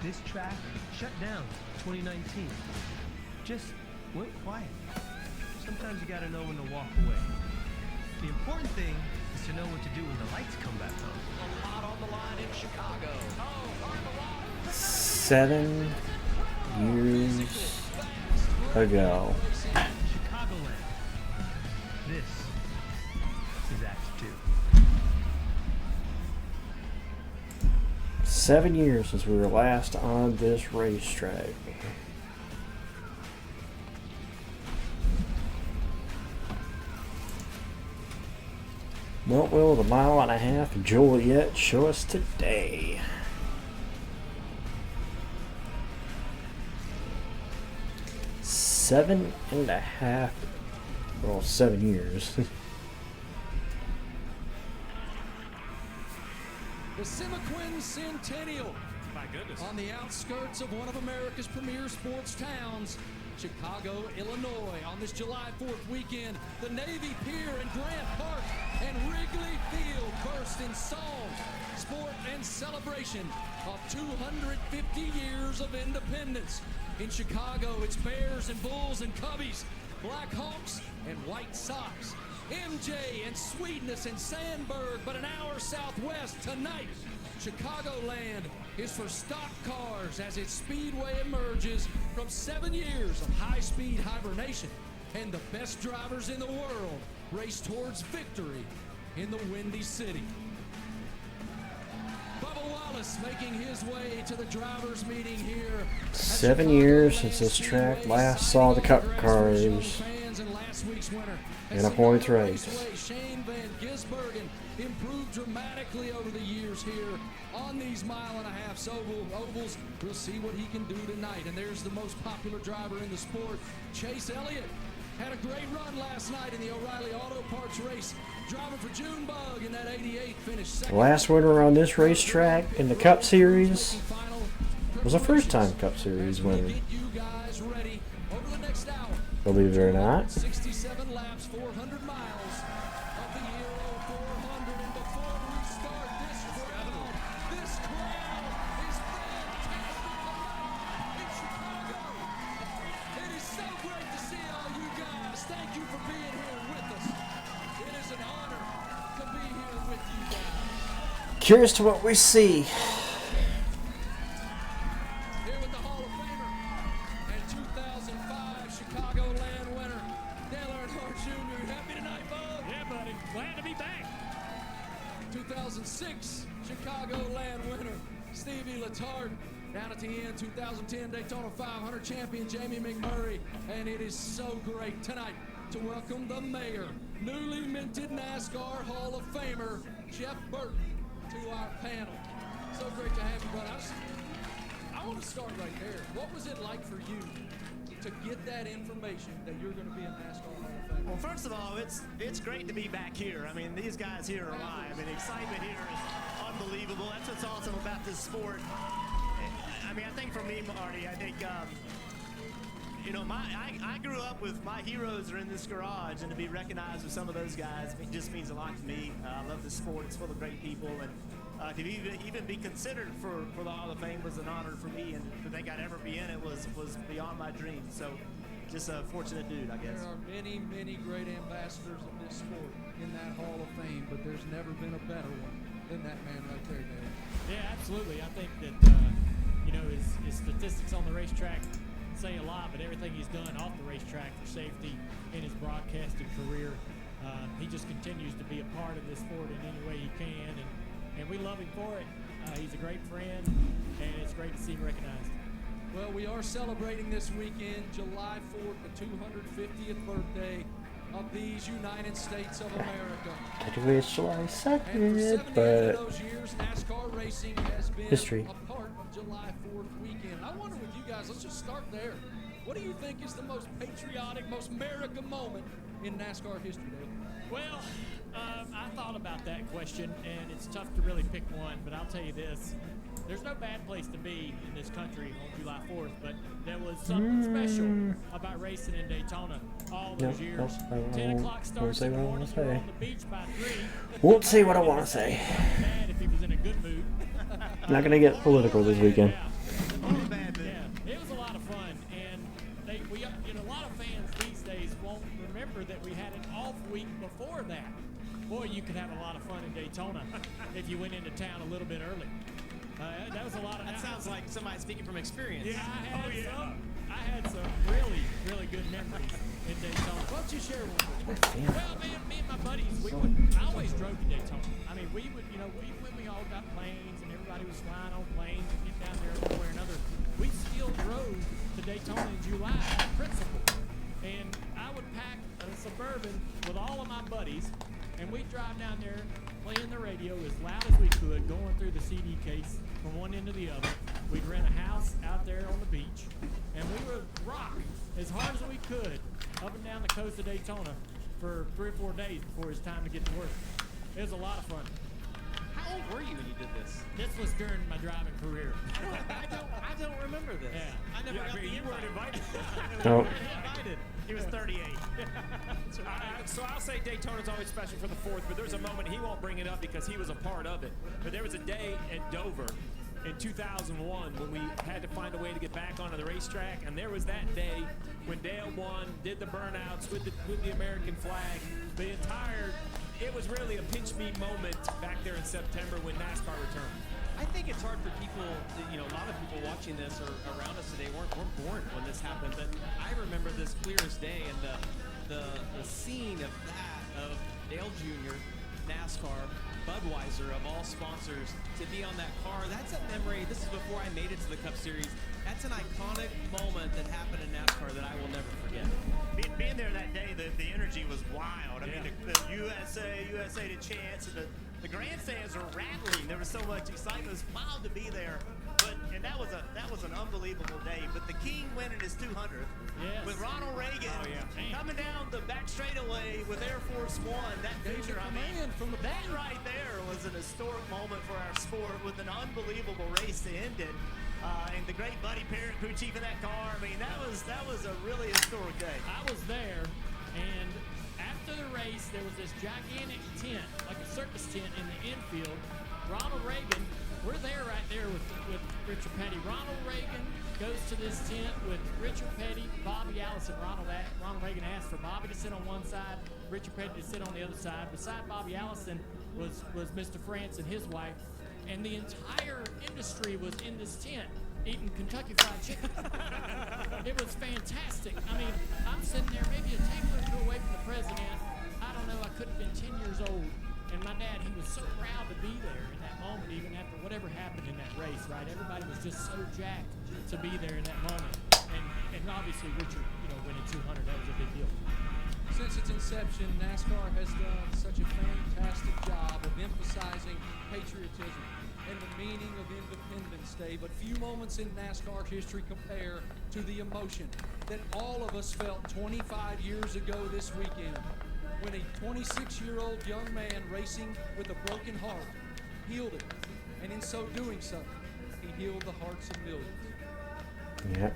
This track shut down 2019. Just went quiet. Sometimes you gotta know when to walk away. The important thing is to know what to do when the lights come back on. A lot on the line in Chicago. 7 years ago. Chicagoland. This is Act 2. 7 years since we were last on this racetrack. What will the 1.5 mile Joliet show us today? Seven and a half, well, 7 years. The Semaquin Centennial. My goodness. On the outskirts of one of America's premier sports towns, Chicago, Illinois. On this July 4th weekend, the Navy Pier and Grant Park and Wrigley Field burst in song, sport, and celebration of 250 years of independence. In Chicago, it's Bears and Bulls and Cubbies, Blackhawks and White Sox, MJ and Sweetness and Sandberg, but an hour southwest tonight. Chicagoland is for stock cars as its speedway emerges from 7 years of high-speed hibernation, and the best drivers in the world race towards victory in the Windy City. Bubba Wallace making his way to the drivers meeting here. 7 years since this track last saw the Cup cars in a points race. Shane Van Gisbergen improved dramatically over the years here on these 1.5 mile ovals. We'll see what he can do tonight. And there's the most popular driver in the sport, Chase Elliott. Had a great run last night in the O'Reilly Auto Parts race, driving for Junebug in that 88, finished second. The last winner on this racetrack in the Cup Series was a first-time Cup Series winner. Believe it or not. 67 laps, 400 miles of the eero 400. And before we start, this crowd is fantastic tonight in Chicago. It is so great to see all you guys. Thank you for being here with us. It is an honor to be here with you guys. Curious to what we see. Here with the Hall of Famer and 2005 Chicagoland winner, Dale Earnhardt Jr. Happy tonight, bud? Yeah, buddy. Glad to be back. 2006 Chicagoland winner, Stevie Letarte. Down at the end, 2010 Daytona 500 champion, Jamie McMurray. And it is so great tonight to welcome the mayor, newly minted NASCAR Hall of Famer, Jeff Burton, to our panel. So great to have you, brother. I want to start right there. What was it like for you to get that information that you're going to be a NASCAR Hall of Famer? Well, first of all, it's great to be back here. I mean, these guys here are alive, and the excitement here is unbelievable. That's what's awesome about this sport. I mean, I think for me, Marty, I think, you know, I grew up with my heroes are in this garage, and to be recognized with some of those guys, it just means a lot to me. I love this sport. It's full of great people, and to even be considered for the Hall of Fame was an honor for me, and to think I'd ever be in it was beyond my dreams. So just a fortunate dude, I guess. There are many, many great ambassadors of this sport in that Hall of Fame, but there's never been a better one than that man right there, Dale. Yeah, absolutely. I think that, you know, his statistics on the racetrack say a lot, but everything he's done off the racetrack for safety in his broadcasting career, he just continues to be a part of this sport in any way he can, and we love him for it. He's a great friend, and it's great to see him recognized. Well, we are celebrating this weekend, July 4th, the 250th birthday of these United States of America. Technically it's July And 2nd, for 70 but of those years, NASCAR racing has been history. a part of July 4th weekend. I wonder with you guys, let's just start there. What do you think is the most patriotic, most American moment in NASCAR history, Dale? Well, I thought about that question, and it's tough to really pick one, but I'll tell you this. There's no bad place to be in this country on July 4th, but there was something special about racing in Daytona all those years. 10 o'clock starts in the morning, you're on the beach by 3. Won't say what I want to say. Mad if he was in a good mood. Not gonna get political this weekend. Yeah. week before that. Boy, you could have a lot of fun in Daytona if you went into town a little bit early. That was a lot of. That sounds like somebody speaking from experience. Yeah, I had some really, really good memories in Daytona. Why don't you share one with me? Well, me and my buddies, I always drove to Daytona. I mean, we would, when we all got planes and everybody was flying on planes and get down there one way or another, we still drove to Daytona in July on principle. And I would pack a Suburban with all of my buddies, and we'd drive down there playing the radio as loud as we could, going through the CD case from one end to the other. We'd rent a house out there on the beach, and we would rock as hard as we could up and down the coast of Daytona for 3 or 4 days before it was time to get to work. It was a lot of fun. How old were you when you did this? This was during my driving career. I don't remember this. Yeah. I never got the you weren't invited. No. invited. He was 38. So I'll say Daytona's always special for the 4th, but there's a moment he won't bring it up because he was a part of it. But there was a day at Dover in 2001 when we had to find a way to get back onto the racetrack, and there was that day when Dale won, did the burnouts with the American flag. It was really a pinch me moment back there in September when NASCAR returned. I think it's hard for people, a lot of people watching this or around us today weren't born when this happened, but I remember this clear as day, and the scene of Dale Jr., NASCAR, Budweiser of all sponsors to be on that car. That's a memory. This is before I made it to the Cup Series. That's an iconic moment that happened in NASCAR that I will never forget. Being there that day, the energy was wild. I mean, the USA to chance, and the grandstands are rattling. There was so much excitement. It was wild to be there. And that was an unbelievable day. But the King winning his 200th with Ronald Reagan coming down the back straightaway with Air Force One. That picture, that right there was an historic moment for our sport with an unbelievable race to end it. And the great Buddy Parent crew chief in that car. I mean, that was a really historic day. I was there, and after the race, there was this gigantic tent, like a circus tent in the infield. Ronald Reagan, we're there right there with Richard Petty. Ronald Reagan goes to this tent with Richard Petty, Bobby Allison. Ronald Reagan asked for Bobby to sit on one side, Richard Petty to sit on the other side. Beside Bobby Allison was Mr. France and his wife, and the entire industry was in this tent eating Kentucky Fried Chicken. It was fantastic. I mean, I'm sitting there maybe a table or two away from the president. I don't know, I could have been 10 years old. And my dad, he was so proud to be there in that moment, even after whatever happened in that race, right? Everybody was just so jacked to be there in that moment. And obviously, Richard, winning 200, that was a big deal. Since its inception, NASCAR has done such a fantastic job of emphasizing patriotism and the meaning of Independence Day. But few moments in NASCAR history compare to the emotion that all of us felt 25 years ago this weekend, when a 26-year-old young man racing with a broken heart healed it. And in so doing so, he healed the hearts of millions. Yeah.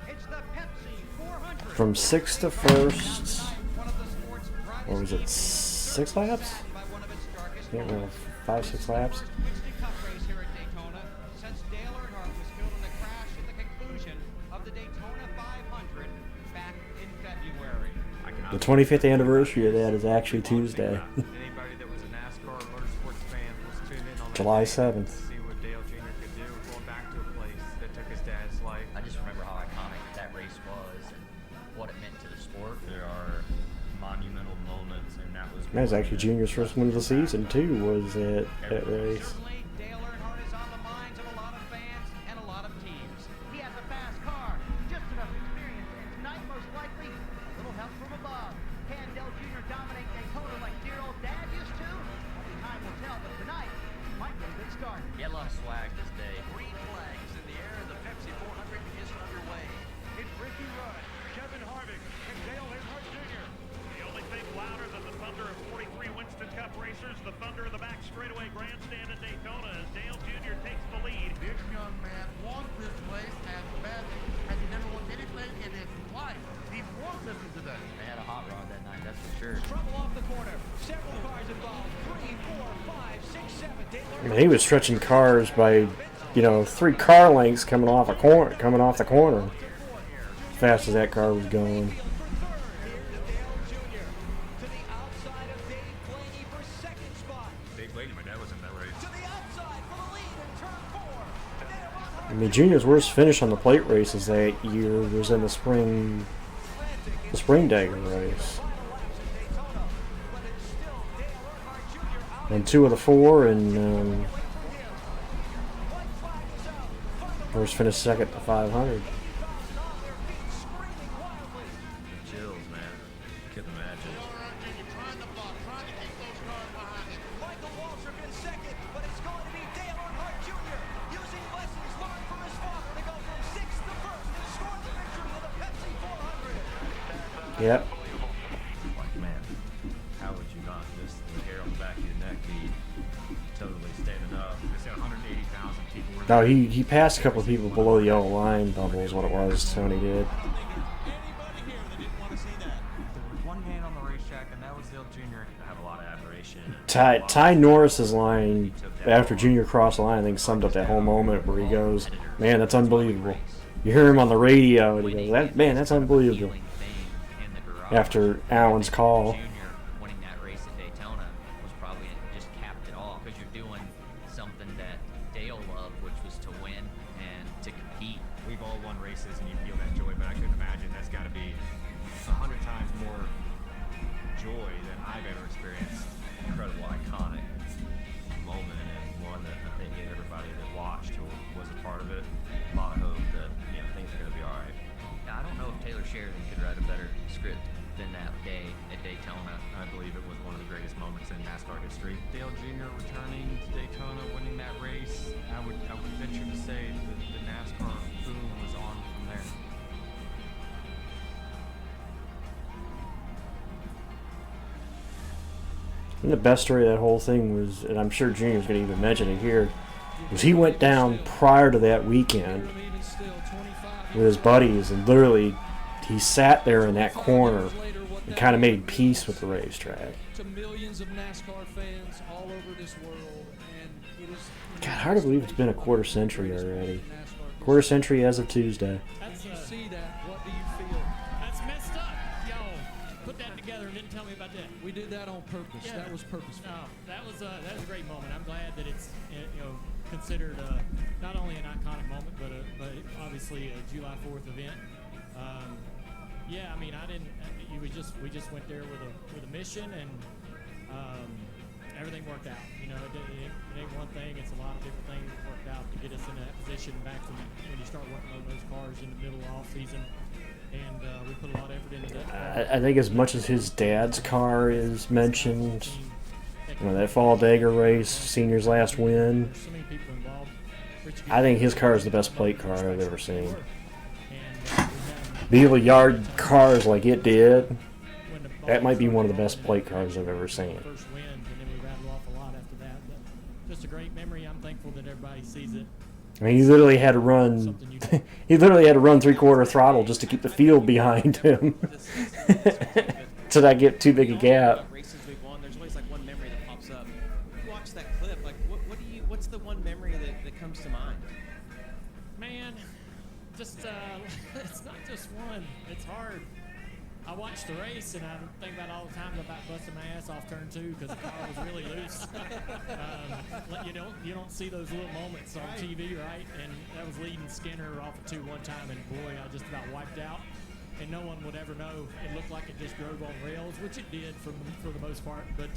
It's the Pepsi 400. From 6th to 1st, or was it 6 laps? Yeah, 5, 6 laps. It's the Cup race here at Daytona since Dale Earnhardt was killed in a crash at the conclusion of the Daytona 500 back in February. The 25th anniversary of that is actually Tuesday, Anybody that was a NASCAR motorsports fan was tuned in on that July day 7th. to see what Dale Jr. could do, going back to a place that took his dad's life. I just remember how iconic that race was and what it meant to the sport. There are monumental moments, and that was. That was actually Junior's first win of the season too. Was at that race. Certainly, Dale Earnhardt is on the minds of a lot of fans and a lot of teams. He has a fast car, just enough experience, and tonight, most likely, a little help from above. Can Dale Jr. dominate Daytona like dear old Dad used to? Only time will tell, but tonight might get a good start. He had a lot of swag this day. Green flags in the air. The Pepsi 400 is underway. It's Ricky Rudd, Kevin Harvick, and Dale Earnhardt Jr. The only thing louder than the thunder of 43 Winston Cup racers, the thunder of the back straightaway grandstand in Daytona as Dale Jr. takes the lead. This young man wants this race as badly as he never won anything in his life. He wants this today. They had a hot rod that night, that's for sure. Trouble off the corner. Several cars involved. 3, 4, 5, 6, 7. Dale I mean, he was stretching cars by, 3 car lengths coming off the corner. fast as that car was going. Dave Blaney, my dad was in that race. I mean, Junior's worst finish on the plate races that year was in the spring Dagger race. And 2 of the 4, and worst finished second to 500. Chills, man. Couldn't imagine. Yep. Like, man, how would you not just the hair on the back of your neck be totally standing up? They said 180,000 people were No, he passed a couple of people below the yellow line bubble is what it was. Tony did. There was one man on the racetrack, and that was Dale Jr. I have a lot of admiration. Ty Norris's line after Junior crossed the line, I think, summed up that whole moment where he goes, "Man, that's unbelievable." You hear him on the radio, and he goes, "Man, that's unbelievable." After Allen's call. Junior winning that race at Daytona was probably just capped it all, because you're doing something that Dale loved, which was to win and to compete. We've all won races, and you feel that joy, but I couldn't imagine that's got to be 100 times more joy than I've ever experienced. Incredible, iconic moment, and one that I think everybody that watched or was a part of it, a lot of hope that things are going to be all right. I don't know if Taylor Sheridan could write a better script than that day at Daytona. I believe it was one of the greatest moments in NASCAR history. Dale Jr. returning to Daytona, winning that race, I would venture to say that the NASCAR boom was on from there. And the best story of that whole thing was, and I'm sure Junior's going to even mention it here, was he went down prior to that weekend with his buddies, and literally he sat there in that corner and kind of made peace with the racetrack. To millions of NASCAR fans all over this world, and it is. God, hard to believe it's been a quarter century already. Quarter century as of Tuesday. As you see that, what do you feel? That's messed up. Y'all put that together and didn't tell me about that. We did that on purpose. Yeah. That was purposeful. No, that was a great moment. I'm glad that it's considered not only an iconic moment, but obviously a July 4th event. Yeah, I mean, we just went there with a mission, and everything worked out. It ain't one thing; it's a lot of different things that worked out to get us in that position back when you start working on those cars in the middle of off season. And we put a lot of effort into that. I think as much as his dad's car is mentioned, that fall Dagger race, Senior's last win, I think his car is the best plate car I've ever seen. Be able to yard cars like it did, that might be one of the best plate cars I've ever seen. First wins, and then we rattled off a lot after that. But just a great memory. I'm thankful that everybody sees it. I mean, he literally had to run. He literally had to run 3/4 throttle just to keep the field behind him, to not get too big a gap. Races we've won, there's always like one memory that pops up. You watch that clip, like what's the one memory that comes to mind? Man, just it's not just one. It's hard. I watched the race, and I think about all the times about busting my ass off turn 2 because the car was really loose. You don't see those little moments on TV, right? And that was leading Skinner off of 2 one time, and boy, I just about wiped out. And no one would ever know. It looked like it just drove on rails, which it did for the most part. But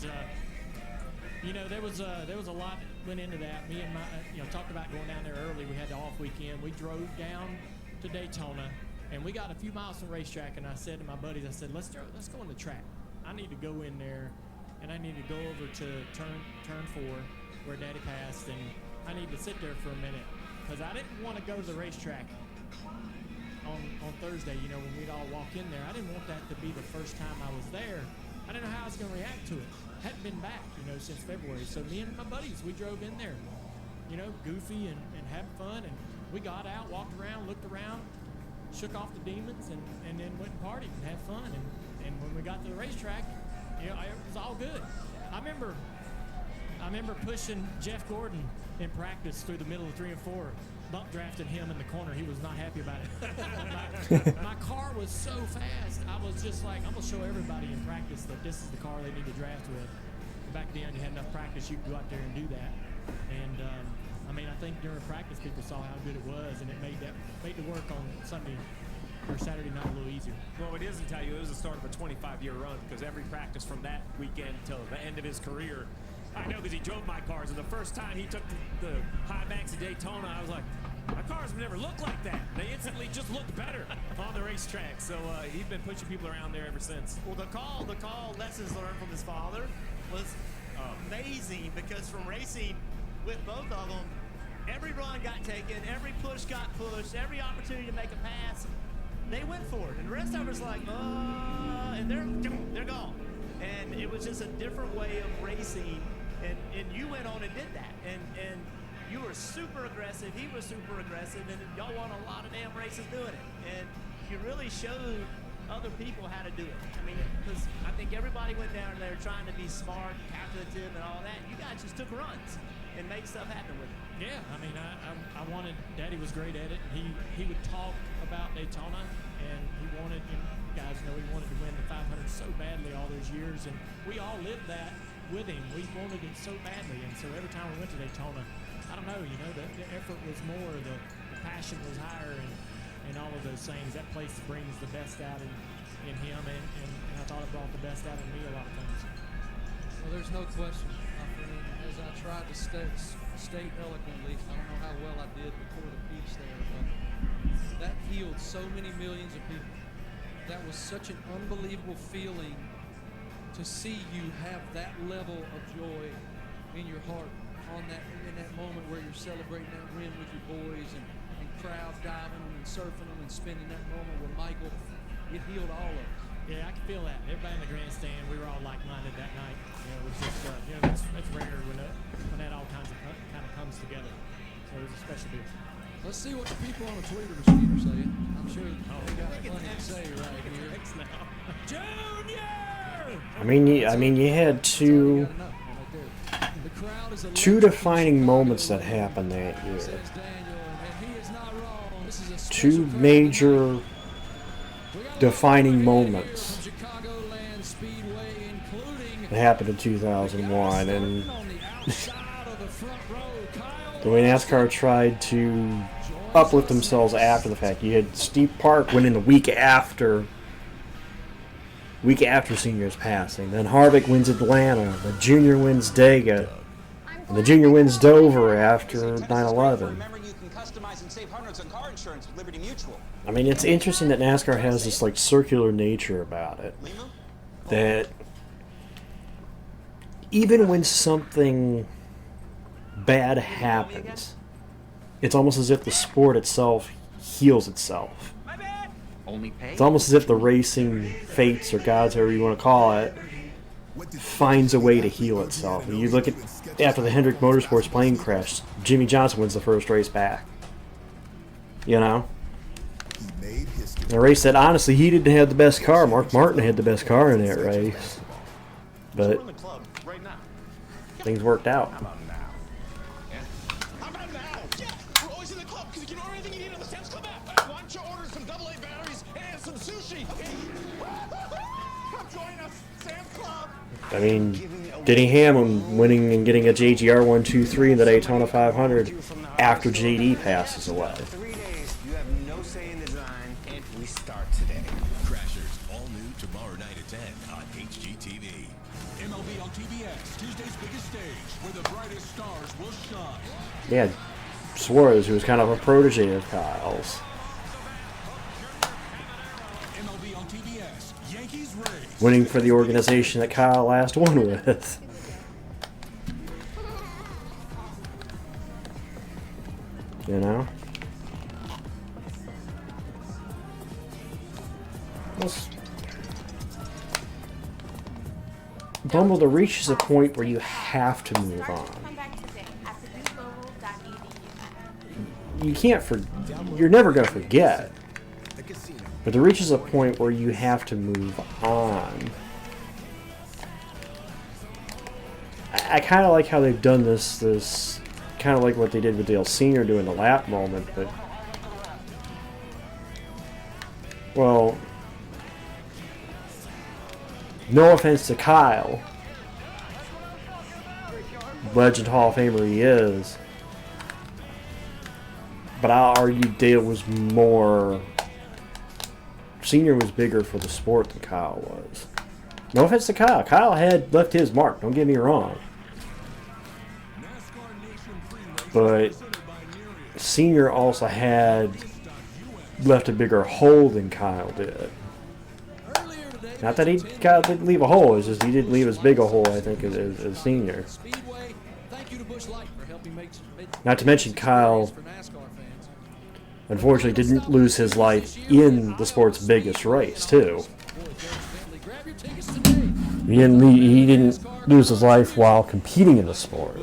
there was a lot that went into that. Me and my talked about going down there early. We had the off weekend. We drove down to Daytona. And we got a few miles from the racetrack, and I said to my buddies, I said, let's go on the track. I need to go in there, and I need to go over to turn 4 where Daddy passed, and I need to sit there for a minute because I didn't want to go to the racetrack on Thursday. When we'd all walk in there, I didn't want that to be the first time I was there. I didn't know how I was going to react to it. Hadn't been back, since February. So me and my buddies, we drove in there, goofy and having fun, and we got out, walked around, looked around, shook off the demons, and then went and partied and had fun. And when we got to the racetrack, it was all good. I remember pushing Jeff Gordon in practice through the middle of 3 and 4 bump drafting him in the corner. He was not happy about it. My car was so fast. I was just like, I'm going to show everybody in practice that this is the car they need to draft with. Back then, you had enough practice, you could go out there and do that. And, I mean, I think during practice, people saw how good it was, and it made the work on Sunday or Saturday night a little easier. Well, it doesn't tell you it was the start of a 25-year run, because every practice from that weekend till the end of his career, I know because he drove my cars, and the first time he took the high banks of Daytona, I was like, my cars have never looked like that. They instantly just looked better on the racetrack. So he's been pushing people around there ever since. Well, the call lessons learned from his father was amazing, because from racing with both of them, every run got taken, every push got pushed, every opportunity to make a pass, they went for it. And the rest of us like, and they're gone. And it was just a different way of racing. And you went on and did that. And you were super aggressive, he was super aggressive, and y'all won a lot of damn races doing it. And you really showed other people how to do it. I mean, because I think everybody went down there trying to be smart, calculative, and all that. You guys just took runs and made stuff happen with it. Yeah, I mean, I wanted, Daddy was great at it. He would talk about Daytona, and he wanted, you guys know, he wanted to win the 500 so badly all those years, and we all lived that with him. We wanted it so badly, and so every time we went to Daytona, I don't know, you know, the effort was more, the passion was higher, and all of those things. That place brings the best out in him, and I thought it brought the best out in me a lot of times. Well, there's no question, my friend. As I tried to state eloquently, I don't know how well I did before the piece there, but that healed so many millions of people. That was such an unbelievable feeling to see you have that level of joy in your heart in that moment where you're celebrating that win with your boys and crowds diving and surfing them and spending that moment with Michael. It healed all of us. Yeah, I can feel that. Everybody in the grandstand, we were all like-minded that night. You know, it was just, you know, that's rare when that all kind of comes together. So it was a special deal. Let's see what the people on the Twitter machine are saying. I'm sure they got plenty to say right here. Junior! I mean, you had two defining moments that happened that year. Two major defining moments that happened in 2001, and the way NASCAR tried to uplift themselves after the fact. You had Steve Park winning the week after Senior's passing. Then Harvick wins Atlanta. The Junior wins Dega. And the Junior wins Dover after 9/11. I mean, it's interesting that NASCAR has this like circular nature about it. That even when something bad happens, it's almost as if the sport itself heals itself. It's almost as if the racing fates or gods, however you want to call it, finds a way to heal itself. You look at after the Hendrick Motorsports plane crash, Jimmy Johnson wins the first race back. You know? In a race that honestly he didn't have the best car. Mark Martin had the best car in that race. But things worked out. I mean, Denny Hamlin winning and getting a JGR 1-2-3 in the Daytona 500 after JD passes away. 3 days, you have no say in design, and we start today. Crashers, all new tomorrow night at 10 on HGTV. MLB on TBS, Tuesday's biggest stage, where the brightest stars will shine. Yeah, Suarez, who was kind of a protege of Kyle's. MLB on TBS, Yankees Rays. Winning for the organization that Kyle last won with. You know? Bumble reaches a point where you have to move on. You can't you're never going to forget. But there reaches a point where you have to move on. I kind of like how they've done this kind of like what they did with Dale Sr. doing the lap moment, but well, no offense to Kyle, Legend Hall of Famer he is, but I'll argue Dale was more. Senior was bigger for the sport than Kyle was. No offense to Kyle. Kyle had left his mark, don't get me wrong. But Senior also had left a bigger hole than Kyle did. Not that Kyle didn't leave a hole, it's just he didn't leave as big a hole, I think, as Senior. Not to mention Kyle, unfortunately, didn't lose his life in the sport's biggest race, too. He didn't lose his life while competing in the sport.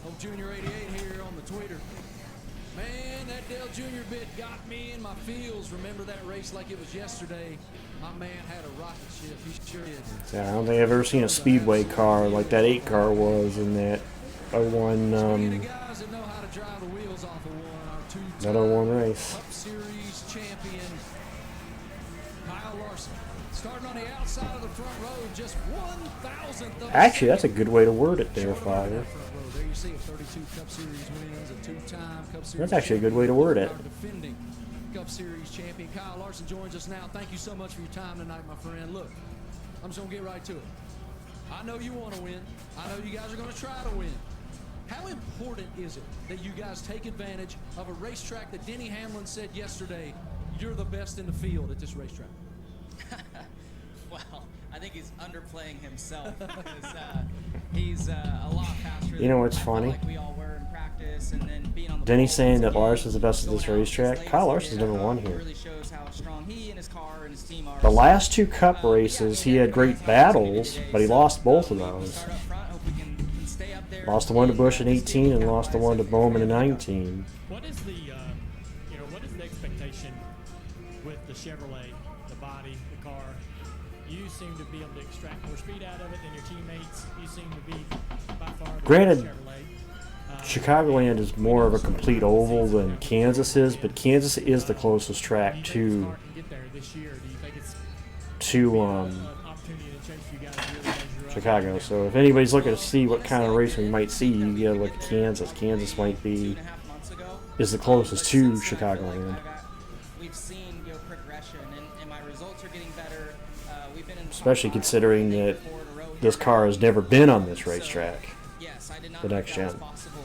Hope Junior 88 here on the Twitter. Man, that Dale Jr. bit got me in my feels. Remember that race like it was yesterday. My man had a rocket ship. He sure did. Yeah, I don't think I've ever seen a speedway car like that 8 car was in that 01, that 01 race. Cup Series champion Kyle Larson. Starting on the outside of the front row, just 1,000th of Actually, that's a good way to word it there, Fire. There you see it, 32 Cup Series wins, a 2-time Cup Series. That's actually a good way to word it. Defending Cup Series champion Kyle Larson joins us now. Thank you so much for your time tonight, my friend. Look, I'm just going to get right to it. I know you want to win. I know you guys are going to try to win. How important is it that you guys take advantage of a racetrack that Denny Hamlin said yesterday, you're the best in the field at this racetrack? Well, I think he's underplaying himself. He's a lot faster. You know what's funny? Like we all were in practice, and then being on the Denny's saying that Larson's the best at this racetrack. Kyle Larson's never won here. really shows how strong he and his car and his team are. The last 2 Cup races, he had great battles, but he lost both of those. Lost the one to Busch in 18 and lost the one to Bowman in 19. What is the, what is the expectation with the Chevrolet, the body, the car? You seem to be able to extract more speed out of it than your teammates. You seem to be by far the Granted, Chevrolet. Chicagoland is more of a complete oval than Kansas is, but Kansas is the closest track to Chicago. So if anybody's looking to see what kind of race we might see, you gotta look at Kansas. Kansas might be is the closest to Chicagoland. We've seen progression, and my results are getting better. We've been in Especially considering that this car has never been on this racetrack. The next gen. Possible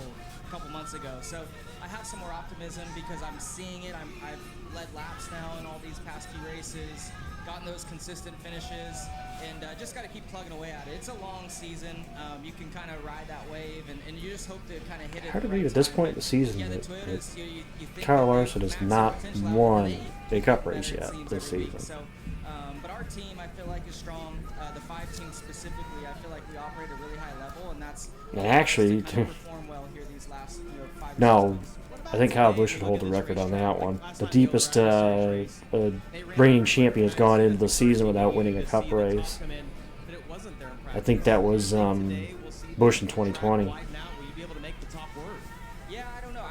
a couple months ago, so I have some more optimism because I'm seeing it. I've led laps now in all these past few races, gotten those consistent finishes, and just got to keep plugging away at it. It's a long season. You can kind of ride that wave, and you just hope to kind of hit it. Hard to believe at this point in the season that Kyle Larson has not won a Cup race yet this season. So, but our team, I feel like, is strong. The 5 teams specifically, I feel like we operate at a really high level, and that's actually, perform well here these last 5 no, I think Kyle Busch should hold the record on that one. The deepest reigning champion has gone into the season without winning a Cup race. I think that was Busch in 2020. Yeah, I don't know.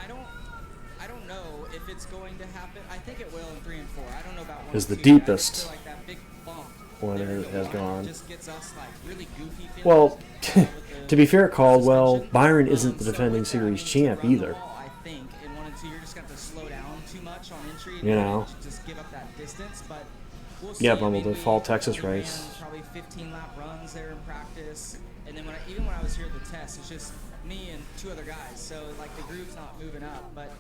I don't know if it's going to happen. I think it will in 3 and 4. I don't know about 1 Is the and 2. deepest like that big bump one has gone. just gets us like really goofy feeling. Well, to be fair, Caldwell, Byron isn't the defending series champ either. I think in 1 and 2 you're just going to have to slow down too much on entry. You know. Just give up that distance, but we'll see. Yeah, Bumble, the fall Texas race. Probably 15 lap runs there in practice, and then even when I was here at the test, it's just me and 2 other guys. So like the group's not moving up, but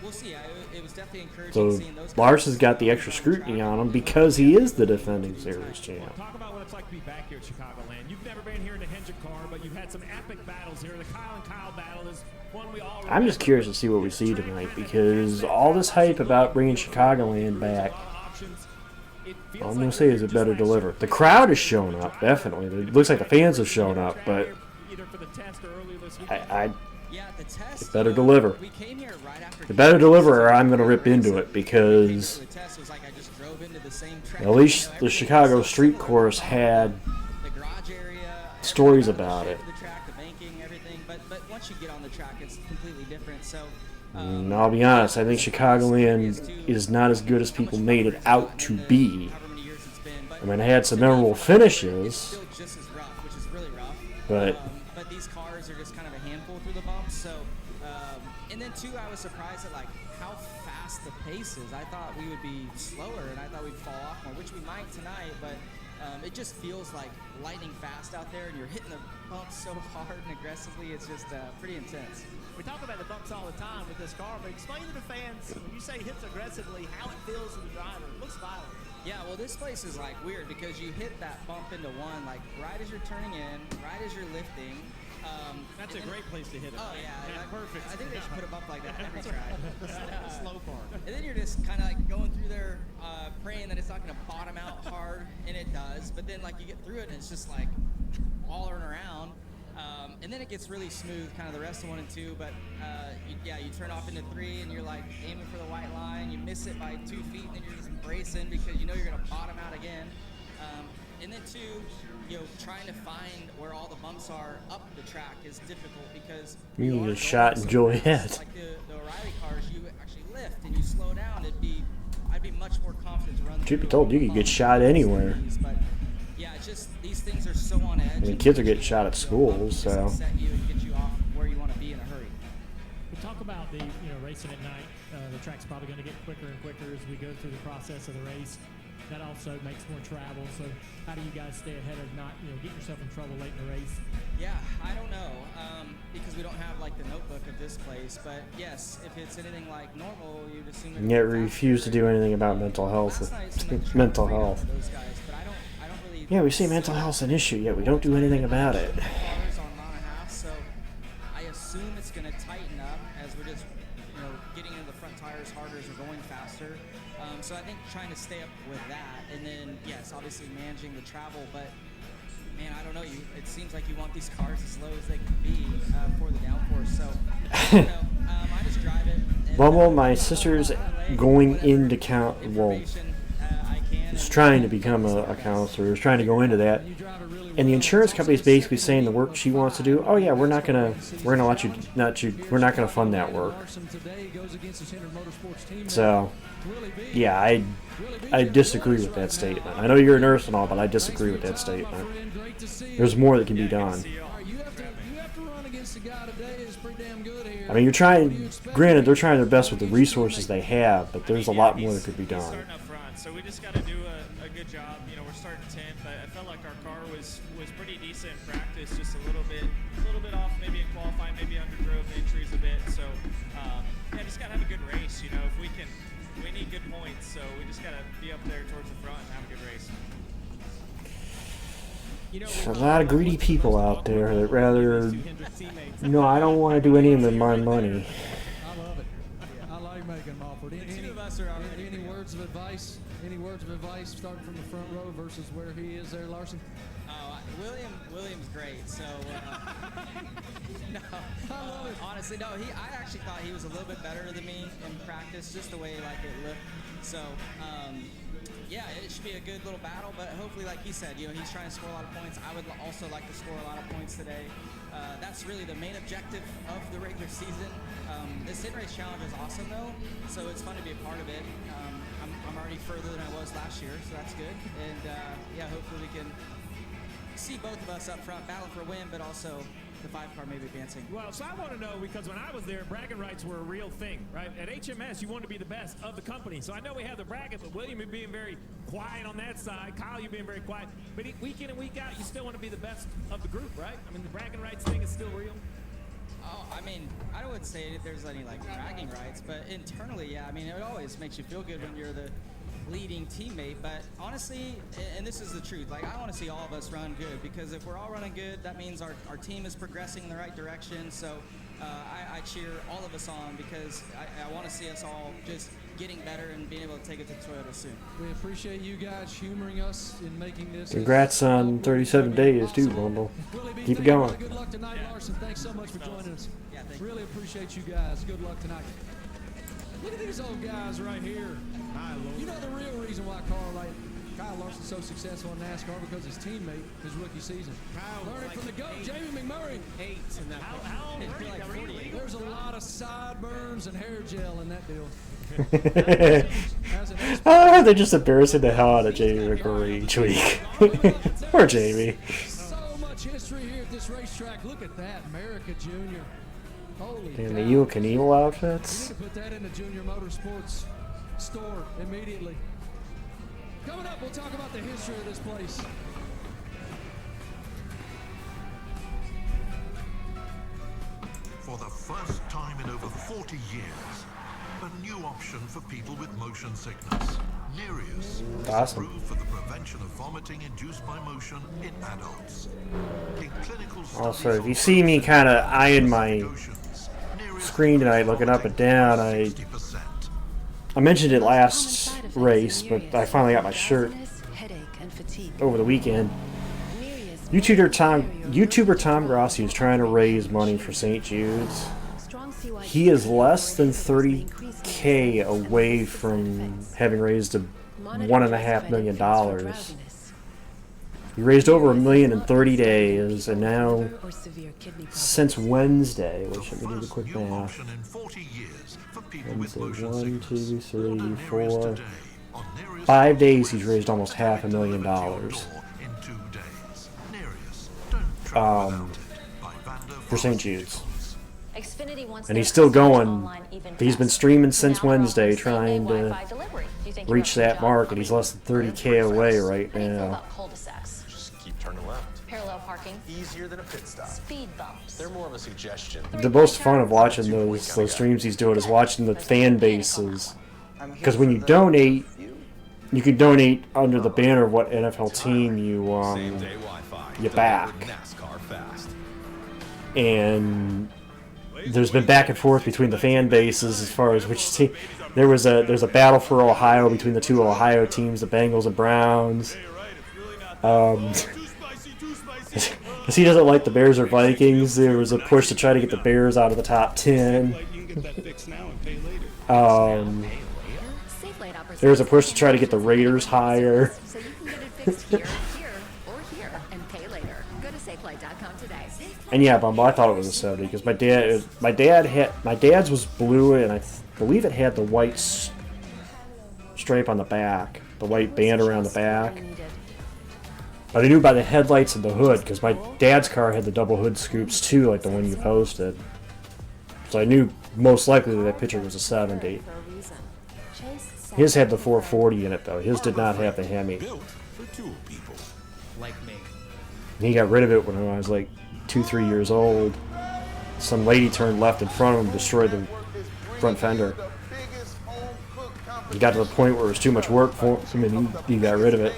we'll see. It was definitely encouraging So seeing those. Larson's got the extra scrutiny on him because he is the defending series champ. Talk about what it's like to be back here at Chicagoland. You've never been here in a Hendrick car, but you've had some epic battles here. The Kyle and Kyle battle is one we all remember. I'm just curious to see what we see tonight because all this hype about bringing Chicagoland back, all I'm going to say is it better deliver. The crowd has shown up, definitely. It looks like the fans have shown up, but it better deliver. It better deliver or I'm going to rip into it because at least the Chicago street course had stories about it. The track, the banking, everything. But once you get on the track, it's completely different. So. And I'll be honest, I think Chicagoland is not as good as people made it out to be. I mean, I had some memorable finishes, but these cars are just kind of a handful through the bumps. So, and then too, I was surprised at like how fast the pace is. I thought we would be slower, and I thought we'd fall off more, which we might tonight. But it just feels like lightning fast out there, and you're hitting the bumps so hard and aggressively. It's just pretty intense. We talk about the bumps all the time with this car, but explain to the fans, when you say hits aggressively, how it feels to the driver. It looks violent. Yeah, well, this place is like weird because you hit that bump into one, like right as you're turning in, right as you're lifting. That's a great place to hit it. Oh, yeah. Perfect. I think they should put a bump like that every track. The slow part. And then you're just kind of like going through there praying that it's not going to bottom out hard, and it does. But then like you get through it, and it's just like wallering around. And then it gets really smooth, kind of the rest of 1 and 2. But you turn off into 3, and you're like aiming for the white line. You miss it by 2 feet, and then you're just bracing because you know you're going to bottom out again. And then 2, trying to find where all the bumps are up the track is difficult because you need a shot and Joey head. Like the O'Reilly cars, you actually lift and you slow down. I'd be much more confident to run. Truth be told, you could get shot anywhere. But yeah, it's just these things are so on edge. I mean, kids are getting shot at schools, so. Set you and get you off where you want to be in a hurry. We talk about the racing at night. The track's probably going to get quicker and quicker as we go through the process of the race. That also makes more travel. So how do you guys stay ahead of not get yourself in trouble late in the race? Yeah, I don't know because we don't have like the notebook of this place. But yes, if it's anything like normal, you'd assume. And yet refuse to do anything about mental health. Mental health. Yeah, we see mental health's an issue, yet we don't do anything about it. So I assume it's going to tighten up as we're just getting into the front tires harder as we're going faster. So I think trying to stay up with that, and then yes, obviously managing the travel. But man, I don't know. It seems like you want these cars as slow as they can be for the downforce. So I just drive it. Bumble, my sister's going into is trying to become a counselor. Is trying to go into that, and the insurance company is basically saying the work she wants to do. Oh yeah, we're not gonna we're not gonna fund that work. So, yeah, I disagree with that statement. I know you're a nurse and all, but I disagree with that statement. There's more that can be done. I mean, granted, they're trying their best with the resources they have, but there's a lot more that could be done. So we just got to do a good job. We're starting 10th. I felt like our car was pretty decent in practice, just a little bit off maybe in qualifying, maybe underdrove the entries a bit. So just got to have a good race. If we need good points, so we just got to be up there towards the front and have a good race. There's a lot of greedy people out there that rather, I don't want to do any of them my money. I love it. I like making them offered. Any words of advice? Any words of advice starting from the front row versus where he is there, Larson? Oh, William's great. So no, honestly, no. I actually thought he was a little bit better than me in practice, just the way it looked. So yeah, it should be a good little battle. But hopefully, like he said, he's trying to score a lot of points. I would also like to score a lot of points today. That's really the main objective of the regular season. This hit race challenge is awesome though, so it's fun to be a part of it. I'm already further than I was last year, so that's good. And yeah, hopefully we can see both of us up front battling for a win, but also the 5-car maybe advancing. Well, so I want to know, because when I was there, bragging rights were a real thing, right? At HMS, you want to be the best of the company. So I know we have the bracket, but William, you being very quiet on that side. Kyle, you being very quiet. But week in and week out, you still want to be the best of the group, right? I mean, the bragging rights thing is still real. Oh, I mean, I wouldn't say there's any bragging rights, but internally, yeah. I mean, it always makes you feel good when you're the leading teammate. But honestly, and this is the truth, I want to see all of us run good, because if we're all running good, that means our team is progressing in the right direction. So I cheer all of us on, because I want to see us all just getting better and being able to take it to Toyota soon. We appreciate you guys humoring us in making this. Congrats on 37 days too, Bumble. Keep it going. Good luck tonight, Larson. Thanks so much for joining us. Yeah, really appreciate you guys. Good luck tonight. Look at these old guys right here. You know the real reason why Carl Kyle Larson's so successful in NASCAR because his teammate, his rookie season. Learning from the GOAT, Jamie McMurray. 8 in that picture. Like 40. There's a lot of sideburns and hair gel in that deal. They're just embarrassing the hell out of Jamie McMurray each week. Poor Jamie. So much history here at this racetrack. Look at that, America Junior. Holy Damn, cow. the Evel Knievel You outfits. need to put that in the Junior Motorsports store immediately. Coming up, we'll talk about the history of this place. For the first time in over 40 years, a new option for people with motion sickness. Nereus Awesome. approved for the prevention of vomiting induced by motion in adults. In clinical Also, if you see me kind of eyeing my screen tonight, looking up and down, I mentioned it last race, but I finally got my shirt over the weekend. YouTuber Tom Grossi is trying to raise money for St. Jude's. He is less than 30K away from having raised $1.5 million. He raised over $1 million in 30 days, and now since Wednesday, which let me do the quick math. Wednesday, 1, 2, 3, 4, 5 days he's raised almost $500,000 for St. Jude's. And he's still going. He's been streaming since Wednesday trying to reach that mark, and he's less than 30K away right now. Just keep turning left. Parallel parking. Easier than a pit stop. Speed bumps. They're more of a suggestion. The most fun of watching those streams he's doing is watching the fan bases. Because when you donate, you can donate under the banner of what NFL team you back. And there's been back and forth between the fan bases as far as which team. There's a battle for Ohio between the two Ohio teams, the Bengals and Browns. Because he doesn't like the Bears or Vikings, there was a push to try to get the Bears out of the top 10. There was a push to try to get the Raiders higher. So you can get it fixed here, here, or here, and pay later. Go to safelight.com today. And yeah, Bumble, I thought it was a 70 because my dad's was blue, and I believe it had the white stripe on the back, the white band around the back. But I knew by the headlights and the hood, because my dad's car had the double hood scoops too, like the one you posted. So I knew most likely that picture was a 70. His had the 440 in it though. His did not have the Hemi. Like me. He got rid of it when I was like 2-3 years old. Some lady turned left in front of him and destroyed the front fender. He got to the point where it was too much work for him and he got rid of it.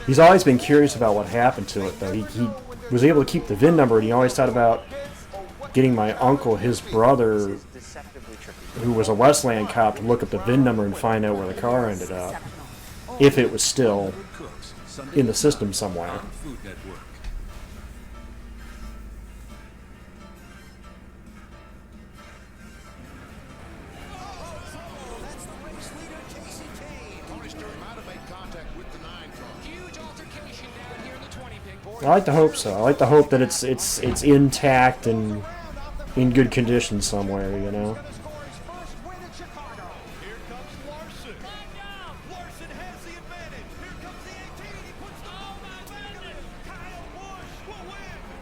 He's always been curious about what happened to it though. He was able to keep the VIN number, and he always thought about getting my uncle, his brother, who was a Westland cop, to look up the VIN number and find out where the car ended up, if it was still in the system somewhere. I like to hope so. I like to hope that it's intact and in good condition somewhere, you know.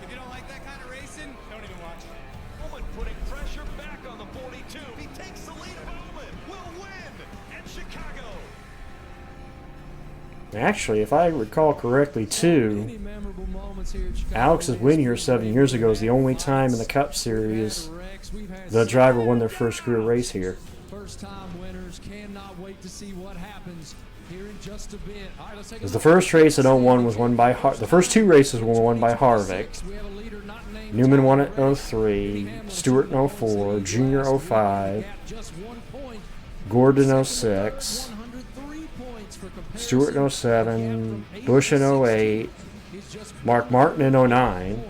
If you don't like that kind of racing, don't even watch it. Bowman putting pressure back on the 42. He takes the lead. Bowman will win at Chicago. Actually, if I recall correctly, too, Alex's win here 7 years ago is the only time in the Cup Series the driver won their first career race here. First-time winners cannot wait to see what happens here in just a bit. All right, let's take a Because the first race in 01 was won by the first two races were won by Harvick. Newman won at 03, Stewart in 04, Junior 05, Gordon 06, Stewart in 07, Bush in 08, Mark Martin in 09.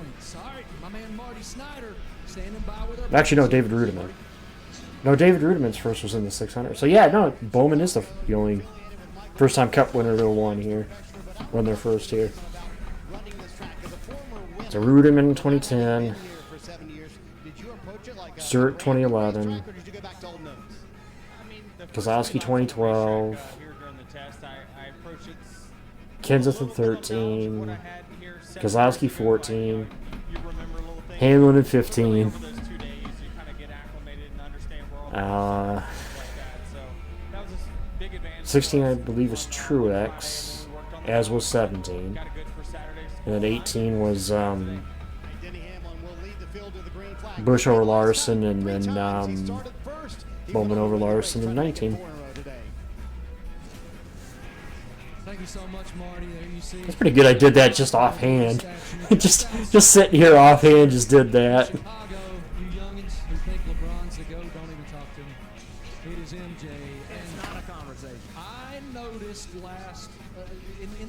Actually, no, David Rudiman. No, David Rudiman's first was in the 600. So yeah, no, Bowman is the only First time Cup winner to won here. Won their first here. So Ruderman 2010. Stewart 2011. Kozlowski 2012. Kenseth in 13. Kozlowski 14. Hamlin in 15. 16, I believe, was Truex, as was 17. And then 18 was Busch over Larson, and then Bowman over Larson in 19. Thank you so much, Marty. There you see. That's pretty good. I did that just offhand. just sitting here offhand, just did that. Chicago, you youngins who think LeBron's the GOAT, don't even talk to me. It is MJ. It's not a conversation. I noticed in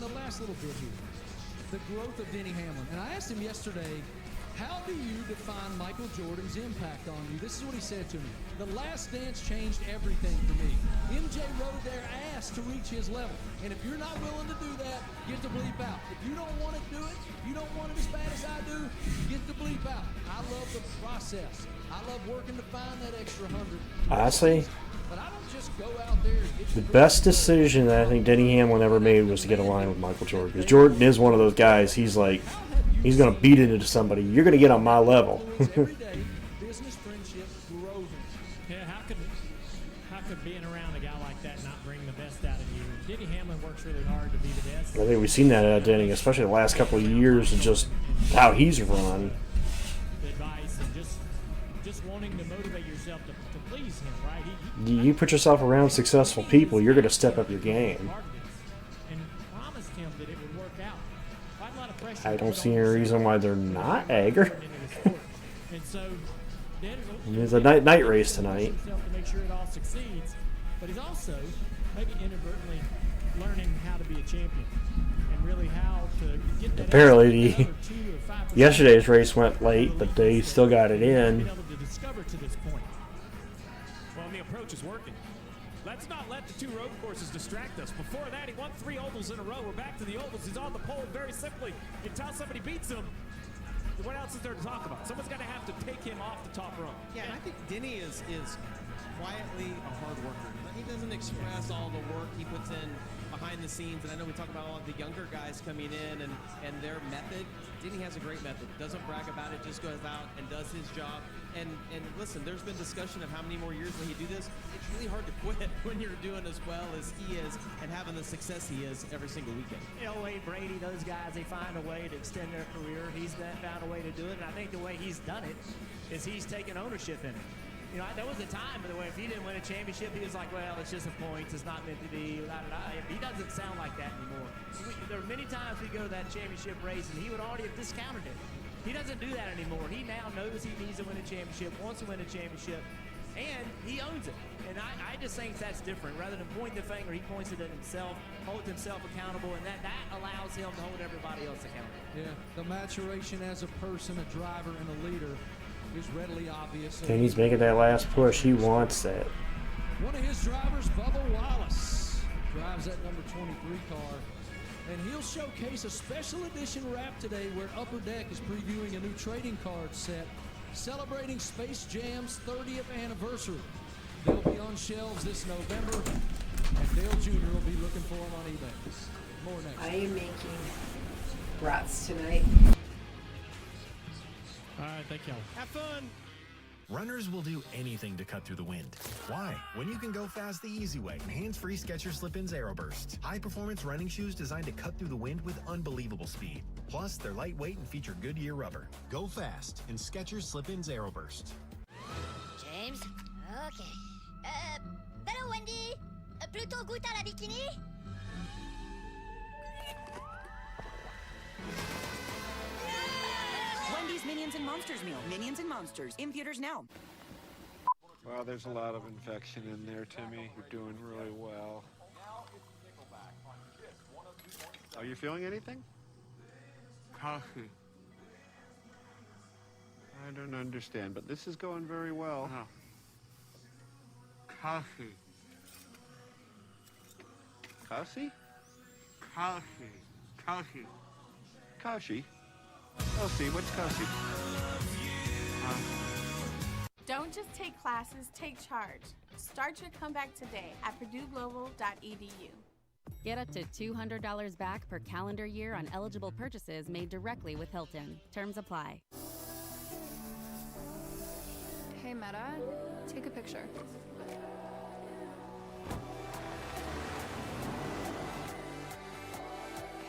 the last little bit here, the growth of Denny Hamlin. And I asked him yesterday, how do you define Michael Jordan's impact on you? This is what he said to me. The Last Dance changed everything for me. MJ rode their ass to reach his level. And if you're not willing to do that, get the bleep out. If you don't want to do it, you don't want it as bad as I do, get the bleep out. I love the process. I love working to find that extra 100. Honestly, But I don't just go out there and get the best decision that I think Denny Hamlin ever made was to get aligned with Michael Jordan. Because Jordan is one of those guys, he's like, he's going to beat it into somebody. You're going to get on my level. business friendship growing. Yeah, how could being around a guy like that not bring the best out of you? Denny Hamlin works really hard to be the best. I think we've seen that out of Denny, especially the last couple of years, and just how he's run. Advice and just wanting to motivate yourself to please him, right? You put yourself around successful people, you're going to step up your game. And promised him that it would work out. Quite a lot of pressure I don't see any reason why they're not, Agger. And so It's a night race tonight. himself to make sure it all succeeds, but he's also maybe inadvertently learning how to be a champion and really how to get that Apparently, extra 2 or 5% yesterday's race went late, but they still got it in. to discover to this point. Well, the approach is working. Let's not let the 2 road courses distract us. Before that, he won 3 ovals in a row. We're back to the ovals. He's on the pole very simply. Until somebody beats him, what else is there to talk about? Someone's going to have to take him off the top rung. Yeah, and I think Denny is quietly a hard worker. He doesn't express all the work he puts in behind the scenes, and I know we talk about all of the younger guys coming in and their method. Denny has a great method. Doesn't brag about it, just goes out and does his job. And listen, there's been discussion of how many more years will he do this. It's really hard to quit when you're doing as well as he is and having the success he is every single weekend. Elway, Brady, those guys, they find a way to extend their career. He's found a way to do it, and I think the way he's done it is he's taken ownership in it. You know, there was a time, by the way, if he didn't win a championship, he was like, well, it's just a point. It's not meant to be. Blah, blah, blah. He doesn't sound like that anymore. There are many times we go to that championship race, and he would already have discounted it. He doesn't do that anymore. He now knows he needs to win a championship, wants to win a championship, and he owns it. And I just think that's different. Rather than pointing the finger, he points it at himself, holds himself accountable, and that allows him to hold everybody else accountable. Yeah, the maturation as a person, a driver, and a leader is readily obvious. And he's making that last push. He wants that. One of his drivers, Bubba Wallace, drives that number 23 car. And he'll showcase a special edition wrap today where Upper Deck is previewing a new trading card set celebrating Space Jam's 30th anniversary. They'll be on shelves this November, and Dale Jr. will be looking for them on eBay. More next. I am making brats tonight. All right, thank y'all. Have fun. Runners will do anything to cut through the wind. Why? When you can go fast the easy way. Hands-free Skechers Slip-ins Aero Burst. High-performance running shoes designed to cut through the wind with unbelievable speed. Plus, they're lightweight and feature Goodyear rubber. Go fast in Skechers Slip-ins Aero Burst. James? Okay. Hello, Wendy. Plutôt goûte à la bikini? Wendy's Minions and Monsters meal. Minions and Monsters. In theaters now. Wow, there's a lot of infection in there, Timmy. You're doing really well. Are you feeling anything? Coffee. I don't understand, but this is going very well. Coffee. Cushy? Cushy? Cushy, what's cushy? Don't just take classes, take charge. Start your comeback today at purdueglobal.edu. Get up to $200 back per calendar year on eligible purchases made directly with Hilton. Terms apply. Hey, Meta, take a picture.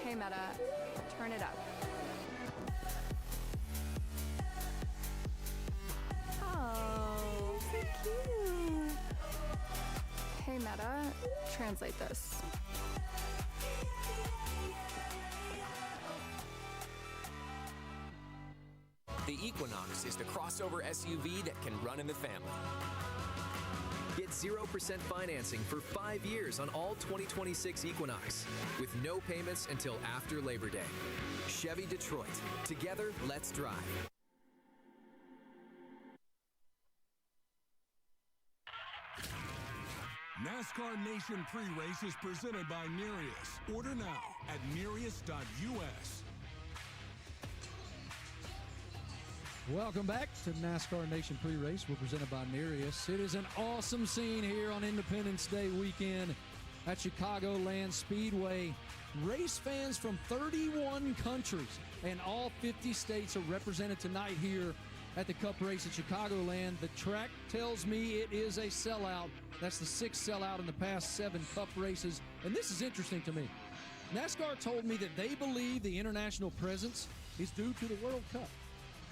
Hey, Meta, turn it up. Oh, so cute. Hey, Meta, translate this. The Equinox is the crossover SUV that can run in the family. Get 0% financing for 5 years on all 2026 Equinox, with no payments until after Labor Day. Chevy Detroit. Together, let's drive. NASCAR Nation Pre-Race is presented by Nereus. Order now at nereus.us. Welcome back to NASCAR Nation Pre-Race. We're presented by Nereus. It is an awesome scene here on Independence Day weekend at Chicagoland Speedway. Race fans from 31 countries and all 50 states are represented tonight here at the Cup race at Chicagoland. The track tells me it is a sellout. That's the 6th sellout in the past 7 Cup races. And this is interesting to me. NASCAR told me that they believe the international presence is due to the World Cup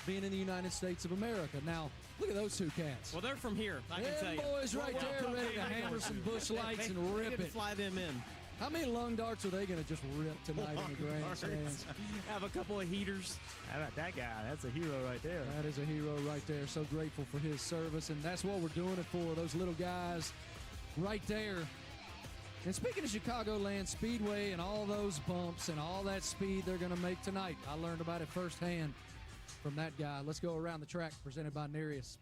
being in the United States of America. Now, look at those two cats. Well, they're from here, I can tell you. Boys right there ready to hammer some bush lights and rip it. Fly them in. How many lung darts are they going to just rip tonight in the grandstands? Have a couple of heaters. How about that guy? That's a hero right there. That is a hero right there. So grateful for his service, and that's what we're doing it for, those little guys right there. And speaking of Chicagoland Speedway and all those bumps and all that speed they're going to make tonight, I learned about it firsthand from that guy. Let's go around the track, presented by Nereus.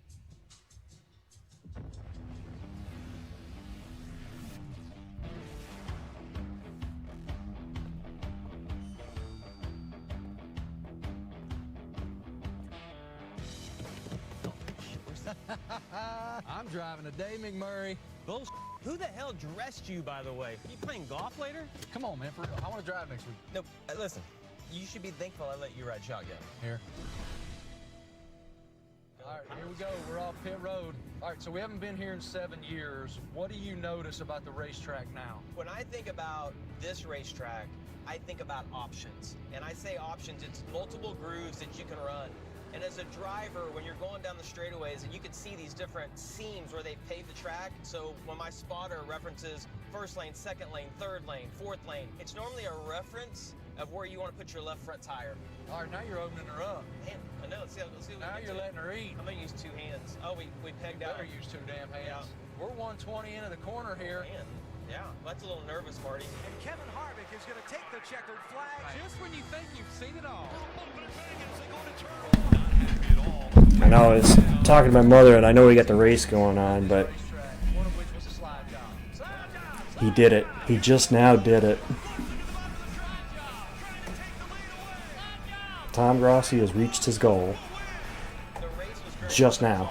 I'm driving today, McMurray. Bullshit. Who the hell dressed you, by the way? Are you playing golf later? Come on, man, for real. I want to drive next week. No, listen. You should be thankful I let you ride shotgun. Here. All right, here we go. We're off pit road. All right, so we haven't been here in 7 years. What do you notice about the racetrack now? When I think about this racetrack, I think about options. And I say options, it's multiple grooves that you can run. And as a driver, when you're going down the straightaways, and you can see these different seams where they pave the track. So when my spotter references first lane, second lane, third lane, fourth lane, it's normally a reference of where you want to put your left front tire. All right, now you're opening her up. Man, I know. Let's see what now you're letting her eat. I'm going to use 2 hands. Oh, we pegged out. Better use 2 damn hands. Yeah. We're 120 into the corner here. Man. Yeah, that's a little nervous, Marty. And Kevin Harvick is going to take the checkered flag just when you think you've seen it all. I know, I was talking to my mother, and I know we got the race going on, but he did it. He just now did it. Tom Grossi has reached his goal. Just now.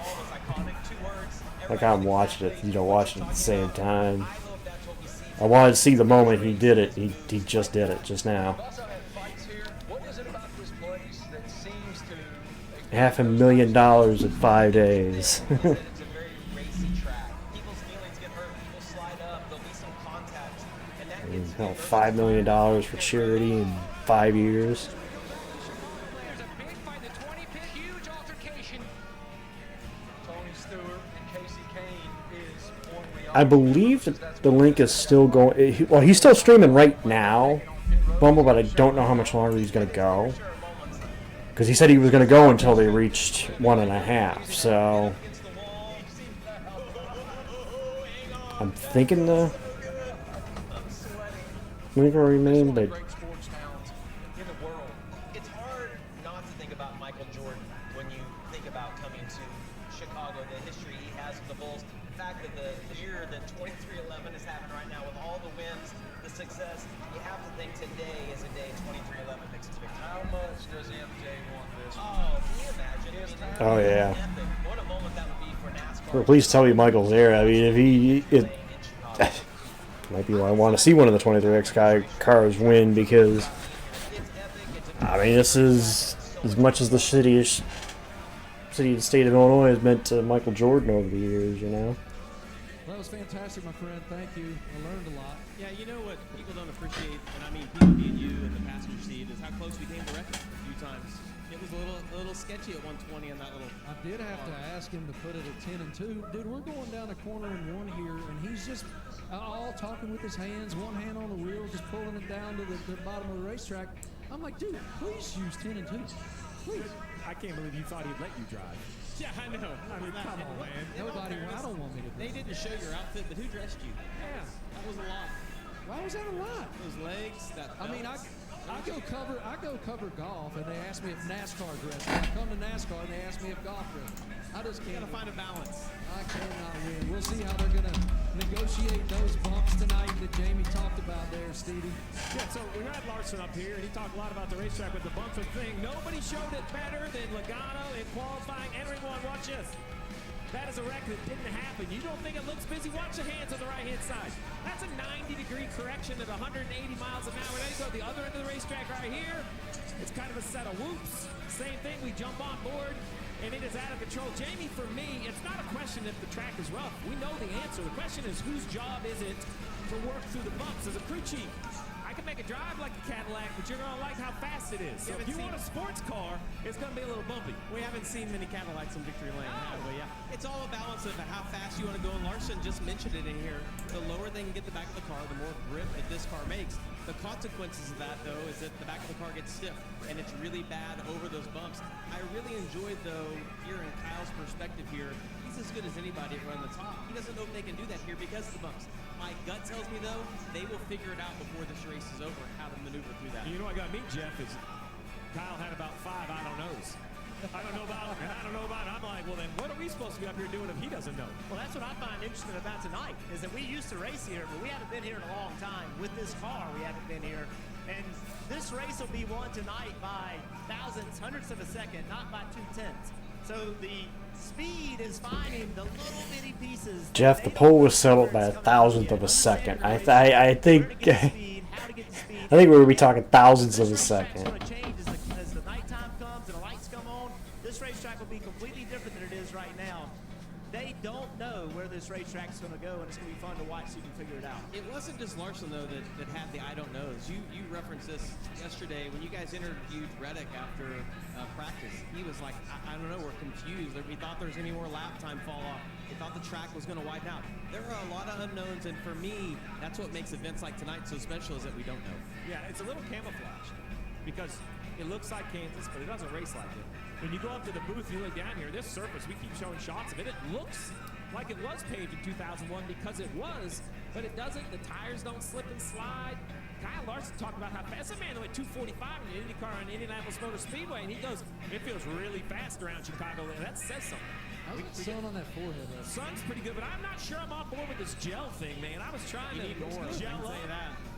Like I'm watching it, watching it at the same time. I wanted to see the moment he did it. He just did it, just now. $500,000 in 5 days. Hell, $5 million for charity in 5 years. I believe that the link is still going. Well, he's still streaming right now, Bumble, but I don't know how much longer he's going to go. Because he said he was going to go until they reached 1.5. So I'm thinking the link will remain, but It's hard not to think about Michael Jordan when you think about coming to Chicago, the history he has with the Bulls. fact that the year that 2311 is having right now, with all the wins, the success, you have to think today is a day 2311 makes its victory. How much does MJ want this? Oh, can you imagine? I mean, Oh, yeah. epic. What a moment that would be for NASCAR. Well, please tell me Michael's there. I mean, if it might be why I want to see one of the 23X cars win, because I mean, this is as much as the city and state of Illinois has meant to Michael Jordan over the years, you know. That was fantastic, my friend. Thank you. I learned a lot. Yeah, you know what people don't appreciate, and I mean people being you in the passenger seat, is how close we came to record a few times. It was a little sketchy at 120 on that little. I did have to ask him to put it at 10 and 2. Dude, we're going down a corner in one here, and he's just all talking with his hands, one hand on the wheel, just pulling it down to the bottom of the racetrack. I'm like, dude, please use 10 and 2. Please. I can't believe you thought he'd let you drive. Yeah, I know. I mean, come on, man. Nobody, I don't want me to. They didn't show your outfit, but who dressed you? Yeah. That was a lot. Why was that a lot? Those legs, that. I mean, I go cover golf, and they ask me if NASCAR dressed. I come to NASCAR, and they ask me if golf dressed. I just can't. Gotta find a balance. I cannot win. We'll see how they're gonna negotiate those bumps tonight that Jamie talked about there, Stevie. Yeah, so we had Larson up here, and he talked a lot about the racetrack with the bumper thing. Nobody showed it better than Logano in qualifying. Entering one, watch this. That is a record that didn't happen. You don't think it looks busy? Watch the hands on the right-hand side. That's a 90-degree correction at 180 miles an hour. Then you go to the other end of the racetrack right here. It's kind of a set of whoops. Same thing, we jump on board, and it is out of control. Jamie, for me, it's not a question if the track is rough. We know the answer. The question is, whose job is it to work through the bumps? As a crew chief, I can make a drive like a Cadillac, but you're going to like how fast it is. So if you want a sports car, it's going to be a little bumpy. We haven't seen many Cadillacs in Victory Lane, have we? Yeah. It's all a balance of how fast you want to go, and Larson just mentioned it in here. The lower they can get the back of the car, the more grip that this car makes. The consequences of that, though, is that the back of the car gets stiff, and it's really bad over those bumps. I really enjoyed, though, hearing Kyle's perspective here. He's as good as anybody at run the top. He doesn't know if they can do that here because of the bumps. My gut tells me, though, they will figure it out before this race is over, how to maneuver through that. You know what got me, Jeff, is Kyle had about 5 I don't knows. I don't know about, and I don't know about it. I'm like, well, then what are we supposed to be up here doing if he doesn't know? Well, that's what I find interesting about tonight, is that we used to race here, but we haven't been here in a long time. With this car, we haven't been here. And this race will be won tonight by thousands, hundredths of a second, not by 2/10. So the speed is finding the little bitty pieces. Jeff, the pole was settled by 1,000th of a second. I think we're gonna be talking thousands of a second. As the nighttime comes and the lights come on, this racetrack will be completely different than it is right now. They don't know where this racetrack's going to go, and it's going to be fun to watch so you can figure it out. It wasn't just Larson, though, that had the I don't knows. You referenced this yesterday when you guys interviewed Reddick after practice. He was like, I don't know, we're confused. We thought there was any more lap time fall off. We thought the track was going to widen out. There are a lot of unknowns, and for me, that's what makes events like tonight so special, is that we don't know. Yeah, it's a little camouflage because it looks like Kansas, but it doesn't race like it. When you go up to the booth, you look down here, this surface, we keep showing shots of it. It looks like it was paved in 2001 because it was, but it doesn't. The tires don't slip and slide. Kyle Larson talked about how fast a man went 245 in the IndyCar on Indianapolis Motor Speedway, and he goes, it feels really fast around Chicago, and that says something. How's the sun on that forehead? Sun's pretty good, but I'm not sure I'm on board with this gel thing, man. I was trying to gel up.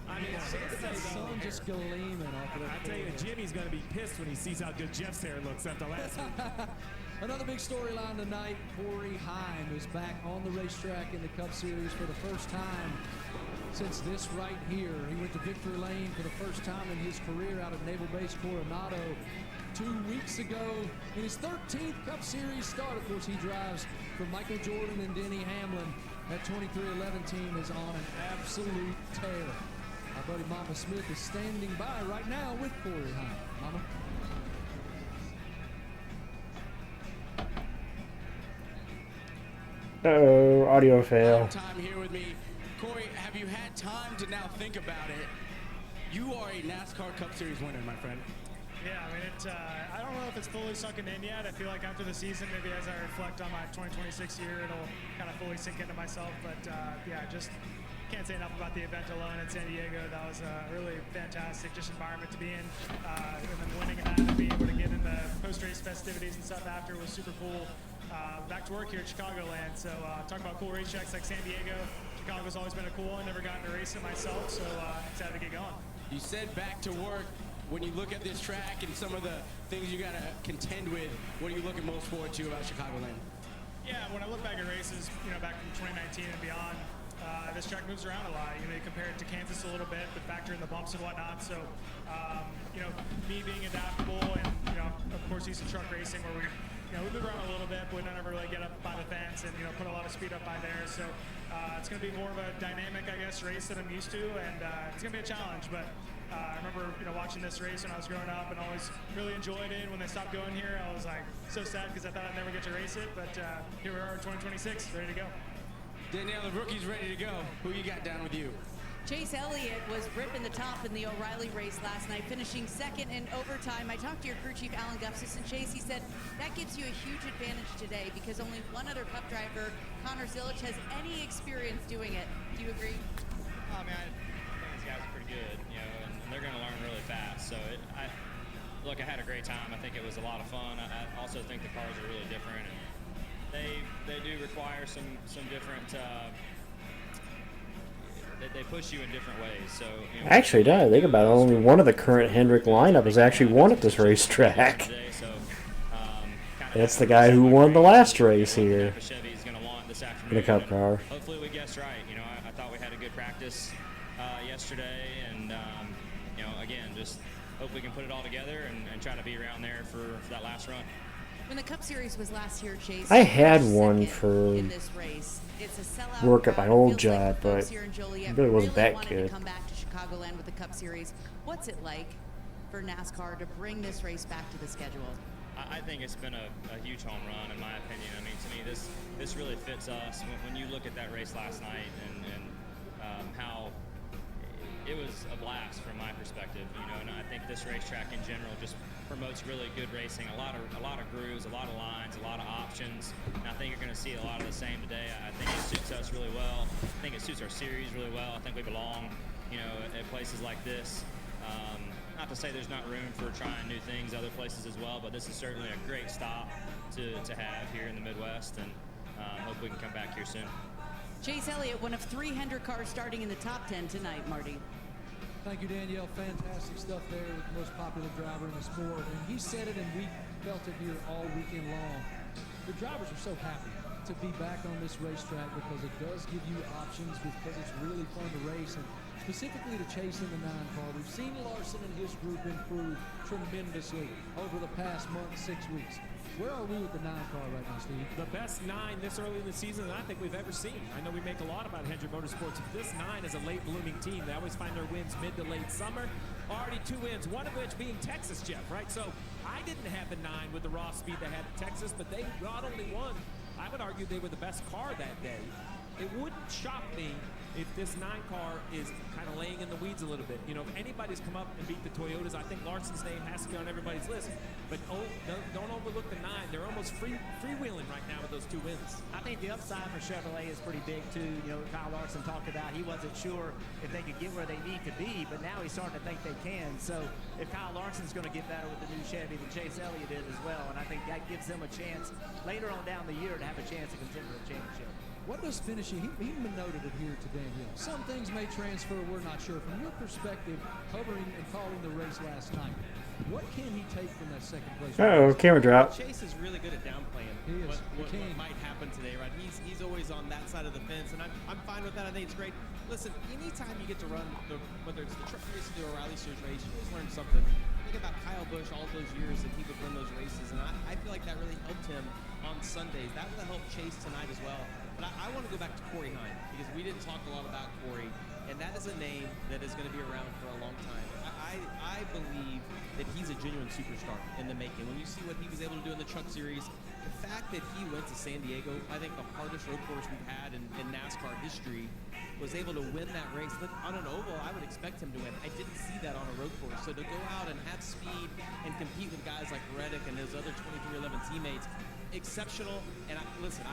I mean, the sun just gleaming off of it. I tell you, Jimmy's going to be pissed when he sees how good Jeff's hair looks after last week. Another big storyline tonight. Corey Heim is back on the racetrack in the Cup Series for the first time since this right here. He went to Victory Lane for the first time in his career out of Naval Base Coronado 2 weeks ago. In his 13th Cup Series start, of course, he drives for Michael Jordan and Denny Hamlin. That 2311 team is on an absolute tear. Our buddy Mama Smith is standing by right now with Corey Heim. Mama? Uh-oh, audio fail. Time here with me. Corey, have you had time to now think about it? You are a NASCAR Cup Series winner, my friend. Yeah, I mean, I don't know if it's fully sunken in yet. I feel like after the season, maybe as I reflect on my 2026 year, it'll kind of fully sink into myself. But yeah, just can't say enough about the event alone in San Diego. That was a really fantastic just environment to be in, and then winning that and being able to get in the post-race festivities and stuff after was super cool. Back to work here at Chicagoland. So talk about cool racetracks like San Diego. Chicago's always been a cool one. Never gotten to race it myself, so excited to get going. You said back to work. When you look at this track and some of the things you got to contend with, what are you looking most forward to about Chicagoland? Yeah, when I look back at races, back from 2019 and beyond, this track moves around a lot. You compare it to Kansas a little bit, but factor in the bumps and whatnot. So, me being adaptable and, of course, used to truck racing where we move around a little bit, but we don't ever really get up by the fence and, put a lot of speed up by there. So it's going to be more of a dynamic, I guess, race that I'm used to, and it's going to be a challenge. But I remember, watching this race when I was growing up and always really enjoyed it. When they stopped going here, I was like so sad because I thought I'd never get to race it. But here we are in 2026, ready to go. Danielle, the rookie's ready to go. Who you got down with you? Chase Elliott was ripping the top in the O'Reilly race last night, finishing second in overtime. I talked to your crew chief, Alan Gupsis, and Chase, he said that gives you a huge advantage today because only one other Cup driver, Connor Zilic, has any experience doing it. Do you agree? I think these guys are pretty good, and they're going to learn really fast. So, I had a great time. I think it was a lot of fun. I also think the cars are really different, and they do require some different. They push you in different ways. So Actually, now I think about it, only one of the current Hendrick lineup has actually won at this racetrack. That's the guy who won the last race here in the Cup car. Hopefully we guessed right. I thought we had a good practice yesterday, and again, just hope we can put it all together and try to be around there for that last run. When the Cup Series was last year, Chase, I had one for in this race. It's a sellout work at my crowd. old Feels job, like the but folks here in Joliet it really wasn't that wanted good. to come back to Chicagoland with the Cup Series. What's it like for NASCAR to bring this race back to the schedule? I think it's been a huge home run, in my opinion. To me, this really fits us. When you look at that race last night and how it was a blast from my perspective, and I think this racetrack in general just promotes really good racing. A lot of grooves, a lot of lines, a lot of options. And I think you're going to see a lot of the same today. I think it suits us really well. I think it suits our series really well. I think we belong, at places like this. Not to say there's not room for trying new things other places as well, but this is certainly a great stop to have here in the Midwest, and hope we can come back here soon. Chase Elliott, one of 3 Hendrick cars starting in the top 10 tonight, Marty. Thank you, Danielle. Fantastic stuff there with the most popular driver in the sport. And he said it, and we felt it here all weekend long. The drivers are so happy to be back on this racetrack because it does give you options, because it's really fun to race. And specifically to chase in the 9 car, we've seen Larson and his group improve tremendously over the past month, 6 weeks. Where are we with the 9 car right now, Steve? The best 9 this early in the season that I think we've ever seen. I know we make a lot about Hendrick Motorsports. This 9 is a late blooming team. They always find their wins mid to late summer. Already 2 wins, one of which being Texas, Jeff, right? So I didn't have the 9 with the raw speed they had at Texas, but they not only won, I would argue they were the best car that day. It wouldn't shock me if this 9 car is kind of laying in the weeds a little bit. If anybody's come up and beat the Toyotas, I think Larson's name has to be on everybody's list. But don't overlook the 9. They're almost freewheeling right now with those 2 wins. I think the upside for Chevrolet is pretty big too. Kyle Larson talked about he wasn't sure if they could get where they need to be, but now he's starting to think they can. So if Kyle Larson's going to get better with the new Chevy, then Chase Elliott is as well. And I think that gives them a chance later on down the year to have a chance to contend for a championship. What does finishing, he noted it here to Danielle. Some things may transfer, we're not sure. From your perspective, covering and calling the race last night, what can he take from that second place? Uh-oh, camera drop. Chase is really good at downplaying what might happen today, right? He's always on that side of the fence, and I'm fine with that. I think it's great. Listen, anytime you get to run, whether it's the truck race or the O'Reilly Series race, you always learn something. Think about Kyle Busch all those years that he would win those races, and I feel like that really helped him on Sundays. That will help Chase tonight as well. But I want to go back to Corey Hine, because we didn't talk a lot about Corey, and that is a name that is going to be around for a long time. I believe that he's a genuine superstar in the making. When you see what he was able to do in the Truck Series, the fact that he went to San Diego, I think the hardest road course we've had in NASCAR history, was able to win that race. Look, on an oval, I would expect him to win. I didn't see that on a road course. So to go out and have speed and compete with guys like Reddick and his other 2311 teammates, exceptional. And listen,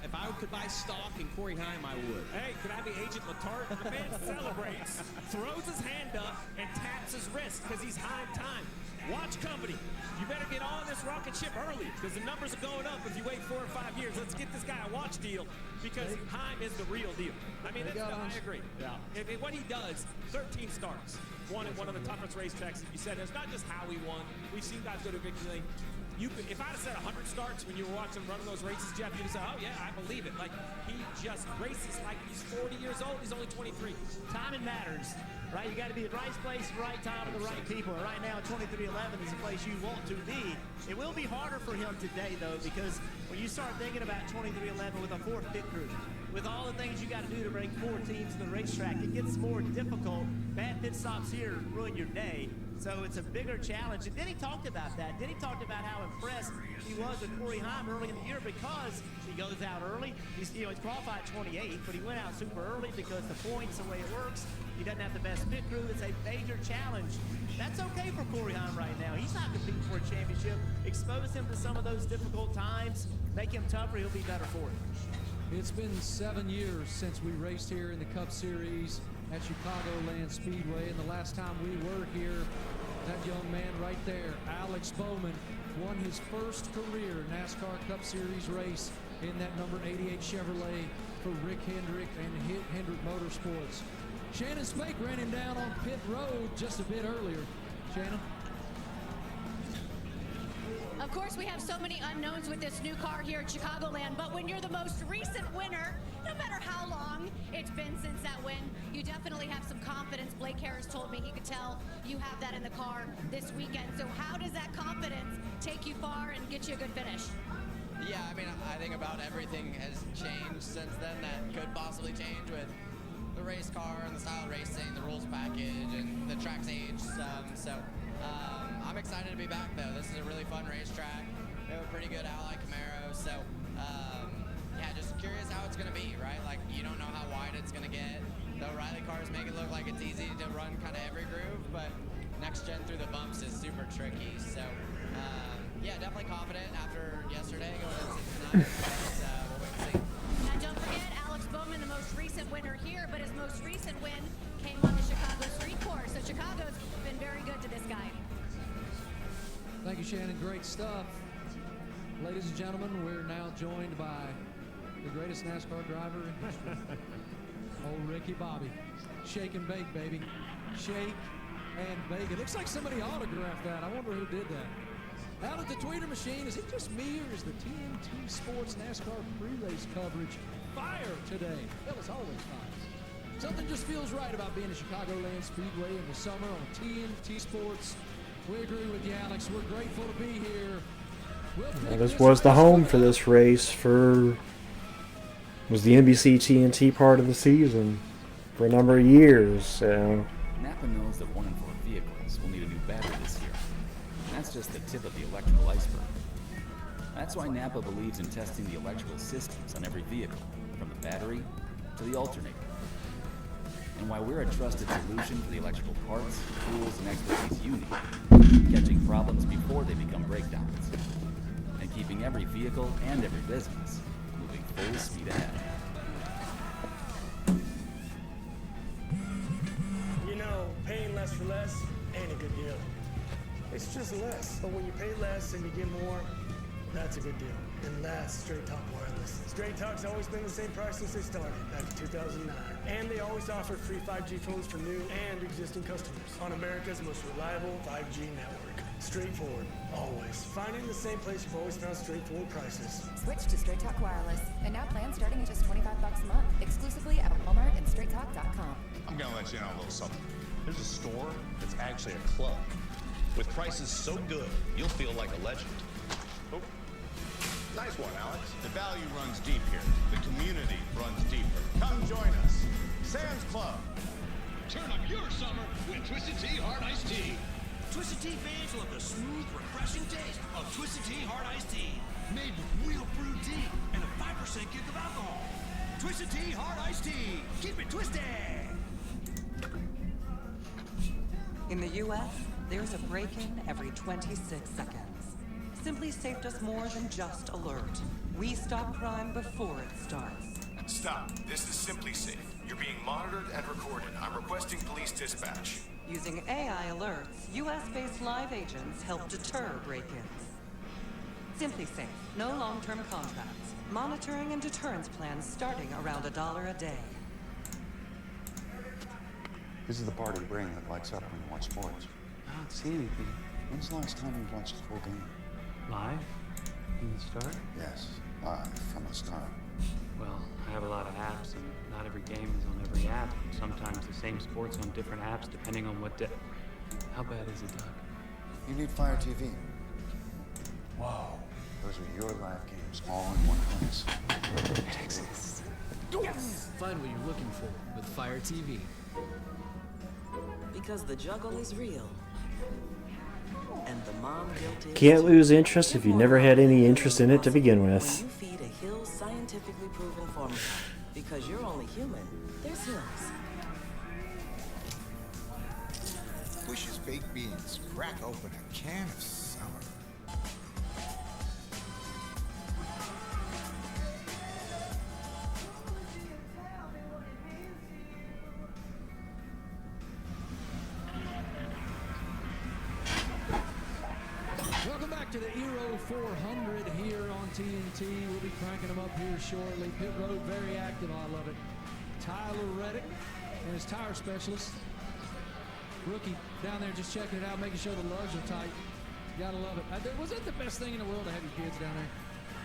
If I could buy stock in Corey Heim, I would. Hey, could I be Agent Latart? The man celebrates, throws his hand up, and taps his wrist because he's high time. Watch company. You better get on this rocket ship early because the numbers are going up if you wait 4 or 5 years. Let's get this guy a watch deal because Heim is the real deal. I mean, I agree. Yeah. What he does, 13 starts, won at one of the toughest racetracks. You said it's not just how he won. We've seen guys go to victory lane. If I'd have said 100 starts when you were watching him running those races, Jeff, you'd have said, oh, yeah, I believe it. Like, he just races like he's 40 years old. He's only 23. Timing matters, right? You got to be at the right place, right time, with the right people. And right now, 2311 is the place you want to be. It will be harder for him today, though, because when you start thinking about 2311 with a 4th pit crew, with all the things you got to do to bring 4 teams to the racetrack, it gets more difficult. Bad pit stops here ruin your day. So it's a bigger challenge. And then he talked about that. Then he talked about how impressed he was with Corey Heim early in the year because he goes out early. He's qualified 28th, but he went out super early because the points, the way it works, he doesn't have the best pit crew. It's a major challenge. That's okay for Corey Heim right now. He's not competing for a championship. Expose him to some of those difficult times. Make him tougher. He'll be better for it. It's been 7 years since we raced here in the Cup Series at Chicagoland Speedway, and the last time we were here, that young man right there, Alex Bowman, won his first career NASCAR Cup Series race in that number 88 Chevrolet for Rick Hendrick and Hendrick Motorsports. Shannon Spake ran him down on pit road just a bit earlier. Shannon? Of course, we have so many unknowns with this new car here at Chicagoland, but when you're the most recent winner, no matter how long it's been since that win, you definitely have some confidence. Blake Harris told me he could tell you have that in the car this weekend. So how does that confidence take you far and get you a good finish? Yeah, I mean, I think about everything has changed since then that could possibly change with the race car and the style of racing, the rules package, and the track's age. I'm excited to be back, though. This is a really fun racetrack. We have a pretty good Ally Camaro, so yeah, just curious how it's going to be, right? Like, you don't know how wide it's going to get. The O'Reilly cars make it look like it's easy to run kind of every groove, but next gen through the bumps is super tricky. So, yeah, definitely confident after yesterday going into tonight. We'll wait and see. And don't forget, Alex Bowman, the most recent winner here, but his most recent win came on the Chicago Street Course. So Chicago's been very good to this guy. Thank you, Shannon. Great stuff. Ladies and gentlemen, we're now joined by the greatest NASCAR driver in history. Old Ricky Bobby. Shake and bake, baby. Shake and bake. It looks like somebody autographed that. I wonder who did that. Out at the tweeter machine, is it just me or is the TNT Sports NASCAR pre-race coverage fire today? Well, it's always fire. Something just feels right about being at Chicagoland Speedway in the summer on TNT Sports. We agree with you, Alex. We're grateful to be here. Well, this was the home for this race was the NBC TNT part of the season for a number of years. So Napa knows that 1 in 4 vehicles will need a new battery this year. And that's just the tip of the electrical iceberg. That's why Napa believes in testing the electrical systems on every vehicle, from the battery to the alternator. And why we're a trusted solution for the electrical parts, tools, and expertise you need, catching problems before they become breakdowns, and keeping every vehicle and every business moving full speed ahead. You know, paying less for less ain't a good deal. It's just less, but when you pay less and you get more, that's a good deal. And that's Straight Talk Wireless. Straight Talk's always been the same price since they started, back in 2009. And they always offer free 5G phones for new and existing customers on America's most reliable 5G network. Straightforward, always. Finding the same place you've always found straightforward prices. Switch to Straight Talk Wireless, and now plans starting at just $25 a month, exclusively at Walmart and StraightTalk.com. I'm gonna let you in on a little something. There's a store that's actually a club with prices so good you'll feel like a legend. Oh. Nice one, Alex. The value runs deep here. The community runs deeper. Come join us. Sam's Club. Turn up your summer with Twisted Tea Hard Iced Tea. Twisted Tea fans love the smooth, refreshing taste of Twisted Tea Hard Iced Tea. Made with real brewed tea and a 5% kick of alcohol. Twisted Tea Hard Iced Tea. Keep it twisted. In the U.S., there's a break-in every 26 seconds. Simply Safe does more than just alert. We stop crime before it starts. Stop. This is Simply Safe. You're being monitored and recorded. I'm requesting police dispatch. Using AI alerts, US-based live agents help deter break-ins. Simply Safe. No long-term contracts. Monitoring and deterrence plans starting around $1 a day. This is the part of the brain that lights up when you watch sports. I don't see anything. When's the last time you watched a full game? Live? From the start? Yes, live from the start. Well, I have a lot of apps, and not every game is on every app. Sometimes the same sport's on different apps, depending on what day. How bad is it, Doc? You need Fire TV. Whoa. Those are your live games all in one place. Texas. Yes! Find what you're looking for with Fire TV. Because the juggle is real. And the mom guilt is... Can't lose interest if you never had any interest in it to begin with. When you feed a Hill's scientifically proven formula. Because you're only human, there's Hill's. Bush's baked beans. Crack open a can of summer. Welcome back to the eero 400 here on TNT. We'll be cranking them up here shortly. Pit Road, very active. I love it. Tyler Reddick and his tire specialist. Rookie down there just checking it out, making sure the lugs are tight. Gotta love it. Was that the best thing in the world to have your kids down there?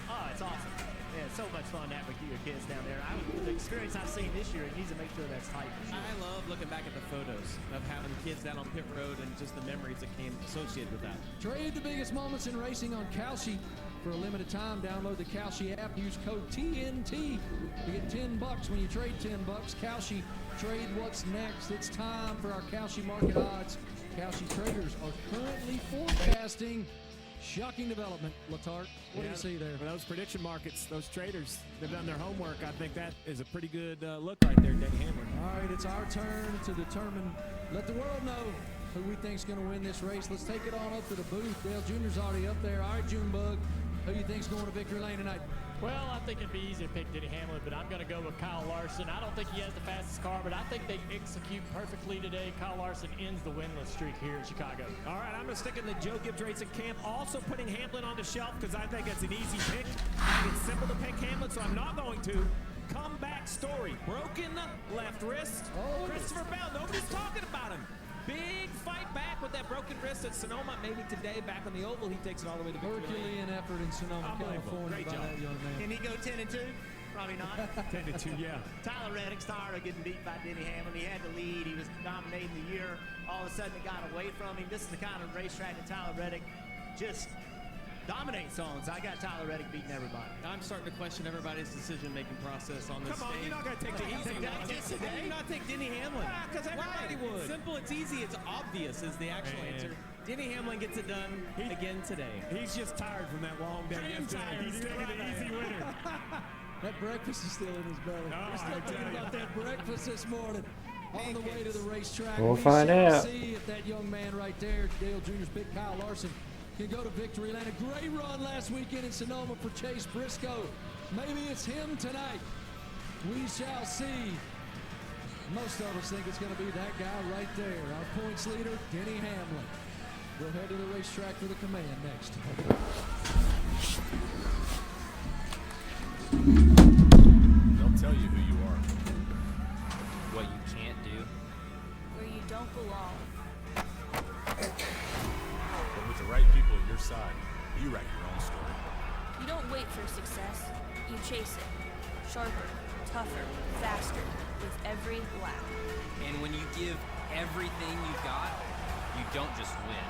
Oh, it's awesome. Yeah, it's so much fun to have your kids down there. The experience I've seen this year, it needs to make sure that's tight. For sure. I love looking back at the photos of having kids down on pit road and just the memories that came associated with that. Trade the biggest moments in racing on Kalshi. For a limited time, download the Kalshi app. Use code TNT. You get $10 when you trade $10. Kalshi, trade what's next. It's time for our Kalshi market odds. Kalshi traders are currently forecasting shocking development. Latart, what do you see there? Well, those prediction markets, those traders, they've done their homework. I think that is a pretty good look right there, Denny Hamlin. All right, it's our turn to determine, let the world know who we think's going to win this race. Let's take it on up to the booth. Dale Jr.'s already up there. All right, Junebug, who do you think's going to victory lane tonight? Well, I think it'd be easy to pick Denny Hamlin, but I'm going to go with Kyle Larson. I don't think he has the fastest car, but I think they execute perfectly today. Kyle Larson ends the winless streak here in Chicago. All right, I'm going to stick in the Joe Gibbs Racing camp. Also putting Hamlin on the shelf because I think it's an easy pick. I think it's simple to pick Hamlin, so I'm not going to. Comeback story. Broken left wrist. Christopher Bell, nobody's talking about him. Big fight back with that broken wrist at Sonoma. Maybe today, back on the oval, he takes it all the way to victory. Herculean effort in Sonoma, California. Great by job. that young man. Can he go 10-2? Probably not. 10-2, yeah. Tyler Reddick's tired of getting beat by Denny Hamlin. He had the lead. He was dominating the year. All of a sudden, it got away from him. This is the kind of racetrack that Tyler Reddick just dominates on. So I got Tyler Reddick beating everybody. I'm starting to question everybody's decision-making process on this Come on, stage. you're not going to take the easy one. Why do you not take Denny Hamlin? Because everybody would. It's simple, it's easy, it's obvious is the actual answer. Denny Hamlin gets it done again today. He's just tired from that long day yesterday. He's taking an easy winner. That breakfast is still in his belly. Oh, We're still thinking about that breakfast this morning. On the way to the racetrack. We'll we find shall out. see if that young man right there, Dale Jr.'s pick, Kyle Larson, can go to victory lane. A great run last weekend in Sonoma for Chase Briscoe. Maybe it's him tonight. We shall see. Most of us think it's going to be that guy right there. Our points leader, Denny Hamlin. We'll head to the racetrack for the command next. They'll tell you who you are. What you can't do. Where you don't belong. But with the right people at your side, you write your own story. You don't wait for success. You chase it. Sharper, tougher, faster, with every lap. And when you give everything you've got, you don't just win.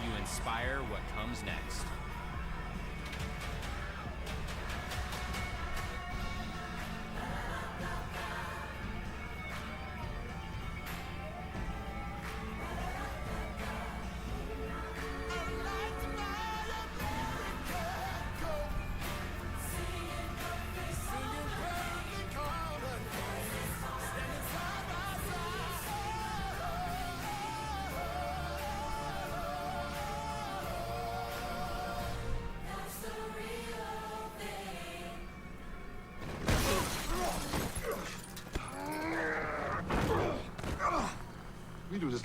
You inspire what comes next.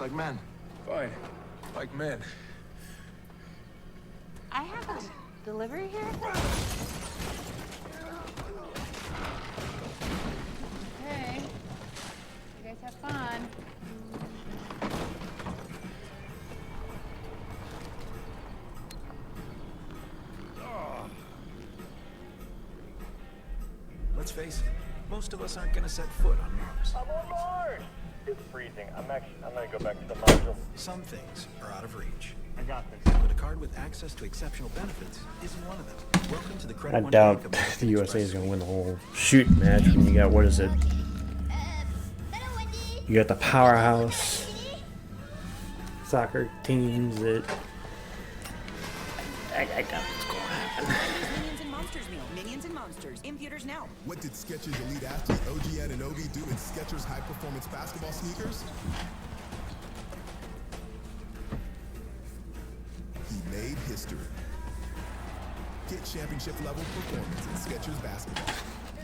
like men. Fine. Like men. I have a delivery here. Okay. You guys have fun. Let's face it, most of us aren't gonna set foot on Mars. I'm on Mars! It's freezing. I'm gonna go back to the module. Some things are out of reach. I got this. But a card with access to exceptional benefits isn't one of them. Welcome to the Credit I One doubt Bank of the USA is going to win the whole shooting match when you got, what is it? You got the powerhouse soccer teams that... I doubt what's going to happen. Minions and Monsters meal. Minions and Monsters. In theaters now. What did Skechers Elite Athlete OG Anunoby do in Skechers High Performance Basketball sneakers? He made history. Get championship level performance in Skechers basketball.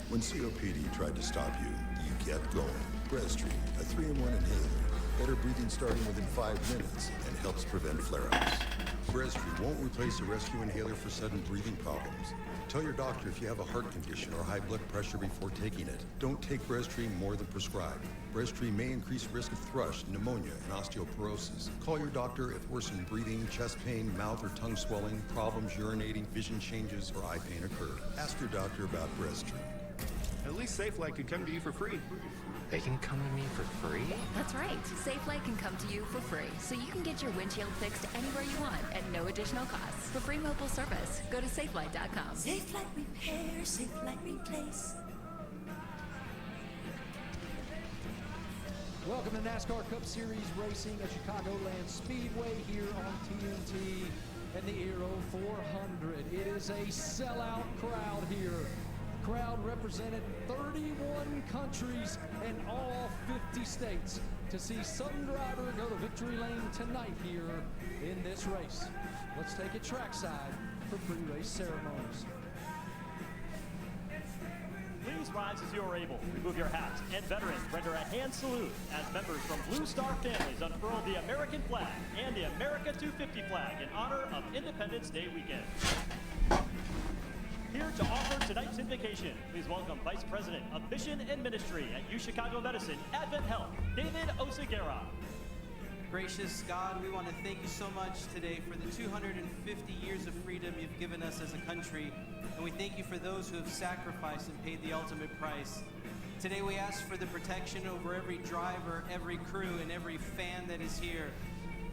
When COPD tried to stop you, you kept going. Breztri, a 3-in-1 inhaler. Better breathing starting within 5 minutes and helps prevent flare-ups. Breztri won't replace a rescue inhaler for sudden breathing problems. Tell your doctor if you have a heart condition or high blood pressure before taking it. Don't take Breztri more than prescribed. Breztri may increase risk of thrush, pneumonia, and osteoporosis. Call your doctor if worsened breathing, chest pain, mouth or tongue swelling, problems urinating, vision changes, or eye pain occur. Ask your doctor about Breztri. At least SafeLight could come to you for free. They can come to me for free? That's right. SafeLight can come to you for free, so you can get your windshield fixed anywhere you want at no additional cost. For free mobile service, go to safelight.com. SafeLight repair, SafeLight replace. Welcome to NASCAR Cup Series racing at Chicagoland Speedway here on TNT and the eero 400. It is a sellout crowd here. Crowd represented 31 countries and all 50 states to see some driver go to victory lane tonight here in this race. Let's take it trackside for pre-race ceremonies. Please rise as you are able. Remove your hats, and veterans render a hand salute as members from Blue Star families unfurl the American flag and the America 250 flag in honor of Independence Day weekend. Here to offer tonight's invocation, please welcome Vice President of Mission and Ministry at UChicago Medicine Advent Health, David Oseguera. Gracious God, we want to thank you so much today for the 250 years of freedom you've given us as a country, and we thank you for those who have sacrificed and paid the ultimate price. Today we ask for the protection over every driver, every crew, and every fan that is here.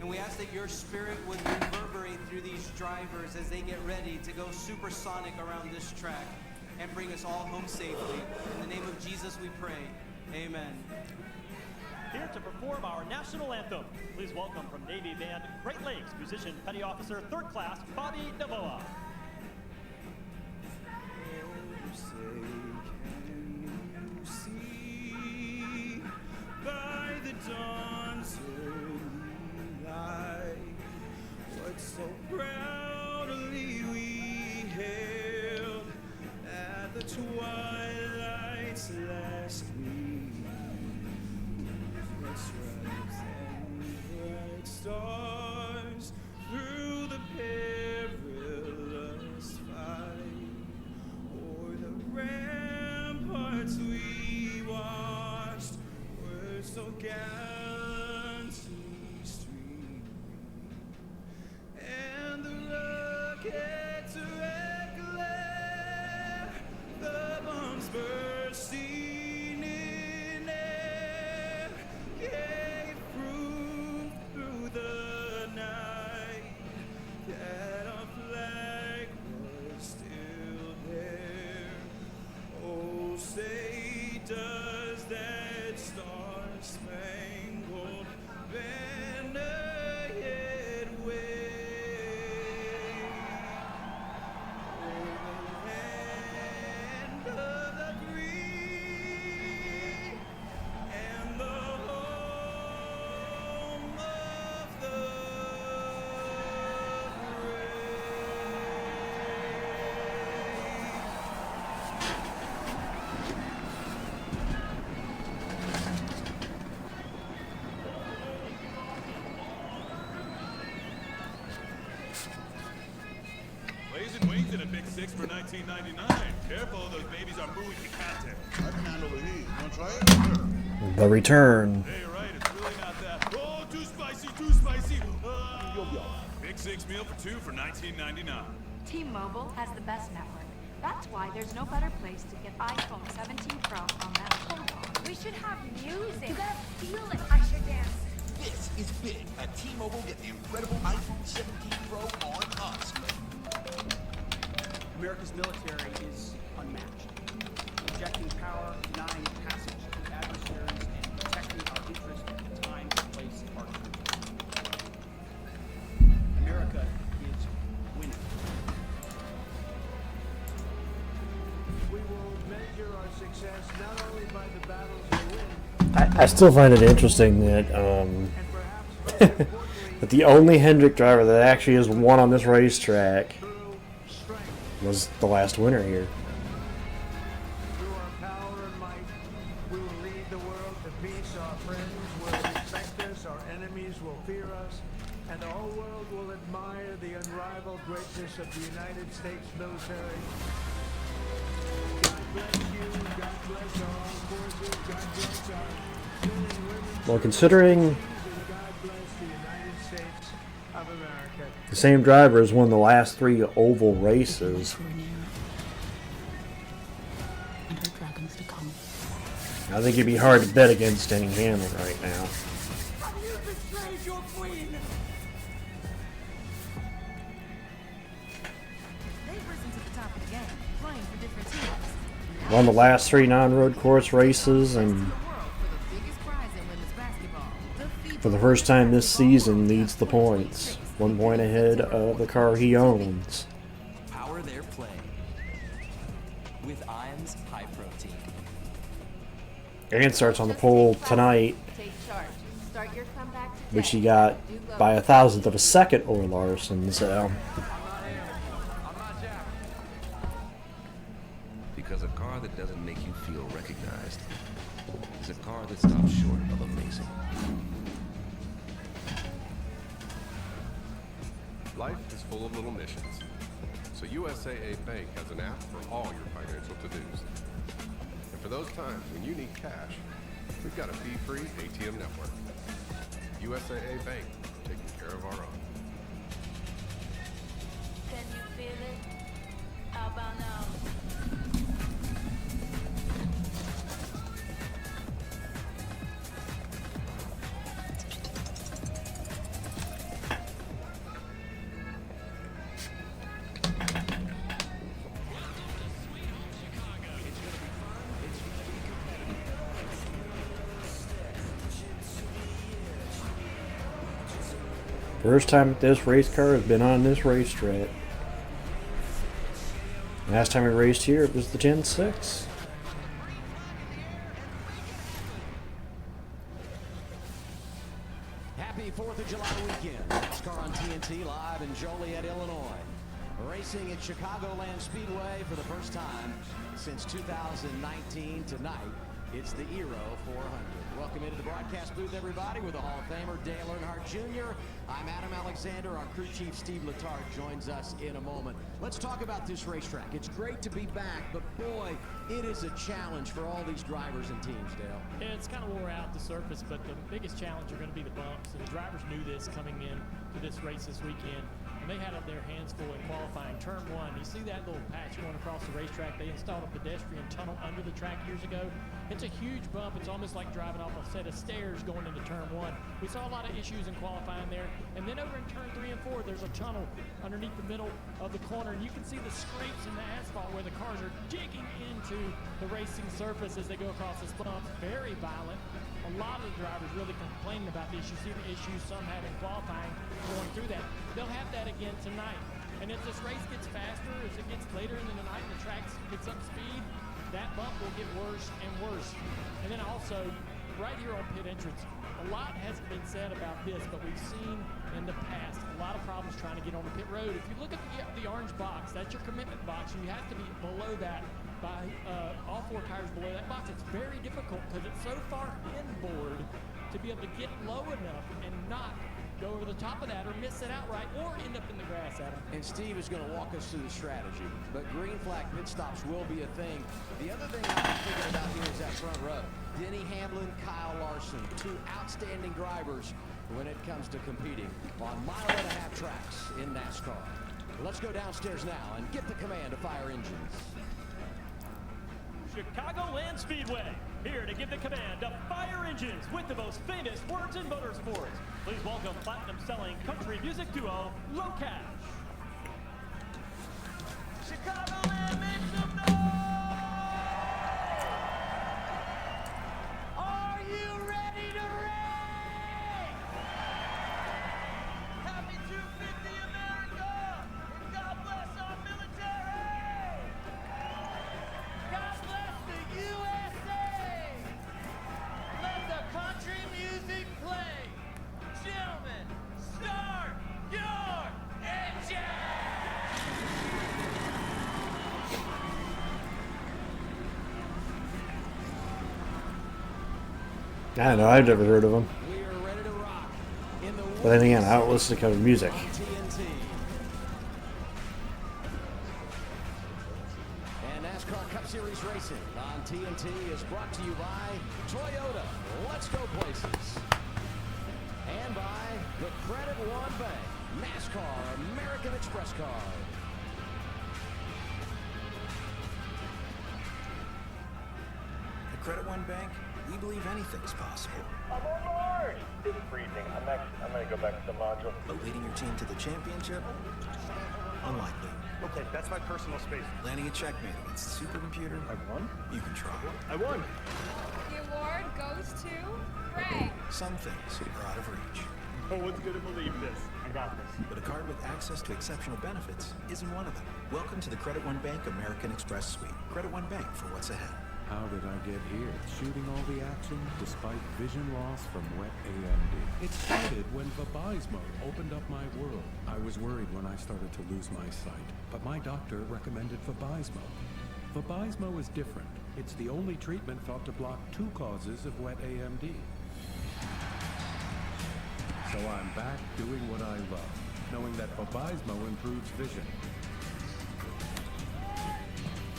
And we ask that your spirit would reverberate through these drivers as they get ready to go supersonic around this track and bring us all home safely. In the name of Jesus we pray. Amen. Here to perform our national anthem, please welcome from Navy Band Great Lakes musician Petty Officer 3rd Class Bobby Navoa. By the dawn's early light, what so proudly we hailed at the twilight's last gleam, with stripes and bright stars through the perilous fight, o'er the ramparts we watched were so gallantly streaming, and the rockets red-glare, the bombs bursting in air, gave proof through the night that our flag was still there. Oh, say does that star-spangled He's in a big six for 1999. Careful, those babies are muy picante. I can handle the heat. You want to try it? The return. Hey, you're right. It's really not that. Oh, too spicy, too spicy. You'll be all right. Big six meal for two for 1999. T-Mobile has the best network. That's why there's no better place to get iPhone 17 Pro on that phone call. We should have music. You gotta feel it. I should dance. This is big. At T-Mobile, get the incredible iPhone 17 Pro on us. America's military is unmatched. Injecting power, denying passage to adversaries, and protecting our interests at the time, place, our country. America is winning. We will measure our success not only by the battles we win. I still find it interesting that that the only Hendrick driver that actually has won on this racetrack was the last winner here. Through our power and might, we will lead the world to peace. Our friends will respect us, our enemies will fear us, and the whole world will admire the unrivaled greatness of the United States military. God bless you, God bless our armed forces, God bless our men and women. Well, considering God bless the United States of America. the same driver has won the last 3 oval races, I think it'd be hard to bet against Denny Hamlin right now. You betrayed your queen! They've risen to the top of the game, playing for different teams. Won the last 3 non-road course races, and for the first time this season leads the points, 1 point ahead of the car he owns. Power their play with Iams High Protein. And starts on the pole tonight, Take charge. Start your comeback today. which he got by a thousandth of a second over Larson. So Because a car that doesn't make you feel recognized is a car that stops short of amazing. Life is full of little missions. So USAA Bank has an app for all your financial to-dos. And for those times when you need cash, we've got a fee-free ATM network. USAA Bank, taking care of our own. Can you feel it? How about now? first time that this race car has been on this racetrack. Last time we raced here, it was the Gen 6. Happy 4th of July weekend. NASCAR on TNT live in Joliet, Illinois. Racing at Chicagoland Speedway for the first time since 2019 tonight. It's the eero 400. Welcome into the broadcast booth, everybody, with the Hall of Famer Dale Earnhardt Jr. I'm Adam Alexander. Our crew chief, Steve Letarte, joins us in a moment. Let's talk about this racetrack. It's great to be back, but boy, it is a challenge for all these drivers and teams, Dale. Yeah, it's kind of wore out the surface, but the biggest challenge are going to be the bumps. And the drivers knew this coming in to this race this weekend. And they had their hands full in qualifying. Turn 1, you see that little patch going across the racetrack? They installed a pedestrian tunnel under the track years ago. It's a huge bump. It's almost like driving off a set of stairs going into turn 1. We saw a lot of issues in qualifying there. And then over in turn 3 and 4, there's a tunnel underneath the middle of the corner. And you can see the scrapes in the asphalt where the cars are digging into the racing surface as they go across this bump. Very violent. A lot of the drivers really complaining about this. You see the issues some had in qualifying going through that. They'll have that again tonight. And as this race gets faster, as it gets later into the night and the track gets up speed, that bump will get worse and worse. And then also, right here on pit entrance, a lot hasn't been said about this, but we've seen in the past a lot of problems trying to get on the pit road. If you look at the orange box, that's your commitment box, and you have to be below that by all 4 tires below that box. It's very difficult because it's so far inboard to be able to get low enough and not go over the top of that or miss it outright or end up in the grass, Adam. And Steve is going to walk us through the strategy. But green flag pit stops will be a thing. The other thing I'm thinking about here is that front row. Denny Hamlin, Kyle Larson, two outstanding drivers when it comes to competing on mile-and-a-half tracks in NASCAR. Let's go downstairs now and get the command to fire engines. Chicagoland Speedway, here to give the command to fire engines with the most famous words in motorsports. Please welcome platinum-selling country music duo, Low Cash. Chicagoland, make some noise! Are you ready to race? Happy 250 America! And God bless our military! God bless the USA! Let the country music play! Gentlemen, start your engine! I don't know, I've never heard of them. But then again, I don't listen to country music. And NASCAR Cup Series racing on TNT is brought to you by Toyota. Let's go places. And by the Credit One Bank. NASCAR American Express card. At Credit One Bank, we believe anything's possible. I'm on board! It's freezing. I'm gonna go back to the module. But leading your team to the championship? Unlikely. Okay, that's my personal space. Landing a checkmate against the supercomputer? I won? You can try. I won! The award goes to Greg. Some things are out of reach. No one's gonna believe this. I got this. But a card with access to exceptional benefits isn't one of them. Welcome to the Credit One Bank American Express Suite. Credit One Bank for what's ahead. How did I get here? Shooting all the action despite vision loss from wet AMD. It started when Vabysmo opened up my world. I was worried when I started to lose my sight, but my doctor recommended Vabysmo. Vabysmo is different. It's the only treatment thought to block 2 causes of wet AMD. So I'm back doing what I love, knowing that Vabysmo improves vision.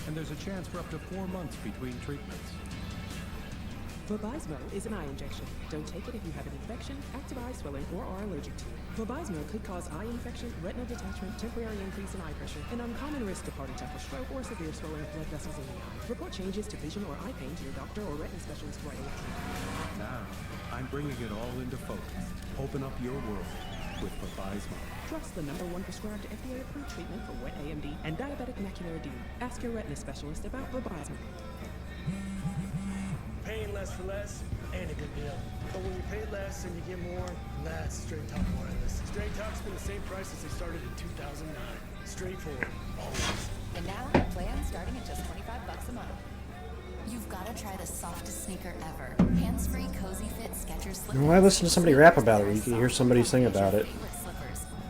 And there's a chance for up to 4 months between treatments. Vabysmo is an eye injection. Don't take it if you have an infection, active eye swelling, or are allergic to it. Vabysmo could cause eye infection, retinal detachment, temporary increase in eye pressure, an uncommon risk of heart attack or stroke, or severe swelling of blood vessels in the eye. Report changes to vision or eye pain to your doctor or retina specialist right away. Now, I'm bringing it all into focus. Open up your world with Vabysmo. Trust the #1 prescribed FDA-approved treatment for wet AMD and diabetic macular edema. Ask your retina specialist about Vabysmo. Paying less for less ain't a good deal. But when you pay less and you get more, that's Straight Talk Wireless. Straight Talk's been the same price since they started in 2009. Straightforward, always. And now, plans starting at just $25 a month. You've got to try the softest sneaker ever. Hands-free, cozy fit Skechers slippers. Why listen to somebody rap about it? You can hear somebody sing about it.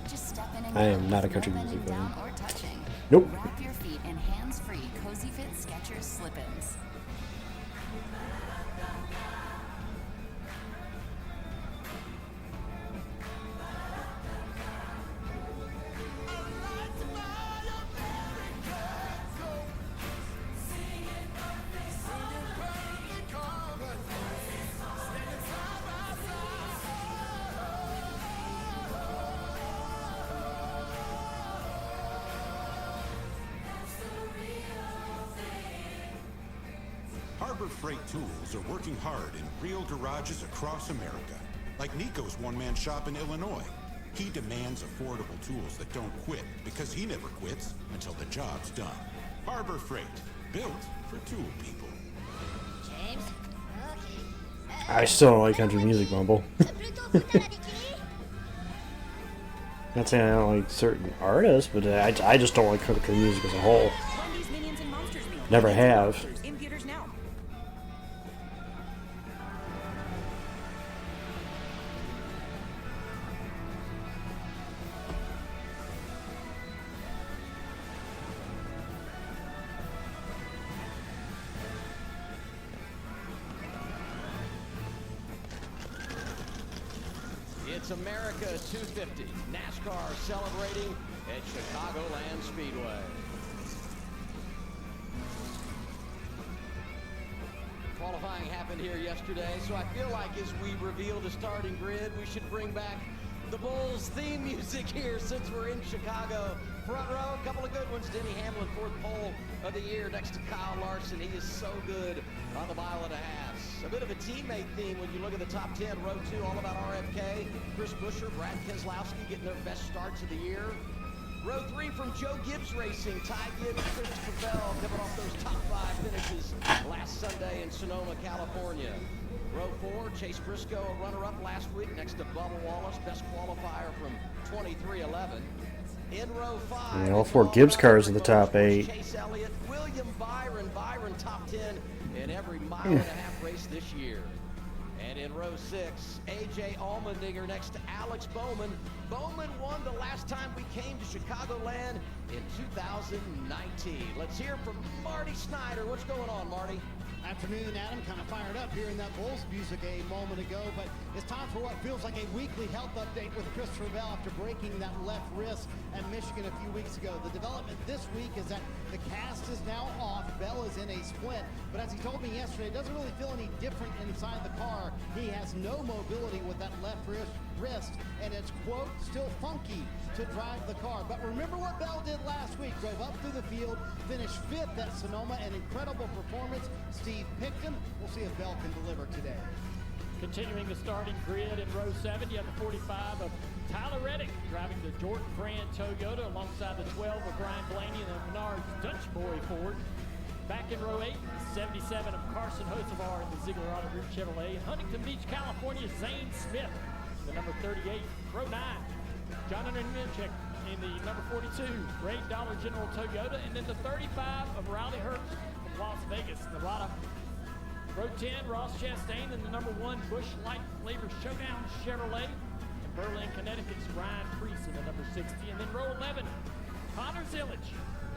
Just step in and I am not a country music fan. down or touching. Nope. Wrap your feet in hands-free, cozy fit Skechers slip-ins. Harbor Freight Tools are working hard in real garages across America, like Nico's one-man shop in Illinois. He demands affordable tools that don't quit because he never quits until the job's done. Harbor Freight, built for tool people. James? I still don't like country music, Mumble. Not saying I don't like certain artists, but I just don't like country music as a whole. Never have. In theaters now. It's It's America 250. NASCAR celebrating at Chicagoland Speedway. Qualifying happened here yesterday, so I feel like as we reveal the starting grid, we should bring back the Bulls theme music here since we're in Chicago. Front row, a couple of good ones. Denny Hamlin, 4th pole of the year next to Kyle Larson. He is so good on the mile and a half. A bit of a teammate theme when you look at the top 10. Row 2, all about RFK. Chris Buescher, Brad Keselowski getting their best starts of the year. Row 3 from Joe Gibbs Racing. Ty Gibbs, Christopher Bell coming off those top 5 finishes last Sunday in Sonoma, California. Row 4, Chase Briscoe, a runner-up last week next to Bubba Wallace, best qualifier from 23:11. In row 5, all 4 Gibbs cars in the top 8. Chase Elliott, William Byron, top 10 in every mile and a half race this year. And in row 6, A.J. Allmendinger next to Alex Bowman. Bowman won the last time we came to Chicagoland in 2019. Let's hear from Marty Snyder. What's going on, Marty? Afternoon, Adam. Kind of fired up hearing that Bulls music a moment ago, but it's time for what feels like a weekly health update with Christopher Bell after breaking that left wrist at Michigan a few weeks ago. The development this week is that the cast is now off. Bell is in a splint, but as he told me yesterday, it doesn't really feel any different inside the car. He has no mobility with that left wrist, and it's, quote, still funky to drive the car. But remember what Bell did last week. Drove up through the field, finished 5th at Sonoma, an incredible performance. Steve picked him. We'll see if Bell can deliver today. Continuing the starting grid in row 7, you have the 45 of Tyler Reddick driving the Jordan Brand Toyota alongside the 12 of Brian Blaney and the Menards Dutch Boy Ford. Back in row 8, the 77 of Carson Hocevar in the Ziegler Auto Group Chevrolet. In Huntington Beach, California, Zane Smith, the number 38. Row 9, Jonathan Minchek in the number 42, Ray Dollar General Toyota. And then the 35 of Rowley Hurts from Las Vegas, Nevada. Row 10, Ross Chastain in the number 1 Busch Light Flavor Showdown Chevrolet. In Berlin, Connecticut's Ryan Preece in the number 60. And then row 11, Connor Zillage,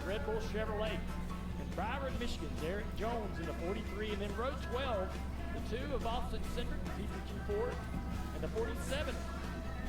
Red Bull Chevrolet. In Byron, Michigan's Eric Jones in the 43. And then row 12, the 2 of Austin Cindric, Peter G. Ford. And the 47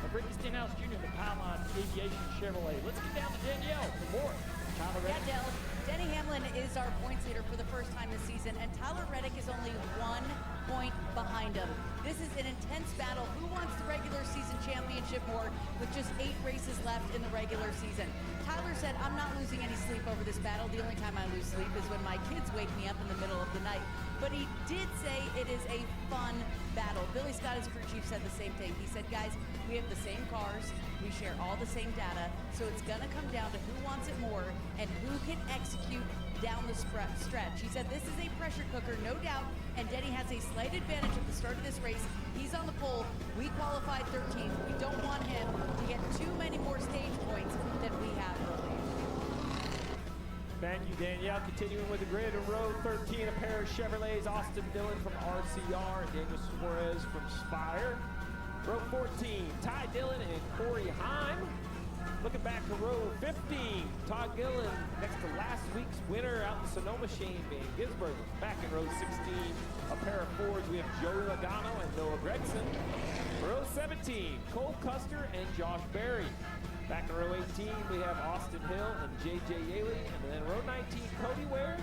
of Ricky Stenhouse Jr., the Pylon Aviation Chevrolet. Let's get down to Danielle for more. Tyler Reddick. Yeah, Dell. Denny Hamlin is our points leader for the first time this season, and Tyler Reddick is only 1 point behind him. This is an intense battle. Who wants the regular season championship more with just 8 races left in the regular season? Tyler said, I'm not losing any sleep over this battle. The only time I lose sleep is when my kids wake me up in the middle of the night. But he did say it is a fun battle. Billy Scott, his crew chief, said the same thing. He said, guys, we have the same cars. We share all the same data. So it's going to come down to who wants it more and who can execute down the stretch. He said this is a pressure cooker, no doubt, and Denny has a slight advantage at the start of this race. He's on the pole. We qualified 13th. We don't want him to get too many more stage points than we have early. Thank you, Danielle. Continuing with the grid in row 13, a pair of Chevrolets, Austin Dillon from RCR and Daniel Suarez from Spire. Row 14, Ty Dillon and Corey Heim. Looking back to row 15, Todd Gillen next to last week's winner out in Sonoma, Shane Van Gisbergen. Back in row 16, a pair of Fords, we have Joey Logano and Noah Gregson. Row 17, Cole Custer and Josh Berry. Back in row 18, we have Austin Hill and J.J. Yaley. And then row 19, Cody Ware.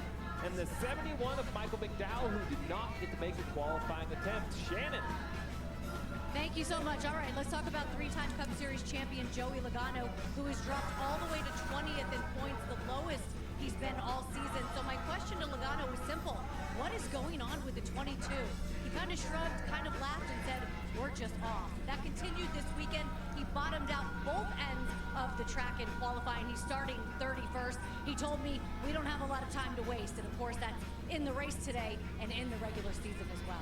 And the 71 of Michael McDowell, who did not get to make a qualifying attempt. Shannon. Thank you so much. All right, let's talk about 3-time Cup Series champion Joey Logano, who has dropped all the way to 20th in points, the lowest he's been all season. So my question to Logano is simple. What is going on with the 22? He kind of shrugged, kind of laughed, and said, we're just off. That continued this weekend. He bottomed out both ends of the track in qualifying. He's starting 31st. He told me we don't have a lot of time to waste. And of course, that's in the race today and in the regular season as well.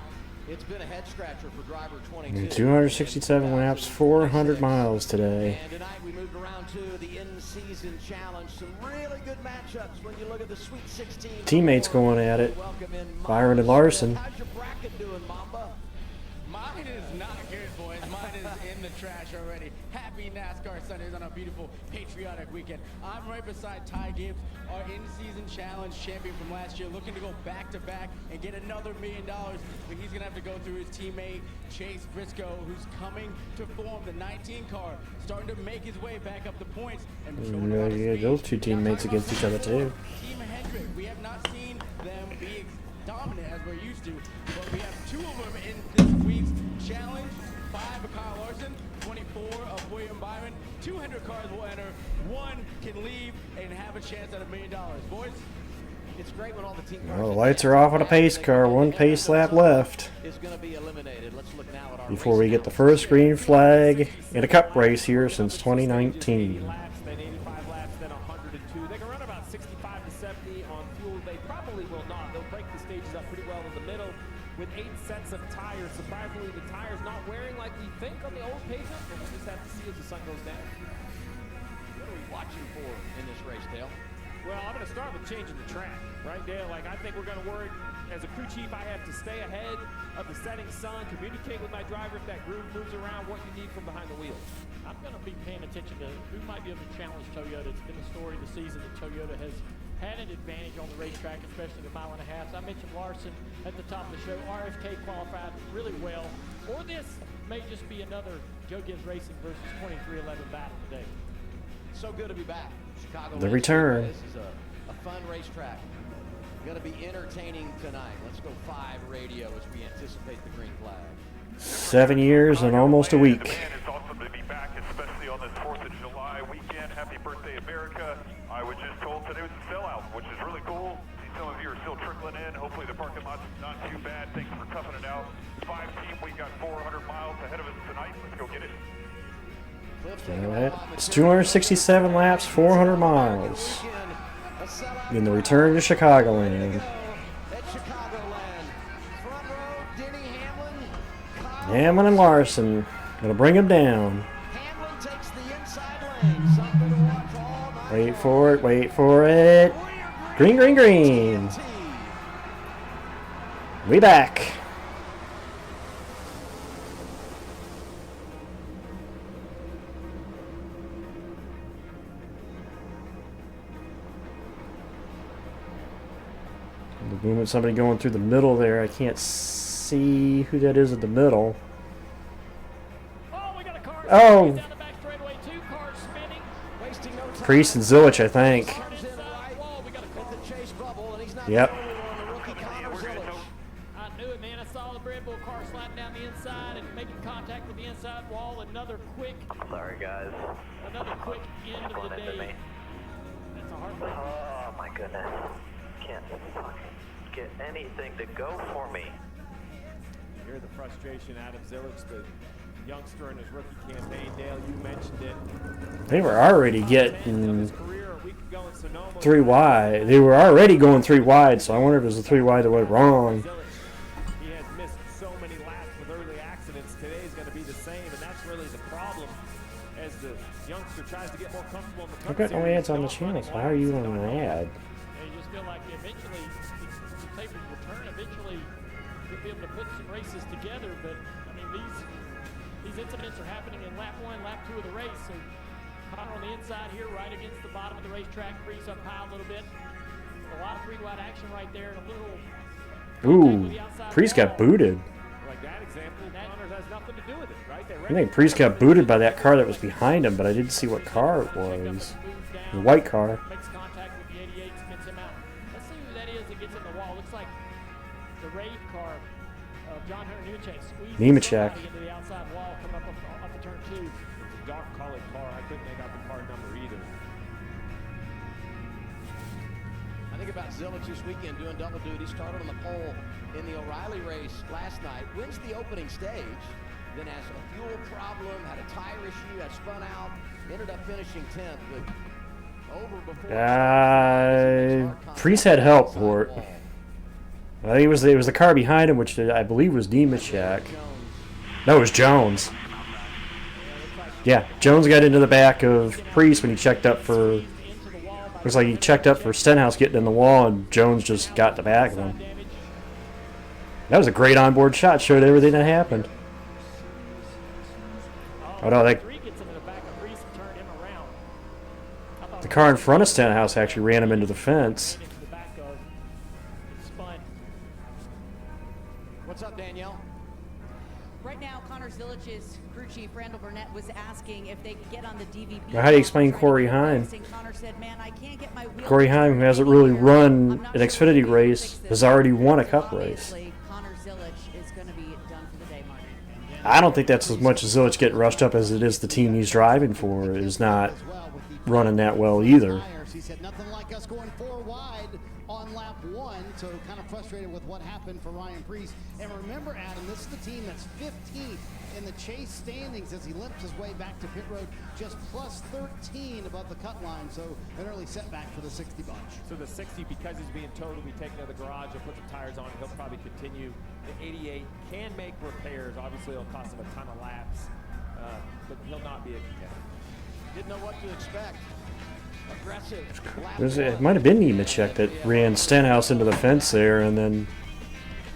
It's been a head scratcher for driver 22. 267 laps, 400 miles today. And tonight we moved around to the in-season challenge. Some really good matchups when you look at the Sweet 16. Teammates going at it. Byron and Larson. How's your bracket doing, Mamba? Mine is not good, boys. Mine is in the trash already. Happy NASCAR Sundays on a beautiful patriotic weekend. I'm right beside Ty Gibbs, our in-season challenge champion from last year, looking to go back-to-back and get another $1 million. But he's going to have to go through his teammate, Chase Briscoe, who's coming to form the 19 car, starting to make his way back up the points. And Yeah, those two teammates against each other too. Team Hendrick, we have not seen them be dominant as we're used to, but we have 2 of them in this week's challenge. 5 of Kyle Larson, 24 of William Byron. 200 cars will enter. 1 can leave and have a chance at $1 million. Boys, it's great when all the team cars. Well, the lights are off on a pace car. 1 pace lap left. Is going to be eliminated. Let's look now at our Before we get the first green flag in a cup race here since 2019. Then 85 laps, then 102. They can run about 65 to 70 on fuel. They probably will not. They'll break the stages up pretty well in the middle with 8 sets of tires. Surprisingly, the tires not wearing like we think on the old pavement, but we'll just have to see as the sun goes down. What are we watching for in this race, Dale? Well, I'm going to start with changing the track, right, Dale? Like, I think we're going to work, as a crew chief, I have to stay ahead of the setting sun, communicate with my driver if that groove moves around, what you need from behind the wheel. I'm going to be paying attention to who might be able to challenge Toyota. It's been the story of the season that Toyota has had an advantage on the racetrack, especially the 1.5 miles. I mentioned Larson at the top of the show. RFK qualified really well. Or this may just be another Joe Gibbs Racing versus 2311 battle today. So good to be back. Chicago. The return. This is a fun racetrack. Going to be entertaining tonight. Let's go 5 radio as we anticipate the green flag. 7 years and almost a week. It's awesome to be back, especially on this 4th of July weekend. Happy birthday, America. I was just told today was a sellout, which is really cool. See, some of you are still trickling in. Hopefully the parking lot's not too bad. Thanks for toughing it out. 5 team, we got 400 miles ahead of us tonight. Let's go get it. Alright, it's 267 laps, 400 miles. In the return to Chicagoland. Hamlin and Larson gonna bring him down. Wait for it, wait for it. Green, green, green. We back. The moment somebody going through the middle there, I can't see who that is in the middle. Oh! Priest and Zilich, I think. Yep. I knew it, man. I saw the Red Bull car sliding down the inside and making contact with the inside wall. Another quick. Sorry, guys. Another quick end of the day. That's a heartbreak. Oh, my goodness. Can't fucking get anything to go for me. You hear the frustration out of Zilich, the youngster in his rookie campaign. Dale, you mentioned it. They were already getting 3 wide. They were already going 3 wide, so I wonder if it was the 3 wide that went wrong. He has missed so many laps with early accidents. Today's going to be the same, and that's really the problem as the youngster tries to get more comfortable in the I've got no ads on the channel, so how are you on an ad? You just feel like eventually, the tape will return. Eventually, you'll be able to put some races together. But I mean, these incidents are happening in lap 1, lap 2 of the race. So Connor on the inside here, right against the bottom of the racetrack, Priest up high a little bit. A lot of 3 wide action right there, and a little. Ooh, Priest got booted. Like that example, Connor has nothing to do with it, right? I think Priest got booted by that car that was behind him, but I didn't see what car it was. The white car. Makes contact with the 88, spins him out. Let's see who that is that gets in the wall. Looks like the raid car of John Hunter Nemechek squeezed Nemechek. into the outside wall, coming up the turn 2. It's a dark colored car. I couldn't make out the car number either. I think about Zilich this weekend doing double duty. Started on the pole in the O'Reilly race last night. Wins the opening stage. Then has a fuel problem, had a tire issue, had spun out. Ended up finishing 10th. But over before. Priest had help for it. I think it was the car behind him, which I believe was Nemechek. No, it was Jones. Yeah, Jones got into the back of Priest when he checked up for. Looks like he checked up for Stenhouse getting in the wall, and Jones just got the back of him. That was a great onboard shot. Showed everything that happened. Oh no, that Three gets into the back of Priest and turned him around. the car in front of Stenhouse actually ran him into the fence. Into the back of it spun. What's up, Danielle? Right now, Connor Zilich's crew chief, Randall Burnett, was asking if they could get on the DVB. Now, how do you explain Corey Heim? Connor said, "Man, I can't get my wheel." Corey Heim, who hasn't really run an Xfinity race, has already won a Cup race. Connor Zilich is going to be done for the day, Marty. I don't think that's as much as Zilich getting rushed up as it is the team he's driving for is not running that well either. He said nothing like us going 4 wide on lap 1, so kind of frustrated with what happened for Ryan Priest. And remember, Adam, this is the team that's 15th in the chase standings as he limps his way back to pit road, just plus 13 above the cut line, so an early setback for the 60 bunch. So the 60, because he's being told, will be taken to the garage, he'll put the tires on, and he'll probably continue. The 88 can make repairs. Obviously, it'll cost him a ton of laps, but he'll not be a competitor. Didn't know what to expect. Aggressive. It might have been Nemechek that ran Stenhouse into the fence there, and then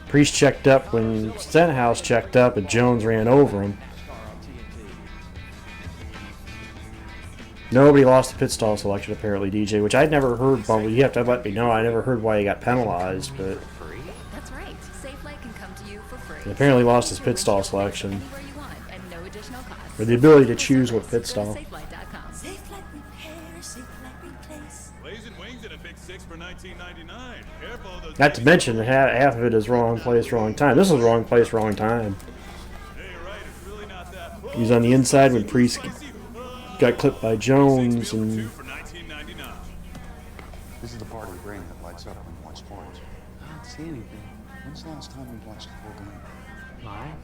Priest checked up when Stenhouse checked up, and Jones ran over him. Nobody lost the pit stall selection apparently, DJ, which I'd never heard. Well, you have to let me know. I never heard why he got penalized, but That's right. SafeLight can come to you for free. he apparently lost his pit stall selection, Anywhere you want and no additional cost. or the ability to choose what pit stall. SafeLight.com. SafeLight repair, SafeLight replace. Blazing Wings at a big 6 for $19.99. Careful, those Not to mention that half of it is wrong place, wrong time. This is wrong place, wrong time. He's on the inside when Priest got clipped by Jones, and This is the part of your brain that lights up when you watch sports. I don't see anything. When's the last time you watched the full game? Live?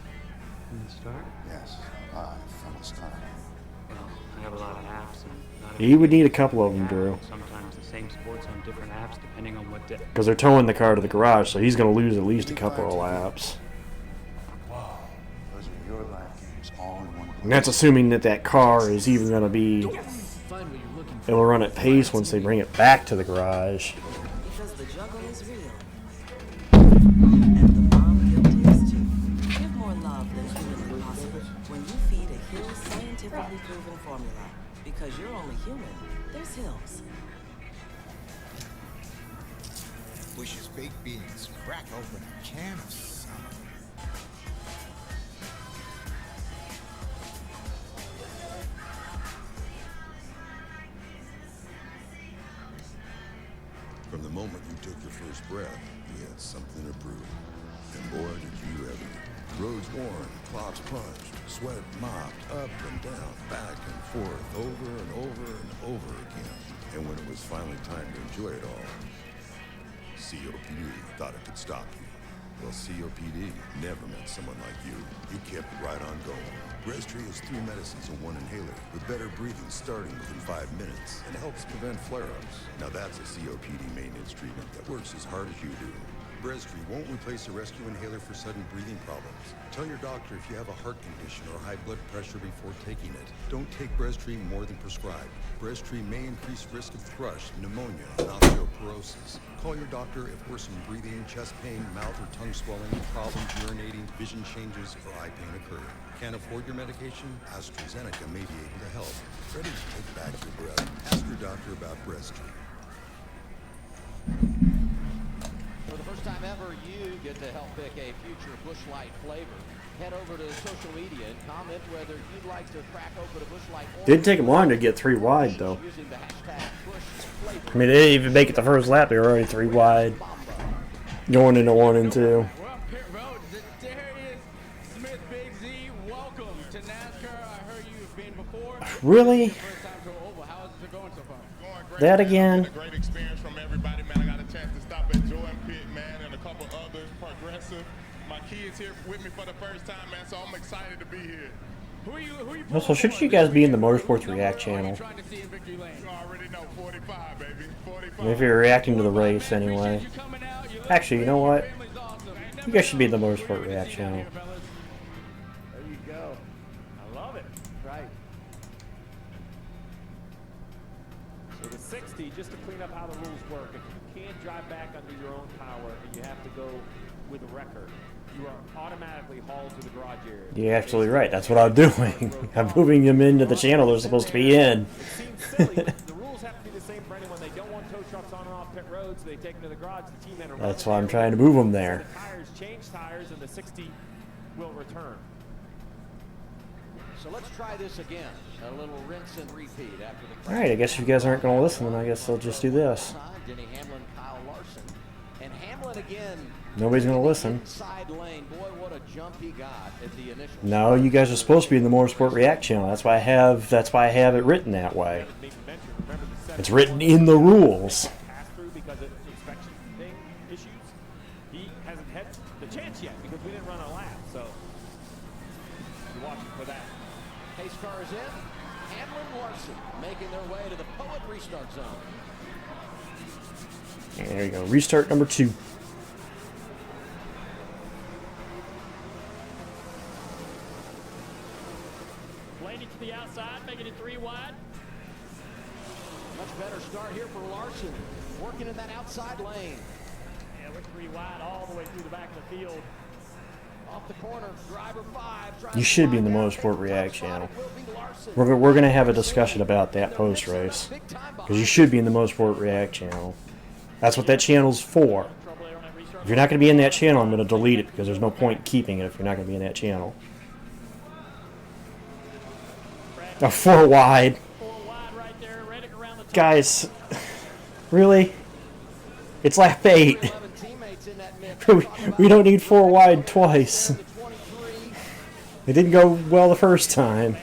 From the start? Yes, live from the start. Well, I have a lot of apps. And not he would need a couple of them, Drew, sometimes the same sports on different apps depending on what day. because they're towing the car to the garage, so he's going to lose at least a couple of laps. Those are your live games all in one place. And that's assuming that that car is even going to be able to run at pace once they bring it back to the garage. Because the juggle is real. And the bomb guilt is too. Give more love than humanly possible when you feed a Hill's scientifically proven formula. Because you're only human, there's Hill's. Bush's baked beans crack open a can of summer. From the moment you took your first breath, you had something to prove. And boy, did you ever. Roads worn, clocks punched, sweat mopped, up and down, back and forth, over and over and over again. And when it was finally time to enjoy it all, COPD thought it could stop you. Well, COPD never met someone like you. You kept right on going. Breztri is 3 medicines in 1 inhaler, with better breathing starting within 5 minutes, and helps prevent flare-ups. Now that's a COPD maintenance treatment that works as hard as you do. Breztri won't replace a rescue inhaler for sudden breathing problems. Tell your doctor if you have a heart condition or high blood pressure before taking it. Don't take Breztri more than prescribed. Breztri may increase risk of thrush, pneumonia, and osteoporosis. Call your doctor if worsened breathing, chest pain, mouth or tongue swelling, problems urinating, vision changes, or eye pain occur. Can't afford your medication? AstraZeneca may be able to help. Ready to take back your breath? Ask your doctor about Breztri. For the first time ever, you get to help pick a future Busch Light flavor. Head over to social media and comment whether you'd like to crack open a Busch Light. Didn't take him long to get 3 wide, though. I mean, they didn't even make it the first lap. They were already 3 wide, going into 1 and 2. Really? That again? Great experience from everybody, man. I got a chance to stop at Jordan Pit, man, and a couple others, Progressive. My kids here with me for the first time, man, so I'm excited to be here. Who you Also, shouldn't you guys be in the Motorsports React channel? You already know, 45, baby. 45. If you're reacting to the race anyway. Actually, you know what? You guys should be in the Motorsport React channel. There you go. I love it. Right. So the 60, just to clean up how the rules work, if you can't drive back under your own power and you have to go with a wrecker, you are automatically hauled to the garage area. You're absolutely right. That's what I'm doing. I'm moving them into the channel they're supposed to be in. It seems silly, but the rules have to be the same for anyone. They don't want tow trucks on and off pit roads. They take them to the garage. The team had a That's why I'm trying to move them there. the tires change tires, and the 60 will return. So let's try this again. A little rinse and repeat after the. All right, I guess if you guys aren't going to listen, then I guess I'll just do this. Denny Hamlin, Kyle Larson, and Hamlin again. Nobody's going to listen. Side lane, boy, what a jump he got at the initial. No, you guys are supposed to be in the Motorsport React channel. That's why I have it written that way. It's written in the rules. Pass through because of inspection thing issues. He hasn't had the chance yet because we didn't run a lap. So you're watching for that. Pace car is in. Hamlin, Larson making their way to the Poet restart zone. And there you go. Restart number 2. Blaney to the outside, making it 3 wide. Much better start here for Larson, working in that outside lane. Yeah, we're 3 wide all the way through the back of the field. Off the corner, driver 5. You should be in the Motorsport React channel. We're going to have a discussion about that post-race. Because you should be in the Motorsport React channel. That's what that channel's for. If you're not going to be in that channel, I'm going to delete it because there's no point keeping it if you're not going to be in that channel. A 4 wide. Guys, really? It's lap 8. We don't need 4 wide twice. It didn't go well the first time.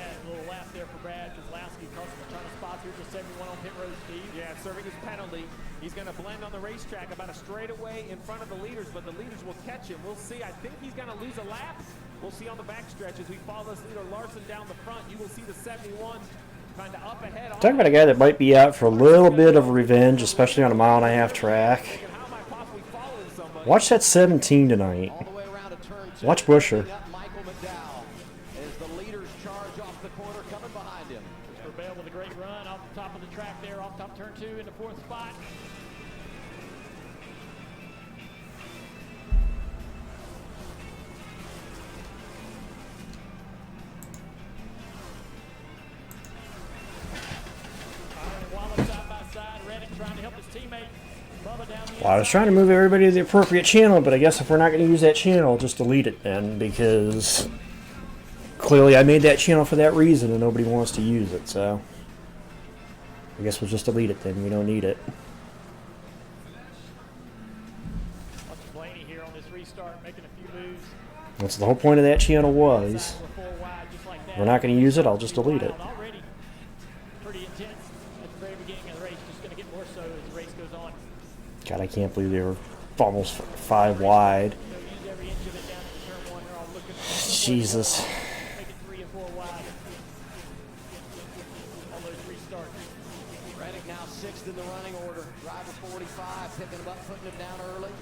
Yeah, serving his penalty. He's going to blend on the racetrack about a straightaway in front of the leaders, but the leaders will catch him. We'll see. I think he's going to lose a lap. We'll see on the backstretch as we follow this leader Larson down the front. You will see the 71 kind of up ahead. Talking about a guy that might be out for a little bit of revenge, especially on a 1.5-mile track. Watch that 17 tonight. Watch Busher. As the leaders charge off the corner, coming behind him. Christopher Bell with a great run off the top of the track there, off top turn 2 in the 4th spot. Well, I was trying to move everybody to the appropriate channel, but I guess if we're not going to use that channel, just delete it then, because clearly I made that channel for that reason and nobody wants to use it, so I guess we'll just delete it then. We don't need it. Blaney here on this restart, making a few moves. That's the whole point of that channel was. If we're not going to use it, I'll just delete it. Pretty intense at the very beginning of the race, just going to get more so as the race goes on. God, I can't believe they were almost 5 wide. Jesus. Reddick now 6th in the running order. Driver 45 picking him up, putting him down early.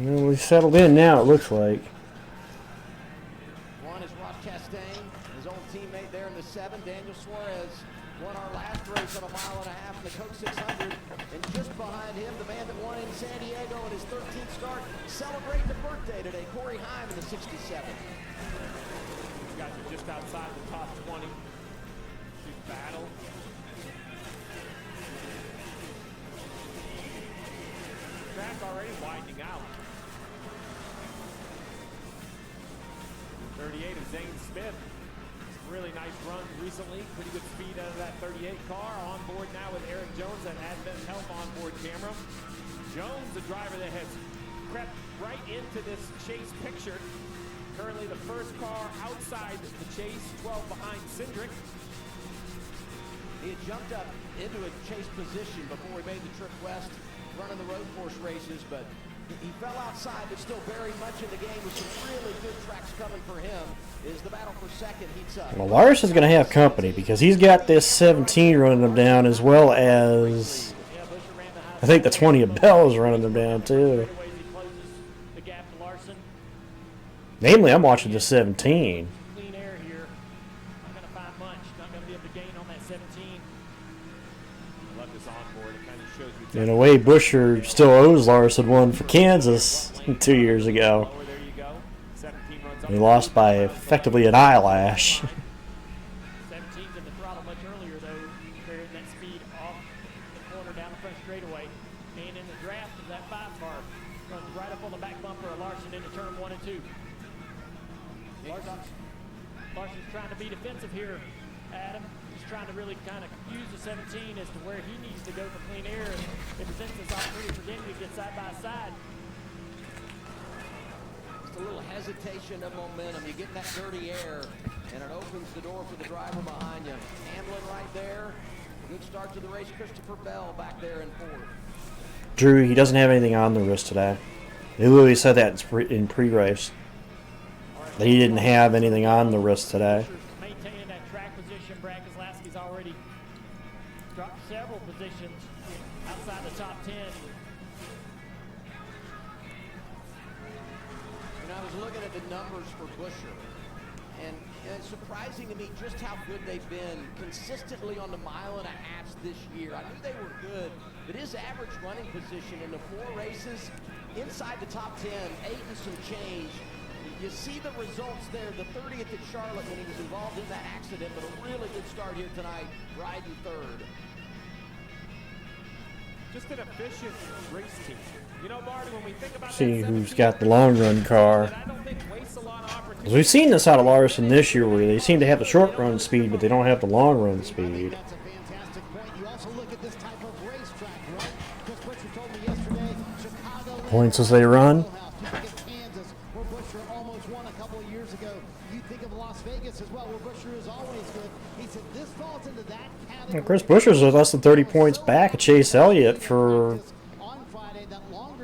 Well, we settled in now, it looks like. One is Ross Chastain, his old teammate there in the 7. Daniel Suarez won our last race on a 1.5 miles in the Coke 600. And just behind him, the man that won in San Diego in his 13th start, celebrating a birthday today, Corey Heim in the 67. These guys are just outside the top 20. Big battle. Track already winding out. 38 of Zane Smith. Really nice run recently. Pretty good speed out of that 38 car. On board now with Eric Jones, that Advent Health onboard camera. Jones, the driver that has crept right into this chase picture. Currently the first car outside the chase, 12 behind Cindric. He had jumped up into a chase position before he made the trip west, running the road course races, but he fell outside, but still very much in the game with some really good tracks coming for him. Is the battle for second heats up. Well, Lars is going to have company because he's got this 17 running him down, as well as I think the 20 of Bell is running him down too. Namely, I'm watching the 17. Clean air here. Not going to find much. Not going to be able to gain on that 17. I love this onboard. It kind of shows you In a way, Busher still owes Larson one for Kansas 2 years ago. He lost by effectively an eyelash. 17's in the throttle much earlier, though, carrying that speed off the corner down the front straightaway. And in the draft of that 5 car, runs right up on the back bumper of Larson into turn 1 and 2. Larson's trying to be defensive here, Adam. He's trying to really kind of use the 17 as to where he needs to go for clean air. And it presents this opportunity for Denny to get side by side. Just a little hesitation of momentum. You get that dirty air, and it opens the door for the driver behind you. Hamlin right there. Good start to the race. Christopher Bell back there in fourth. Drew, he doesn't have anything on the wrist today. They literally said that in pre-race. That he didn't have anything on the wrist today. Maintaining that track position. Brad Keselowski's already dropped several positions outside the top 10. And I was looking at the numbers for Busher, and it's surprising to me just how good they've been consistently on the 1.5 miles this year. I knew they were good, but his average running position in the 4 races inside the top 10, 8 and some change. You see the results there, the 30th at Charlotte when he was involved in that accident, but a really good start here tonight, riding third. Just an efficient race team. You know, Marty, when we think about See who's got the long run car. Because we've seen this out of Larson this year, where they seem to have the short run speed, but they don't have the long run speed. That's a fantastic point. You also look at this type of racetrack, right? Chris Butcher told me yesterday, Chicago. Points as they run. You think of Kansas, where Butcher almost won a couple of years ago. You think of Las Vegas as well, where Butcher is always good. He said this falls into that category. Chris Busher's less than 30 points back at Chase Elliott for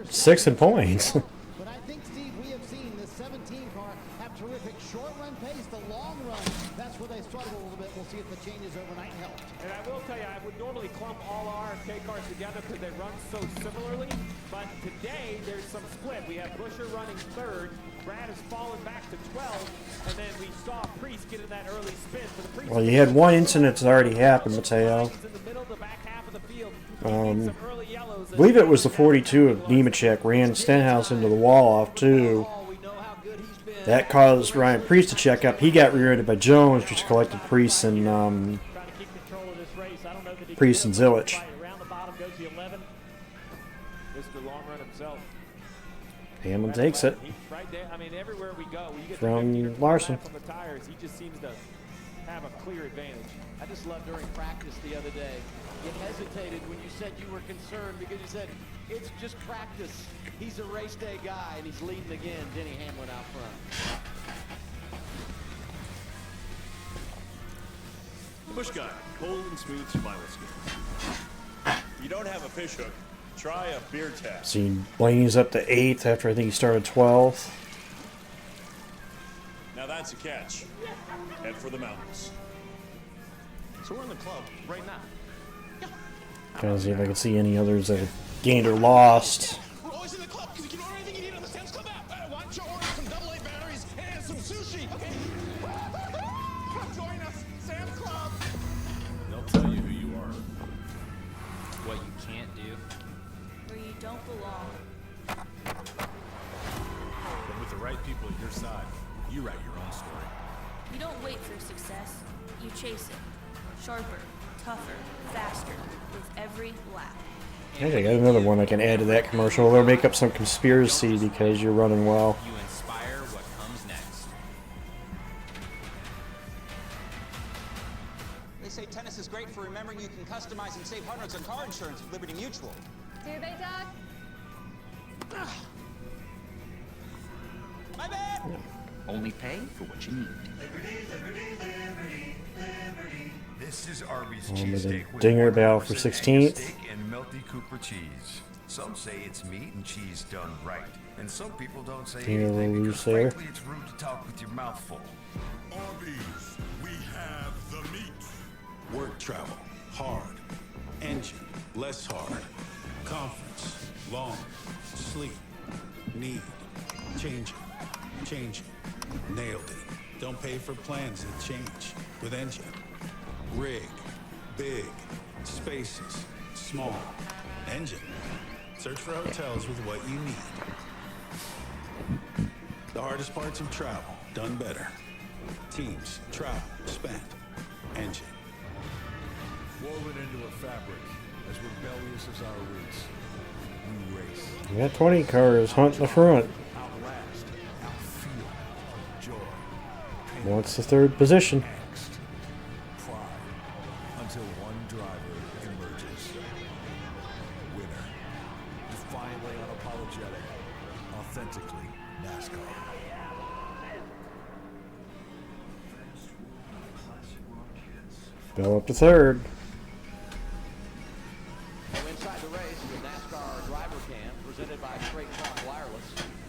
6th in points. But I think, Steve, we have seen this 17 car have terrific short run pace. The long run, that's where they struggle a little bit. We'll see if the changes overnight help. And I will tell you, I would normally clump all RFK cars together because they run so similarly. But today, there's some split. We have Busher running third. Brad has fallen back to 12. And then we saw Priest get in that early spin. For the Priest, Well, you had one incident that's already happened, Mateo. in the middle, the back half of the field. I believe it was the 42 of Nemechek ran Stenhouse into the wall off too. That caused Ryan Priest to check up. He got rear-ended by Jones, which collected Priest and Priest and Zilich. Around the bottom goes the 11. Mr. Long Run himself. Hamlin takes it He's right there. I mean, everywhere we go, you get from Larson. from the tires. He just seems to have a clear advantage. I just loved during practice the other day, you hesitated when you said you were concerned because you said, it's just practice. He's a race day guy, and he's leading again. Denny Hamlin out front. The Busch guy, cold and smooth survival skills. You don't have a fish hook, try a beer tap. See, Blaney's up to 8th after I think he started 12th. Now that's a catch. Head for the mountains. So we're in the club right now. Trying to see if I can see any others that have gained or lost. We're always in the club because you can order anything you need on the Sam's Club app. Why don't you order some AA batteries and some sushi? Okay. Come join us, Sam's Club. They'll tell you who you are. What you can't do. Where you don't belong. But with the right people at your side, you write your own story. You don't wait for success. You chase it. Sharper, tougher, faster, with every lap. I think I got another one I can add to that commercial. They'll make up some conspiracy because you're running well. You inspire what comes next. They say tennis is great for remembering you can customize and save hundreds on car insurance with Liberty Mutual. Do they, Doug? My bad! Only pay for what you need. This is Arby's With cheesesteak a with dinger bow 100% for Angus 16th. steak and melty Cooper cheese. Some say it's meat and cheese done right, and some people don't say Dinger anything will because lose there. frankly it's rude to talk with your mouth full. Arby's, we have the meat. Work travel, hard. Engine, less hard. Conference, long. Sleep, need. Changing, changing. Nailed it. Don't pay for plans that change with Engine. Rig, big, spaces, small. Engine. Search for hotels with what you need. The hardest parts of travel, done better. Teams, travel, spent. Engine. Woven into a fabric, as rebellious as our roots. We race. We got 20 cars hunting the front. Outlast, outfeel, joy, Wants the third position. angst, pride, until one driver emerges. Winner. Defiantly unapologetic. Authentically NASCAR. Bell up to third. So inside the race, the NASCAR driver cam presented by Straight Talk Wireless.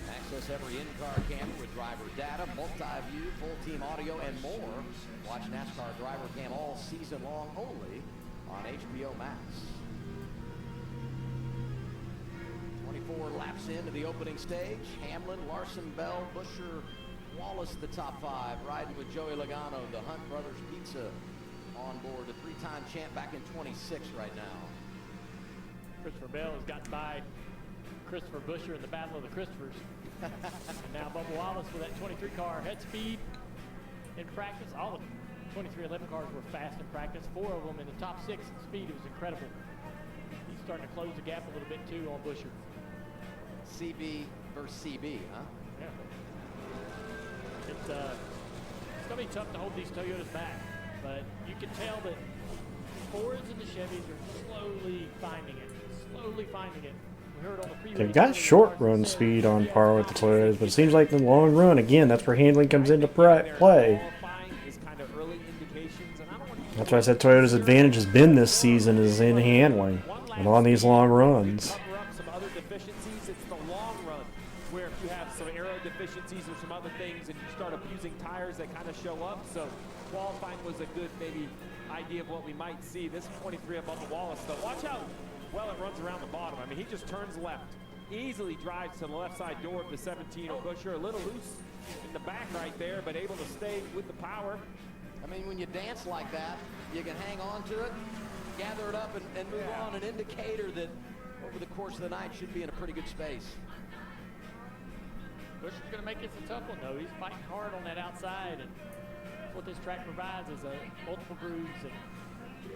Access every in-car camera with driver data, multi-view, full team audio, and more. Watch NASCAR driver cam all season long only on HBO Max. 24 laps into the opening stage. Hamlin, Larson, Bell, Buescher, Wallace, the top five. Riding with Joey Logano, the Hunt Brothers Pizza on board. The three-time champ back in 26 right now. Christopher Bell has gotten by Christopher Buescher in the Battle of the Christophers. And now Bubba Wallace with that 23 car head speed in practice. All the 2311 cars were fast in practice. 4 of them in the top 6 in speed. It was incredible. He's starting to close the gap a little bit too on Buescher. CB versus CB, huh? Yeah. It's going to be tough to hold these Toyotas back, but you can tell that Fords and the Chevys are slowly finding it. We heard on the previous They've got short run speed on par with the Toyotas, but it seems like the long run, again, that's where handling comes into play. That's why I said Toyota's advantage has been this season is in handling and on these long runs. Some other deficiencies, it's the long run where if you have some aero deficiencies or some other things and you start abusing tires that kind of show up. So qualifying was a good maybe idea of what we might see. This 23 above the Wallace, though. Watch how well it runs around the bottom. I mean, he just turns left, easily drives to the left side door of the 17 of Buescher. A little loose in the back right there, but able to stay with the power. I mean, when you dance like that, you can hang on to it, gather it up, and move on. An indicator that over the course of the night should be in a pretty good space. Buescher's going to make this a tough one, though. He's fighting hard on that outside, and what this track provides is a multiple grooves, and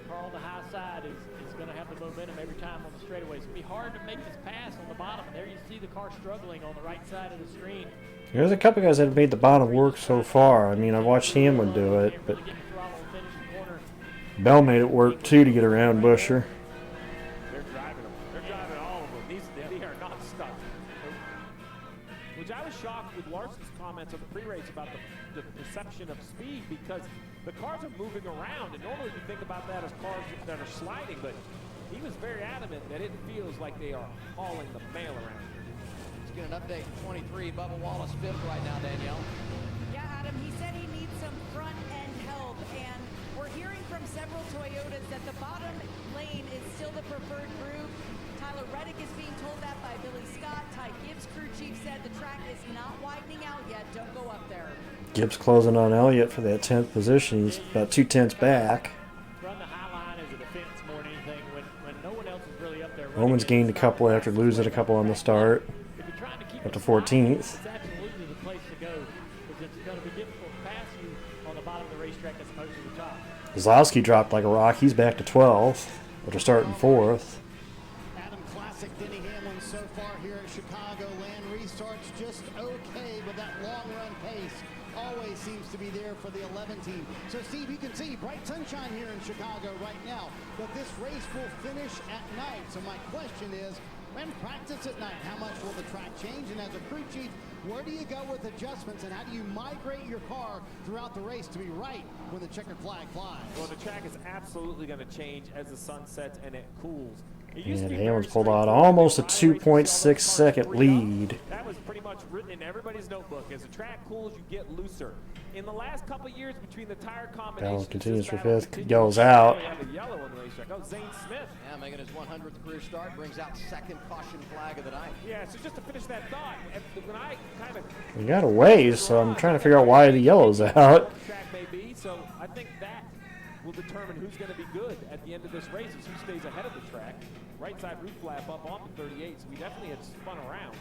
car on the high side is going to have the momentum every time on the straightaway. It's going to be hard to make this pass on the bottom. There you see the car struggling on the right side of the screen. There's a couple guys that have made the bottom work so far. I mean, I've watched Hamlin do it, but Bell made it work too to get around Buescher. They're driving them. They're driving all of them. They are not stuck. Which I was shocked with Larson's comments on the pre-race about the perception of speed, because the cars are moving around, and normally you think about that as cars that are sliding, but he was very adamant that it feels like they are hauling the mail around. Let's get an update. 23, Bubba Wallace fifth right now, Danielle. Yeah, Adam, he said he needs some front-end help, and we're hearing from several Toyotas that the bottom lane is still the preferred groove. Tyler Reddick is being told that by Billy Scott. Ty Gibbs, crew chief, said the track is not widening out yet. Don't go up there. Gibbs closing on Elliott for that 10th position. He's about 2 tenths back. Run the high line as a defense more than anything when no one else is really up there. Roman's gained a couple after losing a couple on the start. Up to 14th. It's absolutely the place to go, because it's going to be difficult to pass you on the bottom of the racetrack as opposed to the top. Zlowski dropped like a rock. He's back to 12th, after starting 4th. Adam Classic, Denny Hamlin so far here at Chicago. Land restarts just okay, but that long run pace always seems to be there for the 11 team. So Steve, you can see bright sunshine here in Chicago right now, but this race will finish at night. So my question is, when practice at night, how much will the track change? And as a crew chief, where do you go with adjustments, and how do you migrate your car throughout the race to be right when the checkered flag flies? Well, the track is absolutely going to change as the sun sets and it cools. And Hamlin's pulled out almost a 2.6 second lead. That was pretty much written in everybody's notebook. As the track cools, you get looser. In the last couple of years, between the tire combinations, Bell continues for 5th. Yellow's out. Yellow on the racetrack. Oh, Zane Smith. Yeah, making his 100th career start, brings out second caution flag of the night. Yeah, so just to finish that thought, when I kind of... We got a ways, so I'm trying to figure out why the yellow's out. Track may be, so I think that will determine who's going to be good at the end of this race, is who stays ahead of the track. Right side roof flap up onto 38, so we definitely had spun around.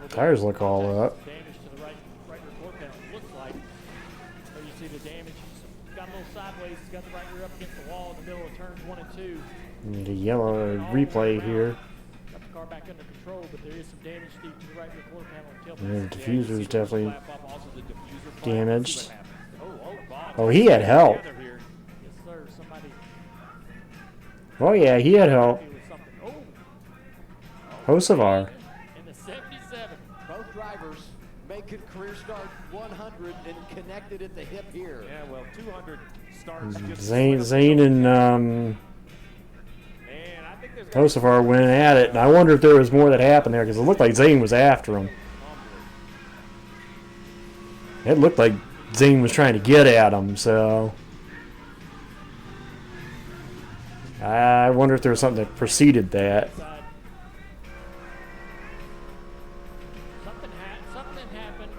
Tires look all up. Damage to the right rear floor panel, looks like. There you see the damage. He's got a little sideways. He's got the right rear up against the wall in the middle of turns 1 and 2. And the yellow replay here. Got the car back under control, but there is some damage deep to the right rear floor panel. And the diffuser is definitely damaged. Oh, he had help. Yes, sir. Somebody. Oh yeah, he had help. Hocevar. In the 77. Both drivers making career start 100 and connected at the hip here. Yeah, well, 200 starts. Zane and Hocevar went at it, and I wonder if there was more that happened there because it looked like Zane was after him. It looked like Zane was trying to get at him, so I wonder if there was something that preceded that. Something happened.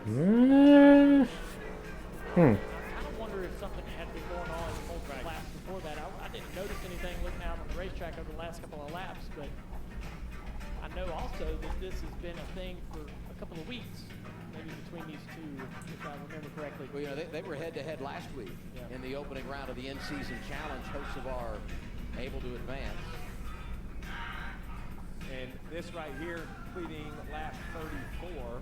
I kind of wonder if something had been going on in multiple laps before that. I didn't notice anything looking out on the racetrack over the last couple of laps, but I know also that this has been a thing for a couple of weeks, maybe between these two, if I remember correctly. Well, you know, they were head-to-head last week in the opening round of the in-season challenge. Hocevar able to advance. And this right here, completing lap 34,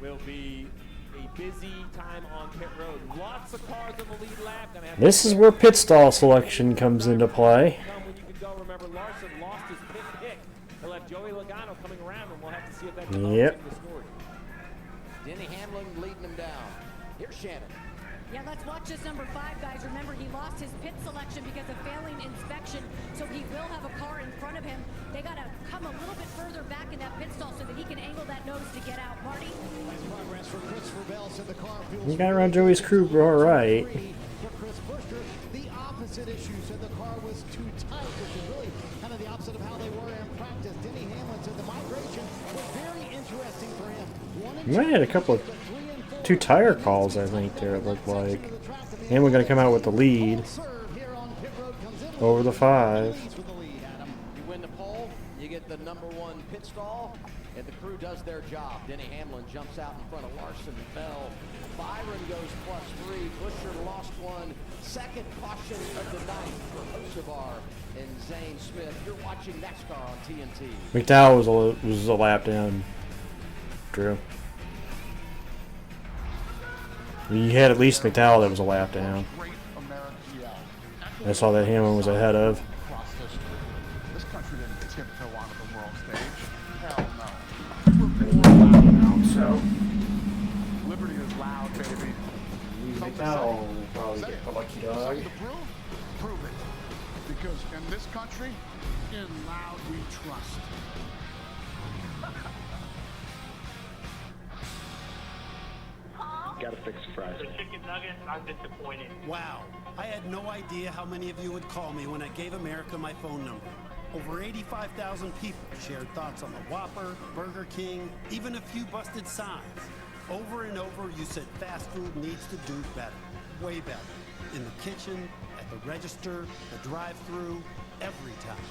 will be a busy time on pit road. Lots of cars on the lead lap. This is where pit stall selection comes into play. When you could go, remember Larson lost his pit pick. He'll have Joey Logano coming around, and we'll have to see if that develops in the story. Denny Hamlin leading him down. Here's Shannon. Yeah, let's watch this number 5, guys. Remember, he lost his pit selection because of failing inspection, so he will have a car in front of him. They got to come a little bit further back in that pit stall so that he can angle that nose to get out. Marty? Nice progress from Christopher Bell, so the car feels You got around Joey's crew all right. for Chris Buescher. The opposite issue, so the car was too tight, which is really kind of the opposite of how they were in practice. Denny Hamlin said the migration was very interesting for him. He might have had a couple of 2 tire calls, I think, there, it looked like. And we're going to come out with the lead over the 5. You win the pole, you get the number 1 pit stall, and the crew does their job. Denny Hamlin jumps out in front of Larson and Bell. Byron goes +3. Buescher lost 1. Second caution of the night for Hocevar and Zane Smith. You're watching NASCAR on TNT. McDowell was a lap down, Drew. You had at least McDowell that was a lap down. I saw that Hamlin was ahead of. This country didn't tiptoe onto the world stage. Hell no. We're now, so liberty is loud, baby. McDowell will probably get a lucky dog. Prove it. Because in this country, in loud we trust. Gotta fix the fries. The chicken nuggets, I'm disappointed. Wow, I had no idea how many of you would call me when I gave America my phone number. Over 85,000 people shared thoughts on the Whopper, Burger King, even a few busted signs. Over and over, you said fast food needs to do better, way better. In the kitchen, at the register, the drive-thru, every time.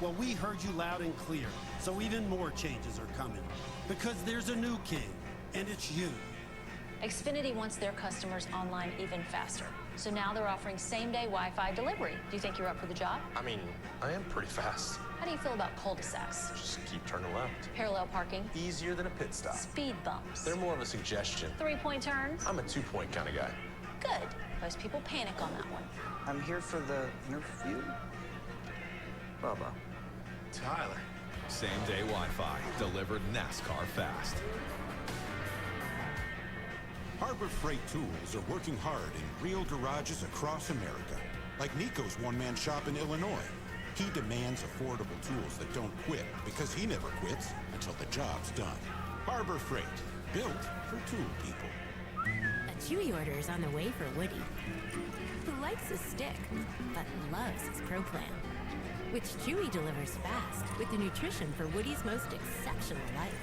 Well, we heard you loud and clear, so even more changes are coming. Because there's a new king, and it's you. Xfinity wants their customers online even faster. So now they're offering same-day Wi-Fi delivery. Do you think you're up for the job? I mean, I am pretty fast. How do you feel about cul-de-sacs? Just keep turning left. Parallel parking? Easier than a pit stop. Speed bumps? They're more of a suggestion. 3-point turns? I'm a 2-point kind of guy. Good. Most people panic on that one. I'm here for the interview. Bubba. Tyler. Same-day Wi-Fi. Delivered NASCAR fast. Harbor Freight Tools are working hard in real garages across America. Like Nico's one-man shop in Illinois. He demands affordable tools that don't quit because he never quits until the job's done. Harbor Freight, built for tool people. A Chewy order is on the way for Woody, who likes his stick, but loves his Pro Plan, which Chewy delivers fast with the nutrition for Woody's most exceptional life.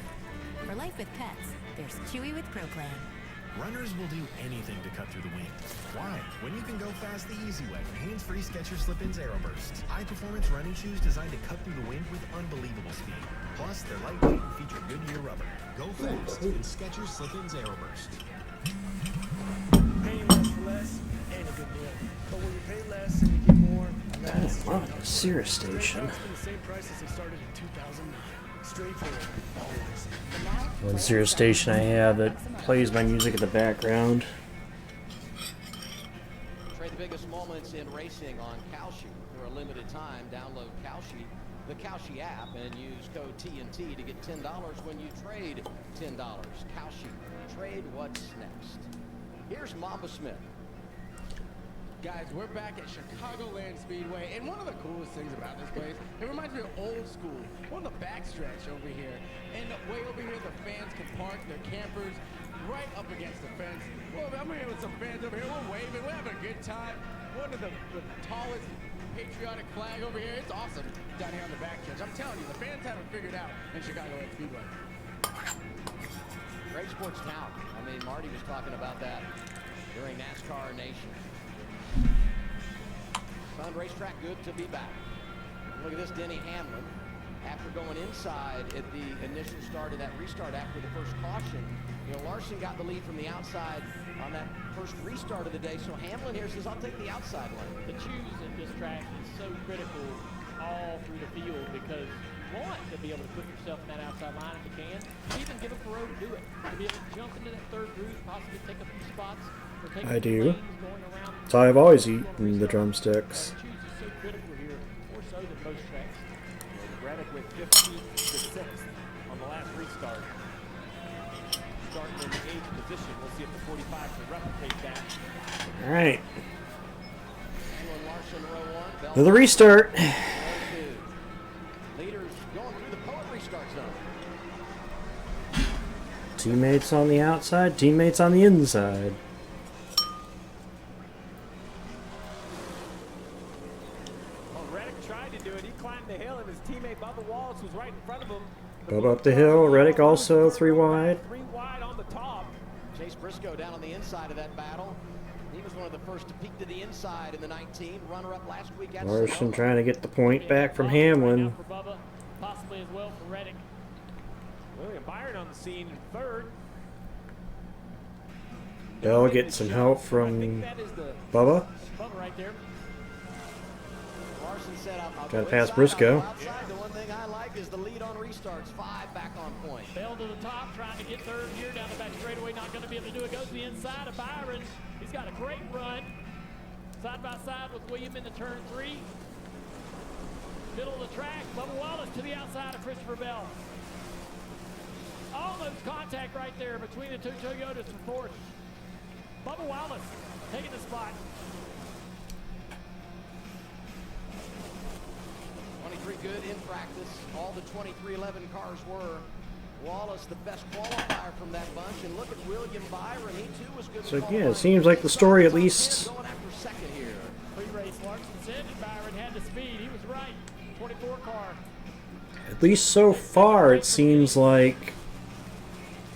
For life with pets, there's Chewy with Pro Plan. Runners will do anything to cut through the wind. Why? When you can go fast the easy way. Hands-free Skechers Slip-ins Aero Bursts. High-performance running shoes designed to cut through the wind with unbelievable speed. Plus, they're lightweight and feature Goodyear rubber. Go fast in Skechers Slip-ins Aero Burst. Paying less for less ain't a good deal. But when you pay less and you get more, that's Oh, the Sirius station. the same price as they started in 2009. Straightforward. Always. One Sirius station I have that plays my music in the background. Trade the biggest moments in racing on Kalshi. For a limited time, download Kalshi, the Kalshi app, and use code TNT to get $10 when you trade $10. Kalshi. Trade what's next. Here's Mamba Smith. Guys, we're back at Chicagoland Speedway, and one of the coolest things about this place, it reminds me of old school. We're on the backstretch over here, and way over here, the fans can park their campers right up against the fence. Well, I'm here with some fans over here. We're waving. We're having a good time. One of the tallest patriotic flag over here. It's awesome down here on the backstretch. I'm telling you, the fans have it figured out in Chicagoland Speedway. Great sports town. I mean, Marty was talking about that during NASCAR Nation. Fun racetrack, good to be back. Look at this, Denny Hamlin. After going inside at the initial start of that restart after the first caution, you know, Larson got the lead from the outside on that first restart of the day. So Hamlin here says, I'll take the outside lane. The choose at this track is so critical all through the field because you want to be able to put yourself in that outside line if you can. Even give a pro to do it. To be able to jump into that third groove, possibly take a few spots. I do. So I've always eaten the drumsticks. The choose is so critical here, more so than most tracks. Reddick with 15th to 6th on the last restart. Starting in the 8th position. We'll see if the 45 can replicate that. All right. Hamlin, Larson, row 1. Another restart. Leaders going through the poet restart zone. Teammates on the outside, teammates on the inside. Bubba up the hill, Reddick also 3 wide. 3 wide on the top. Chase Briscoe down on the inside of that battle. He was one of the first to peek to the inside in the 19. Runner-up last week at Larson Sonoma. trying to get the point back from Hamlin. For Bubba, possibly as well for Reddick. William Byron on the scene in 3rd. Bell gets some help from Bubba. Bubba right there. Larson set up. Got to pass Briscoe. The one thing I like is the lead on restarts. 5 back on point. Bell to the top, trying to get third here down the back straightaway. Not going to be able to do it. Goes to the inside of Byron. He's got a great run. Side by side with William into turn 3. Middle of the track. Bubba Wallace to the outside of Christopher Bell. Almost contact right there between the two Toyotas and fourth. Bubba Wallace taking the spot. 23 good in practice. All the 2311 cars were. Wallace, the best qualifier from that bunch. And look at William Byron. He too was good. So yeah, it seems like the story at least. Going after second here. Pre-race Larson said that Byron had the speed. He was right. 24 car. At least so far, it seems like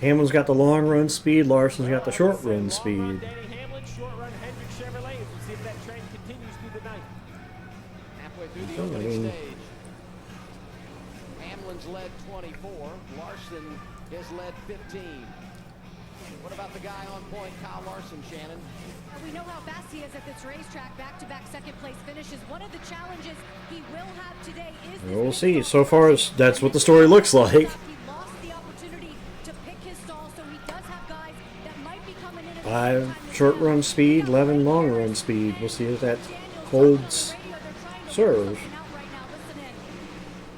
Hamlin's got the long run speed, Larson's got the short run speed. Hamlin, short run Hendrick Chevrolet. We'll see if that trend continues through the night. Halfway through the opening stage. Hamlin's led 24. Larson has led 15. What about the guy on point, Kyle Larson, Shannon? We know how fast he is at this racetrack. Back-to-back second-place finishes. One of the challenges he will have today is this. We'll see. So far, that's what the story looks like. He lost the opportunity to pick his stall, so he does have guys that might be coming in. 5 short run speed, 11 long run speed. We'll see if that holds serve.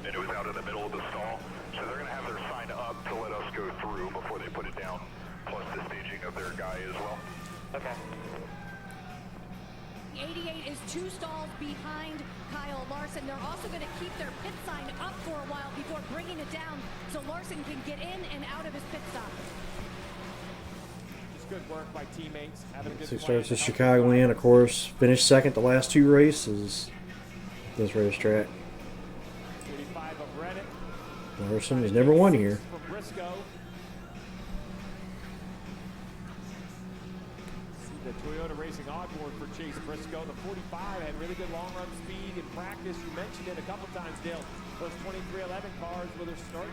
And it was out in the middle of the stall, so they're going to have their sign up to let us go through before they put it down, plus the staging of their guy as well. Okay. 88 is 2 stalls behind Kyle Larson. They're also going to keep their pit sign up for a while before bringing it down so Larson can get in and out of his pit stop. Just good work by teammates. Having a good So he starts at Chicagoland, of course. Finished second the last 2 races. This racetrack. 45 of Reddick. Larson has never won here. From Briscoe. the Toyota Racing onboard for Chase Briscoe. The 45 had really good long run speed in practice. You mentioned it a couple times, Dale. Those 2311 cars where they're starting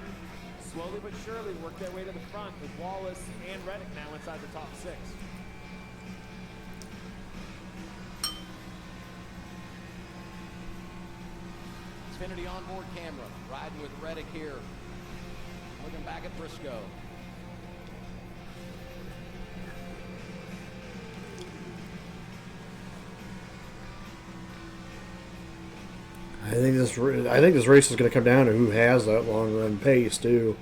slowly but surely work their way to the front with Wallace and Reddick now inside the top 6. Xfinity onboard camera riding with Reddick here. Looking back at Briscoe. I think this race is going to come down to who has that long run pace too.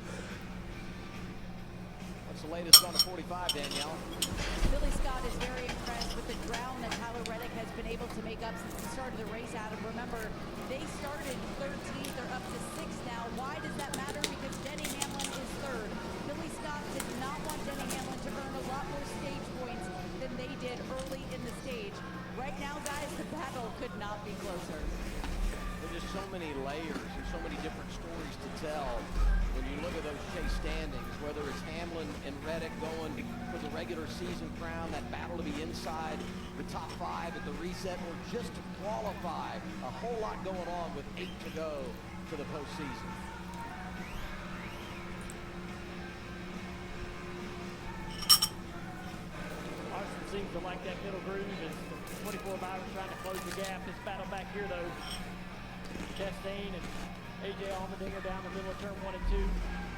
What's the latest on the 45, Danielle? Billy Scott is very impressed with the ground that Tyler Reddick has been able to make up since the start of the race, Adam. Remember, they started 13th. They're up to 6th now. Why does that matter? Because Denny Hamlin is 3rd. Billy Scott did not want Denny Hamlin to earn a lot more stage points than they did early in the stage. Right now, guys, the battle could not be closer. There's just so many layers and so many different stories to tell when you look at those chase standings, whether it's Hamlin and Reddick going for the regular season crown, that battle to be inside the top 5 at the reset, or just to qualify. A whole lot going on with 8 to go to the postseason. Larson seems to like that middle groove as 24 Byron trying to close the gap. This battle back here, though, Chastain and A.J. Allmendinger down the middle of turn 1 and 2,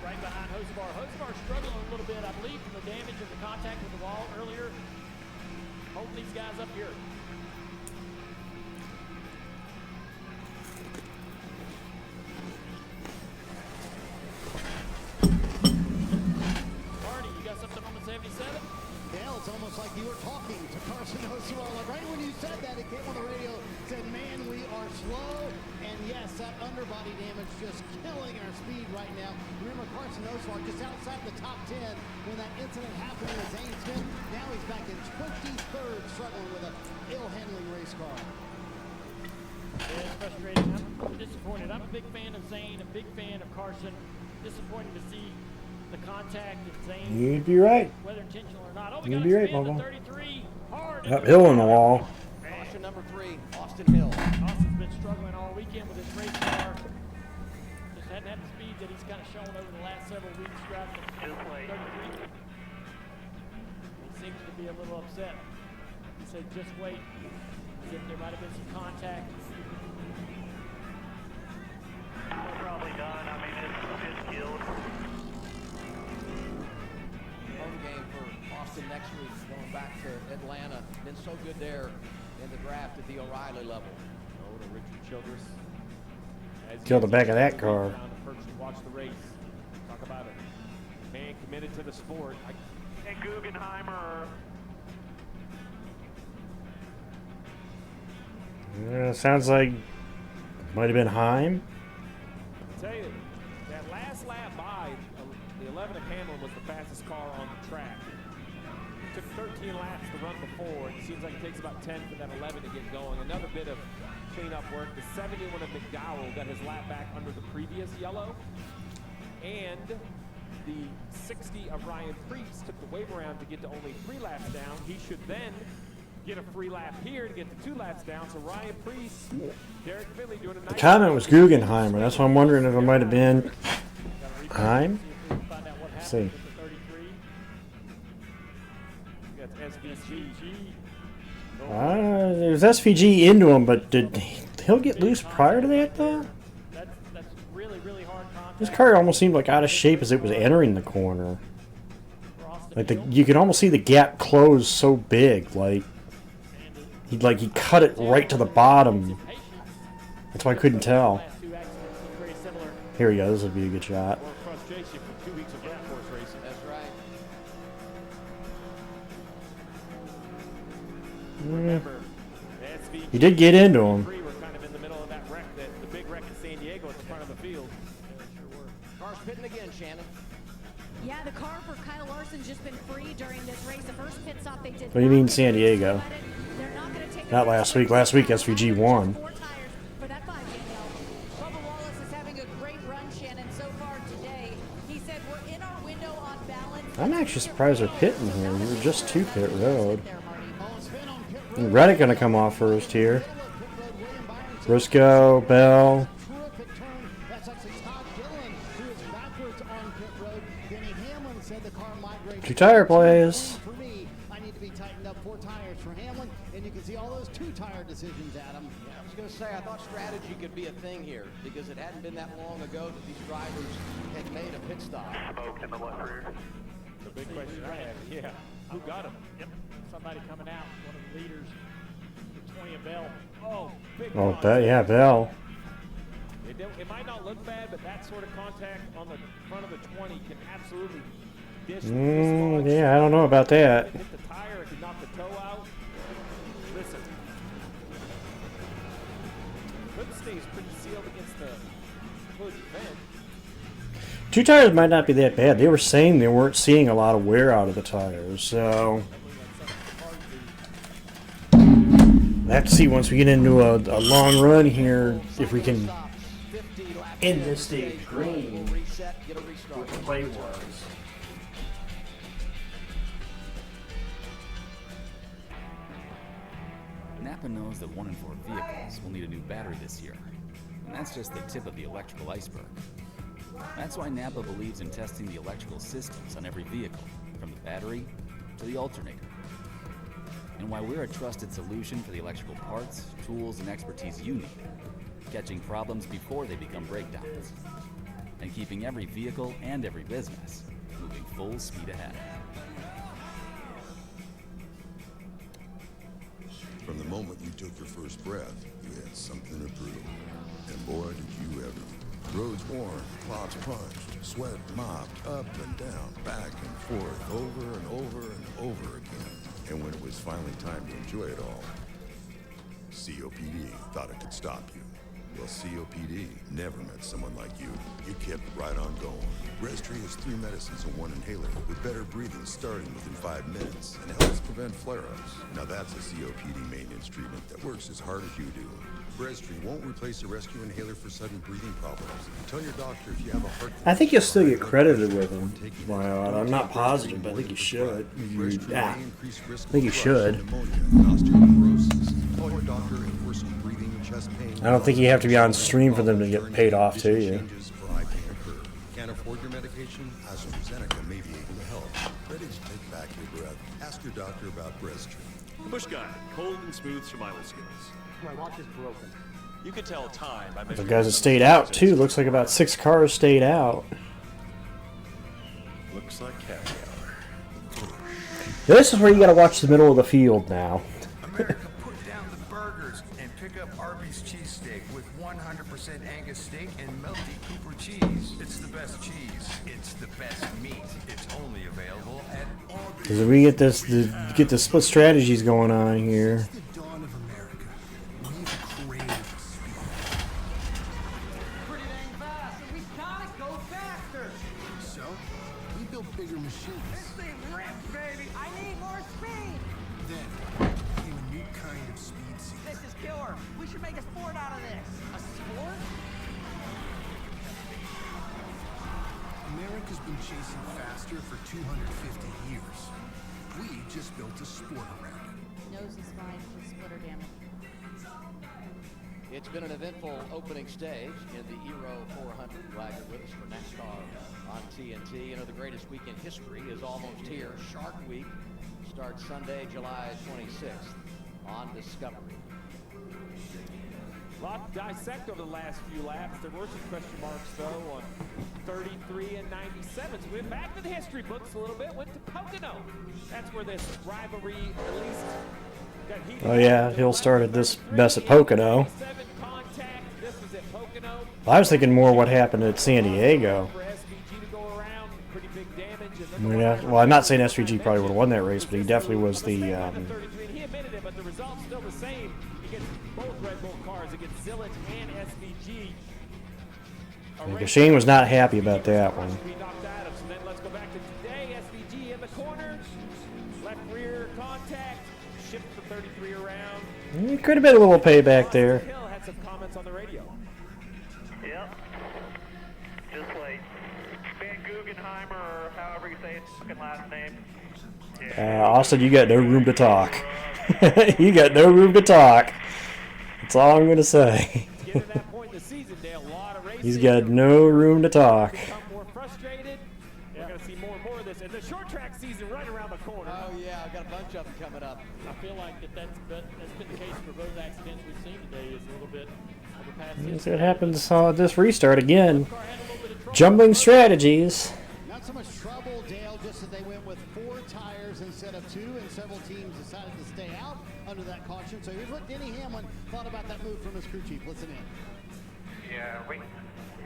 right behind Hocevar. Hocevar struggling a little bit, I believe, from the damage of the contact with the wall earlier. Holding these guys up here. Marty, you got something on the 77? Dale, it's almost like you were talking to Carson Hocevar. Like right when you said that, it came on the radio, said, man, we are slow. And yes, that underbody damage just killing our speed right now. Remember, Carson Hocevar just outside the top 10 when that incident happened with Zane Smith. Now he's back in 23rd, struggling with an ill-handling race car. Yeah, it's frustrating. I'm disappointed. I'm a big fan of Zane, a big fan of Carson. Disappointed to see the contact in Zane. You'd be right. Whether intentional or not. Oh, we You'd got be a right, spin Bobo. to 33. Hard. Uphill in the wall. Caution number 3, Austin Hill. Austin's been struggling all weekend with his race car. Just hadn't had the speed that he's kind of shown over the last several weeks driving at 33. He seems to be a little upset. He said, just wait. As if there might have been some contact. We're probably done. I mean, it's killed. Home game for Austin next week, going back to Atlanta. Been so good there in the draft at the O'Reilly level. Oh, to Richard Childress. Kill the back of that car. Watch the race. Talk about it. Man committed to the sport. And Guggenheimer. Sounds like might have been Heim. I tell you, that last lap by the 11 of Hamlin was the fastest car on the track. It took 13 laps to run before. It seems like it takes about 10 for that 11 to get going. Another bit of cleanup work. The 71 of McDowell got his lap back under the previous yellow. And the 60 of Ryan Preece took the wave around to get to only 3 laps down. He should then get a free lap here to get to 2 laps down. So Ryan Preece, Derek Finley doing a nice The comment was Guggenheimer. That's why I'm wondering if it might have been Heim. Let's see. That's SVG. There was SVG into him, but did Hill get loose prior to that, though? That's really, really hard contact. This car almost seemed like out of shape as it was entering the corner. Like you could almost see the gap close so big, like he cut it right to the bottom. That's why I couldn't tell. Here we go. This would be a good shot. Frustration for 2 weeks of road course racing. That's right. Remember, He did get into him. we were kind of in the middle of that wreck, the big wreck in San Diego at the front of the field. Car's pitting again, Shannon. Yeah, the car for Kyle Larson's just been free during this race. The first pit stop they did. What do you mean San Diego? They're not going to take Not last week. Last week SVG won. for that 5, Danielle. Bubba Wallace is having a great run, Shannon, so far today. He said we're in our window on balance. I'm actually surprised they're pitting here. We were just to pit road. Reddick gonna come off first here. Briscoe, Bell. Terrific turn. That's actually Todd Gillen, who is backwards on pit road. Denny Hamlin said the car migrated. 2 tire plays. For me, I need to be tightened up 4 tires for Hamlin, and you can see all those 2-tire decisions, Adam. Yeah, I was going to say, I thought strategy could be a thing here because it hadn't been that long ago that these drivers had made a pit stop. Smoked in the left rear. The big question I have, yeah, who got him? Yep, somebody coming out, one of the leaders, Latoya Bell. Oh, big Oh, contact. yeah, Bell. It might not look bad, but that sort of contact on the front of the 20 can absolutely dislodge. Yeah, I don't know about that. It hit the tire, it could knock the toe out. Listen, hood stays pretty sealed against the hood vent. 2 tires might not be that bad. They were saying they weren't seeing a lot of wear out of the tires, so we'll have to see once we get into a long run here if we can end this stage green what the play was. Napa knows that 1 in 4 vehicles will need a new battery this year, and that's just the tip of the electrical iceberg. That's why Napa believes in testing the electrical systems on every vehicle, from the battery to the alternator. And why we're a trusted solution for the electrical parts, tools, and expertise you need, catching problems before they become breakdowns, and keeping every vehicle and every business moving full speed ahead. From the moment you took your first breath, you had something to prove. And boy, did you ever. Roads worn, clods punched, sweat mopped, up and down, back and forth, over and over and over again. And when it was finally time to enjoy it all, COPD thought it could stop you. Well, COPD never met someone like you. You kept right on going. Breztri has 3 medicines and 1 inhaler with better breathing starting within 5 minutes and helps prevent flare-ups. Now that's a COPD maintenance treatment that works as hard as you do. Breztri won't replace a rescue inhaler for sudden breathing problems. Tell your doctor if you have a heart. I think you'll still get credited with them. Well, I'm not positive, but I think you should. Yeah, I think you should. Call your doctor and worsen breathing, chest pain. I don't think you have to be on stream for them to get paid off to you. Can't afford your medication? AstraZeneca may be able to help. Ready to take back your breath? Ask your doctor about Breztri. The Bush Guy, cold and smooth survival skills. My watch is broken. You can tell time by The measuring guys that stayed out too. Looks like about 6 cars stayed out. Looks like happy hour. This is where you got to watch the middle of the field now. America, put down the burgers and pick up Arby's cheesesteak with 100% Angus steak and melty Cooper cheese. It's the best cheese. It's the best meat. It's only available at Arby's. Because we get the split strategies going on here. The dawn of America. We've created speed. Pretty dang fast, and we gotta go faster. So, we built bigger machines. This thing rips, baby. I need more speed. Then came a new kind of speed seeker. This is killer. We should make a sport out of this. A sport? America's been chasing faster for 250 years. We just built a sport around it. Nose is fine for splitter damage. It's been an eventful opening stage in the eero 400. Glad you're with us for NASCAR on TNT. You know, the greatest week in history is almost here. Shark Week starts Sunday, July 26th on Discovery. A lot to dissect over the last few laps. There were some question marks, though, on 33 and 97. So we went back to the history books a little bit, went to Pocono. That's where this rivalry at least got heated. Oh yeah, Hill started this mess at Pocono. This was at Pocono. I was thinking more what happened at San Diego. For SVG to go around, pretty big damage. Well, I'm not saying SVG probably would have won that race, but he definitely was the. He admitted it, but the result's still the same against both Red Bull cars, against Zillett and SVG. Like, Shane was not happy about that one. So then let's go back to today. SVG in the corner, left rear contact, shift the 33 around. It could have been a little payback there. Hill had some comments on the radio. Yep. Just like Van Guggenheimer, or however you say his fucking last name. Austin, you got no room to talk. You got no room to talk. That's all I'm going to say. Getting to that point in the season, Dale, a lot of races. He's got no room to talk. Become more frustrated. We're going to see more and more of this. And the short track season right around the corner. Oh, yeah, I've got a bunch of them coming up. I feel like that's been the case for both accidents we've seen today is a little bit of the past. That's what happens at this restart again. Jumbling strategies. Not so much trouble, Dale, just that they went with 4 tires instead of 2, and several teams decided to stay out under that caution. So here's what Denny Hamlin thought about that move from his crew chief. Listen in. Yeah, we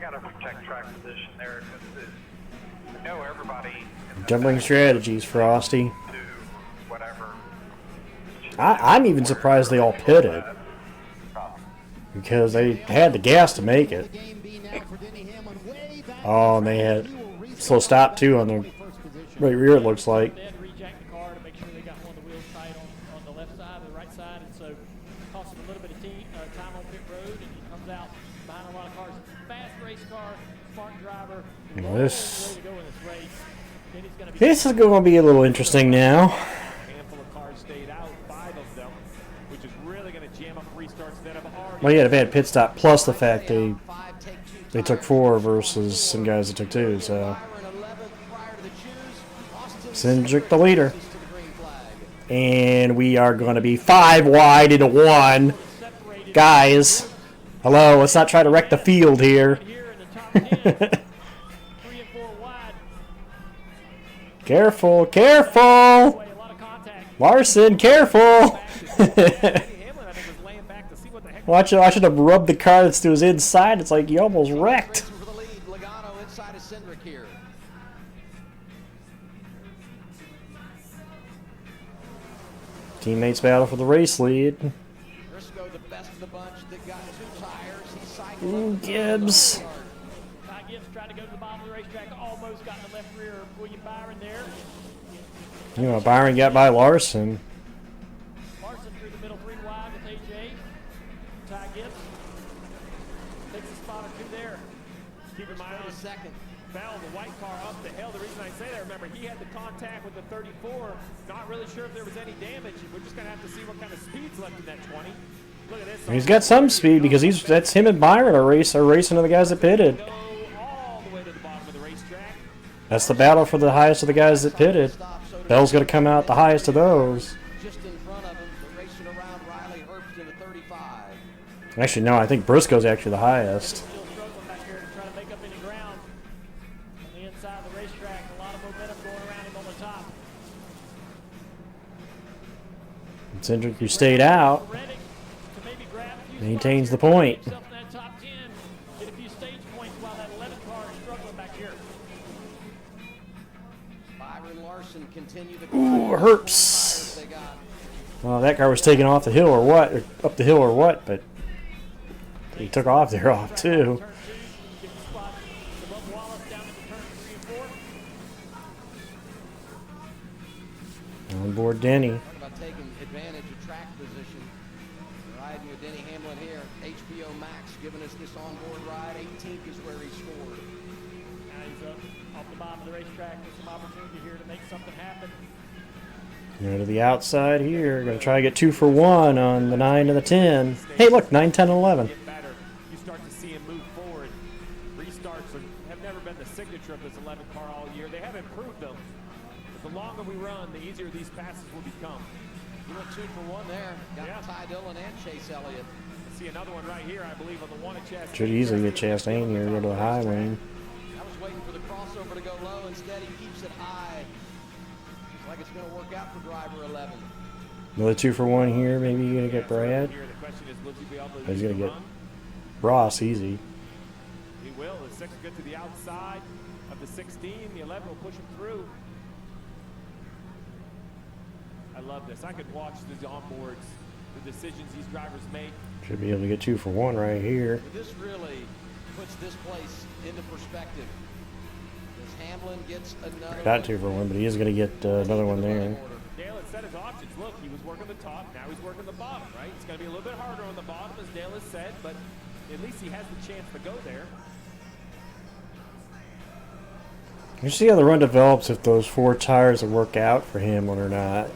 got to protect track position there because we know everybody. Jumbling strategies, Frosty. Do whatever. I'm even surprised they all pitted. Because they had the gas to make it. Oh, and they had slow stop too on the right rear, it looks like. They had to rejack the car to make sure they got one of the wheels tight on the left side, the right side, and so it cost him a little bit of time on pit road, and he comes out behind a lot of cars. Fast race car, smart driver. This Way to go in this race. Then he's gonna be is going to be a little interesting now. Handful of cars stayed out, 5 of them, which is really going to jam up restarts that have already. Well, he had a bad pit stop, plus the fact they took 4 versus some guys that took 2. So Cindric the leader, and we are going to be 5 wide into 1. Guys, hello, let's not try to wreck the field here. Careful, careful! Larson, careful! Watch it, I should have rubbed the car that's to his inside. It's like you almost wrecked. Teammates battle for the race lead. Ooh, Gibbs. Ty Gibbs tried to go to the bottom of the racetrack, almost got in the left rear of William Byron there. You know, Byron got by Larson. Larson through the middle 3 wide with AJ. Ty Gibbs takes a spot or 2 there. Keep in mind, on second. Bell, the white car up the hill. The reason I say that, remember, he had the contact with the 34. Not really sure if there was any damage. We're just going to have to see what kind of speed's left in that 20. Look at this. He's got some speed because that's him and Byron are racing to the guys that pitted. All the way to the bottom of the racetrack. That's the battle for the highest of the guys that pitted. Bell's going to come out the highest of those. Just in front of him, racing around Riley Herbst in a 35. Actually, no, I think Briscoe's actually the highest. Still struggling back here to try to make up any ground on the inside of the racetrack. A lot of momentum going around him on the top. Cindric, who stayed out, maintains the point. Ooh, Herps. Well, that car was taken off the hill or what, or up the hill or what, but he took off there off too. On board Denny. Talk about taking advantage of track position. Riding with Denny Hamlin here. HBO Max giving us this onboard ride. 18th is where he scored. Now he's up off the bottom of the racetrack with some opportunity here to make something happen. Go to the outside here. Going to try to get 2 for 1 on the 9 and the 10. Hey, look, 9, 10, and 11. You start to see him move forward. Restarts have never been the signature of this 11 car all year. They have improved them. But the longer we run, the easier these passes will become. You went 2 for 1 there. Got Ty Dillon and Chase Elliott. See another one right here, I believe, on the 1 at Chastain. Should easily get Chastain here, go to the high lane. I was waiting for the crossover to go low. Instead, he keeps it high. Looks like it's going to work out for driver 11. Another 2 for 1 here. Maybe you're going to get Brad. But he's going to get Ross easy. He will. The 6 will get to the outside of the 16. The 11 will push him through. I love this. I could watch the onboards, the decisions these drivers make. Should be able to get 2 for 1 right here. This really puts this place into perspective. As Hamlin gets another. Not 2 for 1, but he is going to get another one there. Dale had set his options. Look, he was working the top. Now he's working the bottom, right? It's going to be a little bit harder on the bottom, as Dale has said, but at least he has the chance to go there. You see how the run develops if those 4 tires will work out for him or not.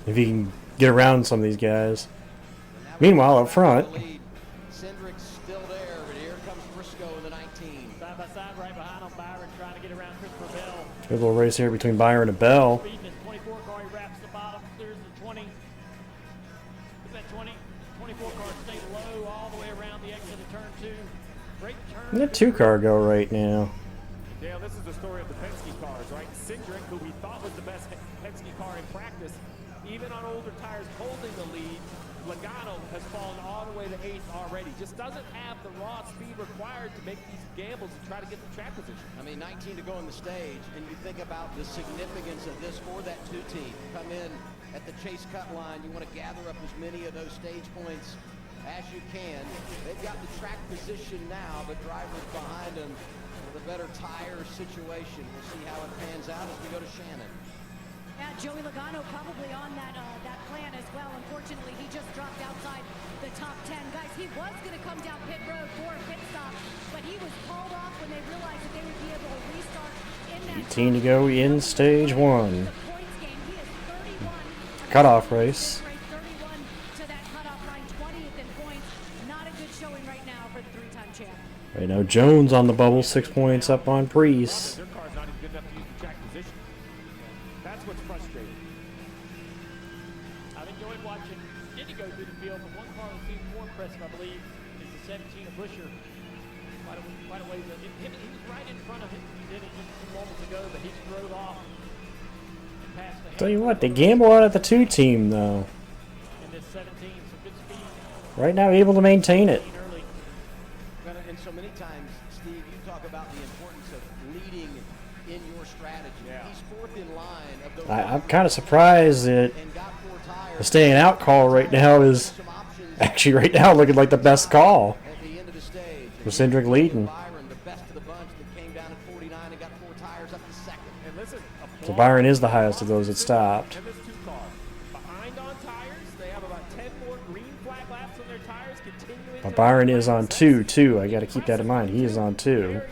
If he can get around some of these guys. Meanwhile, up front, Cindric's still there, but here comes Briscoe in the 19. Side by side, right behind on Byron, trying to get around Christopher Bell. good little race here between Byron and Bell. Speeding his 24 car, he wraps the bottom, clears the 20. Look at that 24 car stay low all the way around the exit of turn 2. Great turn. Let 2-car go right now. Dale, this is the story of the Penske cars, right? Cindric, who we thought was the best Penske car in practice, even on older tires holding the lead. Logano has fallen all the way to 8th already. Just doesn't have the raw speed required to make these gambles and try to get the track position. I mean, 19 to go on the stage, and you think about the significance of this for that 2 team. Come in at the chase cut line, you want to gather up as many of those stage points as you can. They've got the track position now, but drivers behind them with a better tire situation. We'll see how it pans out as we go to Shannon. Yeah, Joey Logano probably on that plan as well. Unfortunately, he just dropped outside the top 10. Guys, he was going to come down pit road for a pit stop, but he was called off when they realized that they would be able to restart in that 18 to go in stage 1. Cutoff race. 31 to that cutoff line, 20th in points. Not a good showing right now for the 3-time champ. Right now, Jones on the bubble, 6 points up on Priest. Their car's not even good enough to use the track position. That's what's frustrating. I've enjoyed watching Denny go through the field, but one car that seems more impressive, I believe, is the 17 of Busher. Quite a ways. He was right in front of him, Denny, just a few moments ago, but he drove off and passed the Tell you what, they gamble out at the 2 team, though. in this 17, so good speed. Right now, able to maintain it. And so many times, Steve, you talk about the importance of leading in your strategy. He's 4th in line of those. I'm kind of surprised that the staying out call right now is actually right now looking like the best call. At the end of the stage, With Cindric leading. Byron, the best of the bunch, that came down at 49 and got 4 tires up to 2nd. And listen, So Byron is the highest of those that stopped. and this 2 car behind on tires. They have about 10 more green flag laps on their tires, continuing. But Byron is on 2, too. I got to keep that in mind. He is on 2.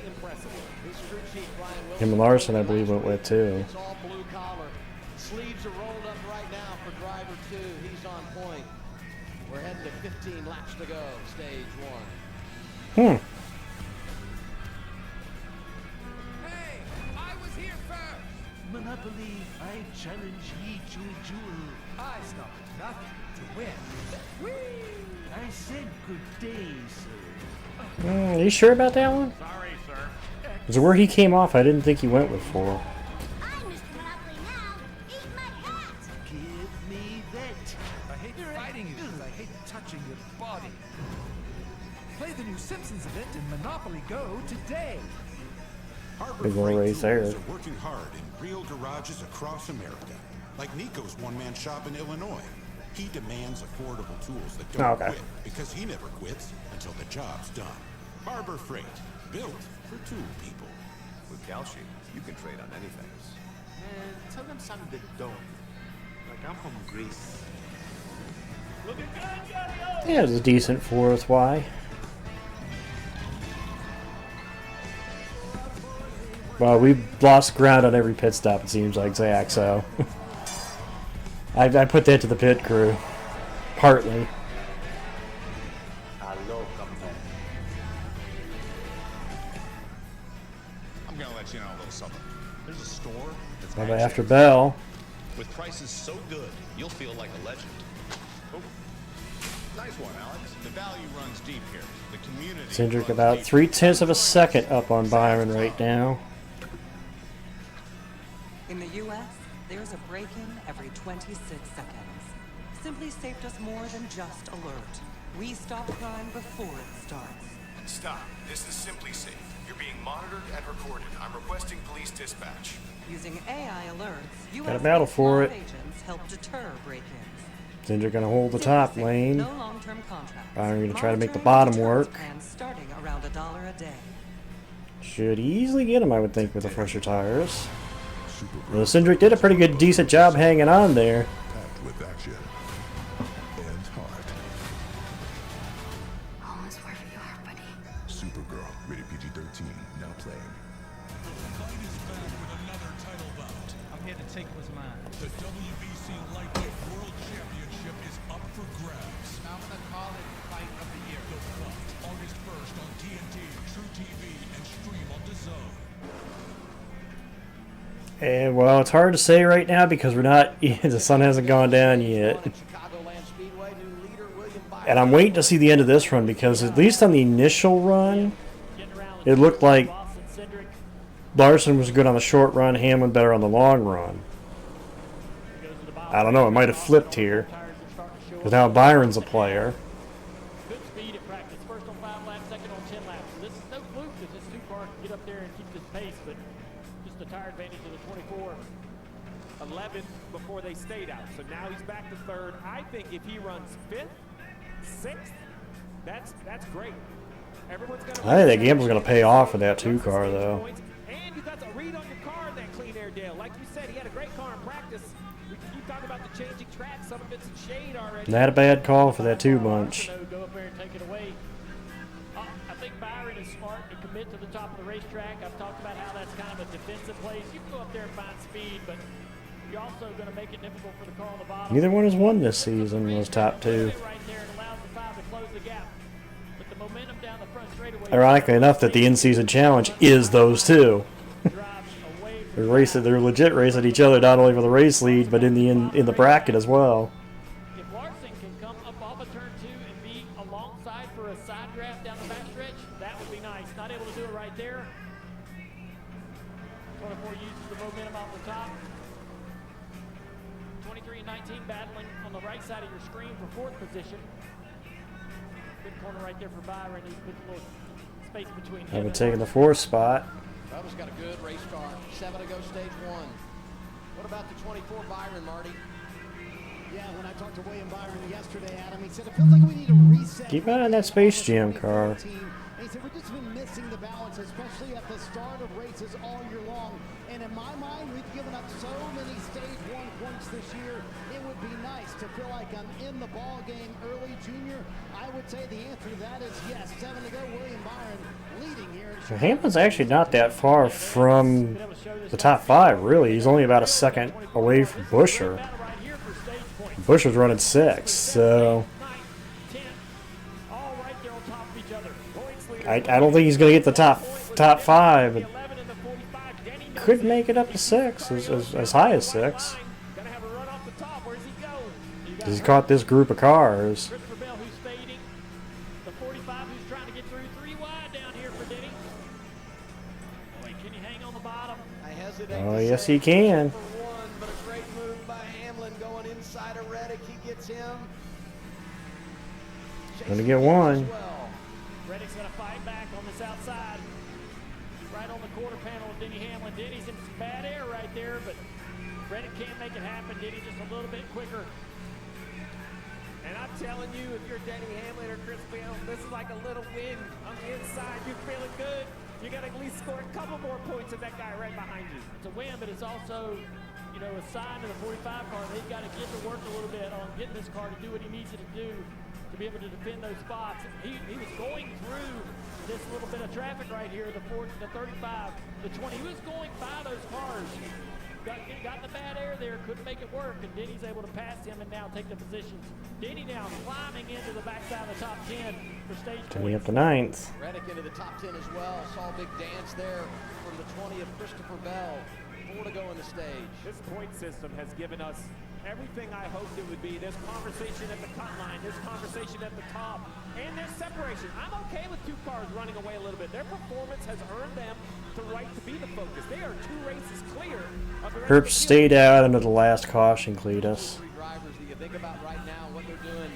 Him and Larson, I believe, went with 2. It's all blue collar. Sleeves are rolled up right now for driver 2. He's on point. We're heading to 15 laps to go, stage 1. Hey, I was here first. Monopoly, I challenge ye to a duel. I stopped at nothing to win. I said good day, sir. Are you sure about that one? Sorry, sir. Because where he came off, I didn't think he went with 4. Give me that. I hate fighting you because I hate touching your body. Play the new Simpsons event in Monopoly Go today. Harbor Big little Freight race Tools there. are working hard in real garages across America. Like Nico's one-man shop in Illinois. He demands affordable tools that don't quit because he never quits until the job's done. Harbor Freight, built for tool people. With Calci, you can trade on anything. Man, tell them something that don't. Like, I'm from Greece. Looking good, Johnny. Yeah, it was a decent 4th Y. Well, we've lost ground on every pit stop, it seems like, Zach, so... I put that to the pit crew. Partly. Hello, Captain. I'm gonna let you know a little something. There's a store that's Bye bye after Bell. with prices so good, you'll feel like a legend. Oh, nice one, Alex. The value runs deep here. The community. Cindric about 0.3 of a second up on Byron right now. In the U.S., there's a break-in every 26 seconds. Simply Safe does more than just alert. We stop crime before it starts. Stop. This is Simply Safe. You're being monitored and recorded. I'm requesting police dispatch. Using AI alerts, Got a U.S. battle for it. agents help deter break-ins. Cindric gonna hold the top lane. No long-term contracts. Byron gonna try to make the bottom work. And starting around $1 a day. Should easily get him, I would think, with the fresher tires. Well, Cindric did a pretty good, decent job hanging on there. Packed with action and heart. Almost wherever you are, buddy. Supergirl, rated PG-13, now playing. I'm here to take what's mine. The WBC Lightweight World Championship is up for grabs. I'm going to call it Fight of the Year. The fight, August 1st on TNT, True TV, and stream on DAZN. And well, it's hard to say right now because we're not. The sun hasn't gone down yet. And I'm waiting to see the end of this run because at least on the initial run, it looked like Larson was good on the short run, Hamlin better on the long run. I don't know, it might have flipped here. Because now Byron's a player. Good speed at practice. First on 5 laps, second on 10 laps. So this is no fluke that this two car can get up there and keep this pace, but just the tire advantage of the 24. 11th before they stayed out. So now he's back to third. I think if he runs 5th, 6th, that's great. Everyone's gonna I think that gamble's going to pay off for that 2 car, though. And you got to read on your car in that clean air deal. Like you said, he had a great car in practice. We keep talking about the changing track. Some of it's in shade already. Not a bad call for that 2 bunch. Go up there and take it away. I think Byron is smart to commit to the top of the racetrack. I've talked about how that's kind of a defensive place. You can go up there and find speed, but you're also going to make it difficult for the car on the bottom. Neither one has won this season, those top 2. Ironically enough, that the in-season challenge is those 2. They're legit racing each other not only for the race lead, but in the bracket as well. If Larson can come up off of turn 2 and be alongside for a side draft down the backstretch, that would be nice. Not able to do it right there. 24 uses the momentum off the top. 23 and 19 battling on the right side of your screen for 4th position. Good corner right there for Byron. He puts a little space between him. I've been taking the 4th spot. Bubba's got a good race car. 7 to go, stage 1. What about the 24 Byron, Marty? Yeah, when I talked to William Byron yesterday, Adam, he said it feels like we need a reset. Keep an eye on that Space Jam car. And he said we've just been missing the balance, especially at the start of races all year long. And in my mind, we've given up so many stage 1 points this year. It would be nice to feel like I'm in the ball game early, Junior. I would say the answer to that is yes. 7 to go, William Byron leading here. Hamlin's actually not that far from the top 5, really. He's only about a second away from Buescher. Buescher's running 6, so I don't think he's going to get the top 5, but could make it up to 6, as high as 6. He's caught this group of cars. Oh, yes, he can. But a great move by Hamlin going inside of Reddick. He gets him. Gonna get one. Reddick's gonna fight back on this outside. Right on the quarter panel of Denny Hamlin. Denny's in some bad air right there, but Reddick can't make it happen. Denny just a little bit quicker. And I'm telling you, if you're Denny Hamlin or Chris Bell, this is like a little win on the inside. You're feeling good. You got to at least score a couple more points than that guy right behind you. It's a win, but it's also, you know, a sign to the 45 car. They've got to get to work a little bit on getting this car to do what he needs it to do to be able to defend those spots. He was going through this little bit of traffic right here, the 35, the 20. He was going by those cars. Got in the bad air there, couldn't make it work, and Denny's able to pass him and now take the positions. Denny now climbing into the backside of the top 10 for stage 20 up to 9th. Reddick into the top 10 as well. Saw a big dance there from the 20 of Christopher Bell. 4 to go in the stage. This point system has given us everything I hoped it would be. There's conversation at the cut line. There's conversation at the top. And there's separation. I'm okay with 2 cars running away a little bit. Their performance has earned them the right to be the focus. They are 2 races clear of the Herb stayed out under the last caution, Cletus. Drivers, do you think about right now what they're doing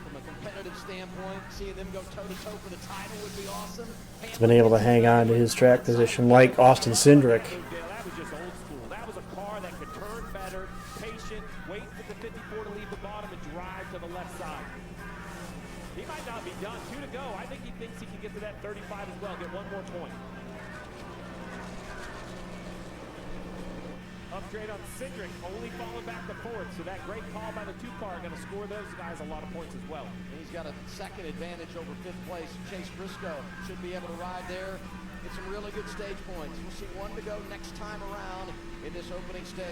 from a competitive standpoint? Seeing them go toe-to-toe for the title would be awesome. He's been able to hang on to his track position like Austin Cindric. That was just old school. That was a car that could turn better, patient, wait for the 54 to leave the bottom and drive to the left side. He might not be done. 2 to go. I think he thinks he can get to that 35 as well, get 1 more point. Upgrade on Cindric, only falling back to 4th, so that great call by the 2 car going to score those guys a lot of points as well. And he's got a second advantage over 5th place. Chase Briscoe should be able to ride there. Get some really good stage points. We'll see one to go next time around in this opening stage.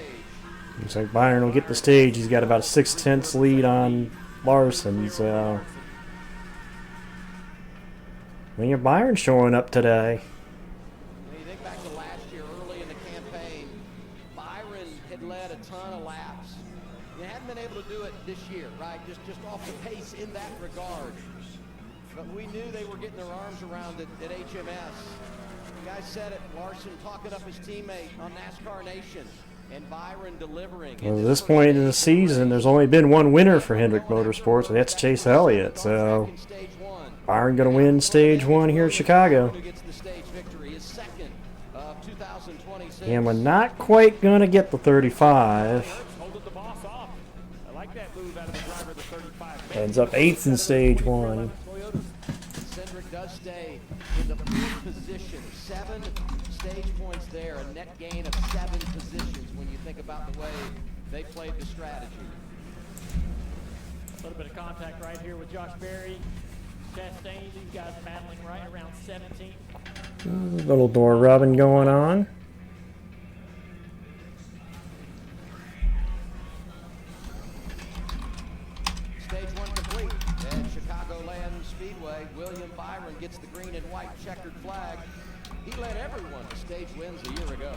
Looks like Byron will get the stage. He's got about a 6/10 lead on Larson. So, when your Byron showing up today. When you think back to last year, early in the campaign, Byron had led a ton of laps. You hadn't been able to do it this year, right? Just off the pace in that regard. But we knew they were getting their arms around it at HMS. The guy said it, Larson talking up his teammate on NASCAR Nation, and Byron delivering. Well, at this point in the season, there's only been one winner for Hendrick Motorsports, and that's Chase Elliott. So, Byron going to win stage 1 here at Chicago. And we're not quite going to get the 35. Ends up 8th in stage 1. Cindric does stay in the 4th position. 7 stage points there, a net gain of 7 positions when you think about the way they played the strategy. A little bit of contact right here with Josh Berry. Chastain, these guys battling right around 17. A little door rubbing going on. Stage 1 complete at Chicagoland Speedway. William Byron gets the green and white checkered flag. He led everyone to stage wins a year ago.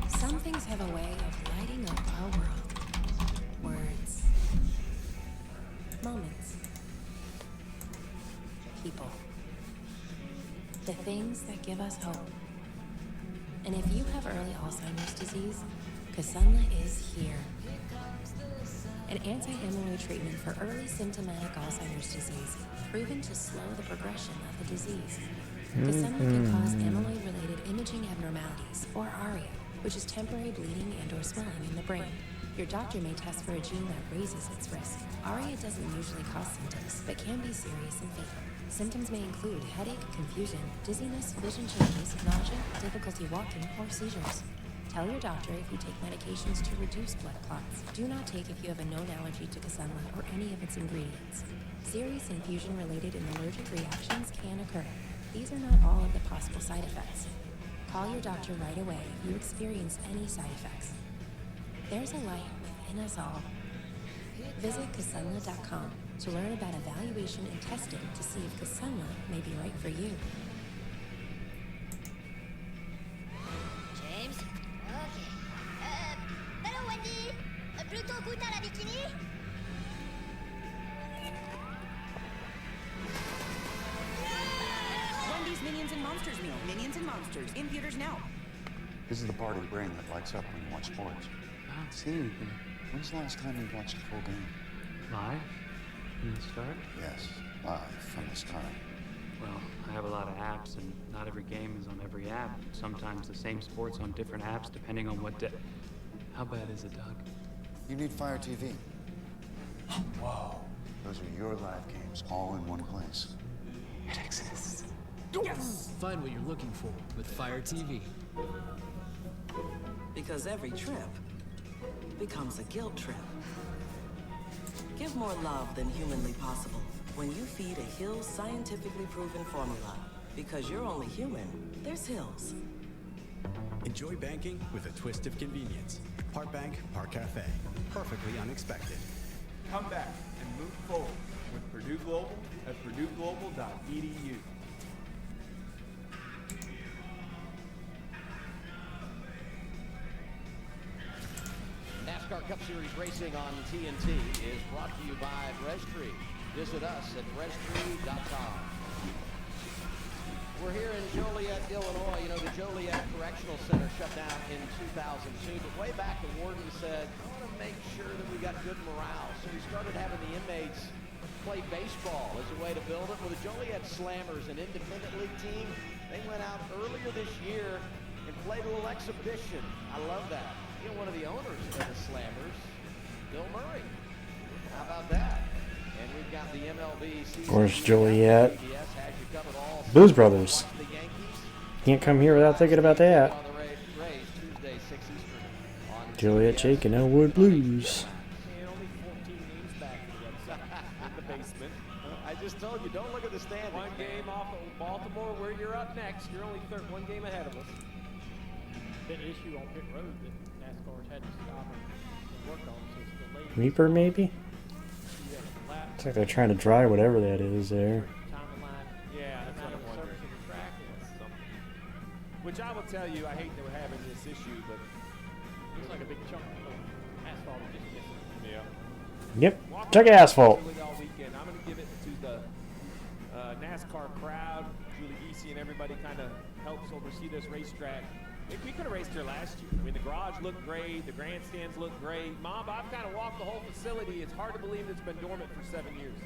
Some things have a way of lighting up our world. Words. Moments. People. The things that give us hope. And if you have early Alzheimer's disease, Kisunla is here. An anti-amyloid treatment for early symptomatic Alzheimer's disease, proven to slow the progression of the disease. Kisunla can cause amyloid-related imaging abnormalities, or ARIA, which is temporary bleeding and or swelling in the brain. Your doctor may test for a gene that raises its risk. ARIA doesn't usually cause symptoms, but can be serious and fatal. Symptoms may include headache, confusion, dizziness, vision changes, nausea, difficulty walking, or seizures. Tell your doctor if you take medications to reduce blood clots. Do not take if you have a known allergy to Kisunla or any of its ingredients. Serious infusion-related and allergic reactions can occur. These are not all of the possible side effects. Call your doctor right away if you experience any side effects. There's a light within us all. Visit Kisunla.com to learn about evaluation and testing to see if Kisunla may be right for you. James? Ok. Hello, Wendy. Plutôt goûte à la bikini? Wendy's Minions and Monsters meal. Minions and Monsters. In theaters now. This is the part of the brain that lights up when you watch sports. I don't see anything. When's the last time you watched a full game? Live? From the start? Yes, live from the start. Well, I have a lot of apps, and not every game is on every app. Sometimes the same sport's on different apps, depending on what day. How bad is it, Doug? You need Fire TV. Whoa. Those are your live games, all in one place. It exists. Yes! Find what you're looking for with Fire TV. Because every trip becomes a guilt trip. Give more love than humanly possible when you feed a Hill's scientifically proven formula. Because you're only human, there's Hill's. Enjoy banking with a twist of convenience. Part bank, part cafe. Perfectly unexpected. Come back and move forward with Purdue Global at purdueglobal.edu. NASCAR Cup Series racing on TNT is brought to you by Restree. Visit us at restree.com. We're here in Joliet, Illinois. You know, the Joliet Correctional Center shut down in 2002, but way back the warden said, I want to make sure that we got good morale. So we started having the inmates play baseball as a way to build it. Well, the Joliet Slammers, an independent league team, they went out earlier this year and played a little exhibition. I love that. You know, one of the owners of the Slammers, Bill Murray. How about that? And we've got the MLB season. Of course, Joliet. CBS has you covered all Blues Brothers. Can't come here without thinking about that. Juliet, Jake, and Elwood Blues. I just told you, don't look at the standings. One game off of Baltimore, where you're up next. You're only one game ahead of us. Been an issue on pit road that NASCAR's had to stop and work on, so it's delayed. Reaper, maybe? Looks like they're trying to dry whatever that is there. Yeah, that's what I'm wondering. Which I will tell you, I hate that we're having this issue, but looks like a big chunk of asphalt just missing. Yeah. Yep. Check asphalt. All weekend. I'm going to give it to the NASCAR crowd. Julie Geesey and everybody kind of helps oversee this racetrack. We could have raced here last year. I mean, the garage looked great. The grandstands looked great. Mom, I've kind of walked the whole facility. It's hard to believe it's been dormant for 7 years.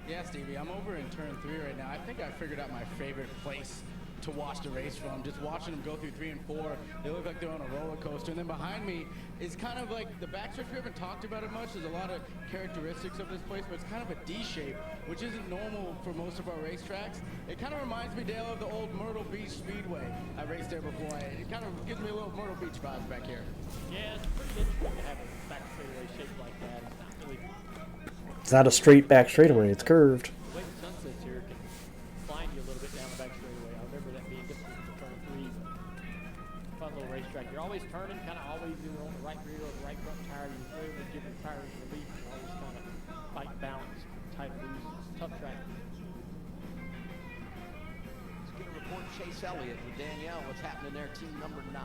Yeah, Stevie, I'm over in turn 3 right now. I think I figured out my favorite place to watch the race from. Just watching them go through 3 and 4. They look like they're on a roller coaster. And then behind me is kind of like the backstretch. We haven't talked about it much. There's a lot of characteristics of this place, but it's kind of a D shape, which isn't normal for most of our racetracks. It kind of reminds me, Dale, of the old Myrtle Beach Speedway. I raced there before. It kind of gives me a little Myrtle Beach vibes back here. Yeah, it's pretty interesting to have a back straightaway shaped like that. It's not really... It's not a straight back straightaway, it's curved. The way the sun sets here can blind you a little bit down the back straightaway. I remember that being difficult for turn 3. Fun little racetrack. You're always turning, kind of always either on the right rear or the right front tire. You really would give your tires relief. You always kind of fight and balance, tight and loose. It's a tough track. Let's get a report. Chase Elliott with Danielle. What's happening there? Team number 9.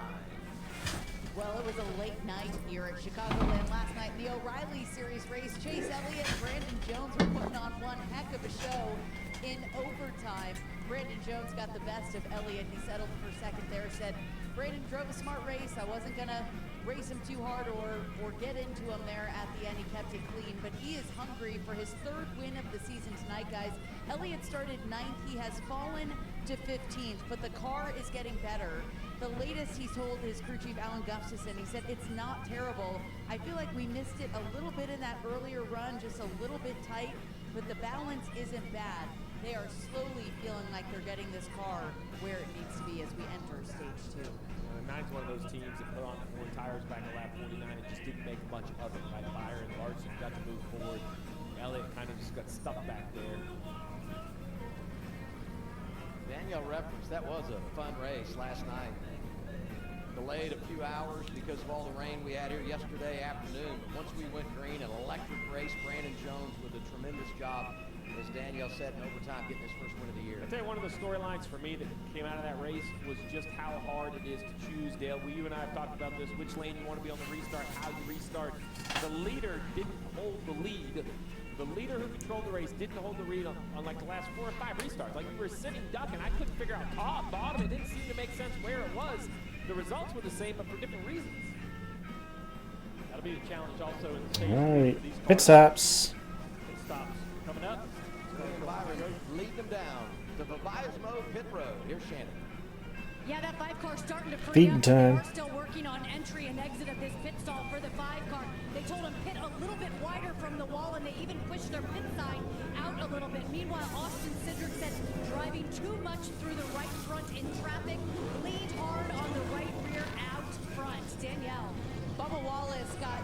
Well, it was a late night here at Chicagoland last night. The O'Reilly Series race. Chase Elliott and Brandon Jones were putting on one heck of a show in overtime. Brandon Jones got the best of Elliott. He settled for second there. Said, Brandon drove a smart race. I wasn't going to race him too hard or get into him there at the end. He kept it clean, but he is hungry for his 3rd win of the season tonight, guys. Elliott started 9th. He has fallen to 15th, but the car is getting better. The latest he told his crew chief, Alan Gustafson, he said, it's not terrible. I feel like we missed it a little bit in that earlier run, just a little bit tight, but the balance isn't bad. They are slowly feeling like they're getting this car where it needs to be as we enter stage 2. Nine's one of those teams that put on 4 tires back at lap 49 and just didn't make much of it. Right? Byron and Larson got to move forward. Elliott kind of just got stuck back there. Danielle referenced that was a fun race last night. Delayed a few hours because of all the rain we had here yesterday afternoon. But once we went green, an electric race. Brandon Jones with a tremendous job, as Danielle said, in overtime, getting his first win of the year. I'll tell you, one of the storylines for me that came out of that race was just how hard it is to choose, Dale. You and I have talked about this, which lane you want to be on the restart, how you restart. The leader didn't hold the lead. The leader who controlled the race didn't hold the lead on like the last 4 or 5 restarts. Like, we were sitting ducking. I couldn't figure out top, bottom. It didn't seem to make sense where it was. The results were the same, but for different reasons. That'll be the challenge also in the stage. Alright, pit stops. Pit stops coming up. Byron leading them down to Vibayasmo Pit Road. Here's Shannon. Yeah, that 5 car starting to free Feeding up. time. They're still working on entry and exit of this pit stall for the 5 car. They told him pit a little bit wider from the wall, and they even pushed their pit sign out a little bit. Meanwhile, Austin Cindric said driving too much through the right front in traffic, leaned hard on the right rear out front. Danielle. Bubba Wallace got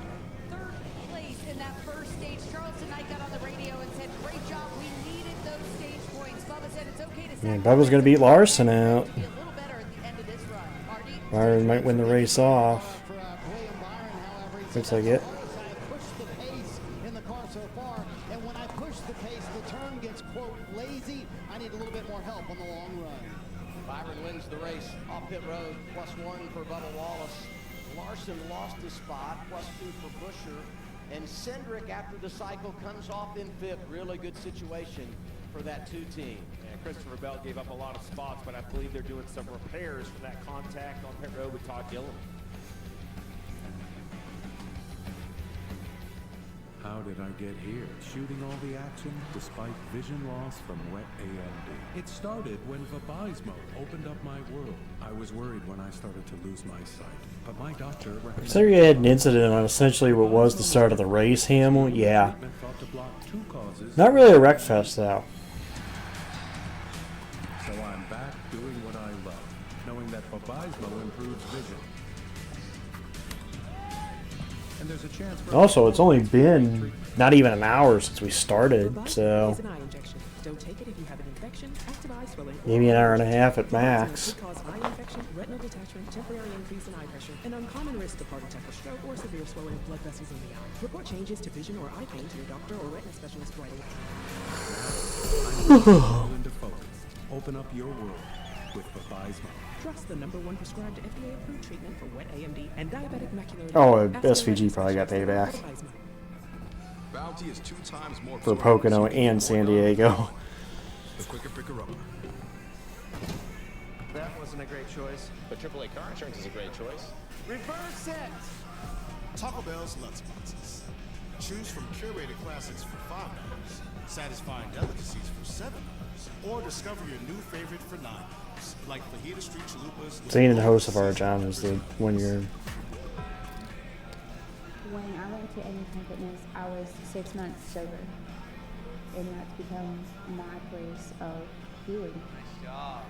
3rd place in that first stage. Charleston Knight got on the radio and said, great job, we needed those stage points. Bubba said it's okay to Yeah, Bubba's going to beat Larson out. be a little better at the end of this run. Artie? Byron might win the race off. Looks like it. Pushed the pace in the car so far, and when I push the pace, the turn gets, quote, lazy. I need a little bit more help on the long run. Byron wins the race off pit road, +1 for Bubba Wallace. Larson lost his spot, +2 for Buscher. And Cindric, after the cycle, comes off in 5th. Really good situation for that 2 team. And Christopher Bell gave up a lot of spots, but I believe they're doing some repairs for that contact on pit road with Todd Gilliland. How did I get here? Shooting all the action despite vision loss from wet AMD. It started when Vibayasmo opened up my world. I was worried when I started to lose my sight, but my doctor recommended... So you had an incident on essentially what was the start of the race, Hamill? Yeah. Not really a wreck fest, though. So I'm back doing what I love, knowing that Vabysmo improves vision. And there's a chance for Also, it's only been not even an hour since we started, so Is an eye injection. Don't take it if you have an infection, active eye swelling, maybe an hour and a half at max. could cause eye infection, retinal detachment, temporary increase in eye pressure, an uncommon risk of heart attack or stroke or severe swelling of blood vessels in the eye. Report changes to vision or eye pain to your doctor or retina specialist right away. into focus. Open up your world with Vabysmo. Trust the #1 prescribed FDA-approved treatment for wet AMD and diabetic macular edema. Oh, Ask your SVG retina probably got specialist payback about Vabysmo. Bounty is 2 times more for absorbent Pocono than and San Diego. the quicker picker upper. That wasn't a great choice, but AAA car insurance is a great choice. Reverse it! Taco Bell's Lunchboxes. Choose from curated classics for $5, satisfying delicacies for $7, or discover your new favorite for $9, like fajita street chalupas. Zane and Joseph John is the 1 year. When I went to Anytime Fitness, I was 6 months sober, and that's become my place of healing. Nice job.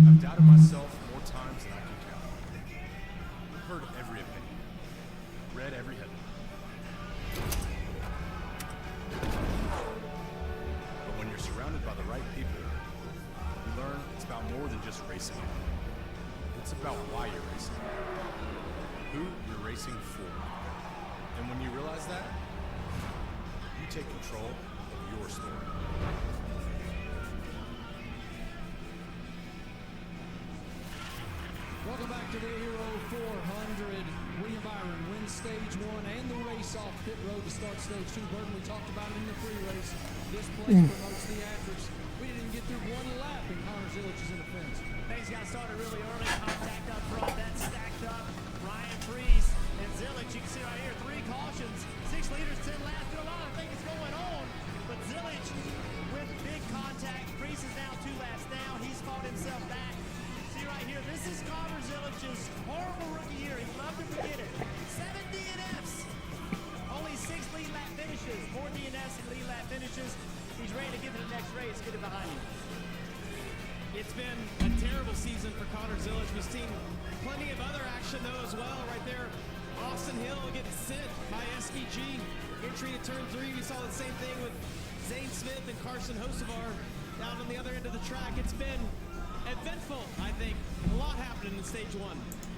I've doubted myself more times than I can count. Heard every opinion. Read every headline. But when you're surrounded by the right people, you learn it's about more than just racing. It's about why you're racing. Who you're racing for. And when you realize that, you take control of your story. Welcome back to the Eero 400. William Byron wins stage 1 and the race off pit road to start stage 2. Burton, we talked about it in the pre-race. This place promotes theatrics. We didn't even get through 1 lap and Connor Zillich is in the fence. Things got started really early. Contact up front. That stacked up. Ryan Priest and Zillich. You can see right here 3 cautions. 6 leaders, 10 laps. Still a lot of things going on. But Zillich with big contact. Priest is now 2 laps down. He's fought himself back. See right here, this is Connor Zillich's horrible rookie year. He'd love to forget it. 7 DNFs. Only 6 lead lap finishes. 4 DNFs and lead lap finishes. He's ready to get to the next race. Get it behind him. It's been a terrible season for Connor Zillich. We've seen plenty of other action, though, as well. Right there, Austin Hill getting sent by SVG. Entry to turn 3. We saw the same thing with Zane Smith and Carson Hocevar down on the other end of the track. It's been eventful, I think. A lot happening in stage 1.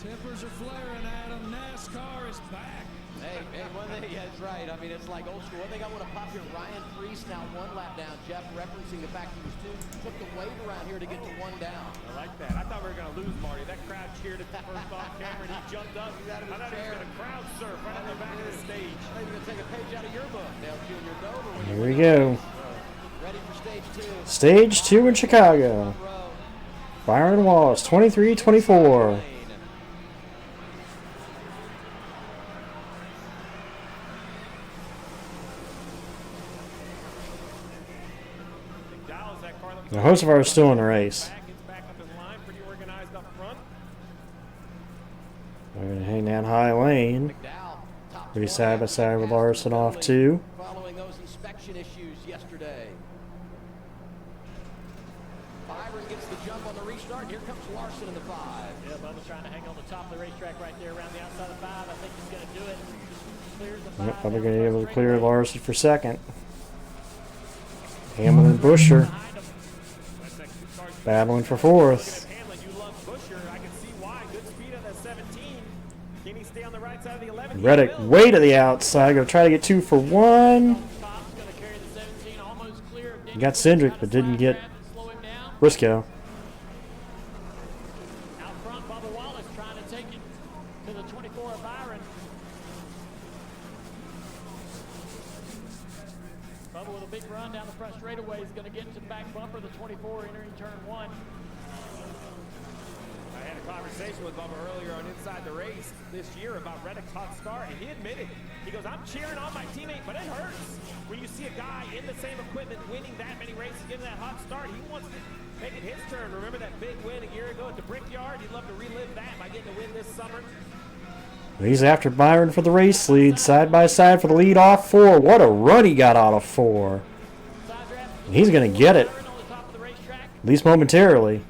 Tempers are flaring, Adam. NASCAR is back. Hey, one thing, yeah, that's right. I mean, it's like old school. One thing I want to pop here, Ryan Priest now 1 lap down. Jeff referencing the fact he was took the wave around here to get to 1 down. I like that. I thought we were going to lose Marty. That crowd cheered at the first on camera and he jumped up. He's out of his I thought he was chair. going to crowd surf right on the back of the stage. I think we're going to take a page out of your book, Dale Jr. Dover. Here we go. Ready for stage 2. Stage 2 in Chicago. Byron Wallace, 23-24. The Hocevar is still in the race. We're going to hang down high lane. Pretty side by side with Larson off 2. Following those inspection issues yesterday. Byron gets the jump on the restart. Here comes Larson in the 5. Yeah, Bubba's trying to hang on the top of the racetrack right there around the outside of 5. I think he's going to do it. Clears the 5. Yep, probably going to be able to clear Larson for second. Hamlin and Busher battling for 4th. Reddick way to the outside. Going to try to get 2 for 1. He got Cindric, but didn't get Briscoe. Out front, Bubba Wallace trying to take it to the 24 of Byron. Bubba with a big run down the front straightaway is going to get to the back bumper, the 24 entering turn 1. I had a a conversation with Bubba earlier on Inside the Race this year about Reddick's hot start, and he admitted, he goes, I'm cheering on my teammate, but it hurts. When you see a guy in the same equipment winning that many races, getting that hot start, he wants to make it his turn. Remember that big win a year ago at the Brickyard? He'd love to relive that by getting a win this summer. He's after Byron for the race lead, side by side for the lead off 4. What a run he got out of 4. He's going to get it, at least momentarily.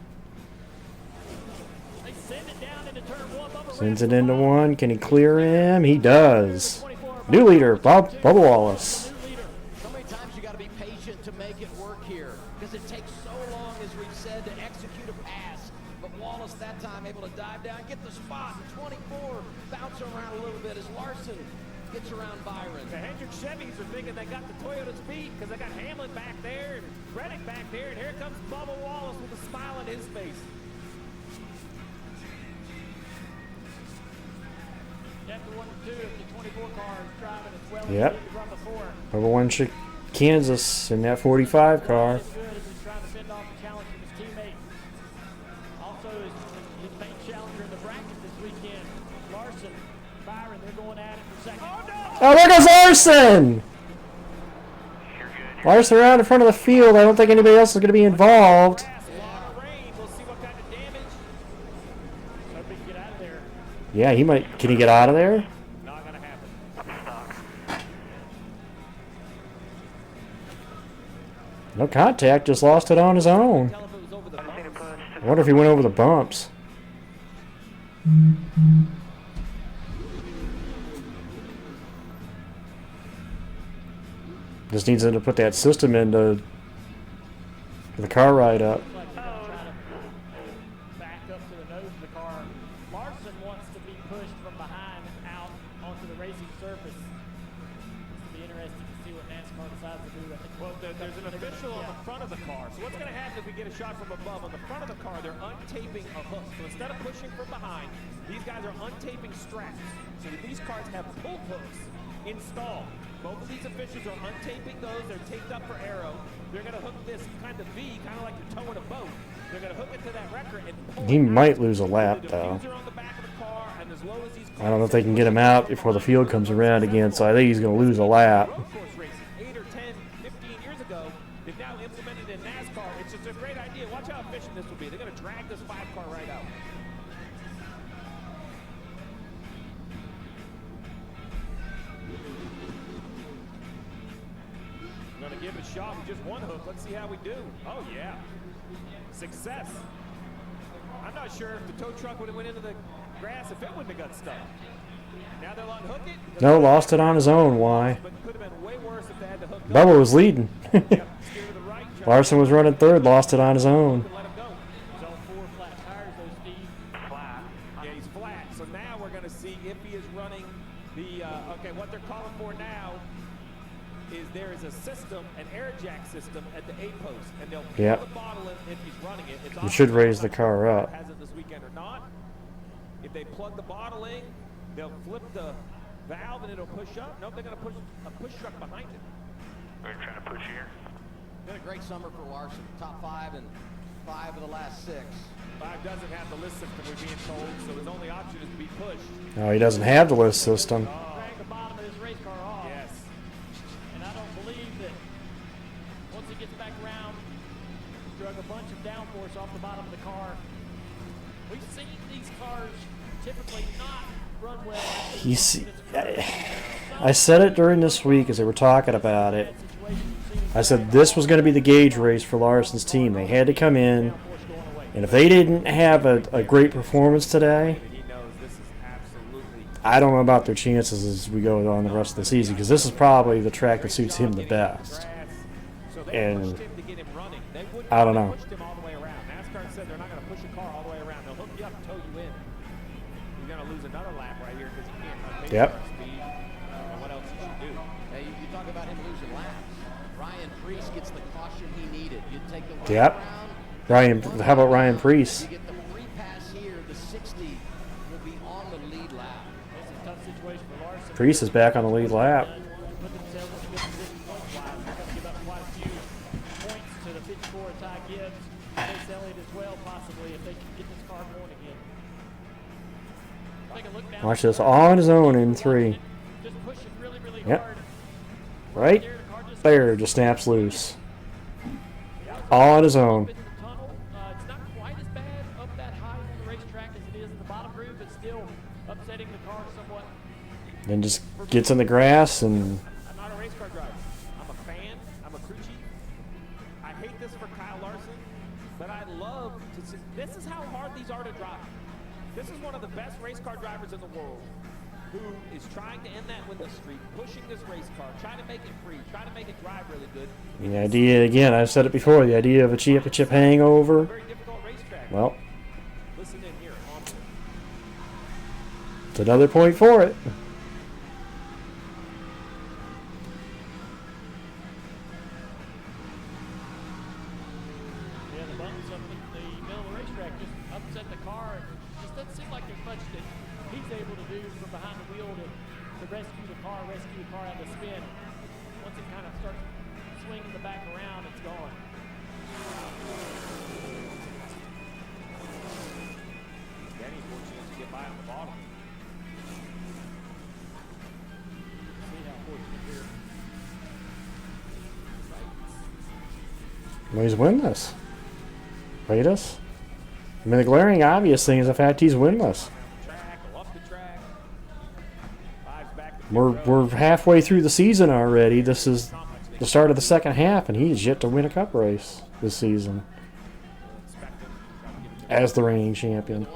Sends it into 1. Can he clear him? He does. New leader, Bubba Wallace. So many times you got to be patient to make it work here, because it takes so long, as we've said, to execute a pass. But Wallace that time able to dive down, get the spot, and 24, bounce around a little bit as Larson gets around Byron. The Hendrick Chevys are thinking they got the Toyota's beat because they got Hamlin back there and Reddick back there, and here comes Bubba Wallace with a smile on his face. After 1 or 2, if the 24 car is driving as well as Yep. he did the run before. Bubba won Kansas in that 45 car. As good as he's trying to fend off the challenge from his teammate. Also, his main challenger in the bracket this weekend, Larson, Byron, they're going at it for second. Oh, no! Oh, there goes Larson! Larson around in front of the field. I don't think anybody else is going to be involved. Yeah, he might. Can he get out of there? Not gonna happen. No contact, just lost it on his own. I wonder if he went over the bumps. Just needs him to put that system in to get the car right up. Back up to the nose of the car. Larson wants to be pushed from behind out onto the racing surface. It'll be interesting to see what NASCAR decides to do. I think Well, there's an official on the front of the car. So what's going to happen if we get a shot from above? On the front of the car, they're untaping a hook. So instead of pushing from behind, these guys are untaping straps. So these cars have pull hooks installed. Both of these officials are untaping those. They're taped up for aero. They're going to hook this kind of V, kind of like you're towing a boat. They're going to hook it to that wrecker and pull He it might out. lose a lap, though. Diffuser on the back of the car, and as low as these I don't know if they can get him out before the field comes around again, so I think he's going to lose a lap. road course racing 8 or 10, 15 years ago, they've now implemented in NASCAR. It's just a great idea. Watch how efficient this will be. They're going to drag this 5-car right out. Going to give it a shot with just one hook. Let's see how we do. Oh, yeah. Success. I'm not sure if the tow truck would have went into the grass if it wouldn't have got stuck. Now they'll unhook it. No, lost it on his own. Why? But could have been way worse if they had to hook Bubba was leading. Larson was running third, lost it on his own. So 4 flat tires, though, Steve. Flat. Yeah, he's flat. So now we're going to see if he is running the, okay, what they're calling for now is there is a system, an air jack system at the A post, and they'll pull Yep. the bottle in if he's running it. It's You should raise the car up. has it this weekend or not. If they plug the bottle in, they'll flip the valve and it'll push up. Nope, they're going to push a push truck behind it. We're trying to push here. Been a great summer for Larson. Top 5 and 5 of the last 6. 5 doesn't have the list system, we're being told, so his only option is to be pushed. No, he doesn't have the list system. Drag the bottom of his race car off. Yes. And I don't believe that once he gets back around, drug a bunch of downforce off the bottom of the car. We've seen these cars typically not run well. I said it during this week as they were talking about it. I said this was going to be the gauge race for Larson's team. They had to come in, and if they didn't have a great performance today, I don't know about their chances as we go on the rest of the season, because this is probably the track that suits him the best. And I don't know. NASCAR said they're not going to push a car all the way around. They'll hook you up and tow you in. You're going to lose another lap right here because you can't run pace Yep. car speed. What else you should do? Hey, you talk about him losing laps. Ryan Priest gets the caution he needed. You take the right Yep. round. How about Ryan Priest? You get the free pass here. The 60 will be on the lead lap. It's a tough situation for Larson. Priest is back on the lead lap. Put themselves in a good position points-wise. They're going to give up quite a few points to the 54 Ty Gibbs. Chase Elliott as well, possibly, if they can get this car going again. take a look down. Watch this, all on his own in 3. Just pushing really, really Yep. hard. Right there, just snaps loose. All on his own. It's not quite as bad up that high on the racetrack as it is in the bottom groove, but still upsetting the car somewhat. Then just gets in the grass and I'm not a race car driver. I'm a fan. I'm a crew chief. I hate this for Kyle Larson, but I love to see. This is how hard these are to drive. This is one of the best race car drivers in the world who is trying to end that window streak, pushing this race car, trying to make it free, trying to make it drive really good. the idea, again, I've said it before, the idea of a championship hangover. Very difficult racetrack. Well, Listen in here. On it's another point for it. Yeah, the bumps up in the middle of the racetrack just upset the car. Just doesn't seem like there's much that he's able to do from behind the wheel to rescue the car out of the spin. Once it kind of starts swinging the back around, it's gone. Denny fortunate to get by on the bottom. See how fortunate here. Well, he's winless. Rate us. I mean, the glaring obvious thing is the fact he's winless. We're halfway through the season already. This is the start of the second half, and he is yet to win a cup race this season as the reigning champion.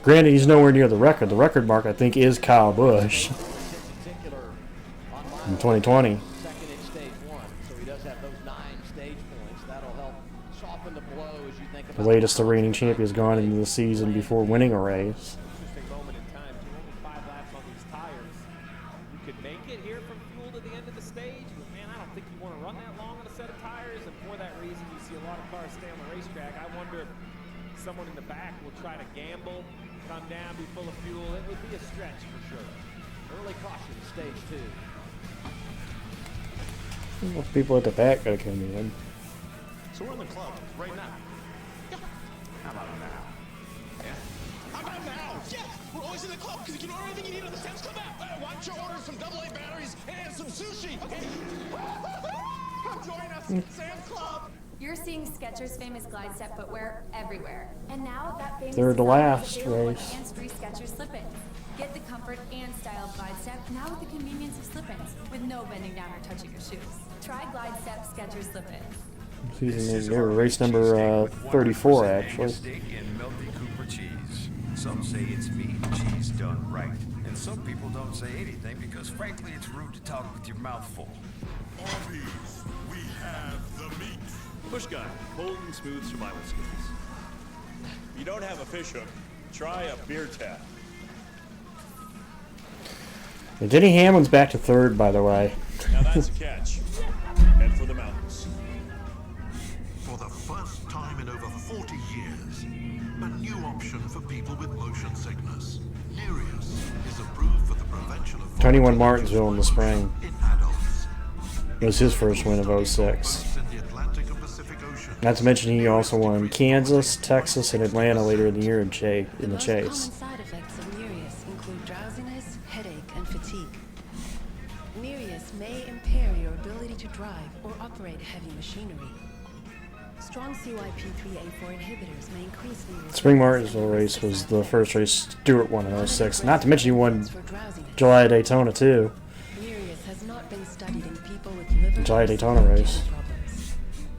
Granted, he's nowhere near the record. The record mark, I think, is Kyle Busch in 2020. The latest the reigning champion has gone into the season before winning a race. Interesting moment in time. Only 5 laps on these tires. You could make it here from fuel to the end of the stage, but man, I don't think you want to run that long on a set of tires. And for that reason, you see a lot of cars stay on the racetrack. I wonder if someone in the back will try to gamble, come down, be full of fuel. It would be a stretch for sure. Early caution, stage 2. Most people at the back gotta come in. So we're in the club right now. Yeah. How about now? Yeah. How about now? Yeah. We're always in the club because you can order anything you need on the Sam's Club app. Why don't you order some AA batteries and some sushi? Okay. Come join us, Sam's Club. You're seeing Skechers' famous glide step footwear everywhere. And now that famous They're the design last is available race. with hands-free Skechers slip-ins. Get the comfort and style of glide step now with the convenience of slip-ins with no bending down or touching your shoes. Try glide step Skechers slip-ins. Season, they were race number 34, actually. Steak and melty Cooper cheese. Some say it's meat and cheese done right. And some people don't say anything because, frankly, it's rude to talk with your mouth full. On these, we have the meat. Push guy, cold and smooth survival skills. If you don't have a fish hook, try a beer tap. And Denny Hamlin's back to third, by the way. Now that's a catch. Head for the mountains. For the first time in over 40 years, a new option for people with motion sickness. Nereus is approved for the prevention of Tony won Martinsville in the spring. It was his first win of 06. Not to mention he also won Kansas, Texas, and Atlanta later in the year in the chase. Common side effects of Nereus include drowsiness, headache, and fatigue. Nereus may impair your ability to drive or operate heavy machinery. Strong CYP3A4 inhibitors may increase Nereus. Spring Martinsville race was the first race Stewart won in 06. Not to mention he won July Daytona too. Nereus has not been studied in people with liver July Daytona race.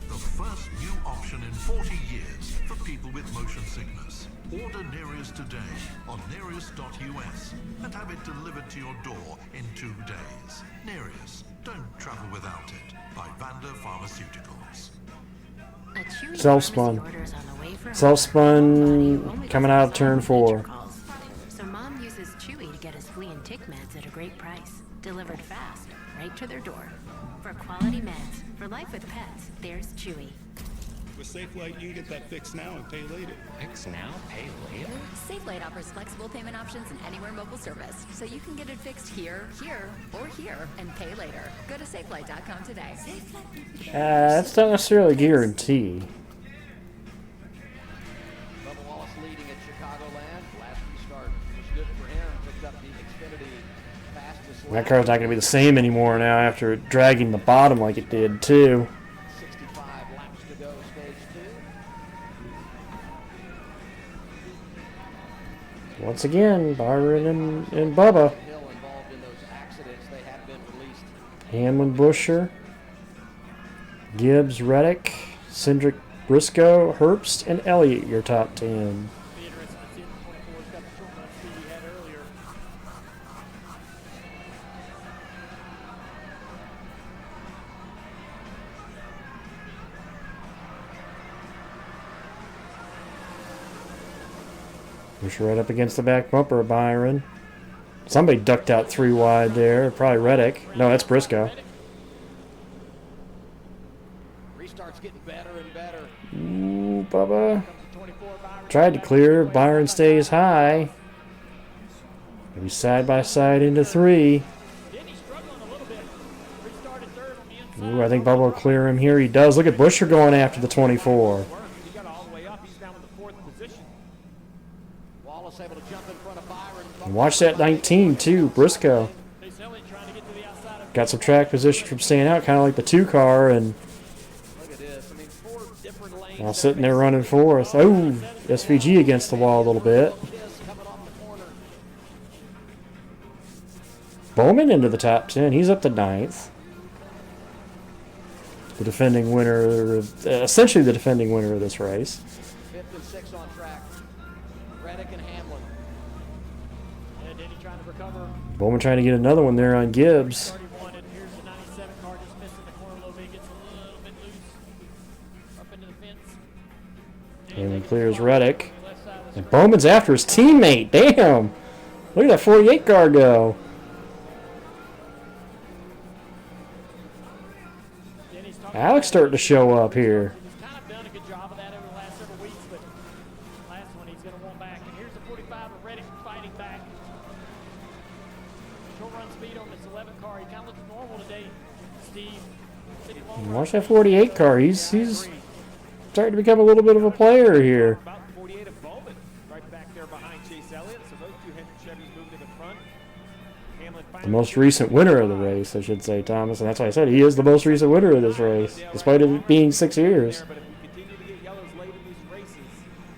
The first new option in 40 years for people with motion sickness. Order Nereus today on Nereus.us and have it delivered to your door in 2 days. Nereus, don't travel without it. By Vanda Pharmaceuticals. Self-spun. Self-spun coming out of turn 4. So Mom uses Chewy to get us flea and tick meds at a great price. Delivered fast, right to their door. For quality meds, for life with pets, there's Chewy. With SafeLight, you can get that fixed now and pay later. Fix now, pay later? SafeLight offers flexible payment options and anywhere mobile service, so you can get it fixed here, or here, and pay later. Go to safelight.com today. That's not necessarily guaranteed. Bubba Wallace leading at Chicagoland. Last restart, Michigan good for him. Picked up the Xfinity fastest That car's not going to be the same anymore now after dragging the bottom like it did too. 65 laps to go, stage 2. Once again, Byron and Bubba. Hill involved in those accidents. They have been released. Hamlin, Busher, Gibbs, Reddick, Cindric, Briscoe, Herbst, and Elliott, your top 10. Be interesting to see if the 24's got the short run speed he had earlier. Busher right up against the back bumper of Byron. Somebody ducked out 3 wide there. Probably Reddick. No, that's Briscoe. Restart's getting better and better. Ooh, Bubba. Tried to clear. Byron stays high. Maybe side by side into 3. Ooh, I think Bubba will clear him here. He does. Look at Busher going after the 24. He got all the way up. He's down in the 4th position. Wallace able to jump in front of Byron. And watch that 19 too, Briscoe. Got some track position from staying out, kind of like the 2 car, and now sitting there running 4th. Oh, SVG against the wall a little bit. Bowman into the top 10. He's up to 9th. The defending winner, essentially the defending winner of this race. 5th and 6th on track. Reddick and Hamlin. And Denny trying to recover. Bowman trying to get another one there on Gibbs. 31, and here's the 97 car just missing the corner a little bit. Gets a little bit loose. Up into the fence. And clears Reddick. And Bowman's after his teammate. Damn. Look at that 48 car go. Alex starting to show up here. He's kind of done a good job of that over the last several weeks, but last one he's going to want back. And here's the 45 of Reddick fighting back. Short run speed on this 11 car. He kind of looks normal today, Steve. And watch that 48 car. He's starting to become a little bit of a player here. About 48 of Bowman right back there behind Chase Elliott. So those 2 Chevys moving to the front. Hamlin The most recent winner of the race, I should say, Thomas. And that's why I said he is the most recent winner of this race, despite it being 6 years.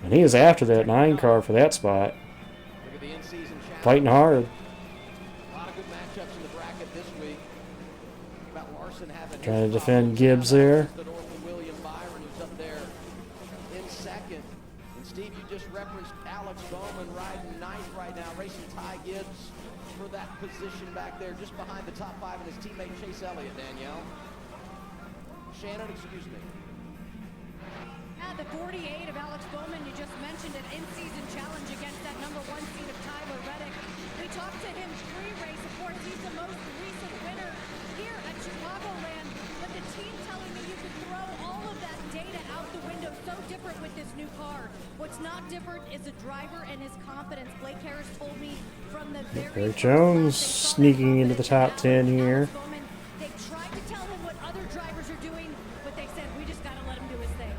And he is after that 9 car for that spot. Fighting hard. A lot of good matchups in the bracket this week. About Larson having Trying to defend Gibbs there. William Byron, who's up there in 2nd. And Steve, you just referenced Alex Bowman riding 9th right now, racing Ty Gibbs for that position back there, just behind the top 5, and his teammate Chase Elliott. Danielle. Shannon, excuse me. Yeah, the 48 of Alex Bowman, you just mentioned an in-season challenge against that #1 seed of Tyler Reddick. We talked to him pre-race. Of course, he's the most recent winner here at Chicagoland. But the team telling me you could throw all of that data out the window. So different with this new car. What's not different is the driver and his confidence. Blake Harris told me from the very Eric Jones sneaking into the top 10 here. they tried to tell him what other drivers are doing, but they said we just got to let him do his thing.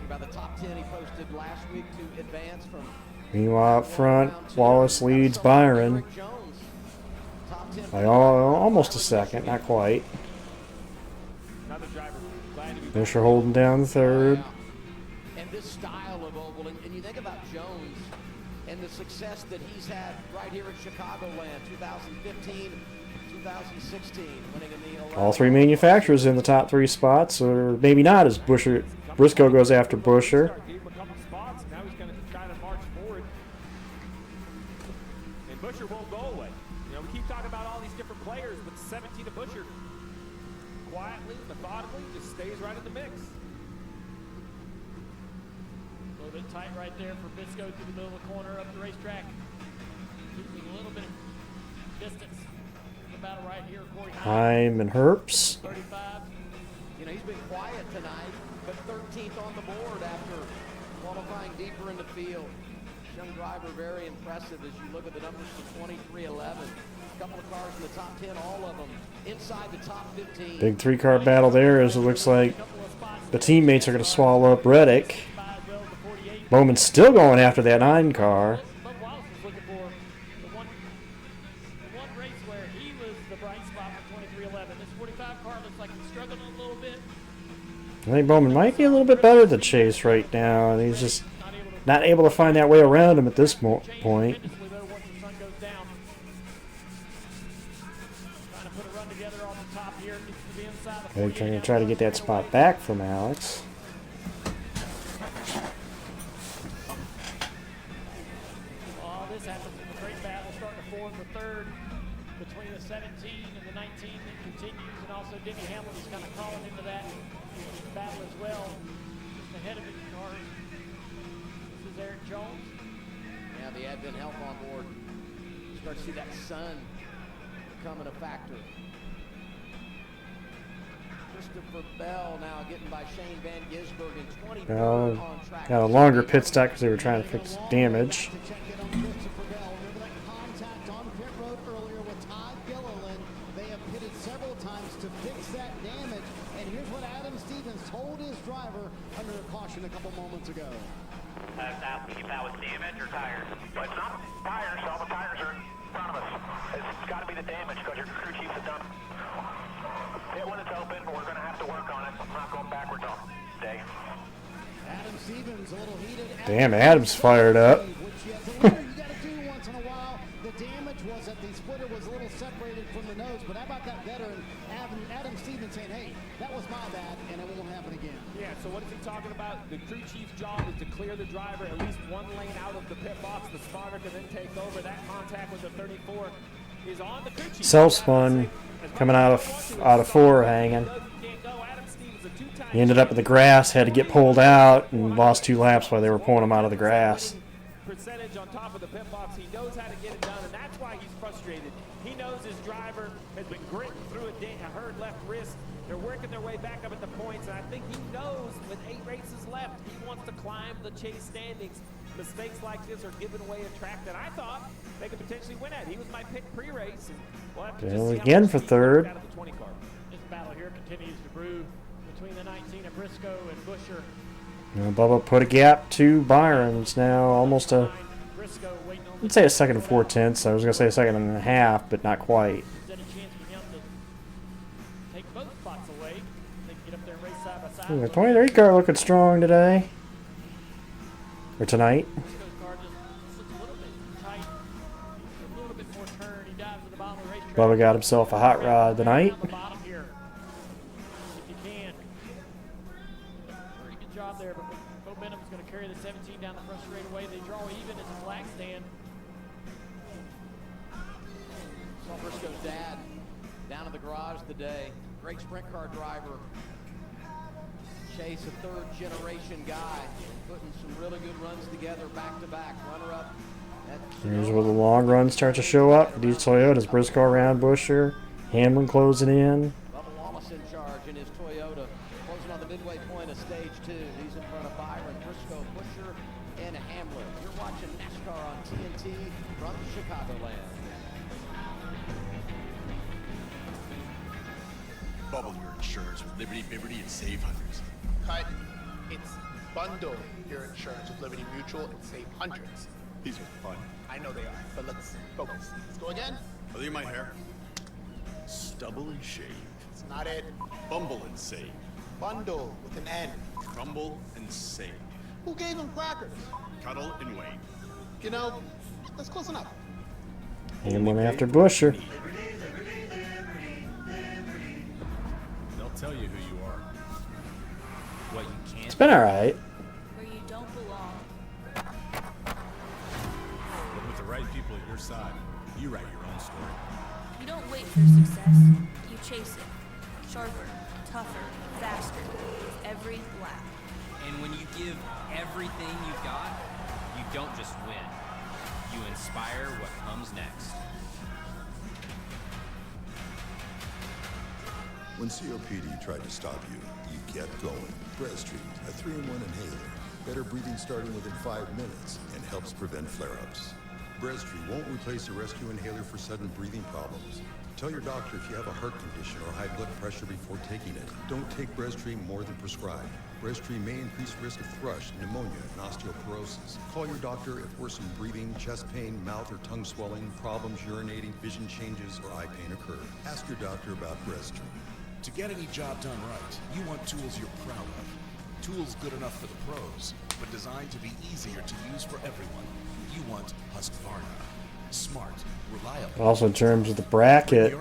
About the top 10 he posted last week to advance from. Meanwhile, up front, Wallace leads Byron by almost a second, not quite. Busher holding down 3rd. And this style of oval, and you think about Jones and the success that he's had right here at Chicagoland, 2015, 2016, winning in the 11. All 3 manufacturers in the top 3 spots, or maybe not, as Briscoe goes after Busher. Now he's going to try to march forward. And Busher won't go away. You know, we keep talking about all these different players, but 17 of Busher quietly, methodically, just stays right in the mix. A little bit tight right there for Briscoe through the middle of the corner up the racetrack. Losing a little bit of distance. The battle right here, Corey Heim and Herbst. 35. You know, he's been quiet tonight, but 13th on the board after qualifying deeper in the field. Young driver, very impressive as you look at the numbers for 23-11. A couple of cars in the top 10, all of them inside the top 15. Big 3-car battle there, as it looks like the teammates are going to swallow up Reddick. Bowman's still going after that 9 car. car looks like he's struggling a little bit. I think Bowman might be a little bit better than Chase right now, and he's just not able to find that way around him at this point. Once the sun goes down. Trying to put a run together off the top here. Gets to the inside of the They're going to try to get that spot back from Alex. Oh, this happens in the great battle starting to form the third between the 17 and the 19 that continues, and also Denny Hamlin is kind of calling into that battle as well. Just ahead of his car. This is Eric Jones. Yeah, the advent help on board. Start to see that sun becoming a factor. Christopher Bell now getting by Shane Van Gisbergen. 23rd on track. Got a longer pit stop because they were trying to fix damage. Several times to fix that damage, and here's what Adam Stevens told his driver under a caution a couple moments ago. If that was damage or tires? Well, it's not tires. All the tires are in front of us. It's got to be the damage because your crew chiefs have done it when it's open, but we're going to have to work on it. I'm not going backwards all day. Adam Stevens a little heated. Damn, Adam's fired up. You got to do once in a while. The damage was that the splitter was a little separated from the nose, but how about that veteran Adam Stevens saying, hey, that was my bad, and it won't happen again. Yeah, so what is he talking about? The crew chief's job is to clear the driver at least one lane out of the pit box. The spotter can then take over. That contact with the 34 is on the crew chief. Self-spun, coming out of four, hanging. He ended up in the grass, had to get pulled out, and lost 2 laps while they were pulling him out of the grass. Percentage on top of the pit box. He knows how to get it done, and that's why he's frustrated. He knows his driver has been gritting through a hurt left wrist. They're working their way back up at the points, and I think he knows with 8 races left, he wants to climb the chase standings. Mistakes like this are giving away a track that I thought they could potentially win at. He was my pick pre-race. And we'll have to just see how Again much for speed third. out of the 20 car. This battle here continues to brew between the 19 of Briscoe and Busher. Bubba put a gap to Byron. It's now almost a, I'd say a second and 4/10. I was going to say a second and a half, but not quite. Take both spots away. They can get up there and race side by side. The 23 car looking strong today. Or tonight. Bubba got himself a hot rod tonight. Job there, but momentum's going to carry the 17 down the front straightaway. They draw even at the flag stand. Saw Briscoe's dad down in the garage today. Great sprint car driver. Chase, a 3rd generation guy, putting some really good runs together back to back. Runner up. Here's where the long runs start to show up for these Toyotas. Briscoe around Busher. Hamlin closing in. Bubba Wallace in charge in his Toyota. Closing on the midway point of stage 2. He's in front of Byron, Briscoe, Busher, and Hamlin. You're watching NASCAR on TNT from Chicagoland. Bubble your insurance with Liberty, and save hundreds. Cut. It's bundle your insurance with Liberty Mutual and save hundreds. These are fun. I know they are, but let's focus. Let's go again. Look at my hair. Stubble and shave. It's not it. Bumble and save. Bundle with an N. Crumble and save. Who gave him crackers? Cuddle and wait. You know, that's close enough. Hamlin after Busher. They'll tell you who you are. What you can't. It's been alright. Where you don't belong. But with the right people at your side, you write your own story. You don't wait for success. You chase it. Sharper, tougher, faster. With every lap. And when you give everything you've got, you don't just win. You inspire what comes next. When COPD tried to stop you, you kept going. Breasttreat, a 3-in-1 inhaler. Better breathing starting within 5 minutes and helps prevent flare-ups. Breasttreat won't replace a rescue inhaler for sudden breathing problems. Tell your doctor if you have a heart condition or high blood pressure before taking it. Don't take Breasttreat more than prescribed. Breasttreat may increase risk of thrush, pneumonia, and osteoporosis. Call your doctor if worsened breathing, chest pain, mouth or tongue swelling, problems urinating, vision changes, or eye pain occur. Ask your doctor about Breasttreat. To get any job done right, you want tools you're proud of. Tools good enough for the pros, but designed to be easier to use for everyone. You want Husqvarna. Smart, reliable. Also, in terms of the bracket,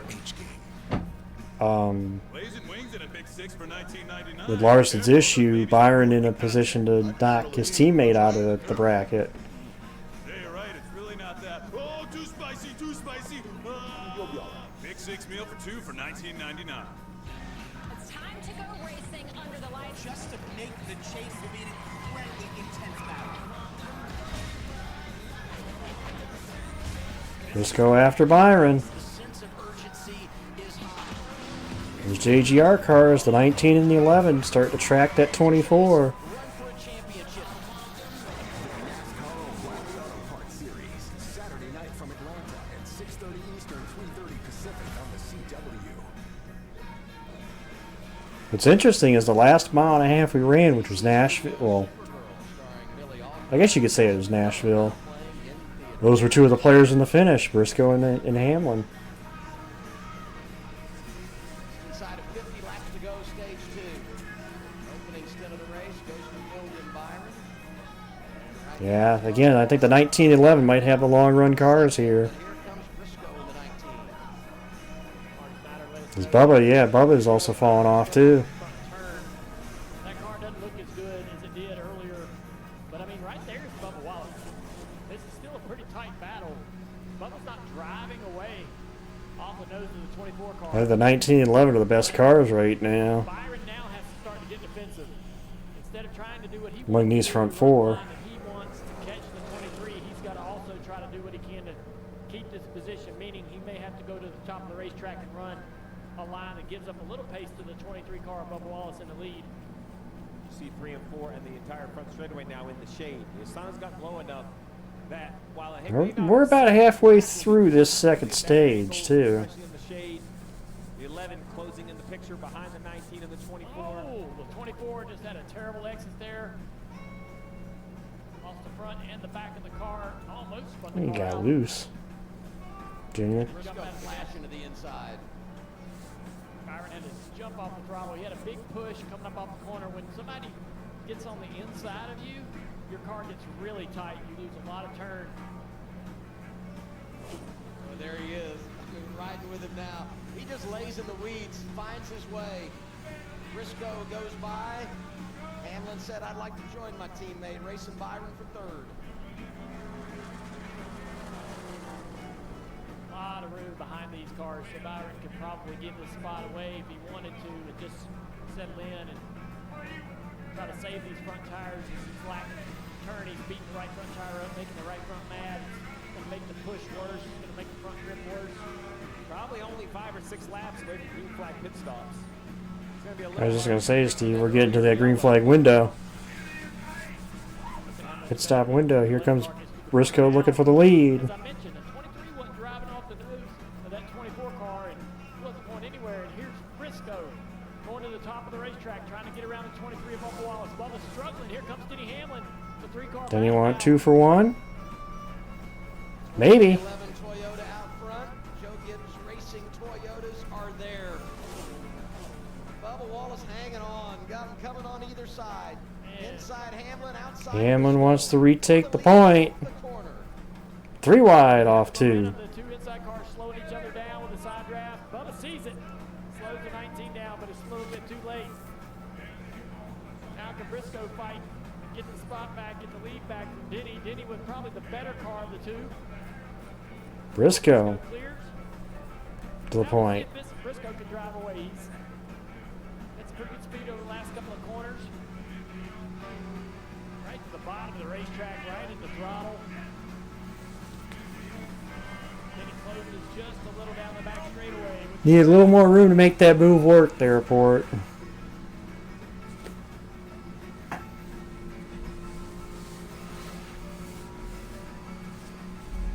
with Larson's issue, Byron in a position to knock his teammate out of the bracket. Yeah, you're right. It's really not that. Oh, too spicy, too spicy. Big 6 meal for 2 for $19.99. It's time to go racing under the lights. Just to make the chase will be an incredibly intense battle. Let's go after Byron. There's JGR cars, the 19 and the 11, start to track that 24. What's interesting is the last mile and a half we ran, which was Nashville. Well, I guess you could say it was Nashville. Those were two of the players in the finish, Briscoe and Hamlin. Inside of 50 laps to go, stage 2. Opening stint of the race goes to William Byron. Yeah, again, I think the 1911 might have the long run cars here. Because Bubba's also falling off too. That car doesn't look as good as it did earlier, but I mean, right there is Bubba Wallace. This is still a pretty tight battle. Bubba's not driving away off the nose of the 24 car. I think the 1911 are the best cars right now. Byron now has to start to get defensive. Instead of trying to do what he Among these front four. he wants to catch the 23, he's got to also try to do what he can to keep this position, meaning he may have to go to the top of the racetrack and run a line that gives up a little pace to the 23 car above Wallace in the lead. You see 3 and 4 and the entire front straightaway now in the shade. The sun's got low enough that while We're about halfway through this second stage too. especially in the shade, the 11 closing in the picture behind the 19 and the 24. Oh, the 24 just had a terrible exit there. Lost the front and the back of the car. Almost spun the He car got out. loose. Junior. Briscoe flash into the inside. Byron had to jump off the throttle. He had a big push coming up off the corner. When somebody gets on the inside of you, your car gets really tight. You lose a lot of turn. Oh, there he is. Riding with him now. He just lays in the weeds, finds his way. Briscoe goes by. Hamlin said, I'd like to join my teammate, racing Byron for 3rd. A lot of room behind these cars, so Byron could probably give the spot away if he wanted to and just settle in and try to save these front tires. As he's lacking turn, he's beating the right front tire up, making the right front mad. It's going to make the push worse. It's going to make the front grip worse. Probably only 5 or 6 laps away from green flag pit stops. It's gonna be a I was just going to say, Steve, we're getting to that green flag window. Pit stop window. Here comes Briscoe looking for the lead. As I mentioned, the 23 wasn't driving off the nose of that 24 car and wasn't going anywhere. And here's Briscoe going to the top of the racetrack, trying to get around the 23 of Bubba Wallace. Bubba's struggling. Here comes Denny Hamlin, the 3-car. Then you want 2 for 1? Maybe. 11 Toyota out front. Joe Gibbs Racing Toyotas are there. Bubba Wallace hanging on. Got him coming on either side. Inside Hamlin, outside. Hamlin wants to retake the point. 3 wide off 2. The 2 inside cars slowing each other down with a side draft. Bubba sees it. Slows the 19 down, but it's a little bit too late. Now can Briscoe fight and get the spot back, get the lead back from Denny. Denny with probably the better car of the 2. Briscoe Clears. to the point. Briscoe can drive away. That's pretty good speed over the last couple of corners. Right to the bottom of the racetrack, right at the throttle. Then he closes just a little down the back straightaway. Need a little more room to make that move work there, Port.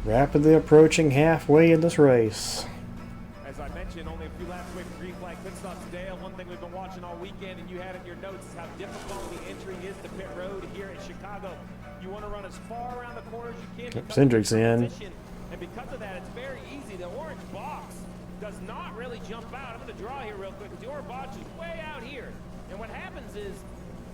Rapidly approaching halfway in this race. As I mentioned, only a few laps away from green flag pit stops today. One thing we've been watching all weekend, and you had it in your notes, is how difficult the entry is to pit road here at Chicago. You want to run as far around the corner as you can. Cindric's in. And because of that, it's very easy. The orange box does not really jump out. I'm going to draw here real quick. The orange box happens is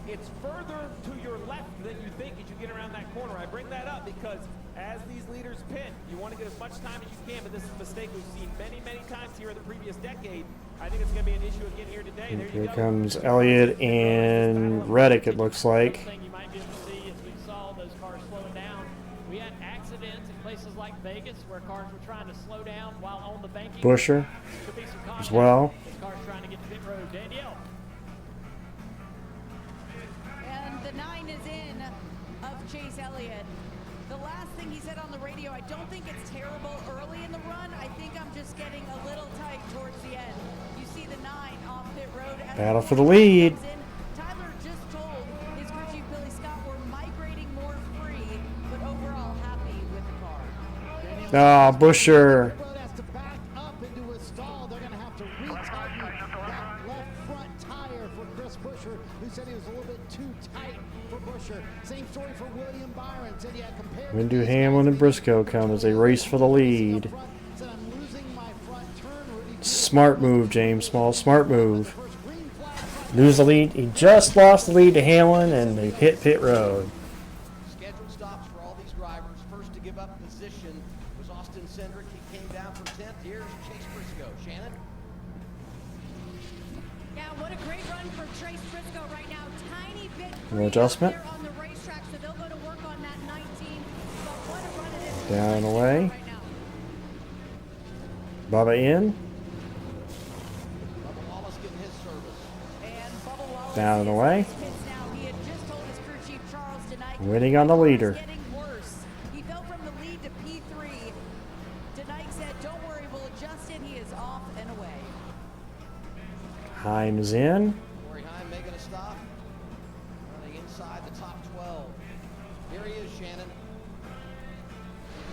it's further to your left than you think as you get around that corner. I bring that up because as these leaders pit, you want to get as much time as you can, but this is a mistake we've seen many, many times here in the previous decade. I think it's going to be an issue again here today. There you Here go. comes Elliott and Reddick, it looks like. Thing you might be able to see as we saw those cars slowing down. We had accidents in places like Vegas where cars were trying to slow down while on the banking. Busher Could be some as contact. well. This car's trying to get to pit road. Danielle. And the 9 is in of Chase Elliott. The last thing he said on the radio, I don't think it's terrible early in the run. I think I'm just getting a little tight towards the end. You see the 9 off pit road. As Battle for the lead. Tyler just told his crew chief Billy Scott we're migrating more free, but overall happy with the car. Ah, Busher. Has to back up into a stall. They're going to have to retighten that left front tire for Chris Busher, who said he was a little bit too tight for Busher. Same story for William Byron. Said he had compared. When do Hamlin and Briscoe come as they race for the lead? Said I'm losing my front turn. Smart move, James Small. Smart move. Lose the lead. He just lost the lead to Hamlin, and they hit pit road. Scheduled stops for all these drivers. First to give up position was Austin Cindric. He came down from 10th. Here's Chase Briscoe. Shannon? Yeah, what a great run for Chase Briscoe right now. Tiny bit No adjustment. there on the racetrack, so they'll go to work on that 19. But what a run it is. Down and away. Bubba in. Bubba Wallace getting his service. And Bubba Wallace Down and away. pits now. He had just told his crew chief Charles tonight. Winning on the leader. Getting worse. He fell from the lead to P3. Tonight said, "Don't worry, we'll adjust it." He is off and away. Himes in. Corey Heim making a stop. Running inside the top 12. Here he is, Shannon.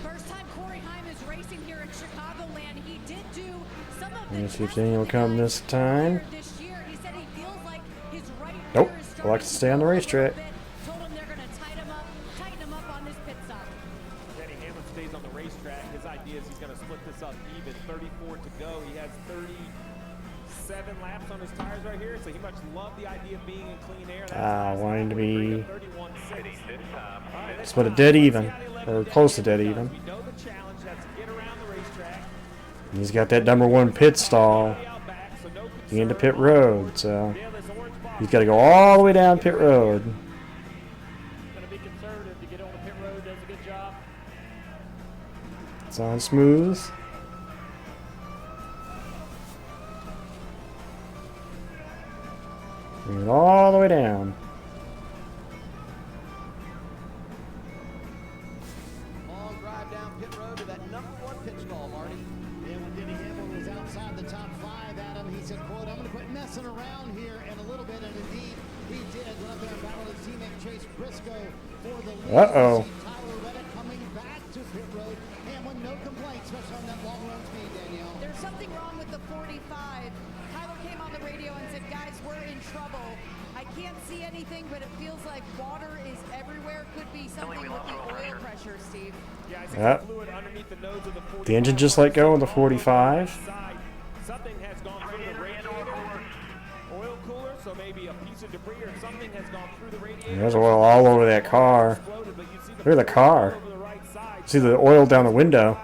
First time Corey Heim is racing here in Chicagoland. He did do some of the Let's see if Daniel will come this time. this year. He said he feels like his right Nope. rear is I like to stay on the racetrack. told him they're going to tighten him up on this pit stop. Danny Hamlin stays on the racetrack. His idea is he's going to split this up even. 34 to go. He has 37 laps on his tires right here, so he must love the idea of being in clean air. Wanting to be 31.6. split a dead even, or close to dead even. We know the challenge. That's to get around the racetrack. And he's got that #1 pit stall into pit road, so he's got to go all the way down pit road. Going to be conservative to get on the pit road. Does a good job. It's on smooth. Bring it all the way down. Long drive down pit road to that #1 pit stall, Marty. And when Denny Hamlin was outside the top 5, Adam, he said, quote, "I'm going to quit messing around here in a little bit," and indeed he did. Went up there and battled his teammate Chase Briscoe for the lead. Uh-oh. Tyler Reddick coming back to pit road. Hamlin, no complaints, especially on that long run speed, Danielle. There's something wrong with the 45. Tyler came on the radio and said, "Guys, we're in trouble. I can't see anything, but it feels like water is everywhere." Could be something with the oil pressure, Steve. Yeah, I see Yep. fluid underneath the nose of the 45. The engine just let go in the 45. Something has gone through the radiator, oil cooler, so maybe a piece of debris or something has gone through the radiator. There's oil all over that car. Look at the car. See the oil down the window.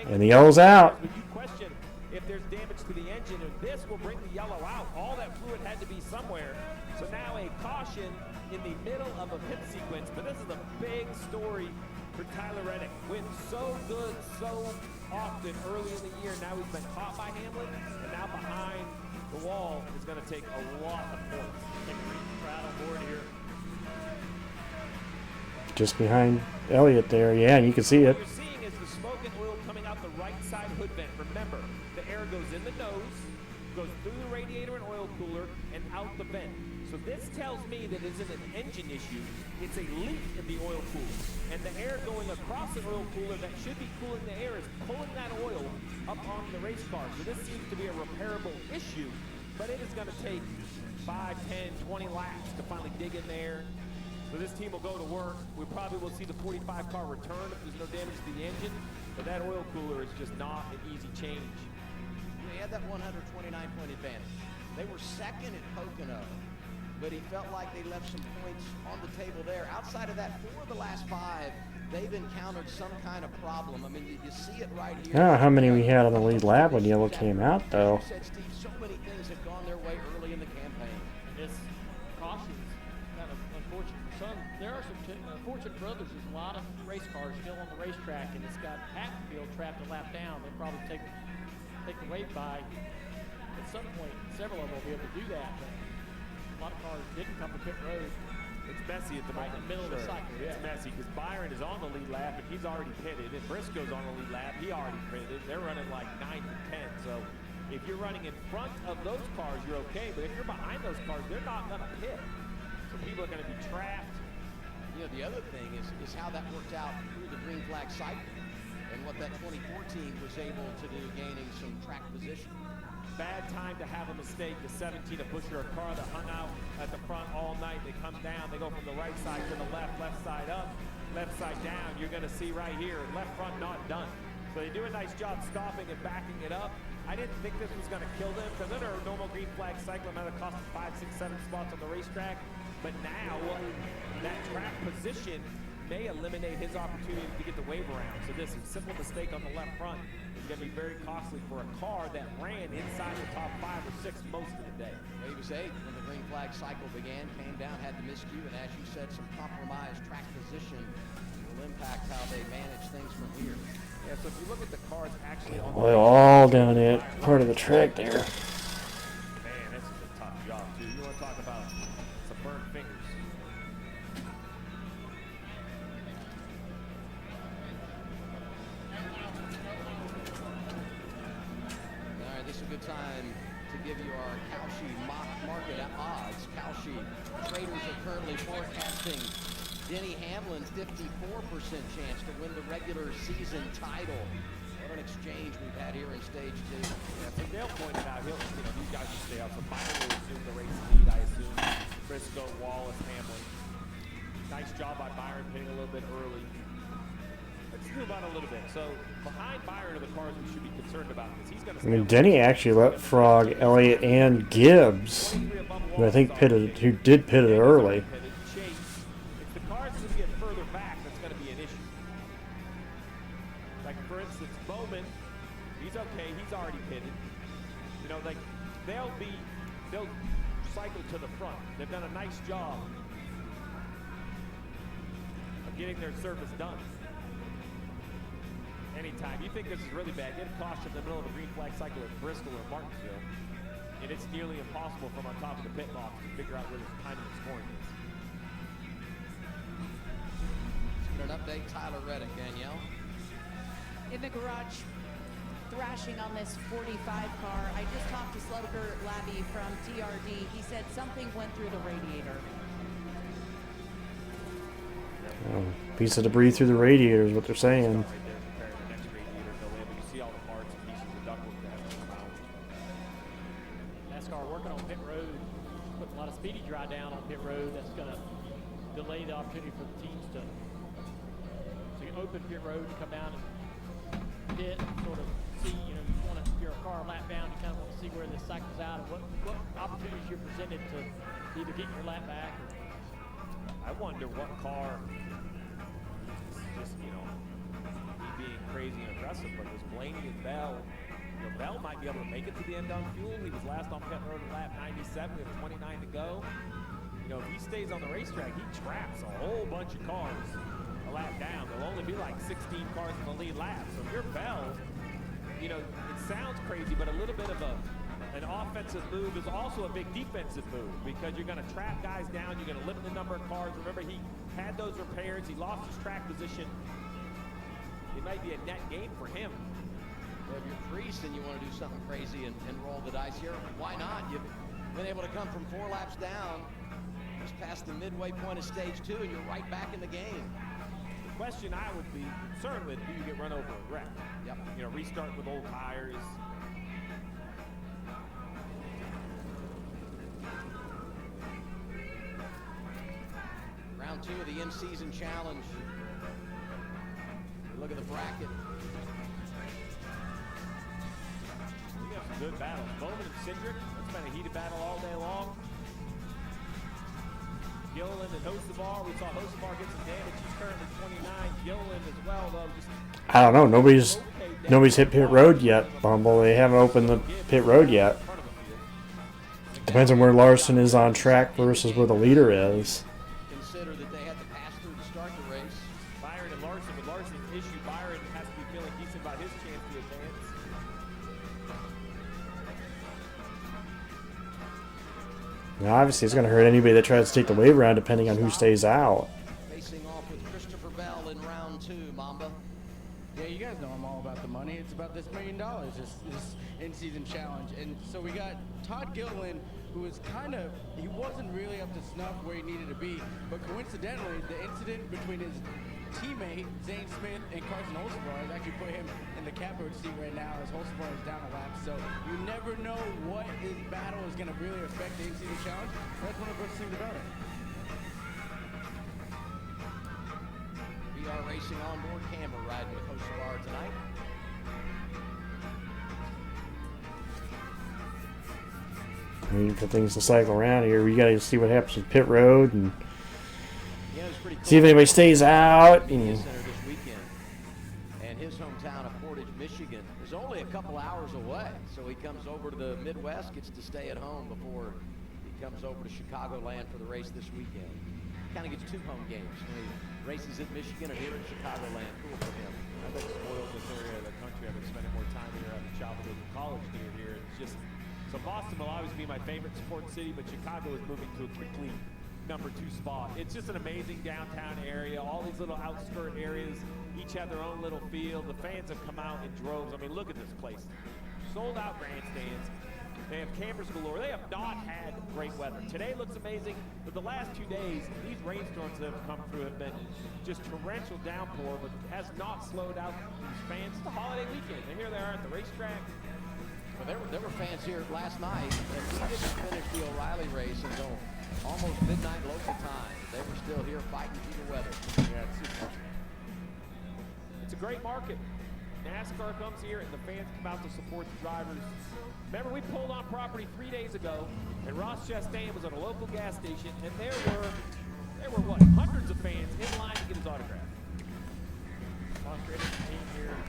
And the yellow's out. You question if there's damage to the engine, and this will bring the yellow out. All that fluid had to be somewhere. So now a caution in the middle of a pit sequence, but this is a big story for Tyler Reddick. Went so good so often early in the year. Now he's been caught by Hamlin, and now behind the wall is going to take a lot of points. Crowd on board here. Just behind Elliott there. Yeah, you can see it. What you're seeing is the smoke and oil coming out the right side hood vent. Remember, the air goes in the nose, goes through the radiator and oil cooler, and out the vent. So this tells me that it isn't an engine issue, it's a leak in the oil cooler. And the air going across the oil cooler that should be cooling the air is pulling that oil up onto the race car. So this seems to be a repairable issue, but it is going to take 5, 10, 20 laps to finally dig in there. So this team will go to work. We probably will see the 45 car return if there's no damage to the engine, but that oil cooler is just not an easy change. He had that 129-point advantage. They were second at Pocono, but he felt like they left some points on the table there. Outside of that, 4 of the last 5, they've encountered some kind of problem. I mean, you see it right here. I don't know how many we had on the lead lap when Yellow came out, though. You said, Steve, so many things have gone their way early in the campaign. This caution is kind of unfortunate for some. There are some unfortunate for others. There's a lot of race cars still on the racetrack, and it's got Hatfield trapped a lap down. They'll probably take the wave by. At some point, several of them will be able to do that. But a lot of cars didn't come to pit road. It's messy at the right in the middle of the cycle. Yeah. It's messy because Byron is on the lead lap and he's already pitted, and Briscoe's on the lead lap, he already pitted. They're running like 9 to 10. So if you're running in front of those cars, you're okay. But if you're behind those cars, they're not going to pit. So people are going to be trapped. You know, the other thing is how that worked out through the green flag cycle and what that 2014 was able to do, gaining some track position. Bad time to have a mistake. The 17 to Busher, a car that hung out at the front all night. They come down, they go from the right side to the left side up, left side down. You're going to see right here, left front not done. So they do a nice job stopping and backing it up. I didn't think this was going to kill them because under a normal green flag cycle, it might have cost them 5, 6, 7 spots on the racetrack. But now that track position may eliminate his opportunity to get the wave around. So this is a simple mistake on the left front is going to be very costly for a car that ran inside the top 5 or 6 most of the day. Well, he was 8 when the green flag cycle began, came down, had the miscue, and as you said, some compromised track position will impact how they manage things from here. Yeah, so if you look at the cars actually on Well, all down that part of the track there. Man, this is a tough job, too. You want to talk about some burned fingers. Good time to give you our Kalshi mock market odds. Kalshi traders are currently forecasting Denny Hamlin 54% chance to win the regular season title. What an exchange we've had here in stage 2. Yeah, so Dale pointed out, these guys will stay out. So Byron will assume the race lead, I assume. Briscoe, Wallace, Hamlin. Nice job by Byron pitting a little bit early. Let's zoom out a little bit. So behind Byron are the cars we should be concerned about because he's going to. I mean, Denny actually let Frog, Elliott, and Gibbs, who I think pitted, who did pit it early. If the cars can get further back, that's going to be an issue. Like for instance, Bowman, he's okay. He's already pitted. You know, like they'll cycle to the front. They've done a nice job of getting their service done. Anytime. You think this is really bad, get a caution in the middle of the green flag cycle at Bristol or Martinsville, and it's nearly impossible from on top of the pit box to figure out where this timing and scoring is. An update, Tyler Reddick, Danielle. In the garage, thrashing on this 45 car. I just talked to Sloker Labby from TRD. He said something went through the radiator. Piece of debris through the radiator is what they're saying. NASCAR working on pit road, putting a lot of speedy dry down on pit road. That's going to delay the opportunity for the teams to open pit road to come down and pit and sort of see, you know, if you're a car lap down, you kind of want to see where this cycles out and what opportunities you're presented to either get your lap back or. I wonder what car, just, you know, me being crazy and aggressive, but it was Blaney and Bell. You know, Bell might be able to make it to the end on fuel. He was last on pit road at lap 97 with 29 to go. You know, if he stays on the racetrack, he traps a whole bunch of cars a lap down. There'll only be like 16 cars in the lead lap. So if you're Bell, you know, it sounds crazy, but a little bit of an offensive move is also a big defensive move because you're going to trap guys down. You're going to limit the number of cars. Remember, he had those repairs. He lost his track position. It might be a net gain for him. Well, if you're Priest and you want to do something crazy and roll the dice here, why not? You've been able to come from 4 laps down, just past the midway point of stage 2, and you're right back in the game. The question I would be concerned with, do you get run over and wrecked? Yep. You know, restart with old tires. Round 2 of the in-season challenge. Look at the bracket. We have some good battles. Bowman and Cindric, that's been a heated battle all day long. Gilliland and Hocevar. We saw Hocevar get some damage. He's currently 29. Gilliland as well, though. Just I don't know. Nobody's hit pit road yet, Bumble. They haven't opened the pit road yet. Depends on where Larson is on track versus where the leader is. Consider that they had to pass through to start the race. Byron and Larson, with Larson's issue, Byron has to be feeling decent about his chance to advance. Now, obviously, it's going to hurt anybody that tries to take the wave round, depending on who stays out. Facing off with Christopher Bell in round 2, Mamba. Yeah, you guys know I'm all about the money. It's about this $1 million, this in-season challenge. And so we got Todd Gilliland, who was he wasn't really up to snuff where he needed to be. But coincidentally, the incident between his teammate, Zane Smith, and Carson Hocevar has actually put him in the catbird seat right now as Hocevar is down a lap. So you never know what his battle is going to really affect the in-season challenge. That's one of the best things about it. VR Racing onboard camera riding with Hocevar tonight. Waiting for things to cycle around here. We got to see what happens with pit road and see if anybody stays out. Center this weekend, and his hometown of Portage, Michigan, is only a couple hours away. So he comes over to the Midwest, gets to stay at home before he comes over to Chicagoland for the race this weekend. Kind of gets 2 home games when he races at Michigan and here at Chicagoland. Cool for him. I've been spoiled this area of the country. I've been spending more time here. I've traveled to college near here. It's just so Boston will always be my favorite sports city, but Chicago is moving to a quickly #2 spot. It's just an amazing downtown area. All these little outskirt areas each have their own little feel. The fans have come out in droves. I mean, look at this place. Sold out grandstands. They have campers galore. They have not had great weather. Today looks amazing, but the last 2 days, these rainstorms that have come through have been just torrential downpour, but has not slowed out these fans. It's a holiday weekend, and here they are at the racetrack. Well, there were fans here last night, and we didn't finish the O'Reilly race until almost midnight local time. They were still here fighting through the weather. Yeah, it's a great market. NASCAR comes here, and the fans come out to support the drivers. Remember, we pulled on property 3 days ago, and Ross Chastain was at a local gas station, and there were what, hundreds of fans in line to get his autograph.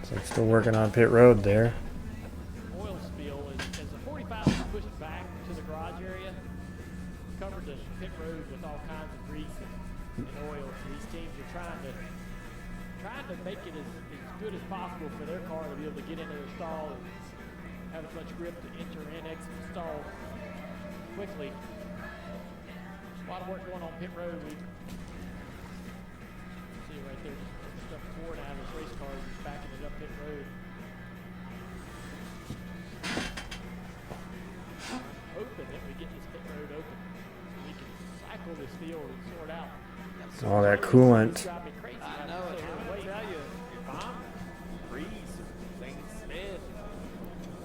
So still working on pit road there. Oil spill as the 45 was pushed back to the garage area, covered the pit road with all kinds of grease and oil. So these teams are trying to make it as good as possible for their car to be able to get into their stall and have as much grip to enter and exit the stall quickly. A lot of work going on pit road. We see right there, just stuff pouring out of this race car, just backing it up pit road. Open that we get this pit road open so we can cycle this field and sort out. All that coolant. I know it. I tell you, if I'm Breeze, Zane Smith,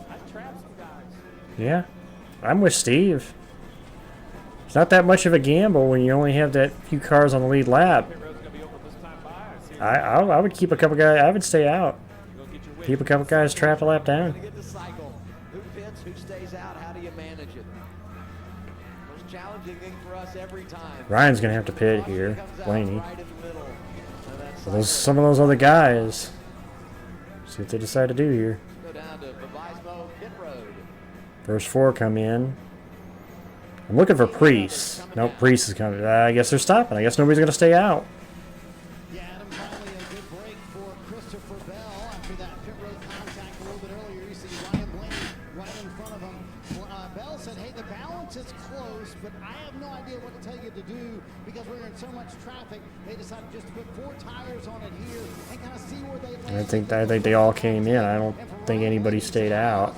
I'd trap some guys. Yeah, I'm with Steve. It's not that much of a gamble when you only have that few cars on the lead lap. I would keep a couple guys. I would stay out. Keep a couple guys trapped a lap down. Who pits, who stays out, how do you manage it? Most challenging thing for us every time. Ryan's gonna have to pit here, Blaney. So some of those other guys. See what they decide to do here. Go down to Bavismo Pit Road. First 4 come in. I'm looking for Priest. Nope, Priest is coming. I guess they're stopping. I guess nobody's gonna stay out. Yeah, Adam, finally a good break for Christopher Bell after that pit road contact a little bit earlier. You see Ryan Blaney right in front of him. Bell said, hey, the balance is close, but I have no idea what to tell you to do because we're in so much traffic. They decided just to put 4 tires on it here and kind of see where they land. I think they all came in. I don't think anybody stayed out.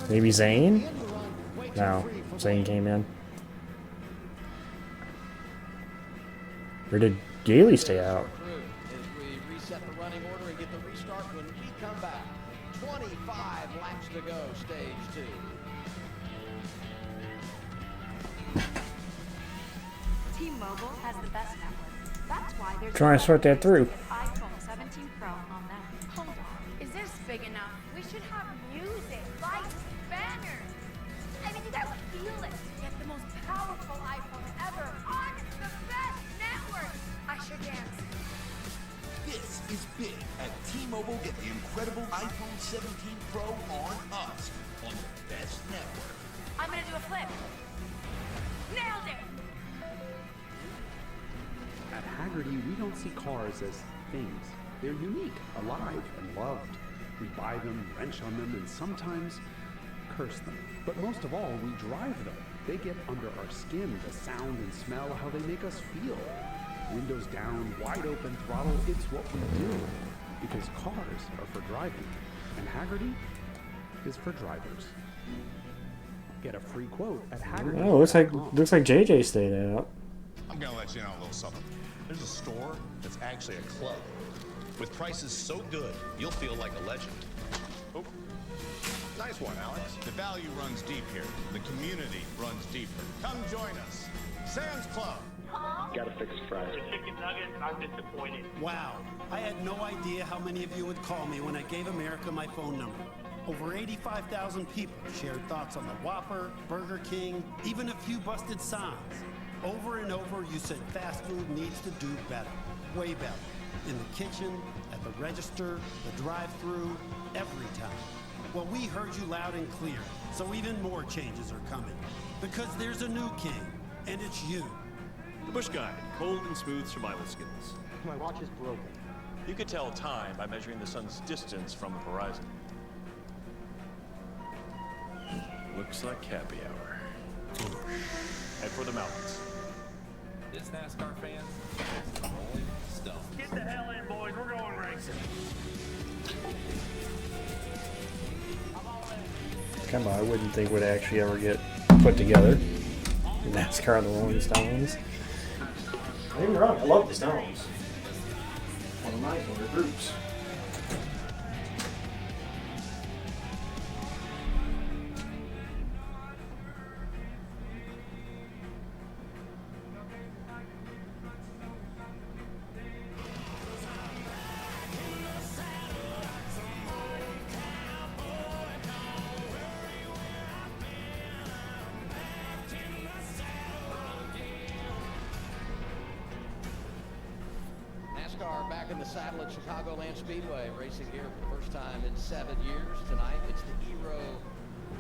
Maybe Zane? No, Zane came in. Or did Gailey stay out? As we reset the running order and get the restart when we come back. 25 laps to go, stage 2. T-Mobile has the best network. That's why there's Trying to sort that through. iPhone 17 Pro on them. Hold on. Is this big enough? We should is big. At T-Mobile, get the incredible iPhone 17 Pro on us, on the best network. I'm gonna do a flip. Nailed it! At Haggerty, we don't see cars as things. They're unique, alive, and loved. We buy them, wrench on them, and sometimes curse them. But most of all, we drive them. They get under our skin, the sound and smell, how they make us feel. Windows down, wide open throttle, it's what we do. Because cars are for driving, and Haggerty is for drivers. Get a free quote at Haggerty. Oh, looks like JJ stayed out. I'm gonna let you know a little something. There's a store that's actually a club with prices so good you'll feel like a legend. Oh, nice one, Alex. The value runs deep here. The community runs deeper. Come join us. Sam's Club. Gotta fix fries. For chicken nuggets, I'm disappointed. Wow, I had no idea how many of you would call me when I gave America my phone number. Over 85,000 people shared thoughts on the Whopper, Burger King, even a few busted signs. Over and over, you said fast food needs to do better, way better. In the kitchen, at the register, the drive-thru, every time. Well, we heard you loud and clear, so even more changes are coming. Because there's a new king, and it's you. The Bush Guide, cold and smooth survival skills. My watch is broken. You could tell time by measuring the sun's distance from the horizon. Looks like happy hour. Head for the mountains. This NASCAR fan is the Rolling Stone. Get the hell in, boys. We're going racing. Come on, I wouldn't think would actually ever get put together. NASCAR and the Rolling Stones. Don't get me wrong, I love the Stones. One of my favorite groups. NASCAR back in the saddle at Chicagoland Speedway, racing here for the first time in 7 years. Tonight, it's the eero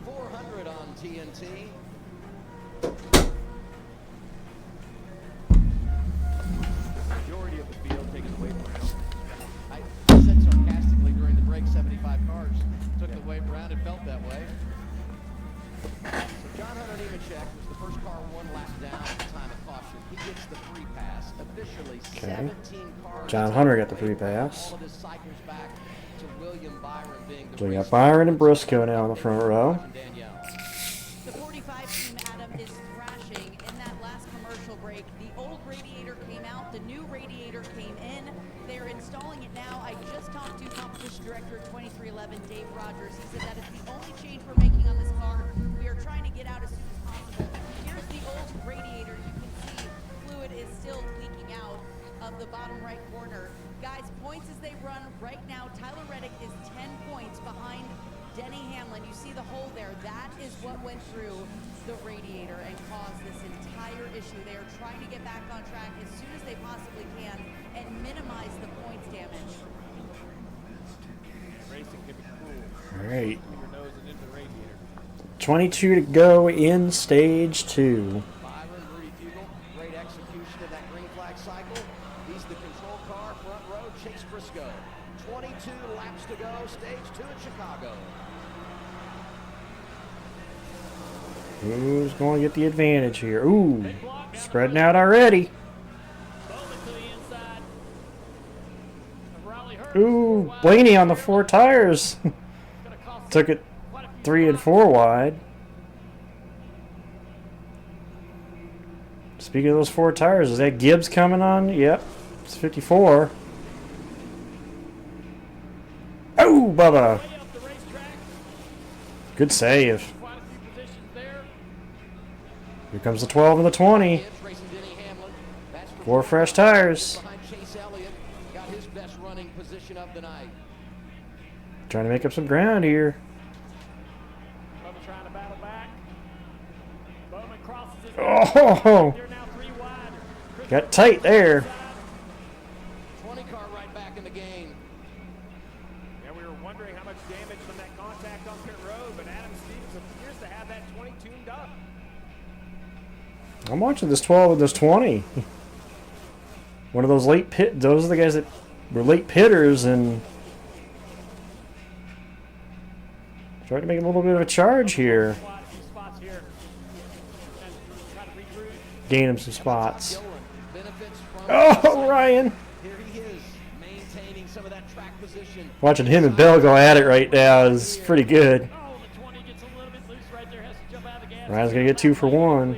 400 on TNT. Majority of the field taking the wave around. I said sarcastically during the break, 75 cars took the wave around. It felt that way. So John Hunter Nemechek was the first car one lap down at the time of caution. He gets the free pass. Officially, 17 cars. John Hunter got the free pass. All of his cycles back to William Byron being the So we got Byron and Briscoe now in the front row. The 45 team, Adam, is thrashing in that last commercial break. The old radiator came out, the new radiator came in. They're installing it now. I just talked to competition director at 2311, Dave Rogers. He said that is the only change we're making on this car. We are trying to get out as soon as possible. Here's the old radiator. You can see fluid is still leaking out of the bottom right corner. Guys, points as they run right now. Tyler Reddick is 10 points behind Denny Hamlin. You see the hole there. That is what went through the radiator and caused this entire issue. They are trying to get back on track as soon as they possibly can and minimize the points damage. Racing can be cruel. All right. Your nose and into the radiator. 22 to go in stage 2. Byron, Rudy Fugle, great execution in that green flag cycle. He's the control car, front row, Chase Briscoe. 22 laps to go, stage 2 in Chicago. Who's going to get the advantage here? Ooh, spreading out already. Ooh, Blaney on the 4 tires. Took it 3 and 4 wide. Speaking of those 4 tires, is that Gibbs coming on? Yep, it's 54. Oh, Bubba. Good save. Here comes the 12 and the 20. 4 fresh tires. Chase Elliott got his best running position of the night. Trying to make up some ground here. Bubba trying to battle back. Bowman crosses his Oh! They're now 3 wide. Got tight there. 20 car right back in the game. I'm watching this 12 and this 20. One of those late pit. Those are the guys that were late pitters and trying to make a little bit of a charge here. Gain him some spots. Oh, Ryan! Watching him and Bell go at it right now is pretty good. Ryan's gonna get 2 for 1.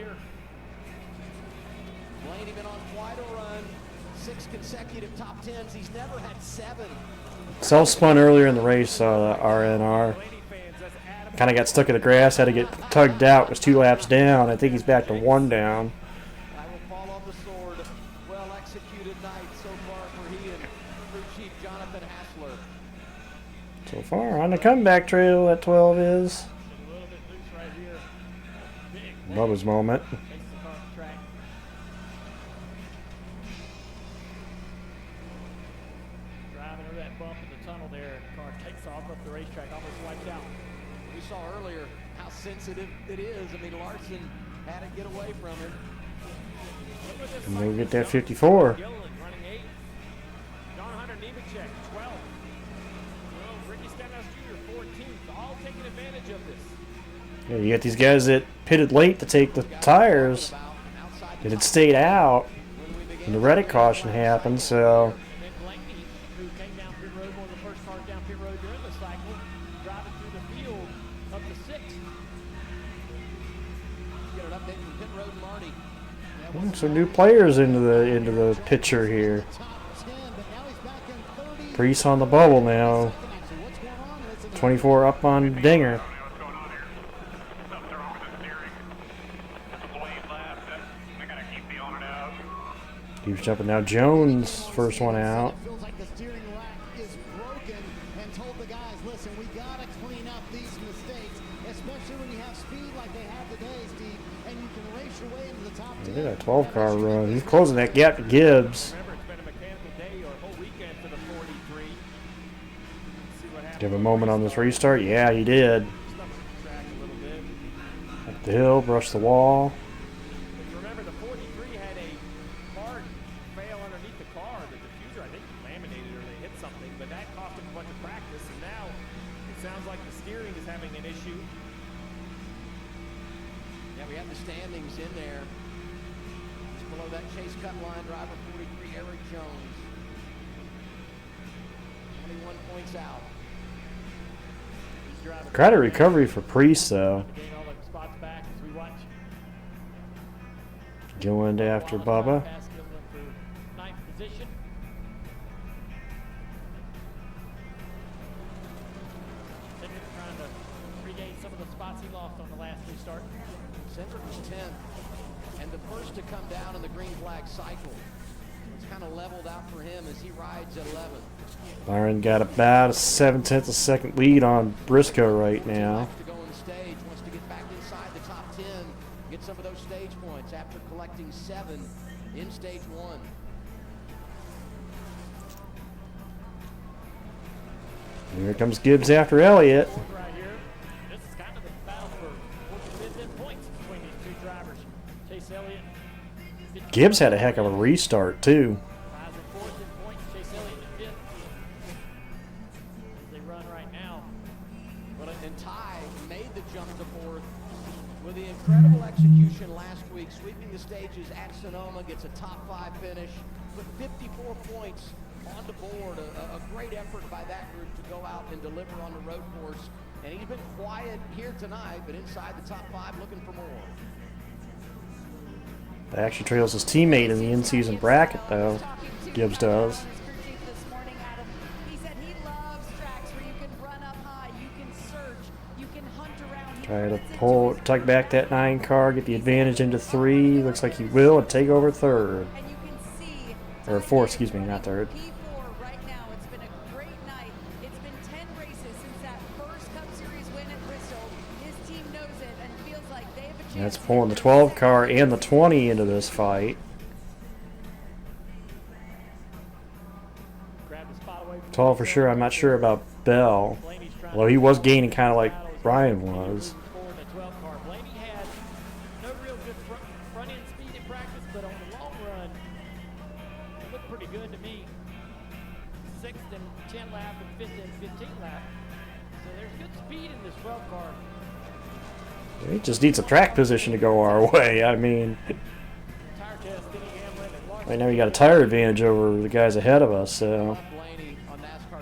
Self-spun earlier in the race, RNR. Kind of got stuck in the grass, had to get tugged out, was 2 laps down. I think he's back to 1 down. So far, on the comeback trail, that 12 is. Bubba's moment. Driving over that bump in the tunnel there, the car takes off up the racetrack, almost wiped out. We saw earlier how sensitive it is. I mean, Larson had to get away from him. And we'll get that 54. Yeah, you got these guys that pitted late to take the tires that had stayed out when the Reddick caution happened, so some new players into the picture here. Priest on the bubble now. 24 up on Dinger. Keeps jumping now. Jones, first one out. Feels like the steering rack is broken and told the guys, listen, we got to clean up these mistakes, especially when you have speed like they have today, Steve, and you can race your way into the top 10. Look at that 12 car run. He's closing that gap to Gibbs. Give a moment on this restart. Yeah, he did. Up the hill, brush the wall. Remember, the 43 had a hard fail underneath the car. The diffuser, I think, laminated or they hit something, but that cost him a bunch of practice, and now it sounds like the steering is having an issue. Yeah, we have the standings in there. Just below that chase cut line, driver 43, Eric Jones. 21 points out. Got a recovery for Priest, though. Going after Bubba. Trying to regain some of the spots he lost on the last restart. Cedric was 10th, and the first to come down in the green flag cycle. It's kind of leveled out for him as he rides at 11. Byron got about a 7/10 of a second lead on Briscoe right now. To go on the stage, wants to get back inside the top 10, get some of those stage points after collecting 7 in stage 1. Here comes Gibbs after Elliott. Right here. This is kind of the battle for 10 points between these two drivers. Chase Elliott. Gibbs had a heck of a restart, too. Chase Elliott in 5th. As they run right now. And Ty made the jump to 4th with the incredible execution last week, sweeping the stages at Sonoma, gets a top 5 finish, put 54 points on the board. A great effort by that group to go out and deliver on the road course. And he's been quiet here tonight, but inside the top 5 looking for more. That actually trails his teammate in the in-season bracket, though. Gibbs does. Try to tuck back that 9 car, get the advantage into 3. Looks like he will, and take over 3rd. Or 4th, excuse me, not 3rd. That's pulling the 12 car and the 20 into this fight. 12 for sure. I'm not sure about Bell. Although he was gaining kind of like Brian was. The 12 car. Blaney had no real good front end speed pretty good to me. 6th and 10 lap and 5th and 15 lap. So there's good speed in this 12 car. He just needs a track position to go our way. I mean, Tire test, Denny Hamlin and Larson. right now we got a tire advantage over the guys ahead of us, so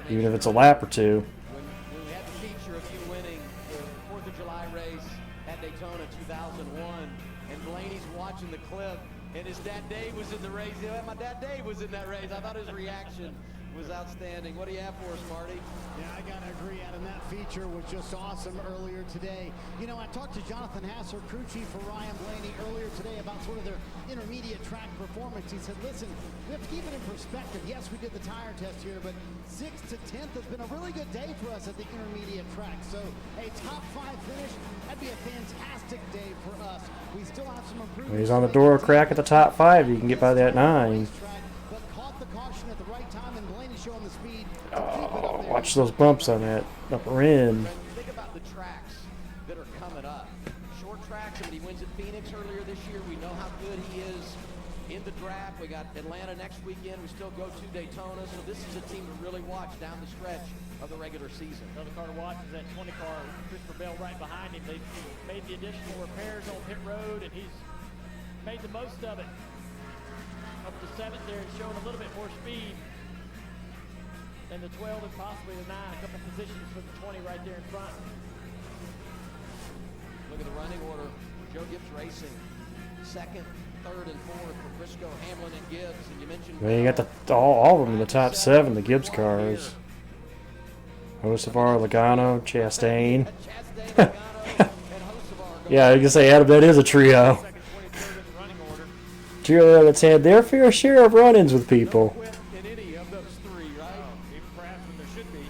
even if it's a lap or two. When we had the feature of you winning the 4th of July race at Daytona 2001, and Blaney's watching the clip, and his dad Dave was in the race. Yeah, my dad Dave was in that race. I thought his reaction was outstanding. What do you have for us, Marty? Yeah, I gotta agree, Adam. That feature was just awesome earlier today. You know, I talked to Jonathan Hasser, crew chief for Ryan Blaney, earlier today about sort of their intermediate track performance. He said, listen, we have to keep it in perspective. Yes, we did the tire test here, but 6th to 10th has been a really good day for us at the intermediate track. So a top 5 finish, that'd be a fantastic day for us. We still have some improvements. He's on the door crack at the top 5. You can get by that 9. But caught the caution at the right time, and Blaney showing the speed. Oh, watch those bumps on that upper end. Think about the tracks that are coming up. Short tracks, I mean, he wins at Phoenix earlier this year. We know how good he is in the draft. We got Atlanta next weekend. We still go to Daytona. So this is a team to really watch down the stretch of the regular season. Another car to watch is that 20 car, Christopher Bell right behind him. They made the additional repairs on pit road, and he's made the most of it. Up to 7th there and showing a little bit more speed than the 12 and possibly the 9. A couple positions for the 20 right there in front. Look at the running order. Joe Gibbs Racing, 2nd, 3rd, and 4th for Briscoe, Hamlin, and Gibbs. And you mentioned Well, you got all of them in the top 7, the Gibbs cars. Hocevar, Logano, Chastain. Yeah, I guess Adam, that is a trio. Trio that's had their fair share of run-ins with people. in any of those 3, right? Even perhaps when there should be.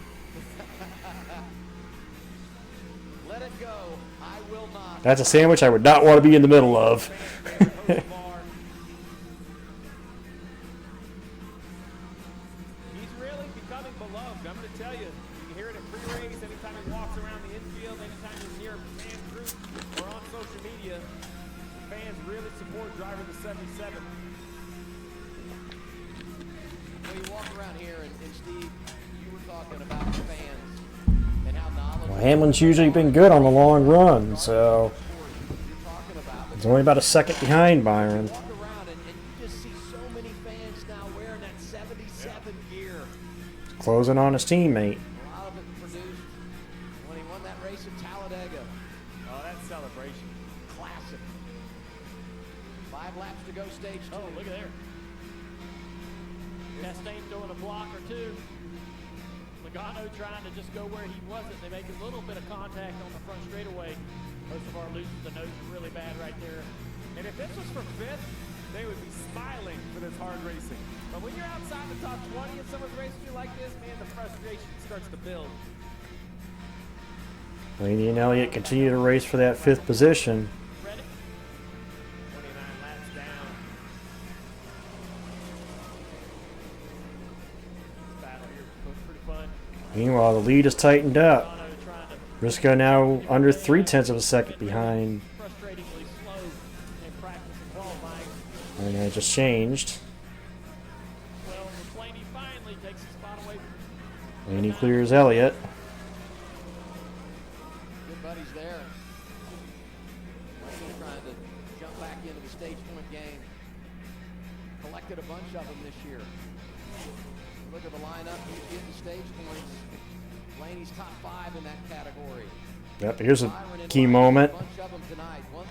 Let it go. I will not. That's a sandwich I would not want to be in the middle of. He's really becoming beloved. I'm going to tell you, you hear it at pre-race, anytime he walks around the infield, anytime he's near a fan group or on social media, fans really support driver the 77. Well, you walk around here, and Steve, you were talking about the fans and how knowledgeable. Well, Hamlin's usually been good on the long run, so it's only about a second behind Byron. Walk around and you just see so many fans now wearing that 77 gear. Closing on his teammate. A lot of it produced when he won that race at Talladega. Oh, that celebration. Classic. 5 laps to go, stage 2. Oh, look at there. Chastain throwing a block or 2. Logano trying to just go where he wasn't. They make a little bit of contact on the front straightaway. Most of our loses the nose really bad right there. And if this was for 5th, they would be smiling for this hard racing. But when you're outside the top 20 and someone's racing you like this, man, the frustration starts to build. Blaney and Elliott continue to race for that 5th position. 29 laps down. This battle here was pretty fun. Meanwhile, the lead is tightened up. Briscoe now under 0.3 of a second behind. Frustratingly slow in practice and qualifying. And it just changed. Well, Blaney finally takes the spot away from Blaney clears Elliott. Good buddies there. Blaney trying to jump back into the stage point game. Collected a bunch of them this year. Look at the lineup. He's getting stage points. Blaney's top 5 in that category. Yep, here's a key moment.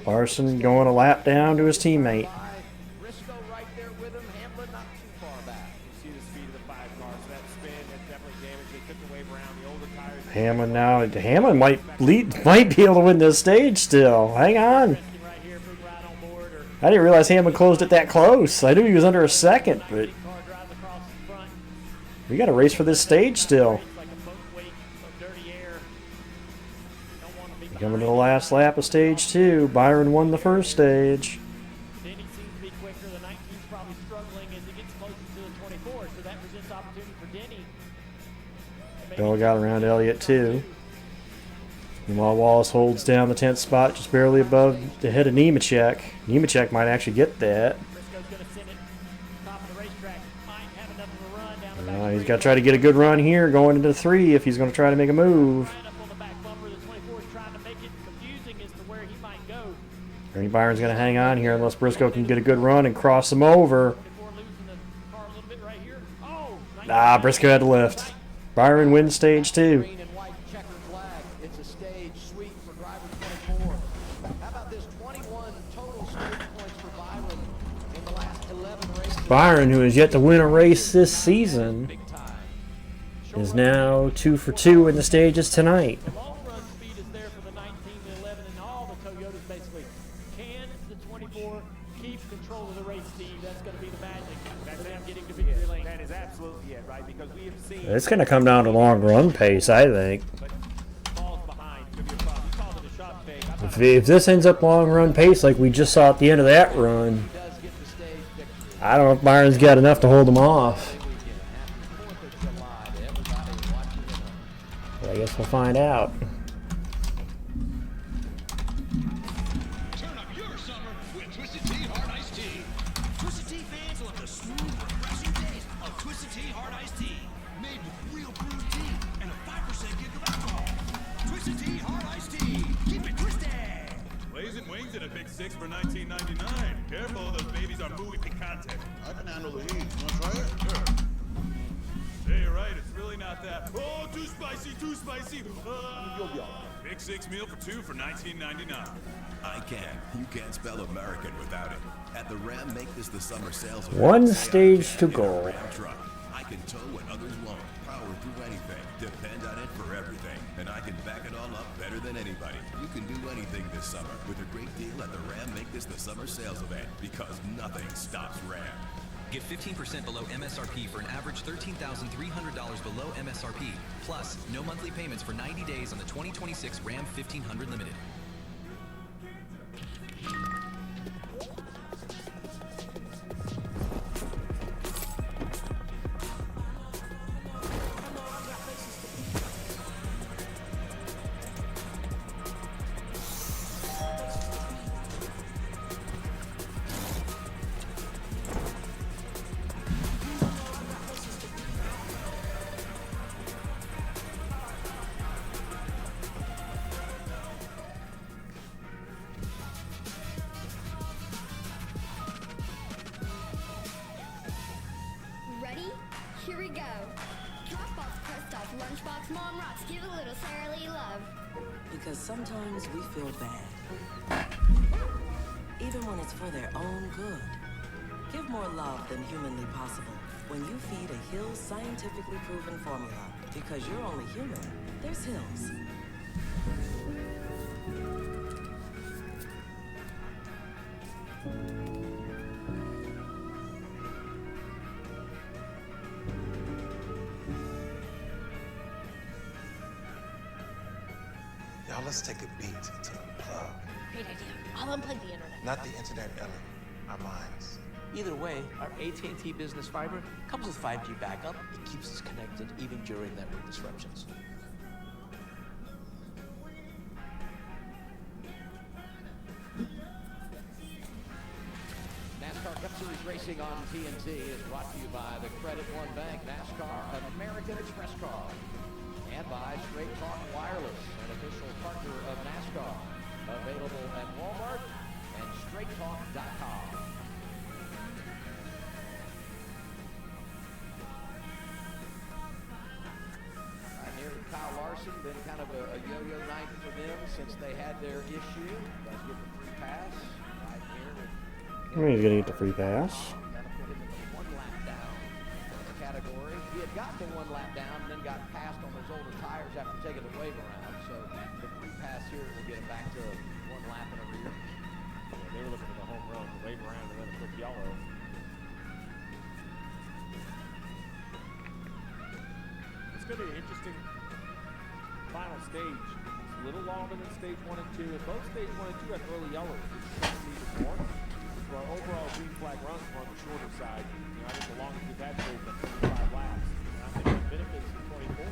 Larson going a lap down to his teammate. Briscoe right there with him. Hamlin not too far back. You see the speed of the 5 cars. So that spin has definitely damaged. They took the wave around the older tires. Hamlin now. Hamlin might be able to win this stage still. Hang on. I didn't realize Hamlin closed it that close. I knew he was under a second, but we got to race for this stage still. Coming to the last lap of stage 2. Byron won the first stage. Denny seems to be quicker. The 19's probably struggling as he gets closer to the 24, so that presents opportunity for Denny. Bell got around Elliott too. Meanwhile, Wallace holds down the 10th spot just barely above the head of Nemechek. Nemechek might actually get that. Briscoe's going to send it top of the racetrack. Might have enough of a run down the back. He's got to try to get a good run here going into 3 if he's going to try to make a move. Right up on the back bumper. The 24 is trying to make it confusing as to where he might go. Ernie Byron's going to hang on here unless Briscoe can get a good run and cross him over. Before losing the car a little bit right here. Oh, Ah, Briscoe had to lift. Byron wins stage 2. Green and white checkered flag. It's a stage sweep for driver 24. How about this 21 total stage points for Byron in the last 11 races? Byron, who has yet to win a race this season, is now 2 for 2 in the stages tonight. The long run speed is there for the 19, the 11, and all the Toyotas basically. Can the 24 keep control of the race, Steve? That's going to be the magic. That's them getting to victory lane. That is absolutely it, right? Because we have seen. It's going to come down to long run pace, I think. Falls behind. Could be a problem. You called it a shot fake. If this ends up long run pace like we just saw at the end of that run, I don't know if Byron's got enough to hold him off. But I guess we'll find out. Turn up your summer with Twisted Tea Hard Iced Tea. Twisted Tea fans love the smooth, refreshing taste of Twisted Tea Hard Iced Tea. Made with real brewed tea and a 5% kick of alcohol. Twisted Tea Hard Iced Tea. Keep it twisted. Blazing wings at a big 6 for $19.99. Careful, those babies are muy picante. I can handle the heat. You want to try it? Sure. Hey, you're right. It's really not that. Oh, too spicy, too spicy. You'll be all right. Big 6 meal for 2 for $19.99. I can. You can't spell American without it. At the Ram Make This the Summer sales event, One say I stage can to in a go. Ram truck. I can tow what others won't. Power through anything. Depend on it for everything. And I can back it all up better than anybody. You can do anything this summer with a great deal at the Ram Make This the Summer sales event because nothing stops Ram. Get 15% below MSRP for an average $13,300 below MSRP. Plus, no monthly payments for 90 days on the 2026 Ram 1500 Limited. Ready? Here we go. Dropbox, pressed off, lunchbox, mom rocks, give a little Sara Lee love. Because sometimes we feel bad. Even when it's for their own good. Give more love than humanly possible when you feed a Hill's scientifically proven formula. Because you're only human, there's Hill's. Y'all, let's take a beat to unplug. Great idea. I'll unplug the internet. Not the internet, Ellen. Our minds. Either way, our AT&T Business Fiber comes with 5G backup. It keeps us connected even during network disruptions. NASCAR Cup Series racing on TNT is brought to you by the Credit One Bank, NASCAR, an American Express car, and by Straight Talk Wireless, an official partner of NASCAR, available at Walmart and straighttalk.com. Here, Kyle Larson, been kind of a yo-yo night for them since they had their issue. Does get the free pass right here. He's going to get the free pass. That'll put him in the one lap down category. He had gotten the one lap down and then got passed on those older tires after taking the wave around. So the free pass here will get him back to one lap in a rear. Yeah, they were looking for the home run, the wave around, and then a quick yellow. It's going to be an interesting final stage. It's a little longer than stage 1 and 2. And both stage 1 and 2 have early yellows, which is something even more. For our overall green flag runs on the shorter side, you know, I think the longest we've had today has been 35 laps. And I think the benefits of 24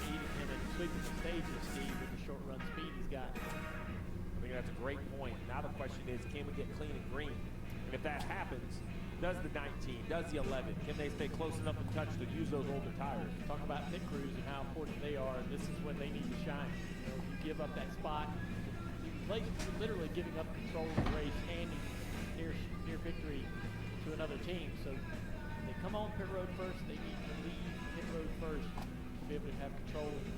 eating him and sweeping the stages, Steve, with the short run speed he's got. I think that's a great point. Now the question is, can we get clean and green? And if that happens, does the 19, does the 11. Can they stay close enough to touch to use those older tires? Talk about pit crews and how important they are, and this is when they need to shine. You know, if you give up that spot, you're literally giving up control of the race, handing near victory to another team. So they come on pit road first. They need to lead pit road first to be able to have control and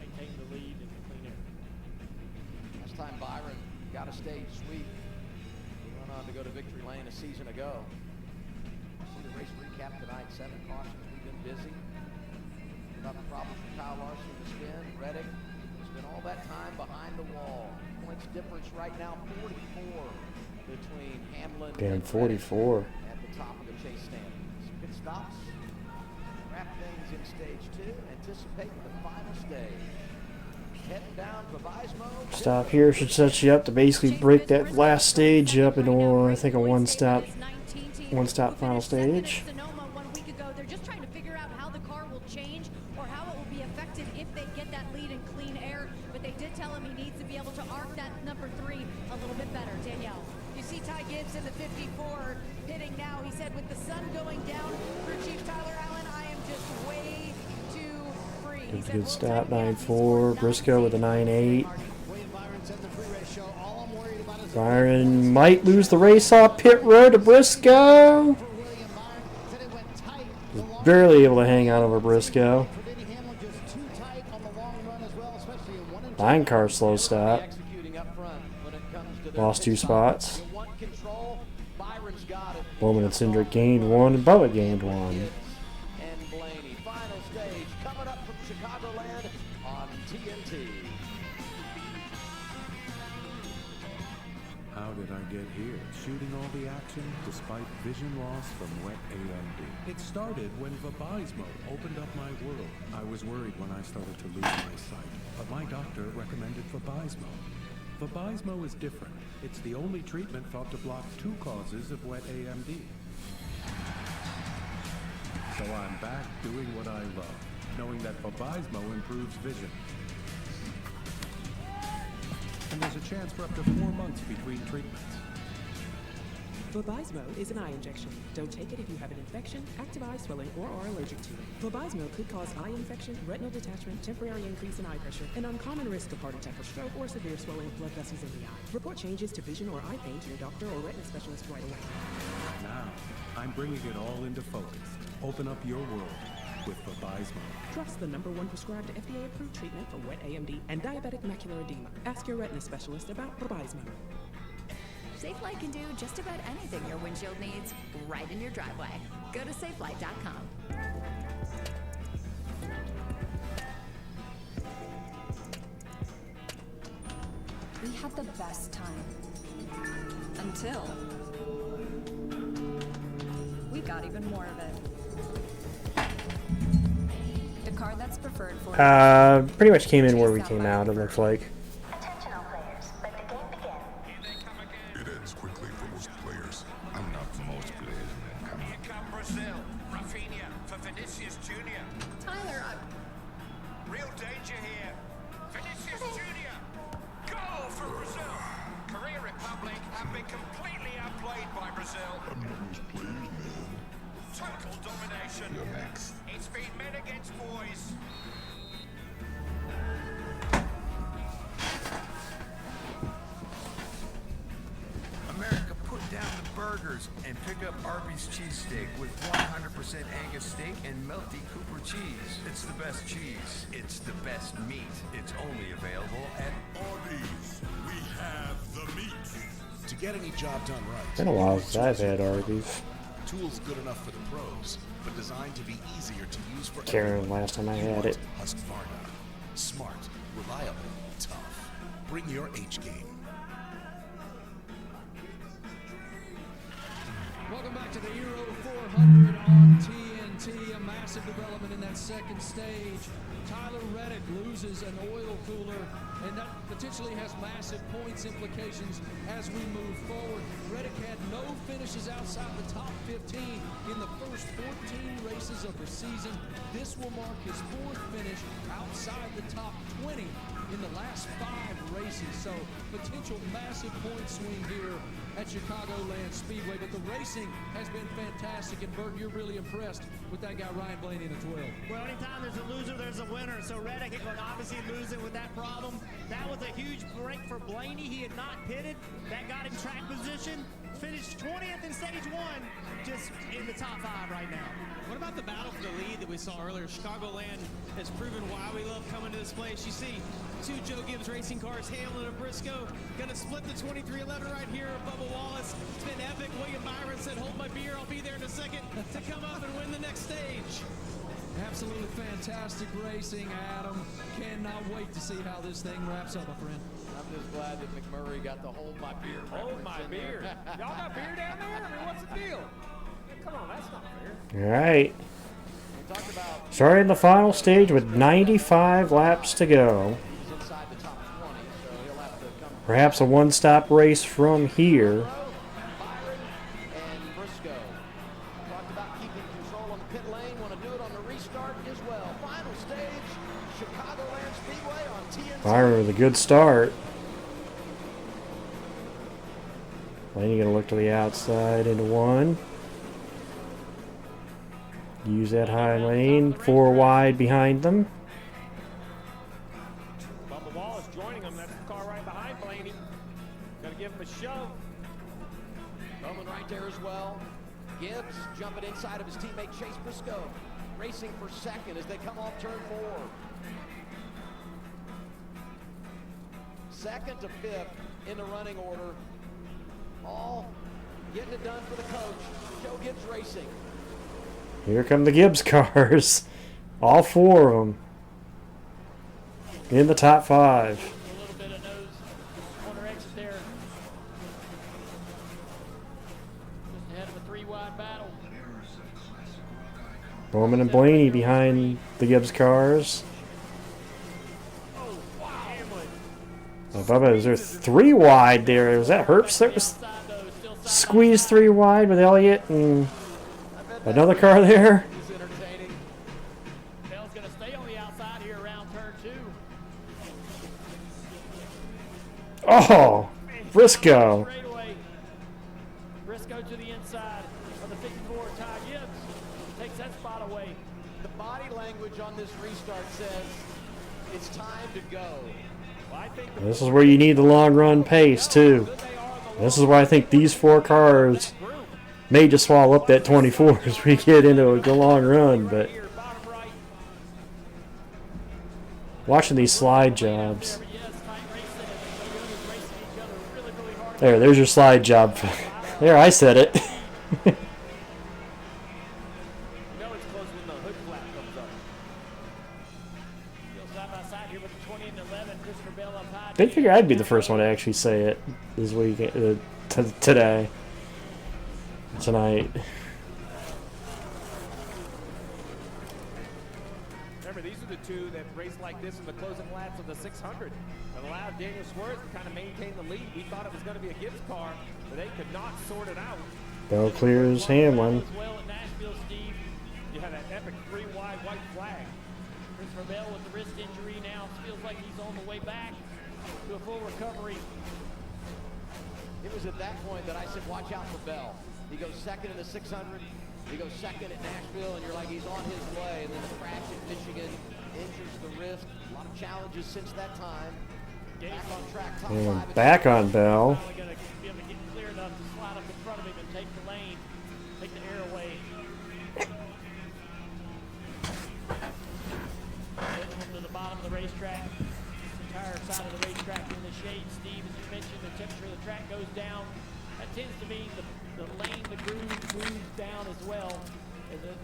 maintain the lead and the clean air. Last time Byron got a stage sweep, he went on to go to victory lane a season ago. See the race recap tonight. 7 cautions. We've been busy. About the problems for Kyle Larson to spin. Reddick has been all that time behind the wall. Points difference right now, 44 between Hamlin Damn, and 44. at the top of the chase standings. Pit stops. Wrap things in stage 2. Anticipate the final stage. Heading down to Vismo. Stop here should set you up to basically break that last stage up into, I think, a one-stop final stage. Sonoma 1 week ago. They're just trying to figure out how the car will change or how it will be affected if they get that lead in clean air. But they did tell him he needs to be able to arc that number 3 a little bit better. Danielle. You see Ty Gibbs in the 54 pitting now. He said, with the sun going down, crew chief Tyler Allen, I am just way too free. He said, Good stop, 9.4. Briscoe with a 9.8. Byron might lose the race off pit road to Briscoe. Was barely able to hang on over Briscoe. Line car slow stop. Lost 2 spots. Bowman and Cindric gained 1, and Bubba gained 1. And Blaney. Final stage coming up from Chicagoland on TNT. How did I get here? Shooting all the action despite vision loss from wet AMD. It started when Vabismo opened up my world. I was worried when I started to lose my sight, but my doctor recommended Vabismo. Vabismo is different. It's the only treatment thought to block 2 causes of wet AMD. So I'm back doing what I love, knowing that Vabismo improves vision. And there's a chance for up to 4 months between treatments. Vabismo is an eye injection. Don't take it if you have an infection, active eye swelling, or are allergic to it. Vabismo could cause eye infection, retinal detachment, temporary increase in eye pressure, an uncommon risk of heart attack or stroke, or severe swelling of blood vessels in the eye. Report changes to vision or eye pain to your doctor or retina specialist right away. Now, I'm bringing it all into focus. Open up your world with Vabismo. Trust the #1 prescribed FDA-approved treatment for wet AMD and diabetic macular edema. Ask your retina specialist about Vabismo. Safelight can do just about anything your windshield needs right in your driveway. Go to safelight.com. We had the best time. Until we got even more of it. The car that's preferred for Pretty much came in where we came out, it looks like. It ends quickly for most players. I'm not for most players, man. Come on. Here come Brazil. Rafinha for Vinicius Jr. Tyler, Real danger here. Vinicius Jr. Goal for Brazil. Korea Republic have been completely outplayed by Brazil. I'm not most players, man. Total domination. You're next. It's been men against boys. America, put down the burgers and pick up Arby's cheesesteak with 100% Angus steak and melty Cooper cheese. It's the best cheese. It's the best meat. It's only available at Arby's. We have the meat. To get any job done right. Been a while since I've had Arby's. Tools good enough for the pros, but designed to be easier to use for Karen, everyone. last time I You had want it. Husqvarna. Smart, reliable, tough. Bring your H game. Welcome back to the eero 400 on TNT. A massive development in that second stage. Tyler Reddick loses an oil cooler, and that potentially has massive points implications as we move forward. Reddick had no finishes outside the top 15 in the first 14 races of the season. This will mark his 4th finish outside the top 20 in the last 5 races. So potential massive point swing here at Chicagoland Speedway. But the racing has been fantastic, and Burton, you're really impressed with that guy Ryan Blaney in the 12. Well, anytime there's a loser, there's a winner. So Reddick was obviously losing with that problem. That was a huge break for Blaney. He had not pitted. That got him track position. Finished 20th in stage 1, just in the top 5 right now. What about the battle for the lead that we saw earlier? Chicagoland has proven why we love coming to this place. You see 2 Joe Gibbs racing cars, Hamlin and Briscoe, gonna split the 2311 right here. Bubba Wallace, it's been epic. William Byron said, hold my beer, I'll be there in a second to come up and win the next stage. Absolutely fantastic racing, Adam. Cannot wait to see how this thing wraps up, my friend. I'm just glad that McMurray got the hold my beer. Hold my beer. Y'all got beer down there? I mean, what's the deal? Come on, that's not fair. All right. Starting the final stage with 95 laps to go. Perhaps a one-stop race from here. Byron with a good start. Blaney gonna look to the outside into 1. Use that high lane. 4 wide behind them. Bubba Wallace joining him. That's the car right behind Blaney. Gonna give him a shove. Bowman right there as well. Gibbs jumping inside of his teammate Chase Briscoe. Racing for second as they come off turn 4. Second to 5th in the running order. All getting it done for the coach, Joe Gibbs Racing. Here come the Gibbs cars. All 4 of them in the top 5. A little bit of nose corner exit there. Just ahead of a 3-wide battle. Bowman and Blaney behind the Gibbs cars. Oh, Bubba, is there 3 wide there? Was that Herbst that was squeezed 3 wide with Elliott and another car there? Bell's going to stay on the outside here around turn 2. Oh, Briscoe. Briscoe to the inside of the 54. Ty Gibbs takes that spot away. The body language on this restart says it's time to go. This is where you need the long run pace too. This is why I think these 4 cars may just swallow up that 24 as we get into a long run. But watching these slide jobs. There's your slide job. There, I said it. Didn't figure I'd be the first one to actually say it this week, today, tonight. Remember, these are the 2 that raced like this in the closing laps of the 600 that allowed Daniel Suarez to kind of maintain the lead. We thought it was going to be a Gibbs car, but they could not sort it out. Bell clears Hamlin. As well at Nashville, Steve. You have that epic 3-wide white flag. Christopher Bell with the wrist injury now feels like he's on the way back to a full recovery. It was at that point that I said, watch out for Bell. He goes second in the 600. He goes second at Nashville, and you're like, he's on his way. And then the crash at Michigan injures the wrist. A lot of challenges since that time. Back on track, top 5. Back on Bell. Probably going to be able to get clear enough to slide up in front of him and take the lane, take the air away. Getting him to the bottom of the racetrack. Entire side of the racetrack in the shade. Steve, as you mentioned, the temperature of the track goes down. That tends to mean the lane, the groove moves down as well as the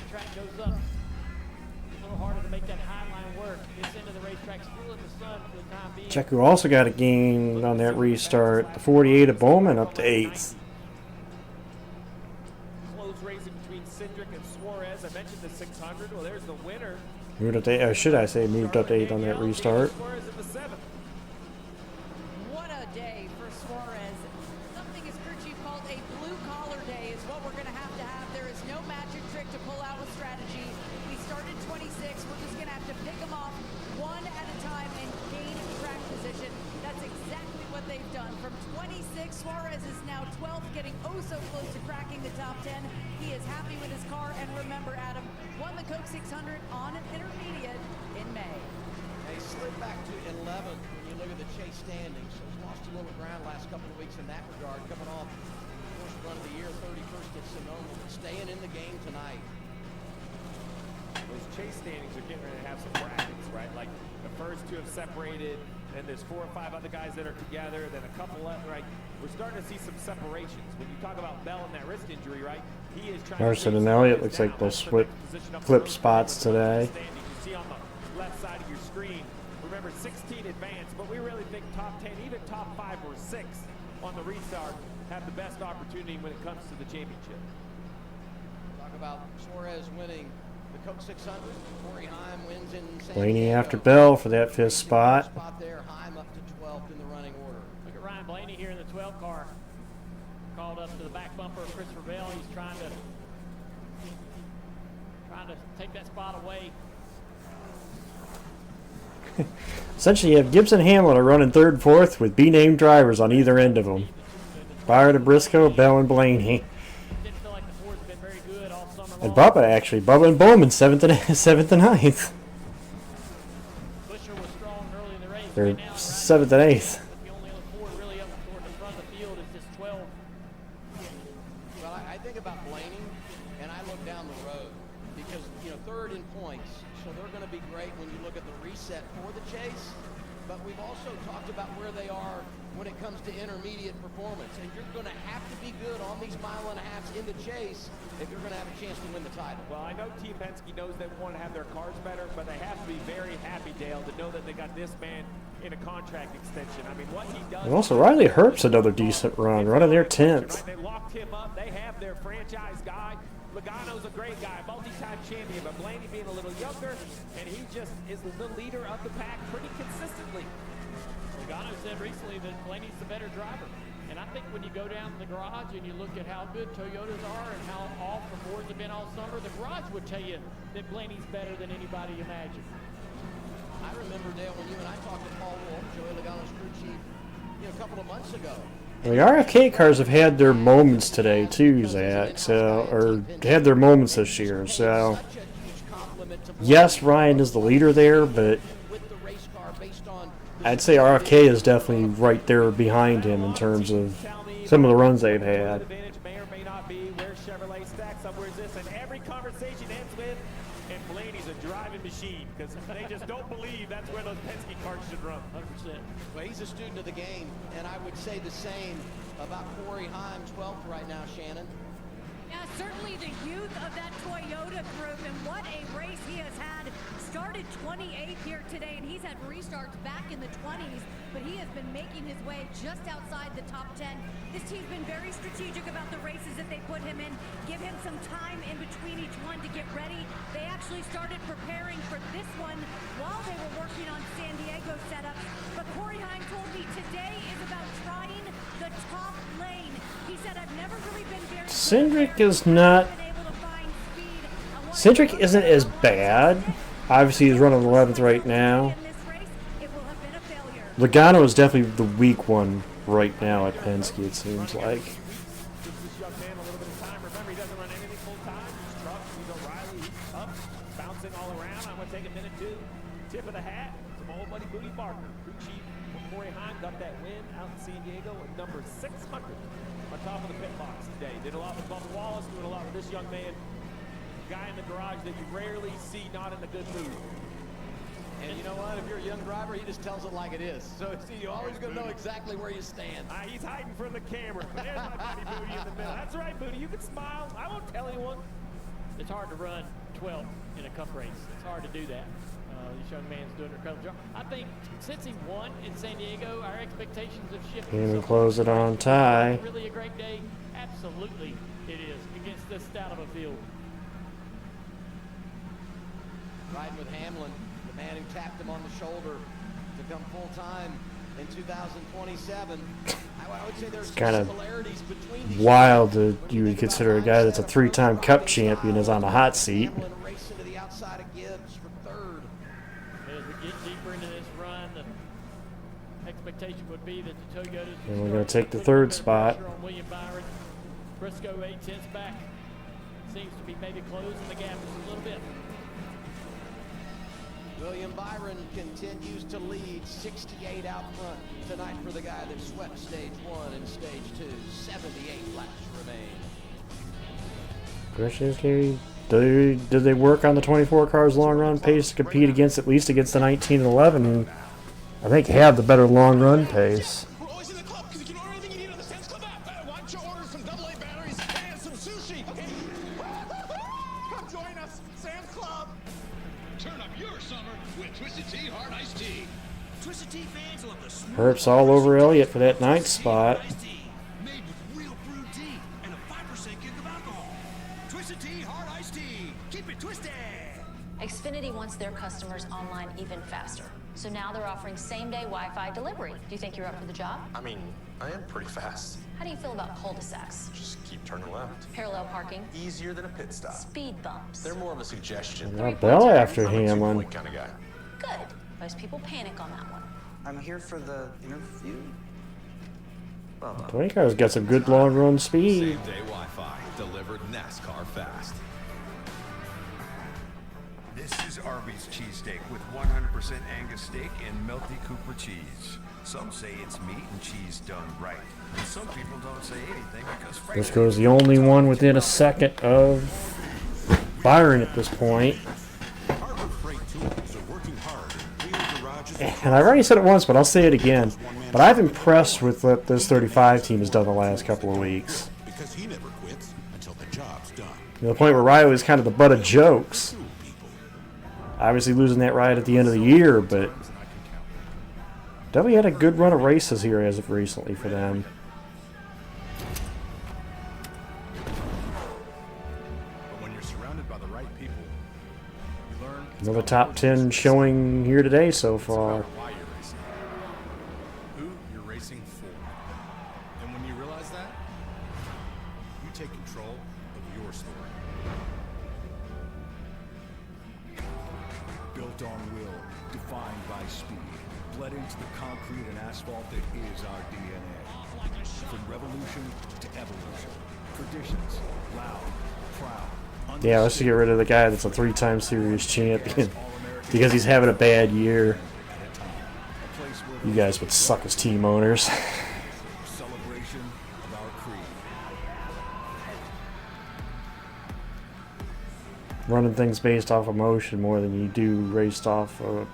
track goes up. It's a little harder to make that high line work. This end of the racetrack still in the sun for the time being. Check who also got a gain on that restart. The 48 of Bowman up to 8th. Close racing between Cindric and Suarez. I mentioned the 600. Well, there's the winner. Moved up to 8, or should I say moved up to 8 on that restart. What a day for Suarez. Something as Gurchi called a blue-collar day is what we're going to have. There is no magic trick to pull out with strategy. We started 26. We're just going to have to pick them off one at a time and gain track position. That's exactly what they've done. From 26, Suarez Suarez is now 12th, getting oh so close to cracking the top 10. He is happy with his car, and remember, Adam won the Coke 600 on an intermediate in May. They slid back to 11 when you look at the chase standings. So he's lost a little ground last couple of weeks in that regard. Coming off first run of the year, 31st at Sonoma, but staying in the game tonight. Those chase standings are getting ready to have some brackets, right? Like the first two have separated, and there's 4 or 5 other guys that are together, then a couple left, right? We're starting to see some separations. When you talk about Bell and that wrist injury, right? He is trying Larson and Elliott looks like they'll flip spots today. You see on the left side of your screen, remember 16 advanced, but we really think top 10, even top 5 or 6 on the restart have the best opportunity when it comes to the championship. Talk about Suarez winning the Coke 600. Corey Heim wins in San Blaney Diego. after Bell for that 5th spot. Spot there, Heim up to 12th in the running order. Look at Ryan Blaney here in the 12 car. Called up to the back bumper of Christopher Bell. He's trying to take that spot away. Essentially, you have Gibson and Hamlin are running 3rd and 4th with B-named drivers on either end of them. Prior to Briscoe, Bell, and Blaney. And Bubba, actually. Bubba and Bowman, 7th and 9th. They're 7th and 8th. Well, I think about Blaney, and I look down the road because, you know, 3rd in points, so they're going to be great when you look at the reset for the chase. But we've also talked about where they are when it comes to intermediate performance, and you're going to have to be good on these mile-and-a-halfs in the chase if you're going to have a chance to win the title. Well, I know Team Penske knows they want to have their cars better, but they have to be very happy, Dale, to know that they got this man in a contract extension. I mean, what he does... And also, Riley Herbst's another decent run, running their 10th. They locked him up. They have their franchise guy. Logano's a great guy, multi-time champion, but Blaney being a little younger, and he just is the leader of the pack pretty consistently. Logano said recently that Blaney's the better driver. And I think when you go down to the garage and you look at how good Toyotas are and how off the boards have been all summer, the garage would tell you that Blaney's better than anybody imagined. I remember, Dale, when you and I talked to Paul Wolf, Joey Logano's crew chief, a couple of months ago. The RFK cars have had their moments today too, Zach. So, or had their moments this year. So, yes, Ryan is the leader there, but I'd say RFK is definitely right there behind him in terms of some of the runs they've had. May or may not be where Chevrolet stacks up. Where's this? And every conversation ends with, and Blaney's a driving machine, because they just don't believe that's where those Penske cars should run. 100%. Well, he's a student of the game, and I would say the same about Corey Heim, 12th right now, Shannon. Yeah, certainly the youth of that Toyota group, and what a race he has had. Started 28th here today, and he's had restarts back in the 20s, but he has been making his way just outside the top 10. This team's been very strategic about the races that they put him in, give him some time in between each one to get ready. They actually started preparing for this one while they were working on San Diego setup. But Corey Heim told me today is about trying the top lane. He said, I've never really been very Cindric is not... Cindric isn't as bad. Obviously, he's running 11th right now. Logano is definitely the weak one right now at Penske, it seems like. This young man a little bit of time. Remember, he doesn't run anything full time. He's trucks. He's O'Reilly. He's up, bouncing all around. I'm going to take a minute, too. Tip of the hat to my old buddy Booty Barker. Crew chief Corey Heim got that win out in San Diego at number 600 on top of the pit box today. Did a lot with Bubba Wallace, doing a lot with this young man. Guy in the garage that you rarely see not in a good mood. And you know what? If you're a young driver, he just tells it like it is. So you're always going to know exactly where you stand. He's hiding from the camera. But there's my buddy Booty in the middle. That's right, Booty. You can smile. I won't tell anyone. It's hard to run 12th in a cup race. It's hard to do that. This young man's doing an incredible job. I think since he won in San Diego, our expectations have shifted. And close it on tie. Really a great day? Absolutely it is against this stout of a field. Riding with Hamlin, the man who tapped him on the shoulder to come full-time in 2027. I would say there's It's kind of similarities between these wild that you would consider a guy that's a 3-time Cup champion is on the hot seat. Hamlin racing to the outside of Gibbs for 3rd. As we get deeper into this run, the expectation would be that the Toyotas. And we're going to take the third spot. On William Byron. Briscoe 8/10 back. Seems to be maybe closing the gap just a little bit. William Byron continues to lead 68 out front tonight for the guy that swept stage 1 and stage 2. 78 laps remain. Question is, did they work on the 24 cars long run pace to compete against at least against the 19 and 11, who I think have the better long run pace? We're always in the club because you can order anything you need on the Sam's Club app. Why don't you order some AA batteries and some sushi? Okay. Come join us, Sam's Club. Turn up your summer with Twisted Tea Hard Iced Tea. Twisted Tea fans love the smooth. Herp's all over Elliott for that 9th spot. Made with real brewed tea and a 5% kick of alcohol. Twisted Tea Hard Iced Tea. Keep it twisted. Xfinity wants their customers online even faster. So now they're offering same-day Wi-Fi delivery. Do you think you're up for the job? I mean, I am pretty fast. How do you feel about cul-de-sacs? Just keep turning left. Parallel parking? Easier than a pit stop. Speed bumps? They're more of a suggestion. Not Bell after I'm a Hamlin. two-point kind of guy. Good. Most people panic on that one. I'm here for the interview. Well, 20 cars got some good long run speed. Same-day Wi-Fi delivered NASCAR fast. This is Arby's cheesesteak with 100% Angus steak and melty Cooper cheese. Some say it's meat and cheese done right. And some people don't say anything because Briscoe's the only one within a second of Byron at this point. And I've already said it once, but I'll say it again. But I've impressed with what this 35 team has done the last couple of weeks. Because he never quits until the job's done. To the point where Riley's kind of the butt of jokes. Obviously losing that ride at the end of the year, but definitely had a good run of races here as of recently for them. But when you're surrounded by the right people, you learn Another top 10 showing here today so far. why you're racing, who you're racing for. And when you realize that, you take control of your story. Built on will, defined by speed, bled into the concrete and asphalt that is our DNA. From revolution to evolution, traditions, loud, proud. Yeah, let's get rid of the guy that's a 3-time series champion because he's having a bad year. You guys would suck as team owners. Celebration of our creed. Running things based off emotion more than you do based off of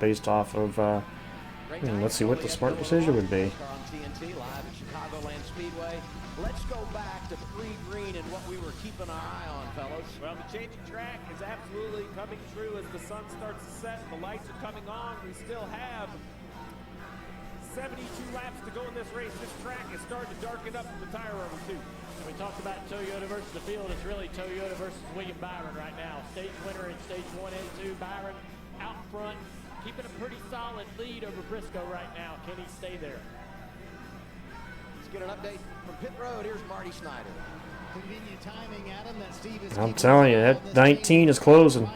let's see what the smart decision would be. On TNT live at Chicagoland Speedway. Let's go back to pre-green and what we were keeping our eye on, fellas. Well, the changing track is absolutely coming true as the sun starts to set and the lights are coming on. We still have 72 laps to go in this race. This track is starting to darken up from the tire rubber too. And we talked about Toyota versus the field. It's really Toyota versus William Byron right now. Stage winner in stage 1 and 2. Byron out front, keeping a pretty solid lead over Briscoe right now. Can he stay there? Let's get an update from pit road. Here's Marty Snyder. Convenient timing, Adam, that Steve is I'm telling you, that 19 is closing.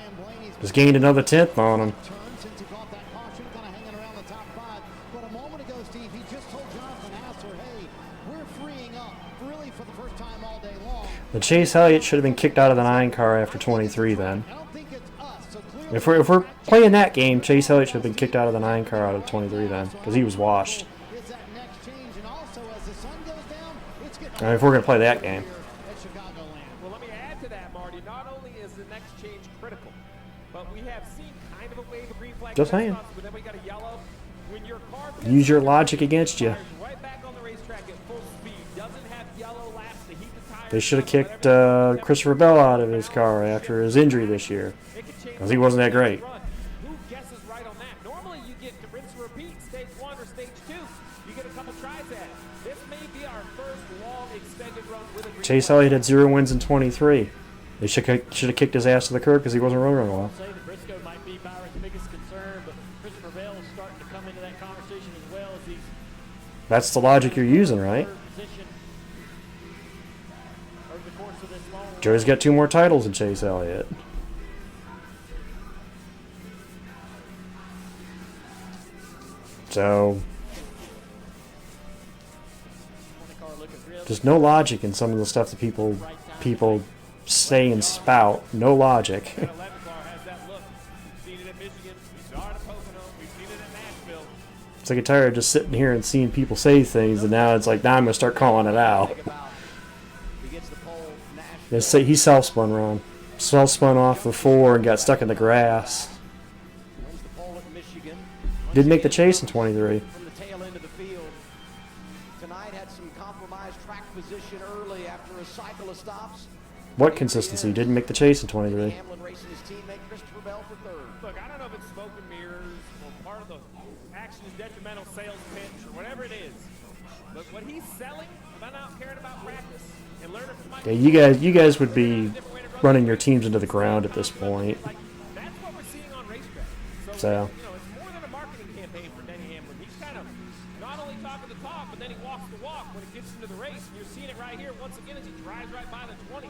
Just gained another 10th on him. since he caught that caution, kind of hanging around the top 5. But a moment ago, Steve, he just told Jonathan Hassler, hey, we're freeing up really for the first time all day long. The Chase Elliott should have been kicked out of the 9 car after 23 then. If we're playing that game, Chase Elliott should have been kicked out of the 9 car out of 23 then, because he was washed. I mean, if we're going to play that game. Well, let me add to that, Marty. Not only is the next change critical, but we have seen kind of a wave of green flag. Just saying. But then we got a yellow. When your car Use your logic against you. right back on the racetrack at full speed, doesn't have yellow laps to heat the tires. They should have kicked Christopher Bell out of his car after his injury this year, because he wasn't that great. Who guesses right on that? Normally you get to rinse and repeat, stage 1 or stage 2. You get a couple tries at it. This may be our first long extended run with a green Chase flag. Elliott had 0 wins in 23. They should have kicked his ass to the curb because he wasn't running well. I'll say that Briscoe might be Byron's biggest concern, but Christopher Bell is starting to come into that conversation as well as he's That's the logic you're using, right? position over the course of this long Joey's got 2 more titles than Chase Elliott. So, Just no logic in some of the stuff that people say and spout. No logic. It's like I'm tired of just sitting here and seeing people say things, and now it's like, now I'm going to start calling it out. He self-spun wrong. Self-spun off for 4 and got stuck in the grass. Didn't make the chase in 23. From the tail end of the field. Tonight had some compromised track position early after a cycle of stops. What consistency? Didn't make the chase in 23. Hamlin racing his teammate Christopher Bell for third. Look, I don't know if it's smoke and mirrors or part of the action is detrimental sales pitch or whatever it is. But what he's selling about not caring about practice and learning from my Yeah, you guys would be running your teams into the ground at this point. That's what we're seeing on racetrack. So. You know, it's more than a marketing campaign for Denny Hamlin. He's kind of not only talking the talk, but then he walks the walk when it gets into the race. And you're seeing it right here once again as he drives right by the 20.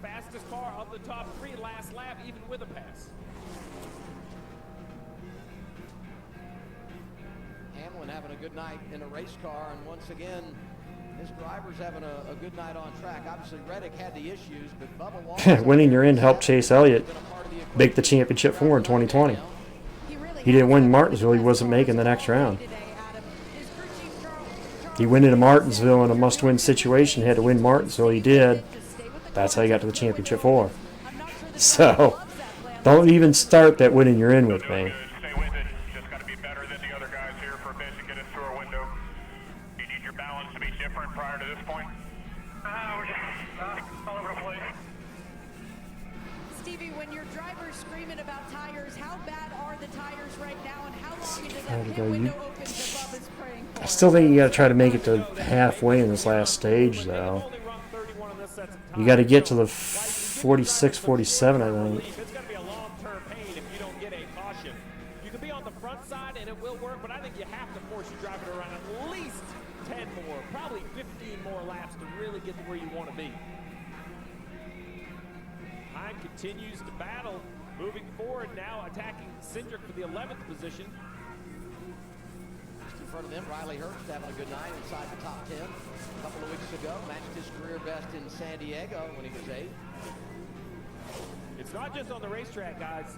Fastest car of the top 3 last lap, even with a pass. Hamlin having a good night in a race car, and once again, his driver's having a good night on track. Obviously, Reddick had the issues, but Bubba Wallace Winning your end helped Chase Elliott make the championship 4 in 2020. He didn't win Martinsville. He wasn't making the next round. He went into Martinsville in a must-win situation. He had to win Martinsville. He did. That's how he got to the championship 4. So, don't even start that winning you're in with me. Stay with it. Just got to be better than the other guys here for a bit to get us through our window. You need your balance to be different prior to this point. We're just all over the place. Stevie, when your driver's screaming about tires, how bad are the tires right now, and how long until that pit window opens that Bubba's praying for? I still think you got to try to make it to halfway in this last stage, though. You got to get to the 46, 47, I think. It's going to be a long-term pain if you don't get a caution. You can be on the front side and it will work, but I think you have to force your driver to run at least 10 more, probably 15 more laps to really get to where you want to be. Heim continues to battle, moving forward now, attacking Cindric for the 11th position. Just in front of them, Riley Herbst having a good night inside the top 10. A couple of weeks ago, matched his career best in San Diego when he was 8th. It's not just on the racetrack, guys.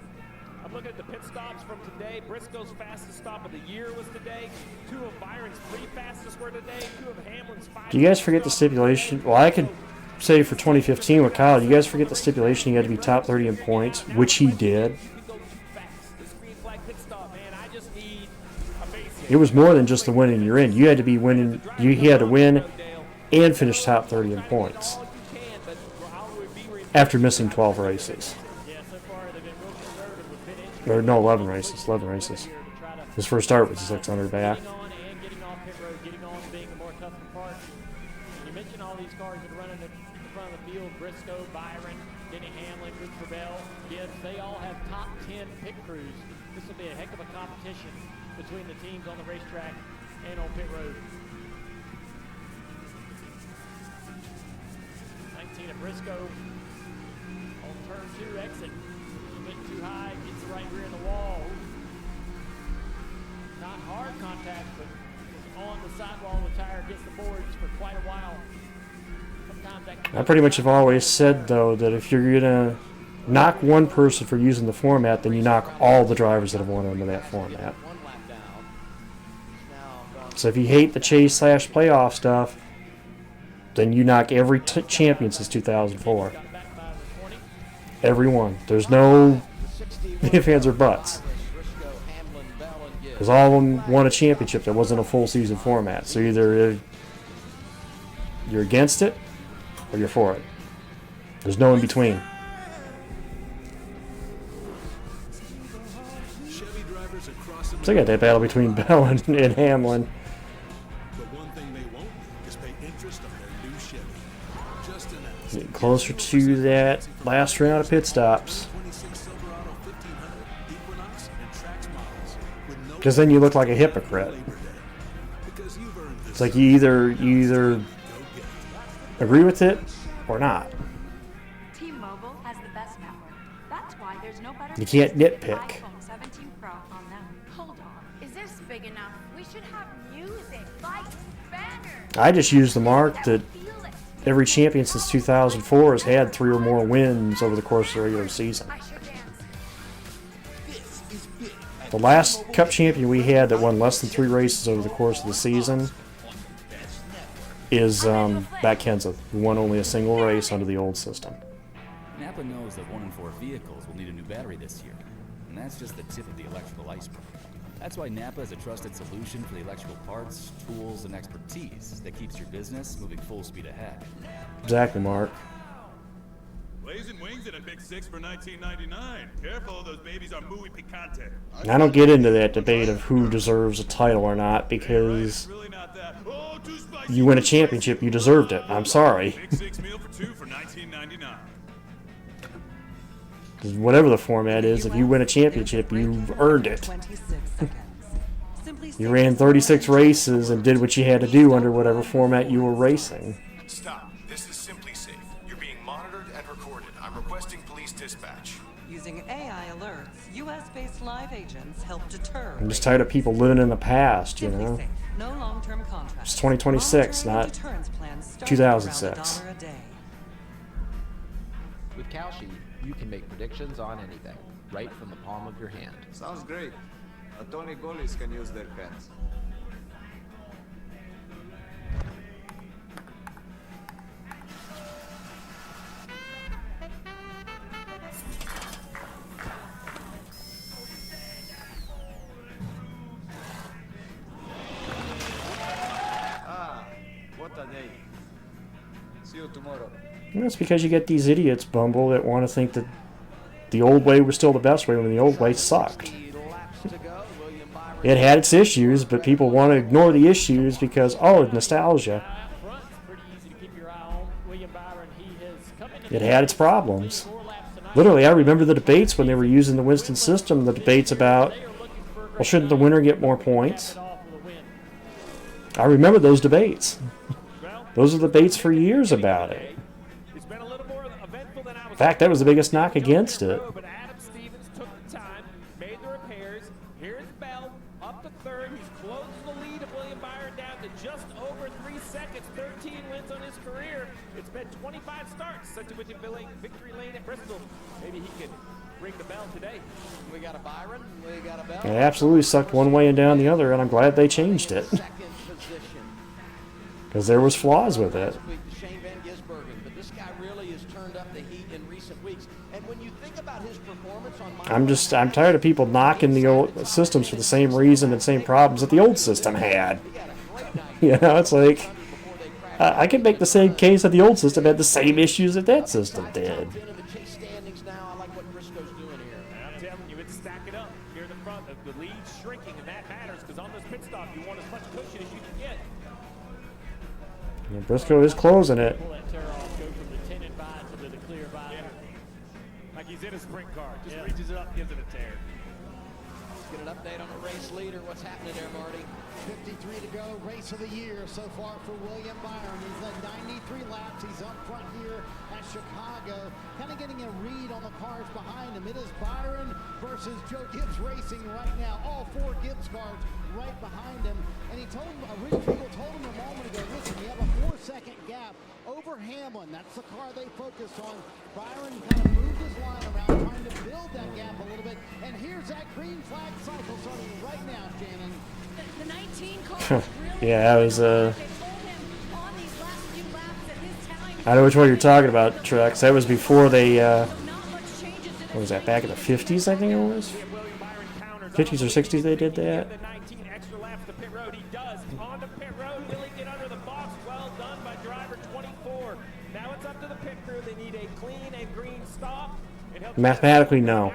I'm looking at the pit stops from today. Briscoe's fastest stop of the year was today. 2 of Byron's 3 fastest were today. 2 of Hamlin's 5. Do you guys forget the stipulation? Well, I could say for 2015 with Kyle, do you guys forget the stipulation you had to be top 30 in points, which he did? It was more than just the winning you're in. You had to be winning. He had to win and finish top 30 in points after missing 12 races. Or no, 11 races. 11 races. His first start was 600 back. You mentioned all these cars that are running in front of the field: Briscoe, Byron, Denny Hamlin, Christopher Bell, Gibbs. They all have top 10 pit crews. This will be a heck of a competition between the teams on the racetrack and on pit road. 19 at Briscoe on turn 2 exit. He went too high, gets the right rear in the wall. Not hard contact, but on the sidewall, the tire gets the boards for quite a while. Sometimes that can I pretty much have always said, though, that if you're going to knock one person for using the format, then you knock all the drivers that have won under that format. So if you hate the chase / playoff stuff, then you knock every champion since 2004. Every one. There's no ifs, ands, or buts. Because all of them won a championship that wasn't a full season format. So either you're against it or you're for it. There's no in between. So I got that battle between Bell and Hamlin. Getting closer to that last round of pit stops. Because then you look like a hypocrite. It's like you either agree with it or not. T-Mobile has the best network. That's why there's no better. You can't nitpick. iPhone 17 Pro on them. Hold on. Is this big enough? We should have music. Like I just used the mark that every champion since 2004 has had 3 or more wins over the course of the regular season. The last Cup champion we had that won less than 3 races over the course of the season is Matt Kenseth, who won only a single race under the old system. Napa knows that 1 in 4 vehicles will need a new battery this year, and that's just the tip of the electrical iceberg. That's why Napa is a trusted solution for the electrical parts, tools, and expertise that keeps your business moving full speed ahead. Exactly, Mark. Blazing wings at a big 6 for $19.99. Careful, those babies are muy picante. I don't get into that debate of who deserves a title or not, because you win a championship, you deserved it. I'm sorry. Big 6 meal for 2 for $19.99. Whatever the format is, if you win a championship, you've earned it. You ran 36 races and did what you had to do under whatever format you were racing. Stop. This is Simply Safe. You're being monitored and recorded. I'm requesting police dispatch. Using AI alerts, U.S.-based live agents help deter. I'm just tired of people living in the past, you know. No long-term contracts. It's 2026, not 2006. With Kalshi, you can make predictions on anything, right from the palm of your hand. Sounds great. Tony goalies can use their pens. What a day. See you tomorrow. That's because you get these idiots, Bumble, that want to think that the old way was still the best way when the old way sucked. It had its issues, but people want to ignore the issues because, oh, nostalgia. It had its problems. Literally, I remember the debates when they were using the Winston system, the debates about, well, shouldn't the winner get more points? I remember those debates. Those are debates for years about it. In fact, that was the biggest knock against it. Victory lane at Bristol. Maybe he can ring the bell today. We got a Byron. We got a bell. It absolutely sucked one way and down the other, and I'm glad they changed it. Because there was flaws with it. I'm tired of people knocking the old systems for the same reason and same problems that the old system had. You know, it's like, I can make the same case that the old system had the same issues that that system did. I'm telling you, it's stacking up near the front. The lead's shrinking, and that matters because on this pit stop, you want as much cushion as you can get. Yeah, Briscoe is closing it. Pull that tear off, go from the tinted visor to the clear visor. Yeah. Like he's in a sprint car. Just reaches it up, gives it a tear. Let's get an update on the race leader. What's happening there, Marty? 53 to go, race of the year so far for William Byron. He's led 93 laps. He's up front here at Chicago. Kind of getting a read on the cars behind him. It is Byron versus Joe Gibbs Racing right now. All 4 Gibbs cars right behind him. And he told him, Rick Fiegel told him a moment ago, listen, we have a 4-second gap over Hamlin. That's the car they focused on. Byron kind of moved his line around, trying to build that gap a little bit. And here's that green flag cycle starting right now, Shannon. The 19 cars Yeah, that was I know which one you're talking about, Trucks. That was before they, what was that, back in the 50s, I think it was? 50s or 60s they did that? Mathematically, no.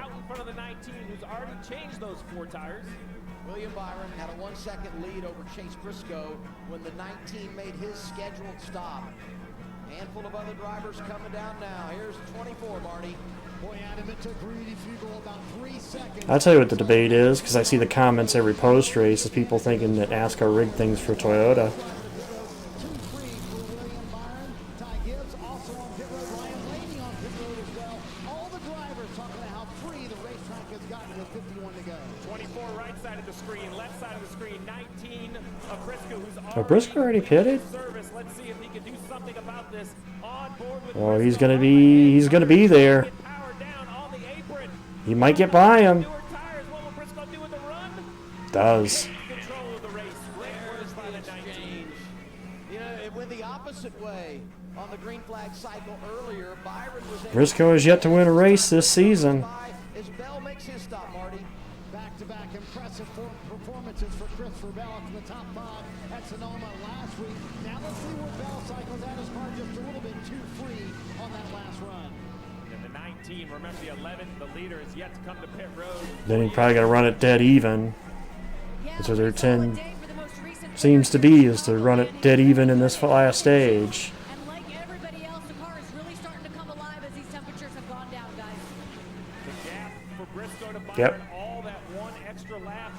William Byron had a 1-second lead over Chase Briscoe when the 19 made his scheduled stop. Handful of other drivers coming down now. Here's 24, Marty. Boy, Adam, it took Rudy Fiegel about 3 seconds. I'll tell you what the debate is, because I see the comments every post race of people thinking that NASCAR rigged things for Toyota. gotten with 51 to go. 24 right side of the screen, left side of the screen, 19 of Briscoe, who's Oh, Briscoe already pitted? service. Let's see if he can do something about this. On board with Oh, he's gonna be there. He might get by him. Does. Control of the race. Great work by the 19. You know, it went the opposite way on the green flag cycle earlier. Byron was able Briscoe has yet to win a race this season. as Bell makes his stop, Marty. Back-to-back impressive performances for Christopher Bell up to the top 5 at Sonoma last week. Now let's see where Bell cycles out. His car just a little bit too free on that last run. And the 19, remember the 11, the leader is yet to come to pit road. Then he probably got to run it dead even. That's what their 10 seems to be, is to run it dead even in this last stage. And like everybody else, the car is really starting to come alive as these temperatures have gone down, guys. The gap for Briscoe to Byron, Yep. all that one extra lap.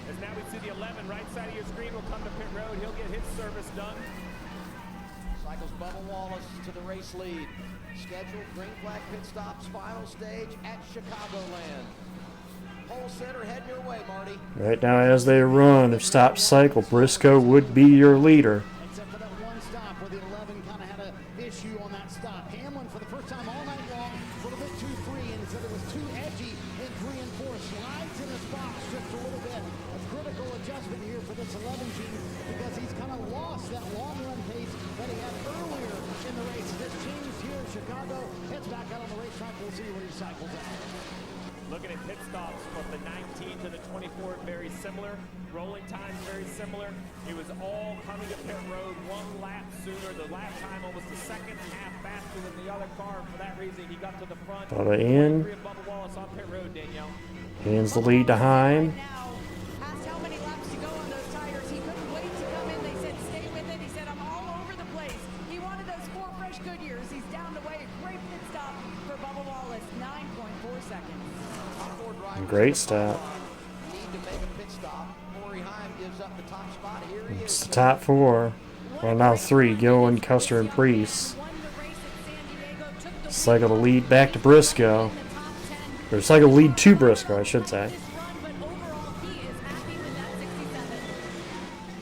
As now we see the 11 right side of your screen will come to pit road. He'll get his service done. Cycles Bubba Wallace to the race lead. Scheduled green flag pit stops, final stage at Chicagoland. Pole center heading your way, Marty. Right now, as they run, if stop cycle, Briscoe would be your leader. Except for that one stop where the 11 kind of had an issue on that stop. Hamlin, for the first time all night long, a little bit too free, and said it was too edgy in 3 and 4. Slides in his box just a little bit. A critical adjustment here for this 11 team because he's kind of lost that long run pace that he had earlier in the race. This changed here in Chicago. Heads back out on the racetrack. We'll see where he cycles out. Looking at pit stops from the 19 to the 24, very similar. Rolling times very similar. It was all coming to pit road 1 lap sooner. The lap time almost a second and a half faster than the other car. For that reason, he got to the front. Bubba in. Bubba Wallace on pit road, Danielle. Hands the lead to Heim. Asked how many laps to go on those tires. He couldn't wait to come in. They said, stay with it. He said, I'm all over the place. He wanted those 4 fresh Goodyears. He's down the way. Great pit stop for Bubba Wallace. 9.4 seconds. Great stop. Need to make a pit stop. Corey Heim gives up the top spot. Here he It's is. the top 4. Well, now 3. Gillen, Custer, and Priest. Cycle the lead back to Briscoe. Or cycle the lead to Briscoe, I should say.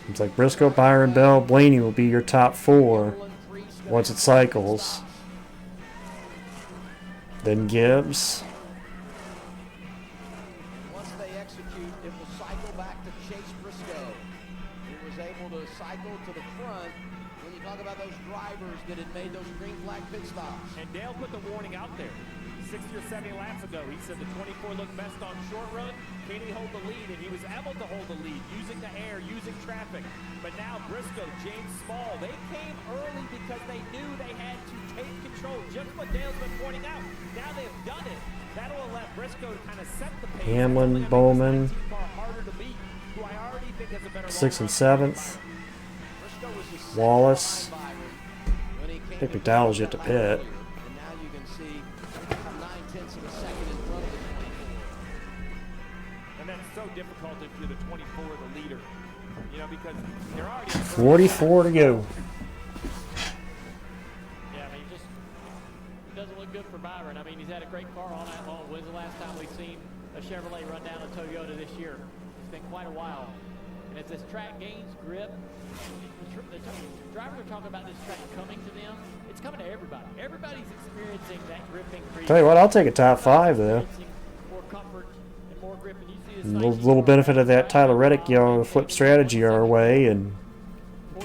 It's like Briscoe, Byron, Bell, Blaney will be your top 4 once it cycles. Then Gibbs. Once they execute, it will cycle back to Chase Briscoe, who was able to cycle to the front when you talk about those drivers that had made those green flag pit stops. And Dale put the warning out there 60 or 70 laps ago. He said the 24 looked best on short run. Can he hold the lead? And he was able to hold the lead using the air, using traffic. But now Briscoe, James Small, they came early because they knew they had to take control. Just what Dale's been pointing out. Now they've done it. That'll let Briscoe kind of set the pace. Hamlin, Bowman, Harder to beat, who I already think has a better 6th and 7th. Wallace. I think McDowell's yet to pit. And now you can see 9/10 of a second in front of the 24. And that's so difficult if you're the 24, the leader. You know, because they're already 44 to go. Yeah, I mean, just it doesn't look good for Byron. I mean, he's had a great car all night long. When's the last time we've seen a Chevrolet run down a Toyota this year? It's been quite a while. And as this track gains grip, the drivers are talking about this track coming to them. It's coming to everybody. Everybody's experiencing that grip increase. Tell you what, I'll take a top 5 though. More comfort and more grip. And you see this A little benefit of that Tyler Reddick, flip strategy our way, and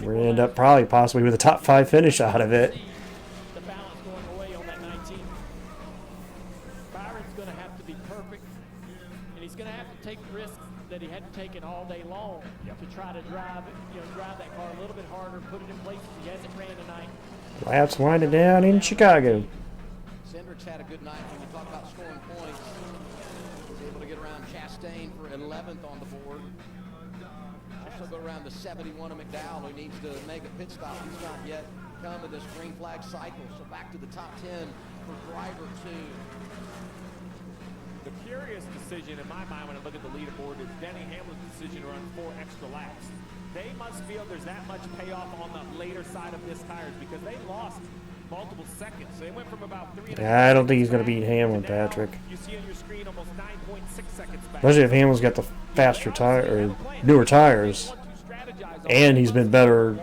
we're gonna end up probably possibly with a top 5 finish out of it. The balance going away on that 19. Byron's going to have to be perfect, and he's going to have to take risks that he hadn't taken all day long to try to drive that car a little bit harder, put it in places he hasn't ran tonight. Laps winding down in Chicago. Cindric's had a good night when you talk about scoring points. He's able to get around Chastain for 11th on the board. Also go around the 71 of McDowell, who needs to make a pit stop. He's not yet come in this green flag cycle. So back to the top 10 for driver 2. The curious decision in my mind when I look at the leaderboard is Denny Hamlin's decision to run 4 extra laps. They must feel there's that much payoff on the later side of this tires because they lost multiple seconds. So they went from about 3.5. I don't think he's going to beat Hamlin, Patrick. You see on your screen almost 9.6 seconds back. Especially if Hamlin's got the faster tire or newer tires, and he's been better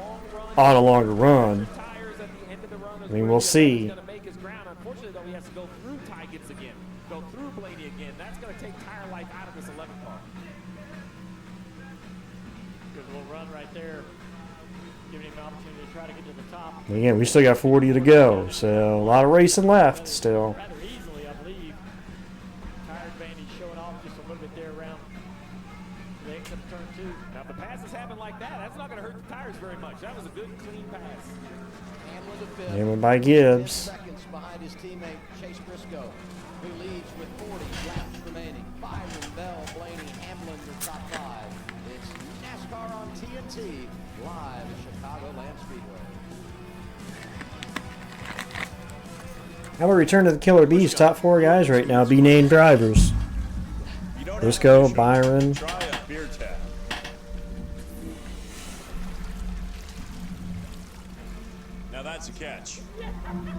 on a longer run. I mean, we'll see. Unfortunately, though, he has to go through Ty Gibbs again, go through Blaney again. That's going to take tire life out of this 11 car. Good little run right there, giving him an opportunity to try to get to the top. Again, we still got 40 to go, so a lot of racing left still. Rather easily, I believe. Tire advantage showing off just a little bit there around the exit of turn 2. Now, if the passes happen like that, that's not going to hurt the tires very much. That was a good, clean pass. Hamlin by Gibbs. Seconds behind his teammate Chase Briscoe, who leads with 40 laps remaining. Byron, Bell, Blaney, Hamlin, the top 5. It's NASCAR on TNT, live at Chicagoland Speedway. How about return to the Killer Bees? Top 4 guys right now be named drivers. Briscoe, Byron. Try a beer tap. Now that's a catch.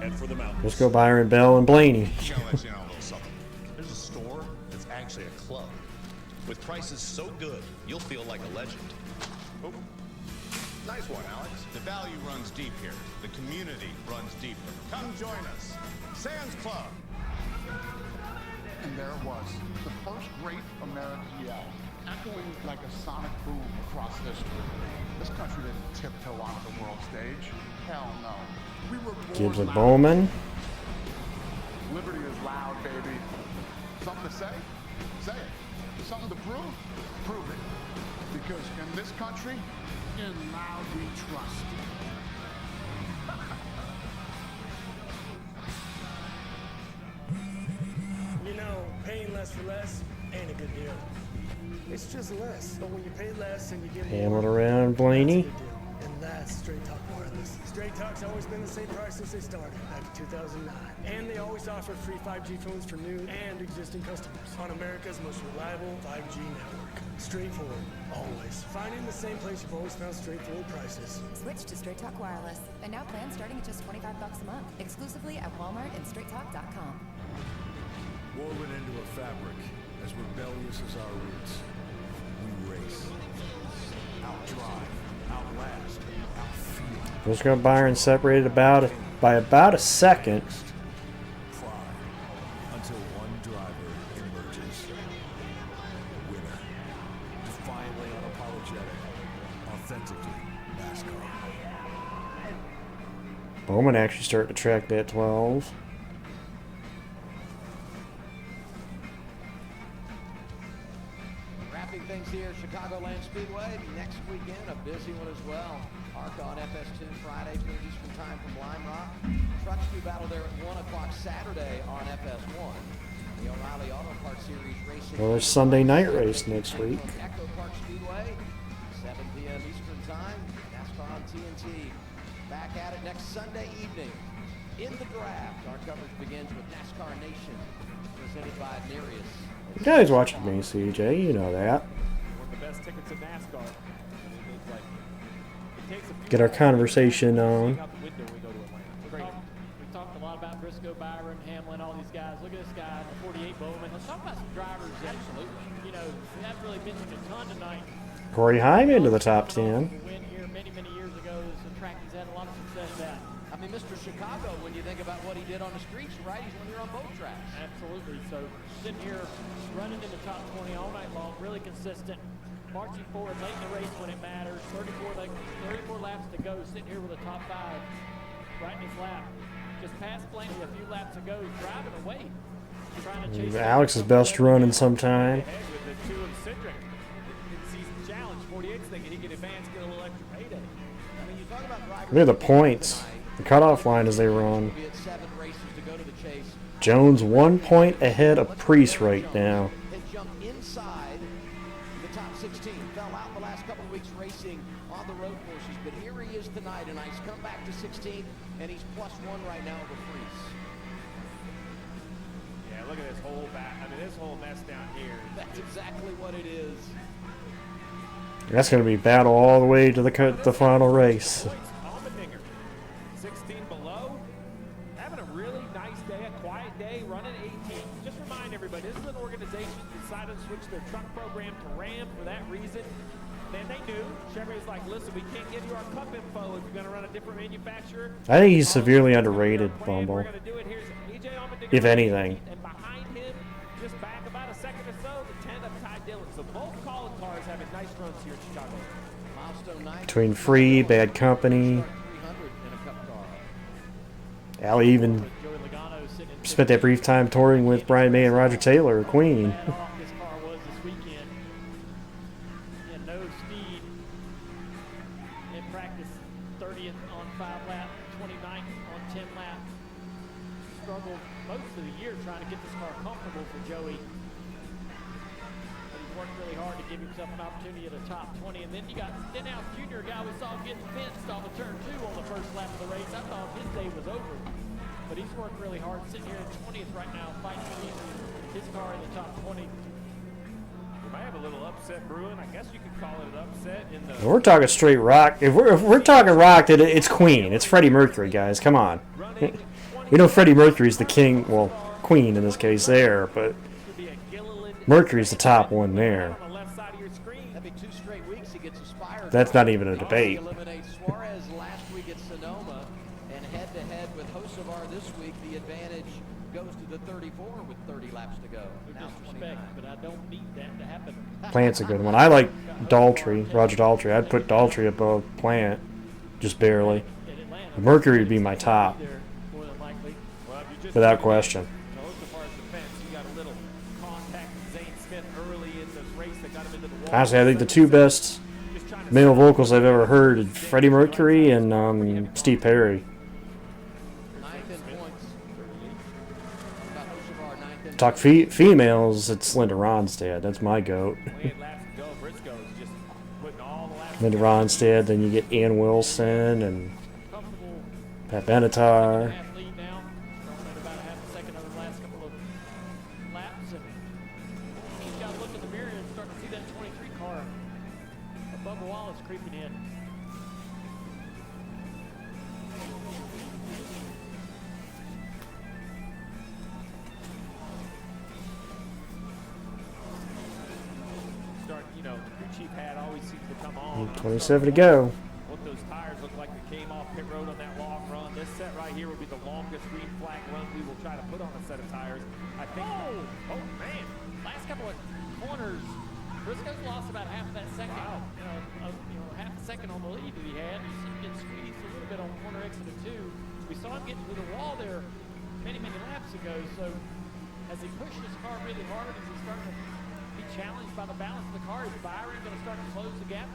Head for the mountains. Briscoe, Byron, Bell, and Blaney. You gotta let you know a little something. There's a store that's actually a club. With prices so good, you'll feel like a legend. Oh. Nice one, Alex. The value runs deep here. The community runs deeper. Come join us. Sands Club. And there it was, the first great American yell, echoing like a sonic boom across history. This country didn't tiptoe onto the world stage. Hell no. We were born Gibbs and loud. Bowman. Liberty is loud, baby. Something to say? Say it. Something to prove? Prove it. Because in this country, in loud we trust. You know, paying less for less ain't a good deal. It's just less, but when you pay less and you get Hamlin more, around Blaney. that's a good deal. And that's Straight Talk Wireless. Straight Talk's always been the same price since they started, back in 2009. And they always offer free 5G phones for new and existing customers on America's most reliable 5G network. Straightforward, always. Find it in the same place you've always found straightforward prices. Switch to Straight Talk Wireless. And now plans starting at just $25 a month. Exclusively at Walmart and StraightTalk.com. Woven into a fabric, as rebellious as our roots, we race. Outdrive, outlast, outfeel. Briscoe and Byron separated by about a second. Climb until one driver emerges. Winner. Defiantly unapologetic. Authentically NASCAR. Bowman actually started to track that 12. Wrapping things here, Chicagoland Speedway. Next weekend, a busy one as well. ARCA on FS2 Friday, 3 Eastern Time from Lime Rock. Trucks do battle there at 1 o'clock Saturday on FS1. The O'Reilly Auto Parts Series racing. Well, there's Sunday night race next week. Echo Park Speedway, 7 p.m. Eastern Time. NASCAR on TNT. Back at it next Sunday evening. In the draft, our coverage begins with NASCAR Nation, presented by Nereus. You guys watching me, CJ, you know that. One of the best tickets in NASCAR. It's like, it takes a few Get our conversation on. We talked a lot about Briscoe, Byron, Hamlin, all these guys. Look at this guy, the 48 Bowman. Let's talk about some drivers that, you know, we haven't really mentioned a ton tonight. Corey Heim into the top 10. Win here many, many years ago. It's a track he's had a lot of success at. I mean, Mr. Chicago, when you think about what he did on the streets, right? He's won here on both tracks. Absolutely. So sitting here running in the top 20 all night long, really consistent, marching forward late in the race when it matters. 34 laps to go, sitting here with a top 5 right in his lap. Just past Blaney a few laps ago, driving away, trying to chase. Alex's best run in some time. With the 2 of Cedric. In-season challenge, 48's thinking he can advance, get a little extra payday. I mean, you talk about drivers. Look at the points. The cutoff line as they run. Be at 7 races to go to the chase. Jones 1 point ahead of Priest right now. Has jumped inside the top 16. Fell out the last couple of weeks racing on the road courses, but here he is tonight, and he's come back to 16, and he's +1 right now over Priest. Yeah, look at this whole back. I mean, this whole mess down here. That's exactly what it is. That's going to be battle all the way to the final race. 16 below. is an organization that decided to switch their truck program to Ram for that reason. Then they knew. Chevrolet's like, listen, we can't give you our cup info if you're going to run a different manufacturer. I think he's severely underrated, Bumble. If anything. And behind him, just back about a second or so, the 10 of Ty Dillon. So both calling cars having nice runs here in Chicago. Milestone 9. Between Free, Bad Company. Allie even spent that brief time touring with Brian May and Roger Taylor, Queen. This car was this weekend. Yeah, no speed in practice. 30th on 5 lap, 29th on 10 lap. Struggled most of the year trying to get this car comfortable for Joey. But he's worked really hard to give himself an opportunity at the top 20. And then you got Stenhouse Jr., a guy we saw getting fenced off of turn 2 on the first lap of the race. I thought his day was over. But he's worked really hard, sitting here in 20th right now, fighting to keep his car in the top 20. We might have a little upset brewing. I guess you could call it an upset in the. We're talking straight rock. If we're talking rock, then it's Queen. It's Freddie Mercury, guys. Come on. We know Freddie Mercury's the king. Well, Queen in this case there, but Mercury's the top one there. That'd be 2 straight weeks he gets aspired. That's not even a debate. Eliminates Suarez last week at Sonoma, and head-to-head with Hocevar this week, the advantage goes to the 34 with 30 laps to go. Now disrespect, but I don't need that to happen. Plant's a good one. I like Daltrey, Roger Daltrey. I'd put Daltrey above Plant, just barely. Mercury would be my top, without question. Honestly, I think the two best male vocals I've ever heard are Freddie Mercury and Steve Perry. Talk females, it's Linda Ronstadt. That's my goat. Linda Ronstadt, then you get Ann Wilson and Pat Benatar. You know, the crew chief hat always seems to come on. 27 to go. What those tires look like that came off pit road on that long run. This set right here will be the longest green flag run we will try to put on a set of tires. I think. Oh man! Last couple of corners, Briscoe's lost about half of that second. Wow. Half a second on the lead that he had. You see him get squeezed a little bit on corner exit of 2. We saw him getting through the wall there many laps ago. So as he pushed his car really hard, as he's starting to be challenged by the balance of the car, is Byron going to start to close the gap?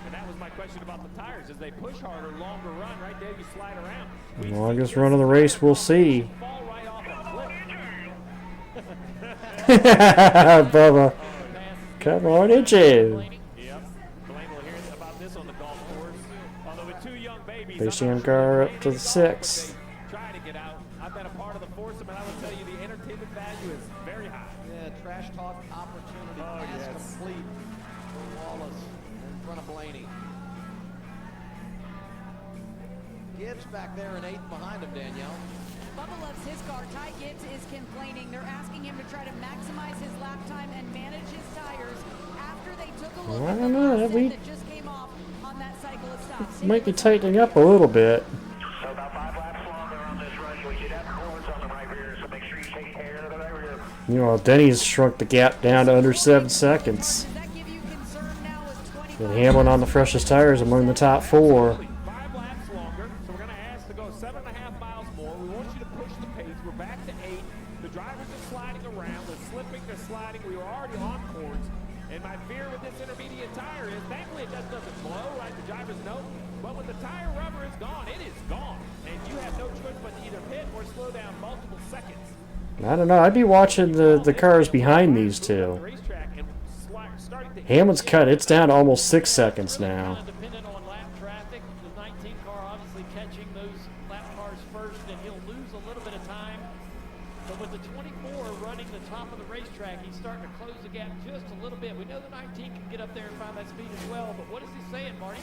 And that was my question about the tires. As they push harder, longer run, right there, you slide around. The longest run of the race, we'll see. Fall right off a Bubba. Come on, itches. Yep. Blaine will hear about this on the golf course. Although with 2 young babies, Basian car up to the 6th. Try to get out. I've been a part of the foursome, and I will tell you the entertainment value is very high. Yeah, trash talk opportunity pass complete for Wallace in front of Blaney. Gibbs back there in 8th behind him, Danielle. Bubba loves his car. Ty Gibbs is complaining. They're asking him to try to maximize his lap time and manage his tires after they took a look I at don't the know. last We set that just came off on that cycle of stops. might be tightening up a little bit. So about 5 laps longer on this run. We should have corners on the right rear, so make sure you take care of the right rear. You know, Denny's shrunk the gap down to under 7 seconds. And Hamlin on the freshest tires among the top 4. 5 laps longer, so we're going to ask to go 7.5 miles more. We want you to push the pace. We're back to 8. The drivers are sliding around. They're slipping, they're sliding. We were already on cords. And my fear with this intermediate tire is, thankfully it just doesn't blow, right? The drivers know. But when the tire rubber is gone, it is gone. And you have no choice but to either pit or slow down multiple seconds. I don't know. I'd be watching the cars behind these two. Hamlin's cut. It's down to almost 6 seconds now. Dependent on lap traffic, the 19 car obviously catching those lap cars first, and he'll lose a little bit of time. But with the 24 running the top of the racetrack, he's starting to close the gap just a little bit. We know the 19 can get up there and find that speed as well, but what is he saying, Marty?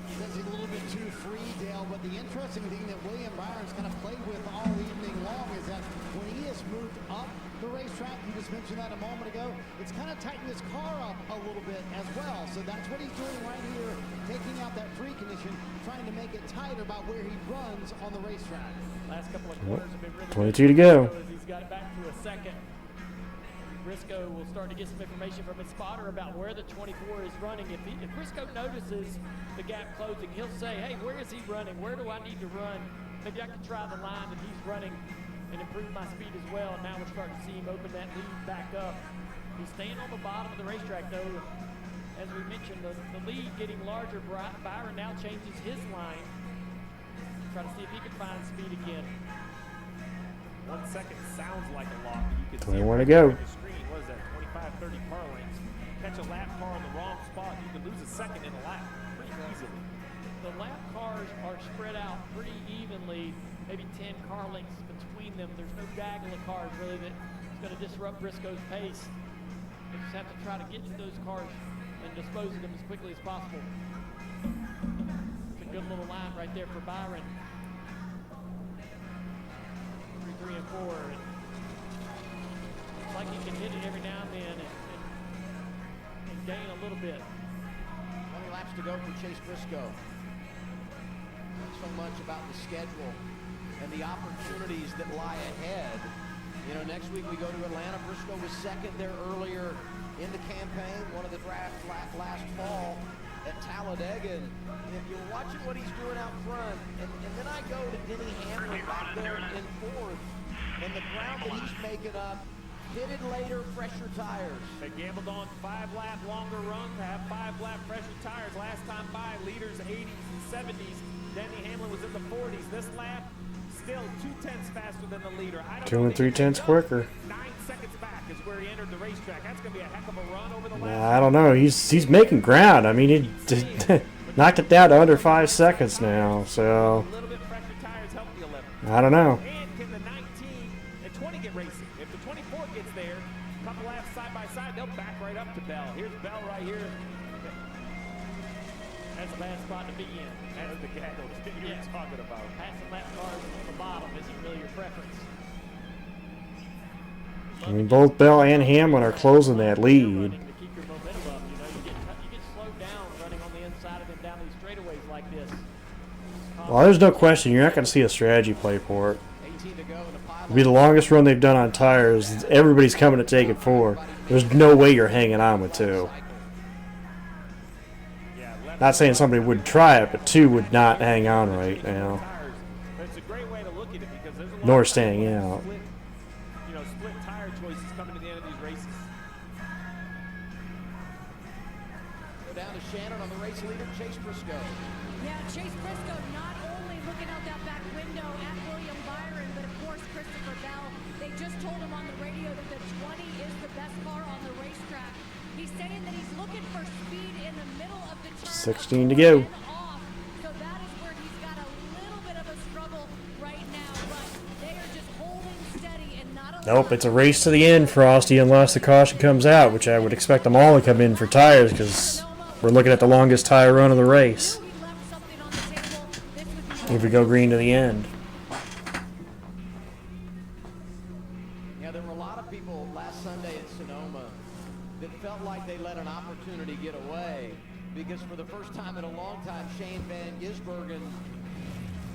Says he's a little bit too free, Dale, but the interesting thing that William Byron's kind of played with all evening long is that when he has moved up the racetrack, you just mentioned that a moment ago, it's kind of tightened his car up a little bit as well. So that's what he's doing right here, taking out that free condition, trying to make it tighter about where he runs on the racetrack. Last couple of corners have been really 22 to go. As he's got it back to a second. Briscoe will start to get some information from his spotter about where the 24 is running. If Briscoe notices the gap closing, he'll say, hey, where is he running? Where do I need to run? Maybe I can try the line that he's running and improve my speed as well. Now we're starting to see him open that lead back up. He's staying on the bottom of the racetrack, though. As we mentioned, the lead getting larger. Byron now changes his line. Try to see if he can find speed again. 1 second sounds like a lot, but you can 21 to go. The screen, what is that, 25, 30 car lengths. Catch a lap car in the wrong spot, you can lose a second in a lap pretty easily. The lap cars are spread out pretty evenly, maybe 10 car lengths between them. There's no gaggle of cars really that's going to disrupt Briscoe's pace. They just have to try to get to those cars and dispose of them as quickly as possible. It's a good little line right there for Byron. 3 and 4. It's like he can hit it every now and then and gain a little bit. 20 laps to go for Chase Briscoe. Not so much about the schedule and the opportunities that lie ahead. You know, next week we go to Atlanta. Briscoe was second there earlier in the campaign, one of the draft last fall at Talladega. And you're watching what he's doing out front, and then I go to Denny Hamlin back there in fourth, and the ground that he's making up, pitted later, fresher tires. They gambled on 5-lap longer run to have 5-lap fresher tires. Last time by, leaders 80s and 70s. Denny Hamlin was in the 40s. This lap, still 2/10 faster than the leader. 2 and 3/10 quicker. 9 seconds back is where he entered the racetrack. That's going to be a heck of a run over the last. I don't know. He's making ground. I mean, he knocked it down to under 5 seconds now. So I don't know. And can the 19 and 20 get racing? If the 24 gets there, a couple laps side by side, they'll back right up to Bell. Here's Bell right here. That's a bad spot to be in. That's the gaggle that you were talking about. Passing lap cars on the bottom isn't really your preference. I mean, both Bell and Hamlin are closing that lead. To keep your momentum up, you know, you get slowed down running on the inside of them down these straightaways like this. Well, there's no question you're not going to see a strategy play for it. It'll be the longest run they've done on tires. Everybody's coming to take it 4. There's no way you're hanging on with 2. Not saying somebody would try it, but 2 would not hang on right now. It's a great way to look at it because there's a lot Nor of staying out. split tire choices coming to the end of these races. Go down to Shannon on the race leader, Chase Briscoe. Yeah, Chase Briscoe not only looking out that back window at William Byron, but of course Christopher Bell. They just told him on the radio that the 20 is the best car on the racetrack. He's saying that he's looking for speed in the middle of the turn. 16 to go. So that is where he's got a little bit of a struggle right now, but they are just holding steady and not Nope, it's a race to the end, Frosty, unless the caution comes out, which I would expect them all to come in for tires because we're looking at the longest tire run of the race. If we go green to the end. Yeah, there were a lot of people last Sunday at Sonoma that felt like they let an opportunity get away because for the first time in a long time, Shane Van Gisbergen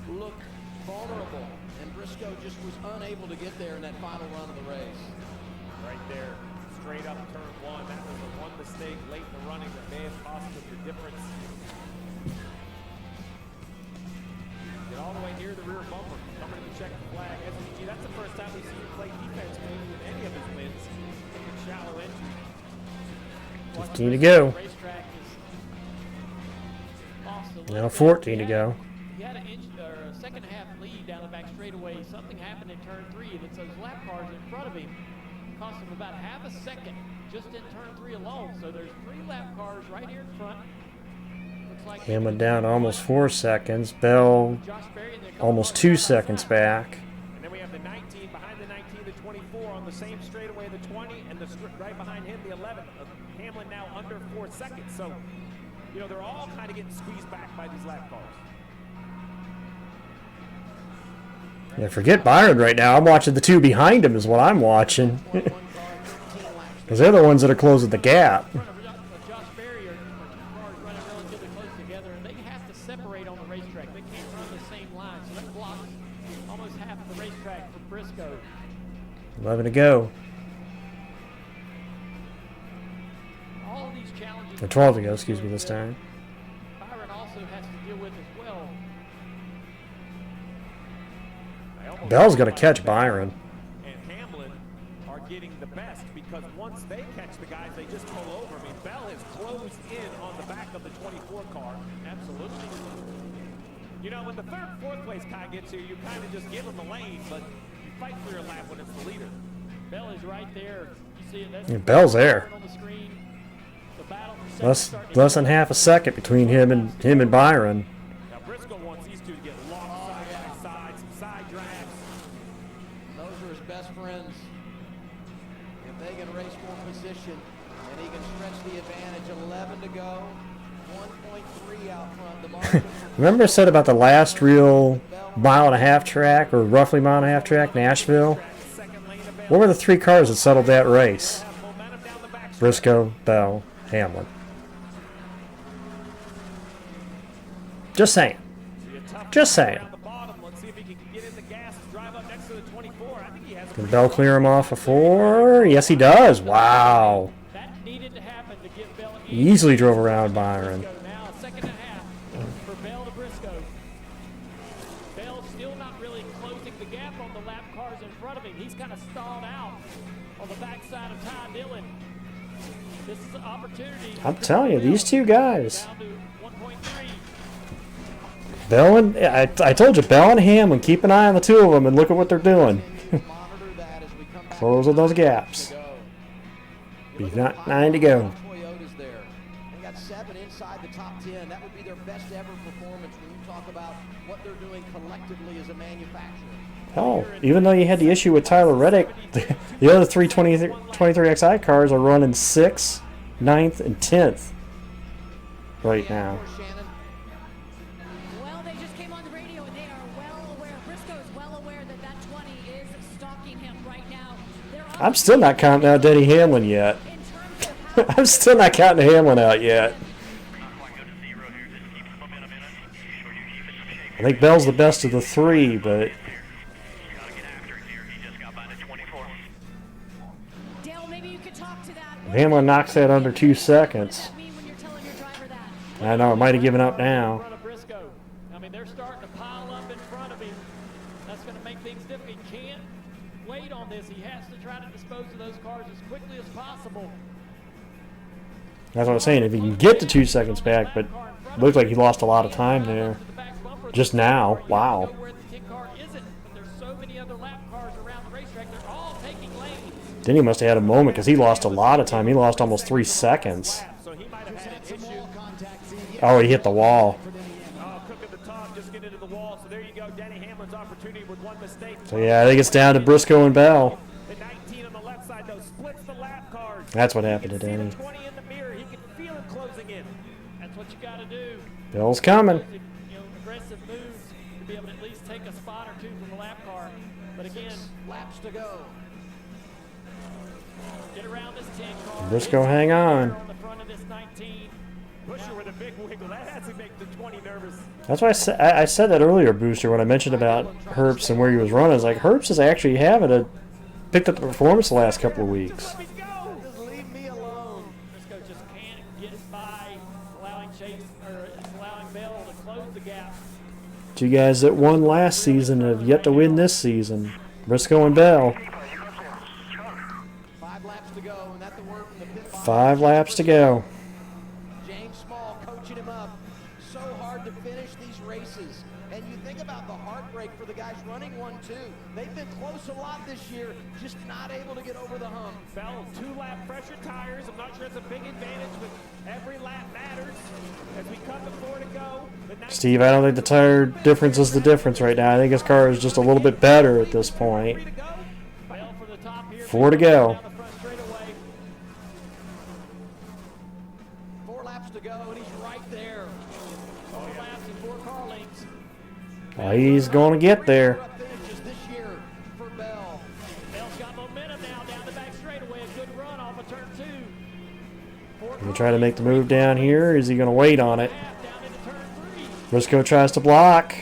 looked vulnerable, and Briscoe just was unable to get there in that final run of the race. Right there, straight up turn 1. That was the one mistake late in the running that may have cost them the difference. Get all the way near the rear bumper, coming to check the flag. SVG, that's the first time we've seen him play defense maybe with any of his wins in shallow entry. 15 to go. Now 14 to go. He had a second half lead down the back straightaway. Something happened in turn 3, and it's those lap cars in front of him. Cost him about half a second just in turn 3 alone. So there's 3 lap cars right here in front. Looks like Hamlin down to almost 4 seconds. Bell almost 2 seconds back. And then we have the 19 behind the 19, the 24 on the same straightaway, the 20, and right behind him, the 11. Hamlin now under 4 seconds. So You know, they're all kind of getting squeezed back by these lap cars. Yeah, forget Byron right now. I'm watching the two behind him is what I'm watching. Because they're the ones that are closing the gap. Josh Berry are cars running relatively close together, and they have to separate on the racetrack. They can't run the same line, so that blocks almost half of the racetrack for Briscoe. 11 to go. All of these challenges. Or 12 to go, excuse me, this time. Byron also has to deal with as well. Bell's going to catch Byron. And Hamlin are getting the best because once they catch the guys, they just pull over. I mean, Bell has closed in on the back of the 24 car. Absolutely. You know, when the third, fourth place car gets here, you kind of just give them the lane, but you fight for your lap when it's the leader. Bell is right there. You see it? That's Yeah, Bell's there. on the screen. The battle for second Less than half a second between him and Byron. Now Briscoe wants these two to get locked side by side, some side drags. Those are his best friends. If they can race for position, and he can stretch the advantage. 11 to go. 1.3 out front. The margin. Remember I said about the last real mile-and-a-half track, or roughly mile-and-a-half track, Nashville? What were the three cars that settled that race? Briscoe, Bell, Hamlin. Just saying. Just saying. Can Bell clear him off a 4? Yes, he does. Wow. He easily drove around Byron. Now a second and a half for Bell to Briscoe. Bell still not really closing the gap on the lap cars in front of him. He's kind of stalled out on the backside of Ty Dillon. This is an opportunity. I'm telling you, these two guys. Bell and I told you, Bell and Hamlin, keep an eye on the two of them and look at what they're doing. Closing those gaps. Be not 9 to go. Toyota's there. They got 7 inside the top 10. That would be their best ever performance when you talk about what they're doing collectively as a manufacturer. Hell, even though you had the issue with Tyler Reddick, the other three 23XI cars are running 6th, 9th, and 10th right now. Well, they just came on the radio and they are well aware. Briscoe is well aware that that 20 is stalking him right now. I'm still not counting out Denny Hamlin yet. I'm still not counting Hamlin out yet. I think Bell's the best of the three, but if Hamlin knocks that under 2 seconds, I know, it might have given up now. I mean, they're starting to pile up in front of him. That's going to make things difficult. He can't wait on this. He has to try to dispose of those cars as quickly as possible. That's what I'm saying. If he can get to 2 seconds back, but it looked like he lost a lot of time there. Just now. Wow. Denny must have had a moment because he lost a lot of time. He lost almost 3 seconds. Oh, he hit the wall. So yeah, I think it's down to Briscoe and Bell. That's what happened to Denny. That's what you got to do. Bell's coming. Aggressive moves to be able to at least take a spot or two from the lap car. But again, laps to go. Get around this 10 car. Briscoe, hang on. On the front of this 19. Pusher with a big wiggle. That has to make the 20 nervous. That's why I said that earlier, Booster, when I mentioned about Herbst and where he was running. It's like Herbst is actually picked up the performance the last couple of weeks. Just leave me alone. Briscoe just can't get by allowing Bell to close the gap. Two guys that won last season have yet to win this season. Briscoe and Bell. 5 laps to go, and that's the word from the pit box. 5 laps to go. James Small coaching him up. So hard to finish these races. And you think about the heartbreak for the guys running 1-2. They've been close a lot this year, just not able to get over the hump. Bell, 2-lap pressure tires. I'm not sure it's a big advantage, but every lap matters. As we cut to 4 to go. Steve, I don't think the tire difference is the difference right now. I think his car is just a little bit better at this point. 4 to go. 4 laps to go, and he's right there. 4 laps and 4 car lengths. He's going to get there. Finishes this year for Bell. Bell's got momentum now down the back straightaway. A good run off of turn 2. He try to make the move down here. Is he going to wait on it? Briscoe tries to block.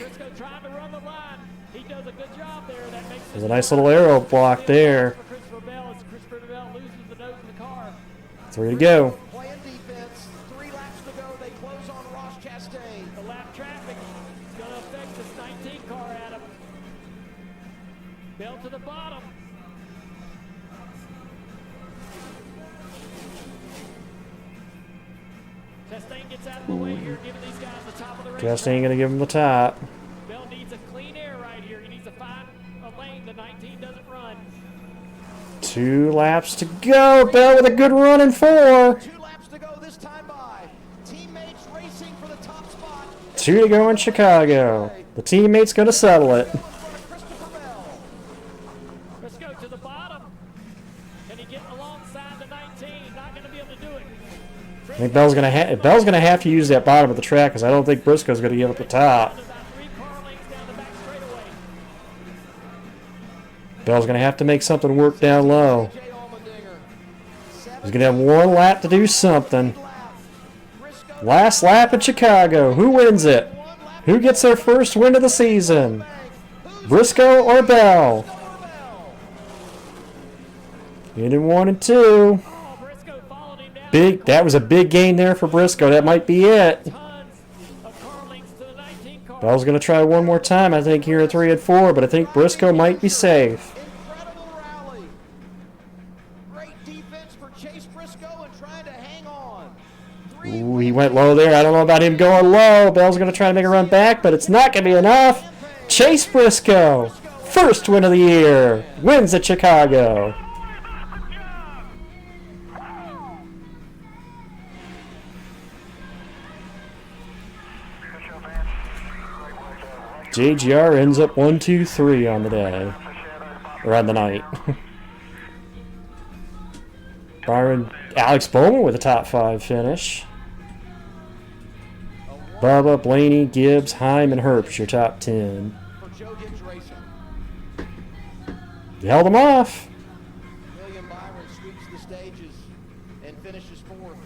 There's a nice little arrow block there. 3 to go. Playing defense. 3 laps to go. They close on Ross Chastain. The lap traffic is going to affect this 19 car, Adam. Bell to the bottom. Chastain gets out of the way here, giving these guys the top of the race. Chastain going to give him the top. Bell needs a clean air right here. He needs to find a lane the 19 doesn't run. 2 laps to go. Bell with a good run in 4. 2 laps to go this time by. Teammates racing for the top spot. 2 to go in Chicago. The teammate's going to settle it. Briscoe to the bottom. Can he get alongside the 19? Not going to be able to do it. I think Bell's going to have to use that bottom of the track because I don't think Briscoe's going to give up the top. Bell's going to have to make something work down low. He's going to have 1 lap to do something. Last lap in Chicago. Who wins it? Who gets their first win of the season? Briscoe or Bell? In 1 and 2. Big. That was a big gain there for Briscoe. That might be it. Bell's going to try one more time, I think, here at 3 and 4, but I think Briscoe might be safe. Ooh, he went low there. I don't know about him going low. Bell's going to try to make a run back, but it's not going to be enough. Chase Briscoe, first win of the year, wins at Chicago. JGR ends up 1, 2, 3 on the day, or on the night. Alex Bowman with a top 5 finish. Bubba, Blaney, Gibbs, Heim, and Herbst, your top 10. You held them off. William Byron sweeps the stages and finishes 4th.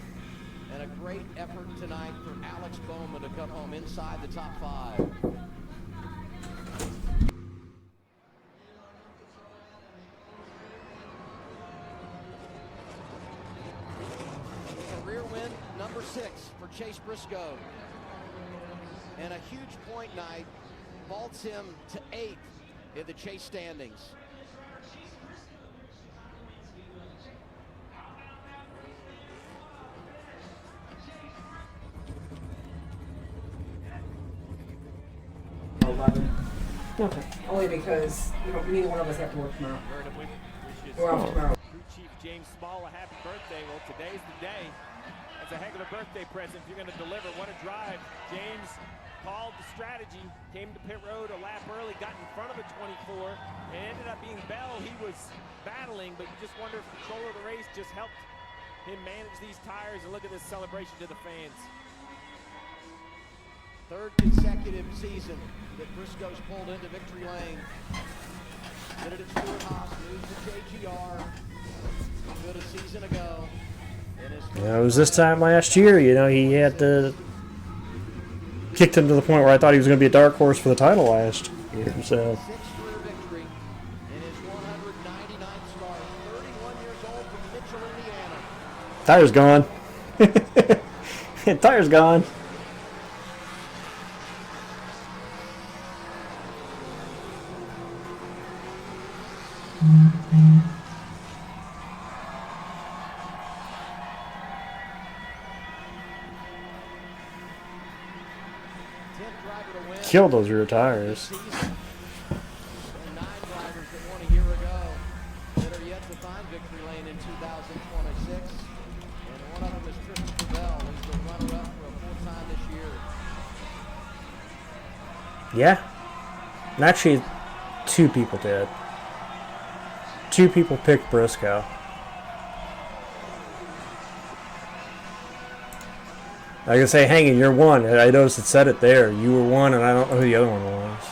And a great effort tonight for Alex Bowman to come home inside the top 5. Career win number 6 for Chase Briscoe. And a huge point night vaults him to 8th in the Chase standings. Okay. Only because neither one of us have to work tomorrow. We're off tomorrow. Crew Chief James Small, a happy birthday. Well, today's the day. It's a heck of a birthday present if you're going to deliver. What a drive. James called the strategy, came to pit road a lap early, got in front of the 24, and ended up being Bell. He was battling, but you just wonder if control of the race just helped him manage these tires. And look at this celebration to the fans. 3rd consecutive season that Briscoe's pulled into victory lane. Did it at Stewart Haas, moved to JGR. Good a season ago. Yeah, it was this time last year, he had to kicked him to the point where I thought he was going to be a dark horse for the title last year. So. Tire's gone. Tire's gone. Killed those rear tires. And 9 drivers that won a year ago that are yet to find victory lane in 2026. And one of them is Christopher Bell. He's the runner-up for a 4th time this year. Yeah. And actually, 2 people did. 2 people picked Briscoe. I can say, hanging, you're one. I noticed it said it there. You were one, and I don't know who the other one was.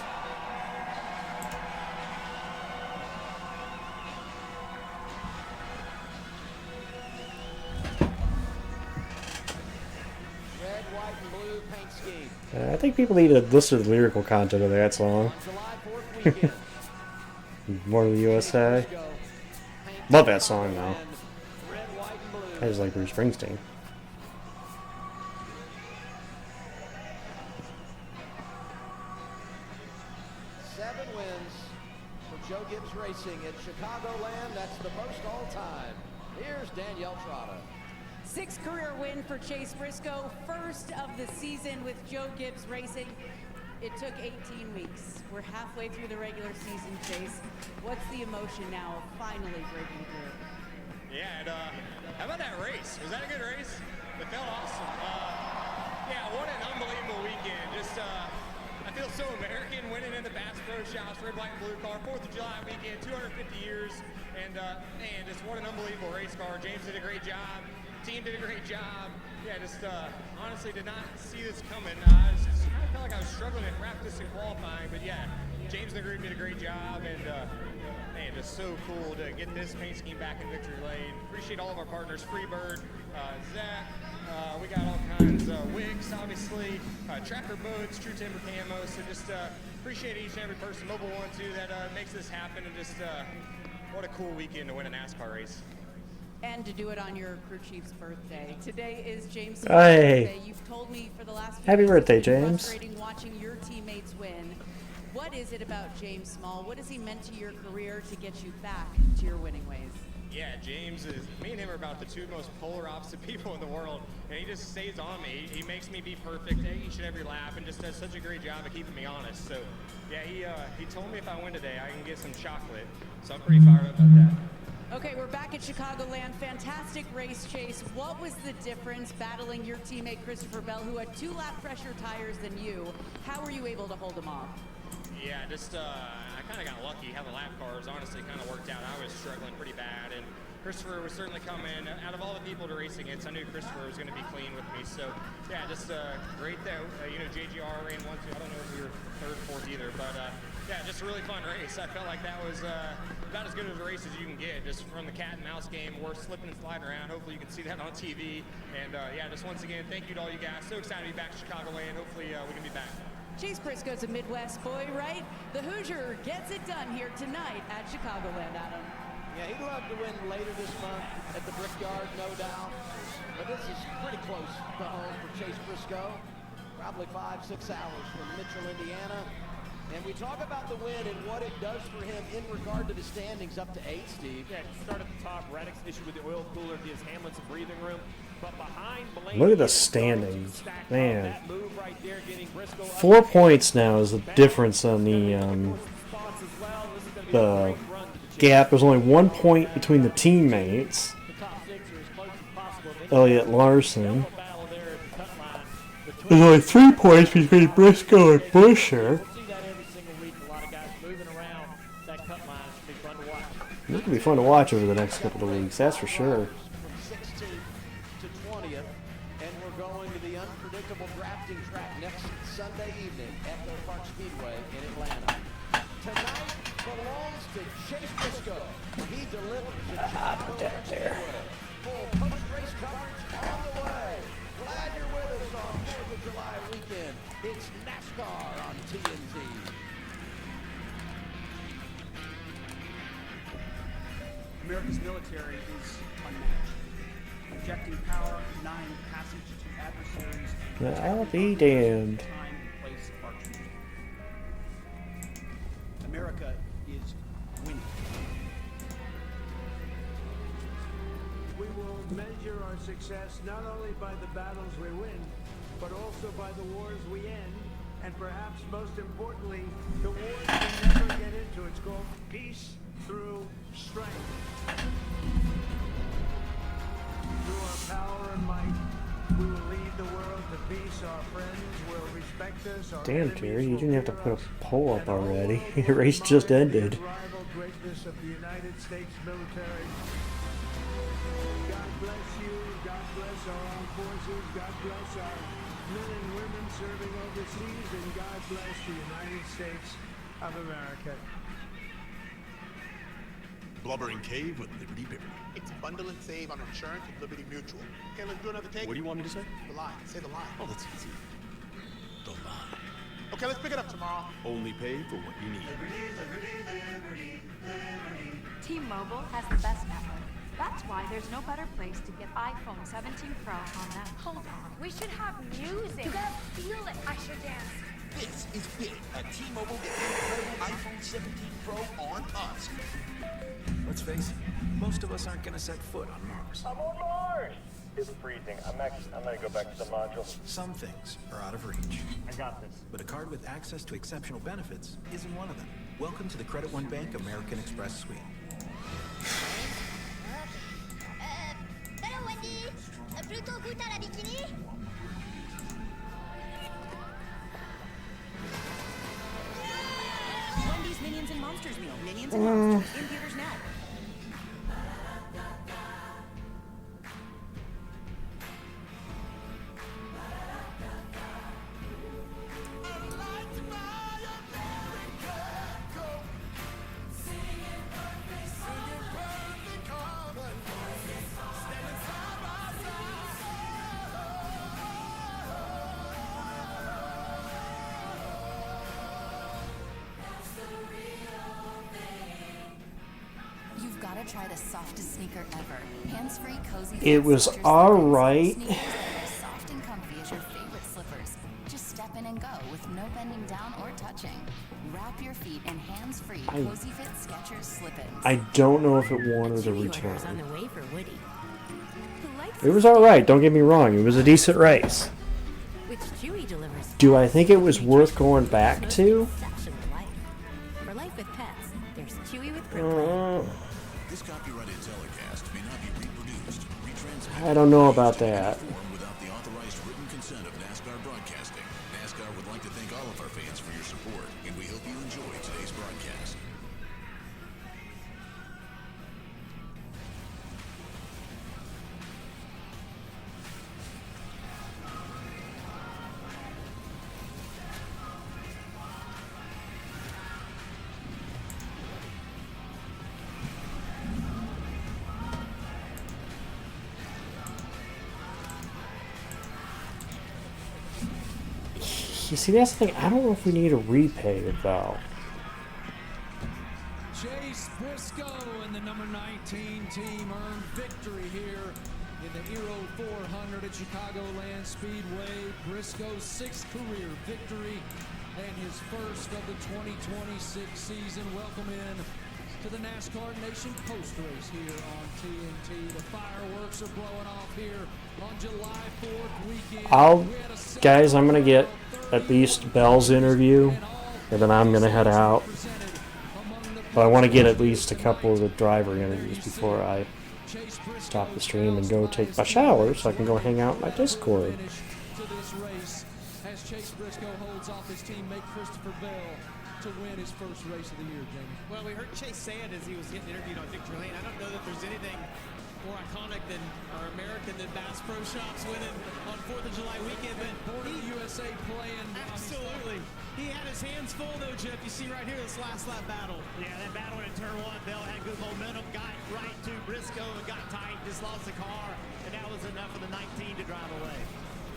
Red, white, and blue paint scheme. I think people need to listen to the lyrical content of that song. More of the USA. Love that song, though. I just like Bruce Springsteen. 7 wins for Joe Gibbs Racing at Chicagoland. That's the most all time. Here's Danielle Trotta. 6th career win for Chase Briscoe, first of the season with Joe Gibbs Racing. It took 18 weeks. We're halfway through the regular season, Chase. What's the emotion now of finally breaking through? Yeah, and how about that race? Was that a good race? It felt awesome. Yeah, what an unbelievable weekend. Just, I feel so American winning in the Bass Pro Shops, red, white, and blue car, 4th of July weekend, 250 years, and man, just what an unbelievable race car. James did a great job. Team did a great job. Yeah, just honestly did not see this coming. I kind of felt like I was struggling in practice and qualifying, but yeah, James and the group did a great job, and man, just so cool to get this paint scheme back in victory lane. Appreciate all of our partners, Freebird, Zach, we got all kinds, Wigs, obviously, Tracker Boats, True Timber Camo, so just appreciate each and every person, Mobile One too, that makes this happen, and just what a cool weekend to win a NASCAR race. And to do it on your crew chief's birthday. Today is James' Hey. birthday. You've told me for the last few Happy years birthday, it's been James. frustrating watching your teammates win. What is it about James Small? What has he meant to your career to get you back to your winning ways? Yeah, James is, me and him are about the 2 most polar opposite people in the world, and he just stays on me. He makes me be perfect each and every lap, and just does such a great job of keeping me honest. So, yeah, he told me if I win today, I can get some chocolate. So I'm pretty fired up about that. Okay, we're back at Chicagoland. Fantastic race, Chase. What was the difference battling your teammate Christopher Bell, who had 2 lap fresher tires than you? How were you able to hold him off? Yeah, just I kind of got lucky how the lap cars honestly kind of worked out. I was struggling pretty bad, and Christopher was certainly coming. Out of all the people to race against, I knew Christopher was going to be clean with me. So, yeah, just great that, JGR ran 1, 2. I don't know if we were 3rd, 4th either, but yeah, just a really fun race. I felt like that was about as good of a race as you can get, just from the cat and mouse game. We're slipping and sliding around. Hopefully you can see that on TV. And yeah, just once again, thank you to all you guys. So excited to be back to Chicagoland. Hopefully we can be back. Chase Briscoe's a Midwest boy, right? The Hoosier gets it done here tonight at Chicagoland, Adam. Yeah, he'd love to win later this month at the Brickyard, no doubt. But this is pretty close to home for Chase Briscoe. Probably 5-6 hours from Mitchell, Indiana. And we talk about the win and what it does for him in regard to the standings up to 8, Steve. Yeah, start at the top. Raddick's issue with the oil cooler gives Hamlin some breathing room. But behind Blaney, Look at the standings, man. that move right there, getting Briscoe 4 points now is the difference on the gap. There's only 1 point between the teammates. Elliott Larson. There's only 3 points between Briscoe and Busher. This will be fun to watch over the next couple of weeks, that's for sure. From 16th to 20th, and we're going to the unpredictable drafting track next Sunday evening at the Park Speedway in Atlanta. Tonight belongs to Chase Briscoe. He delivers at Chicago Speedway. Full post-race coverage on the way. Glad you're with us on 4th of July weekend. It's NASCAR on TNT. America's military is unmatched. Projecting power, denying passage to adversaries. I'll be damned. Time and place of our troops. America is winning. We will measure our success not only by the battles we win, but also by the wars we end, and perhaps most importantly, the wars we never get into. It's called peace through strength. Through our power and might, we will lead the world to peace. Our friends will respect us. Our Damn, enemies Terry, you will didn't have to fear put us. a poll up And all already. will The race just ended. rival greatness of the United States military. God bless you. God bless bless our armed forces. God bless our men and women serving overseas. And God bless the United States of America. Blubbering Cave with Liberty Bibber. It's bundle and save on insurance with Liberty Mutual. Okay, let's do another take. What do you want me to say? The line. Say the line. Oh, that's easy. The line. Okay, let's pick it up tomorrow. Only pay for what you need. T-Mobile has the best network. That's why there's no better place to get iPhone 17 Pro on them. Hold on. We should have music. You gotta feel it. I should dance. This is big. At T-Mobile, get the incredible iPhone 17 Pro on us. Let's face it, most of us aren't gonna set foot on Mars. I'm on Mars! It's freezing. I'm gonna go back to the module. Some things are out of reach. I got this. But a card with access to exceptional benefits isn't one of them. Welcome to the Credit One Bank American Express Suite. Hello, Wendy. Plutôt goûte à la bikini? Wendy's Minions and Monsters meal. Minions and Monsters in theaters now. Try the softest sneaker ever. Hands-free, cozy. It was alright. Sneakers that are soft and comfy as your favorite slippers. Just step in and go with no bending down or touching. Wrap your feet in hands-free, cozy fit Skechers slip-ins. I don't know if it wanted a return. On the way for Woody. It was alright, don't get me wrong. It was a decent race. Which Chewy delivers. Do I think it was worth going back to? For life with pets, there's Chewy with This copyrighted telecast may not be reproduced, retransmitted, I don't know about that. without the authorized written consent of NASCAR Broadcasting. NASCAR would like to thank all of our fans for your support, and we hope you enjoy today's broadcast. You see, that's the thing. I don't know if we need to repay it, though. Chase Briscoe and the number 19 team earned victory here in the eero 400 at Chicagoland Speedway. Briscoe's 6th career victory and his first of the 2026 season. Welcome in to the NASCAR Nation post race here on TNT. The fireworks are blowing off here on July 4th weekend. Guys, I'm gonna get at least Bell's interview, and then I'm gonna head out. But I want to get at least a couple of the driver interviews before I stop the stream and go take my shower, so I can go hang out in my Discord. As Chase Briscoe holds off his teammate Christopher Bell to win his first race of the year, Jamie. Well, we heard Chase say it as he was getting interviewed on Victory Lane. I don't know that there's anything more iconic than our American than Bass Pro Shops winning on 4th of July weekend. But Born in the USA playing. Absolutely. He had his hands full, though, Jeff. You see right here this last lap battle. Yeah, that battle in turn one, Bell had good momentum, got right to Briscoe and got tight, just lost the car, and that was enough for the 19 to drive away.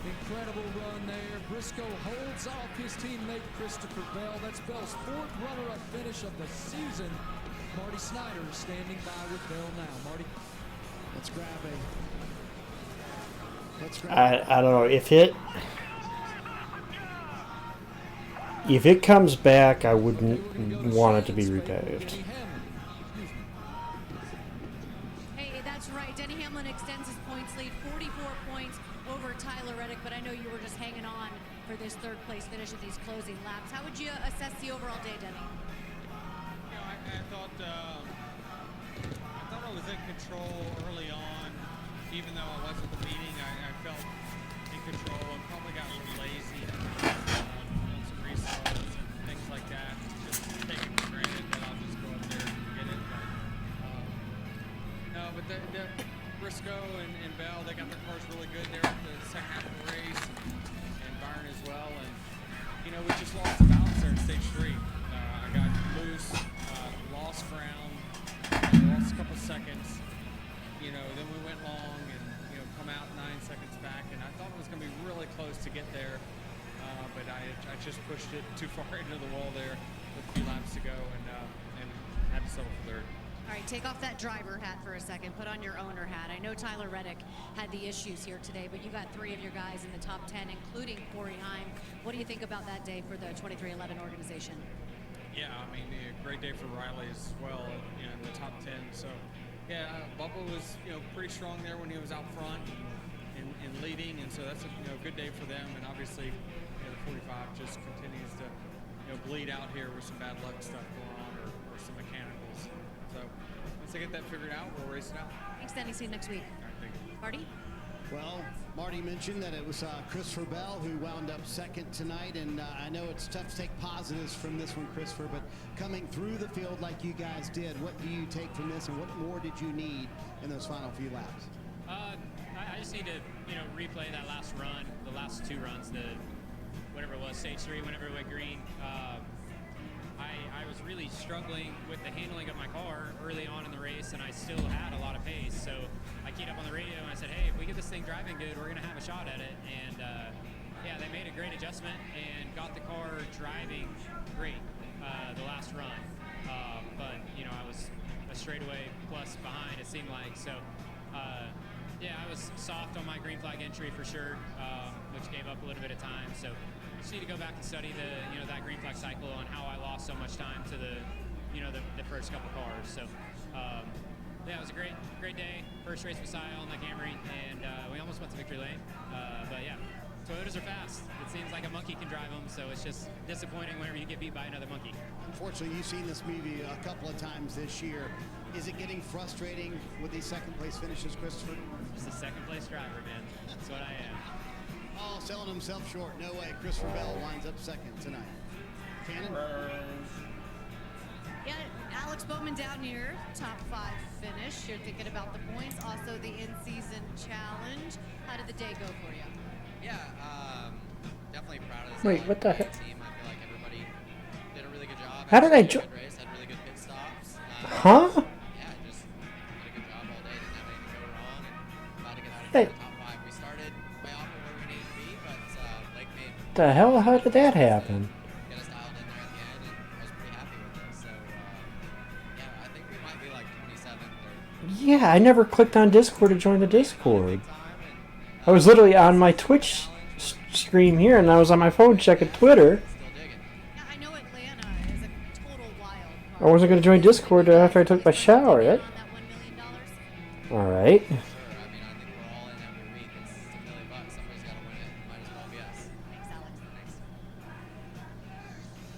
Incredible run there. Briscoe holds off his teammate Christopher Bell. That's Bell's 4th runner-up finish of the season. Marty Snyder is standing by with Bell now. Marty, let's grab I don't know if it comes back, I wouldn't want it to be repaved. Hey, that's right. Denny Hamlin extends his points lead, 44 points over Tyler Reddick, but I know you were just hanging on for this 3rd place finish in these closing laps. How would you assess the overall day, Denny? You know, I thought I was in control early on, even though I wasn't leading. I felt in control and probably got a little lazy on some restarts and things like that. Just taking for granted that I'll just go up there and get it. But, no, but the Briscoe and Bell, they got their cars really good there at the second half of the race, and Byron as well. And you know, we just lost the balance there in stage 3. I got loose, lost ground, lost a couple seconds. You know, then we went long and, you know, come out 9 seconds back, and I thought it was going to be really close to get there, but I just pushed it too far into the wall there with a few laps to go, and had to settle for third. All right, take off that driver hat for a second. Put on your owner hat. I know Tyler Reddick had the issues here today, but you got 3 of your guys in the top 10, including Corey Heim. What do you think about that day for the 2311 organization? Yeah, I mean, a great day for Riley as well, you know, in the top 10. So, yeah, Bubba was, you know, pretty strong there when he was out front and leading, and so that's a, you know, good day for them. And obviously, you know, the 45 just continues to, you know, bleed out here with some bad luck stuff going on or some mechanicals. So once I get that figured out, we'll race it out. Thanks, Danny. See you next week. All right, thank you. Marty? Well, Marty mentioned that it was Christopher Bell who wound up second tonight, and I know it's tough to take positives from this one, Christopher, but coming through the field like you guys did, what do you take from this, and what more did you need in those final few laps? I just need to, you know, replay that last run, the last 2 runs, whatever it was, stage 3, whenever it went green. I was really struggling with the handling of my car early on in the race, and I still had a lot of pace. So I keyed up on the radio and I said, hey, if we get this thing driving good, we're going to have a shot at it. And yeah, they made a great adjustment and got the car driving great the last run. But, you know, I was a straightaway plus behind, it seemed like. So, yeah, I was soft on my green flag entry for sure, which gave up a little bit of time. So just need to go back and study that green flag cycle on how I lost so much time to the first couple cars. So yeah, it was a great day. First race with Sia on the Camry, and we almost went to victory lane. But yeah, Toyotas are fast. It seems like a monkey can drive them, so it's just disappointing whenever you get beat by another monkey. Unfortunately, you've seen this movie a couple of times this year. Is it getting frustrating with these second place finishes, Christopher? Just a second place driver, man. That's what I am. Oh, selling himself short. No way. Christopher Bell winds up second tonight. Cannon? Yeah, Alex Bowman down here, top 5 finish. You're thinking about the points, also the in-season challenge. How did the day go for you? Yeah, definitely proud of this. Wait, what the heck? Team. I feel like everybody did a really good job. How did I good race, had really good pit stops. Huh? Yeah, just did a good job all day. Didn't have anything go wrong, and glad to get out of Hey. the top 5. We started way off of where we needed to be, but Blake made The hell? How did that happen? get us dialed in there at the end, and I was pretty happy with it. So yeah, I think we might be like 27th or. Yeah, I never clicked on Discord to join the Discord. I was literally on my Twitch stream here, and I was on my phone checking Twitter. Yeah, I know Atlanta is a total wild I wasn't going to join Discord after I took my shower, right? Alright.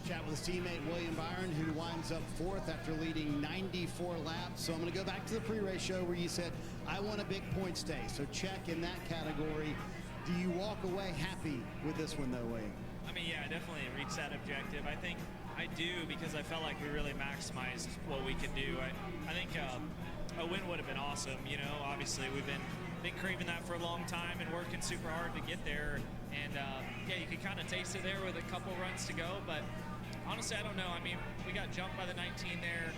Chat with his teammate William Byron, who winds up 4th after leading 94 laps. So I'm going to go back to the pre-race show where you said, I want a big points day. So check in that category. Do you walk away happy with this one, though, William? I mean, yeah, I definitely reached that objective. I think I do because I felt like we really maximized what we could do. I think a win would have been awesome. You know, obviously we've been craving that for a long time and working super hard to get there. And yeah, you could kind of taste it there with a couple runs to go. But honestly, I don't know. I mean, we got jumped by the 19 there.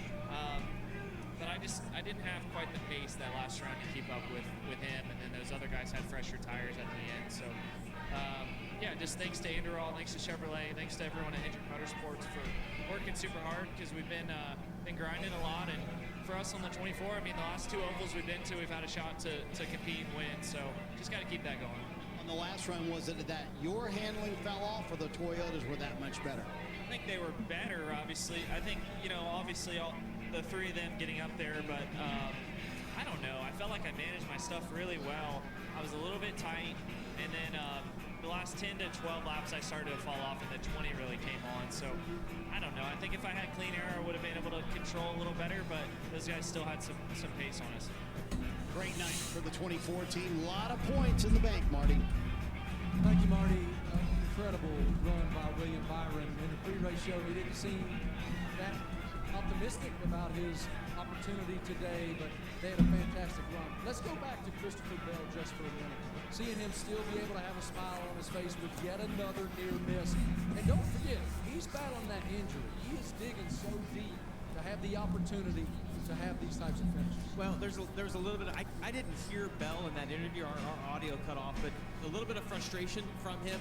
But I didn't have quite the pace that last round to keep up with him, and then those other guys had fresher tires at the end. So, yeah, just thanks to Andorol, thanks to Chevrolet, thanks to everyone at Hendrick Motorsports for working super hard because we've been grinding a lot. And for us on the 24, I mean, the last 2 ovals we've been to, we've had a shot to compete and win. So just got to keep that going. On the last run, was it that your handling fell off, or the Toyotas were that much better? I think they were better, obviously. I think, you know, obviously the 3 of them getting up there, but I don't know. I felt like I managed my stuff really well. I was a little bit tight, and then the last 10 to 12 laps I started to fall off, and the 20 really came on. So I don't know. I think if I had clean air, I would have been able to control a little better, but those guys still had some pace on us. Great night for the 24 team. A lot of points in the bank, Marty. Thank you, Marty. Incredible run by William Byron. In the pre-race show, he didn't seem that optimistic about his opportunity today, but they had a fantastic run. Let's go back to Christopher Bell just for a minute. Seeing him still be able to have a smile on his face with yet another near miss. And don't forget, he's battling that injury. He is digging so deep to have the opportunity to have these types of finishes. Well, there's a little bit. I didn't hear Bell in that interview. Our audio cut off, but a little bit of frustration from him,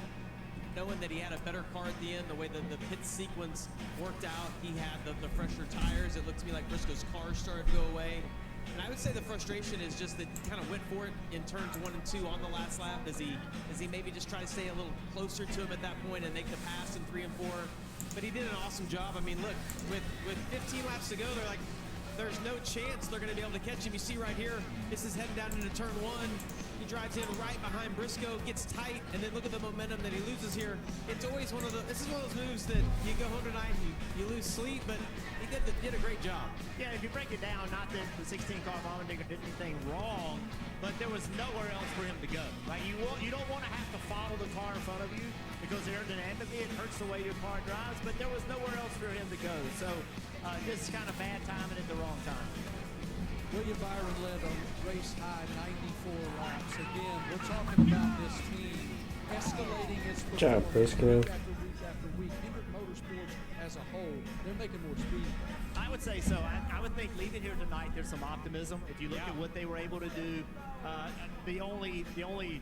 knowing that he had a better car at the end. The way the pit sequence worked out, he had the fresher tires. It looked to me like Briscoe's car started to go away. And I would say the frustration is just that he kind of went for it in turns 1 and 2 on the last lap. As he maybe just try to stay a little closer to him at that point and make the pass in 3 and 4. But he did an awesome job. I mean, look, with 15 laps to go, they're like, there's no chance they're going to be able to catch him. You see right here, this is heading down into turn 1. He drives in right behind Briscoe, gets tight, and then look at the momentum that he loses here. It's always this is one of those moves that you go home tonight and you lose sleep, but he did a great job. Yeah, if you break it down, not that the 16-car Allmendinger did anything wrong, but there was nowhere else for him to go, right? You don't want to have to follow the car in front of you because aerodynamically it hurts the way your car drives, but there was nowhere else for him to go. So just kind of bad timing at the wrong time. William Byron led on race high 94 laps. Again, we're talking about this team escalating its Good job, Briscoe. week after week after week. Hendrick Motorsports as a whole, they're making more speed. I would say so. I would think leaving here tonight, there's some optimism. If you look at what they were able to do, the only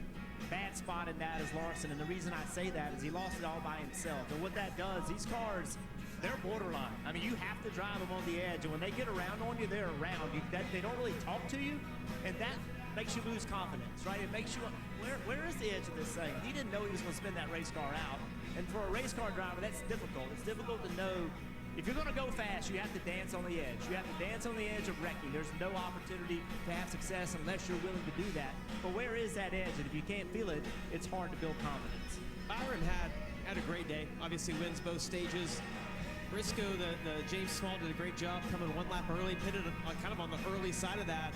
bad spot in that is Larson, and the reason I say that is he lost it all by himself. And what that does, these cars, they're borderline. I mean, you have to drive them on the edge, and when they get around on you, they're around. They don't really talk to you, and that makes you lose confidence, right? It makes you, where is the edge of this thing? He didn't know he was going to spin that race car out, and for a race car driver, that's difficult. It's difficult to know. If you're going to go fast, you have to dance on the edge. You have to dance on the edge of wrecking. There's no opportunity to have success unless you're willing to do that. But where is that edge? And if you can't feel it, it's hard to build confidence. Byron had a great day. Obviously wins both stages. Briscoe, the James Small did a great job coming 1 lap early, pitted kind of on the early side of that.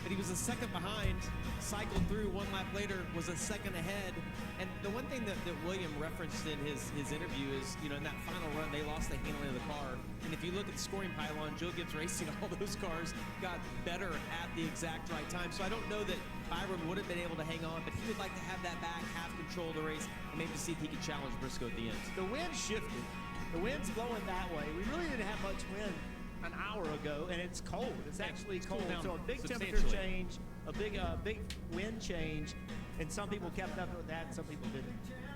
But he was a second behind, cycled through 1 lap later, was a second ahead. And the one thing that William referenced in his interview is, in that final run, they lost the handling of the car. And if you look at the scoring pylon, Joe Gibbs Racing, all those cars got better at the exact right time. So I don't know that Byron would have been able to hang on, but he would like to have that back, have control of the race, and maybe see if he could challenge Briscoe at the end. The wind shifted. The wind's blowing that way. We really didn't have much wind an hour ago, and it's cold. It's actually cold. So a big temperature change, a big wind change, and some people kept up with that, and some people didn't.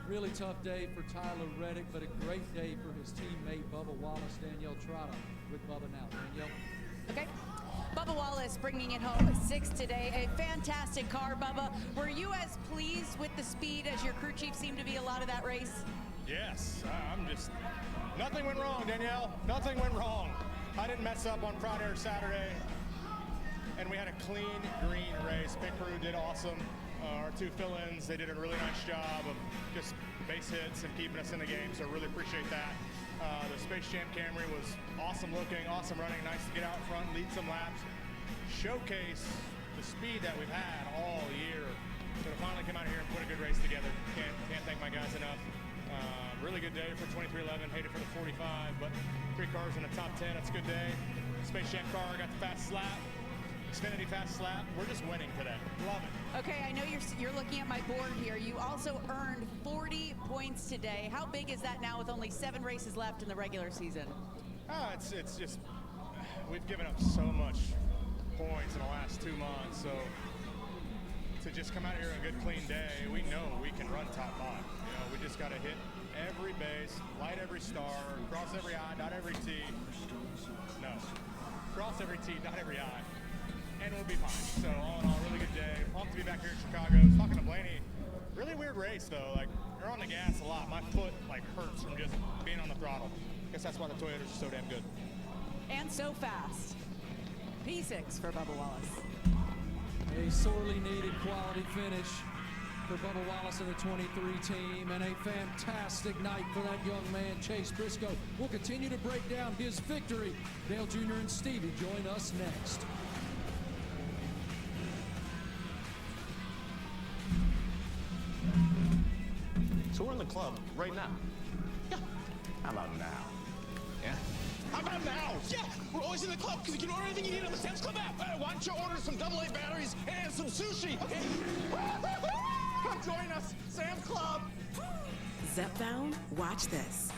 Really tough day for Tyler Reddick, but a great day for his teammate Bubba Wallace. Danielle Trotta with Bubba now. Danielle. Okay. Bubba Wallace bringing it home 6th today. A fantastic car, Bubba. Were you as pleased with the speed as your crew chief seemed to be a lot of that race? Yes, nothing went wrong, Danielle. Nothing went wrong. I didn't mess up on Friday or Saturday, and we had a clean green race. Pit crew did awesome. Our 2 fill-ins, they did a really nice job of just base hits and keeping us in the game, so really appreciate that. The Space Jam Camry was awesome looking, awesome running, nice to get out front, lead some laps, showcase the speed that we've had all year. So to finally come out here and put a good race together, can't thank my guys enough. Really good day for 2311, hated for the 45, but 3 cars in the top 10, it's a good day. Space Jam car got the fast slap, Xfinity fast slap. We're just winning today. Love it. Okay, I know you're looking at my board here. You also earned 40 points today. How big is that now with only 7 races left in the regular season? It's just, we've given up so much points in the last 2 months, so to just come out here a good clean day, we know we can run top 5. We just got to hit every base, light every star, cross every I, dot every T. No, cross every T, dot every I, and we'll be fine. So all in all, really good day. Pumped to be back here in Chicago. I was talking to Blaney. Really weird race though. Like you're on the gas a lot. My foot hurts from just being on the throttle. Guess that's why the Toyotas are so damn good. And so fast. P6 for Bubba Wallace. A sorely needed quality finish for Bubba Wallace and the 23 team, and a fantastic night for that young man, Chase Briscoe. We'll continue to break down his victory. Dale Jr. and Stevie join us next. So we're in the club right now. Yeah. How about now? Yeah. How about now? Yeah, we're always in the club because you can order anything you need on the Sam's Club app. Why don't you order some AA batteries and some sushi? Okay. Come join us, Sam's Club. Zepbound, watch this.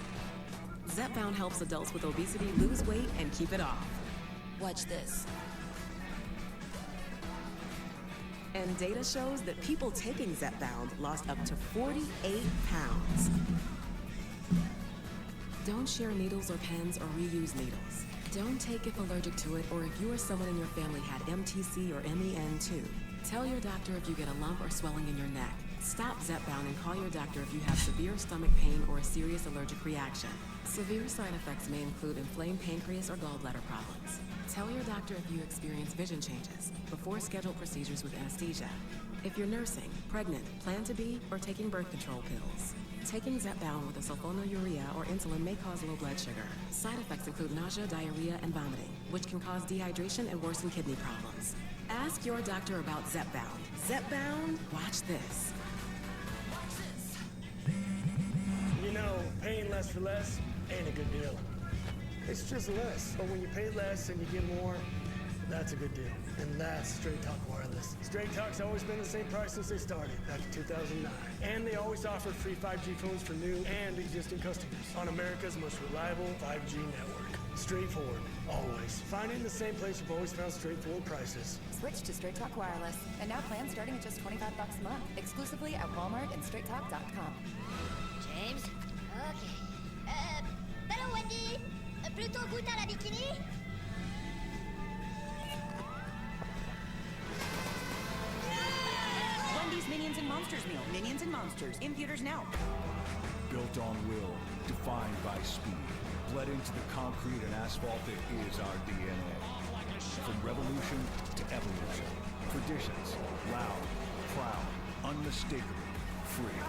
Zepbound helps adults with obesity lose weight and keep it off. Watch this. And data shows that people taking Zepbound lost up to 48 pounds. Don't share needles or pens or reuse needles. Don't take if allergic to it or if you or someone in your family had MTC or MEN too. Tell your doctor if you get a lump or swelling in your neck. Stop Zepbound and call your doctor if you have severe stomach pain or a serious allergic reaction. Severe side effects may include inflamed pancreas or gallbladder problems. Tell your doctor if you experience vision changes before scheduled procedures with anesthesia. If you're nursing, pregnant, plan to be, or taking birth control pills. Taking Zepbound with a sulfonylurea or insulin may cause low blood sugar. Side effects include nausea, diarrhea, and vomiting, which can cause dehydration and worsen kidney problems. Ask your doctor about Zepbound. Zepbound, watch this. You know, paying less for less ain't a good deal. It's just less, but when you pay less and you get more, that's a good deal. And that's Straight Talk Wireless. Straight Talk's always been the same price since they started, back in 2009. And they always offer free 5G phones for new and existing customers on America's most reliable 5G network. Straightforward, always. Find it in the same place you've always found straightforward prices. Switch to Straight Talk Wireless, and now plans starting at just $25 a month, exclusively at Walmart and StraightTalk.com. James? Ok. Hello, Wendy. Plutôt goûte à la bikini? Wendy's Minions and Monsters meal. Minions and Monsters. In theaters now. Built on will, defined by speed, bled into the concrete and asphalt that is our DNA. From revolution to evolution, traditions, loud, proud, unmistakably free.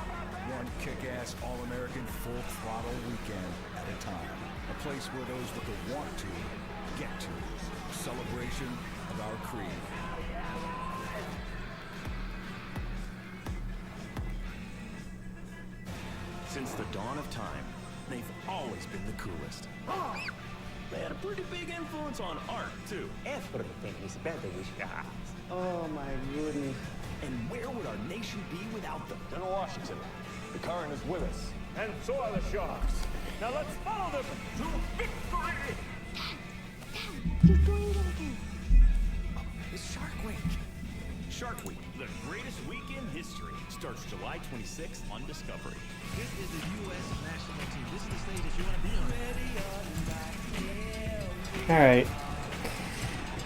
One kick-ass, all-American, full-throttle weekend at a time. A place where those with the want to get to. Celebration of our creed. Since the dawn of time, they've always been the coolest. Oh, they had a pretty big influence on art, too. Oh my goodness. And where would our nation be without them? General Washington, the current is with us. And so are the sharks. Now let's follow them to victory! You're going again. It's Shark Week. Shark Week, the greatest week in history, starts July 26th on Discovery. This is the U.S. national team. This is the stage that you want to be on. Alright.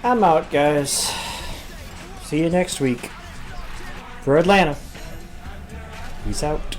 I'm out, guys. See you next week for Atlanta. Peace out.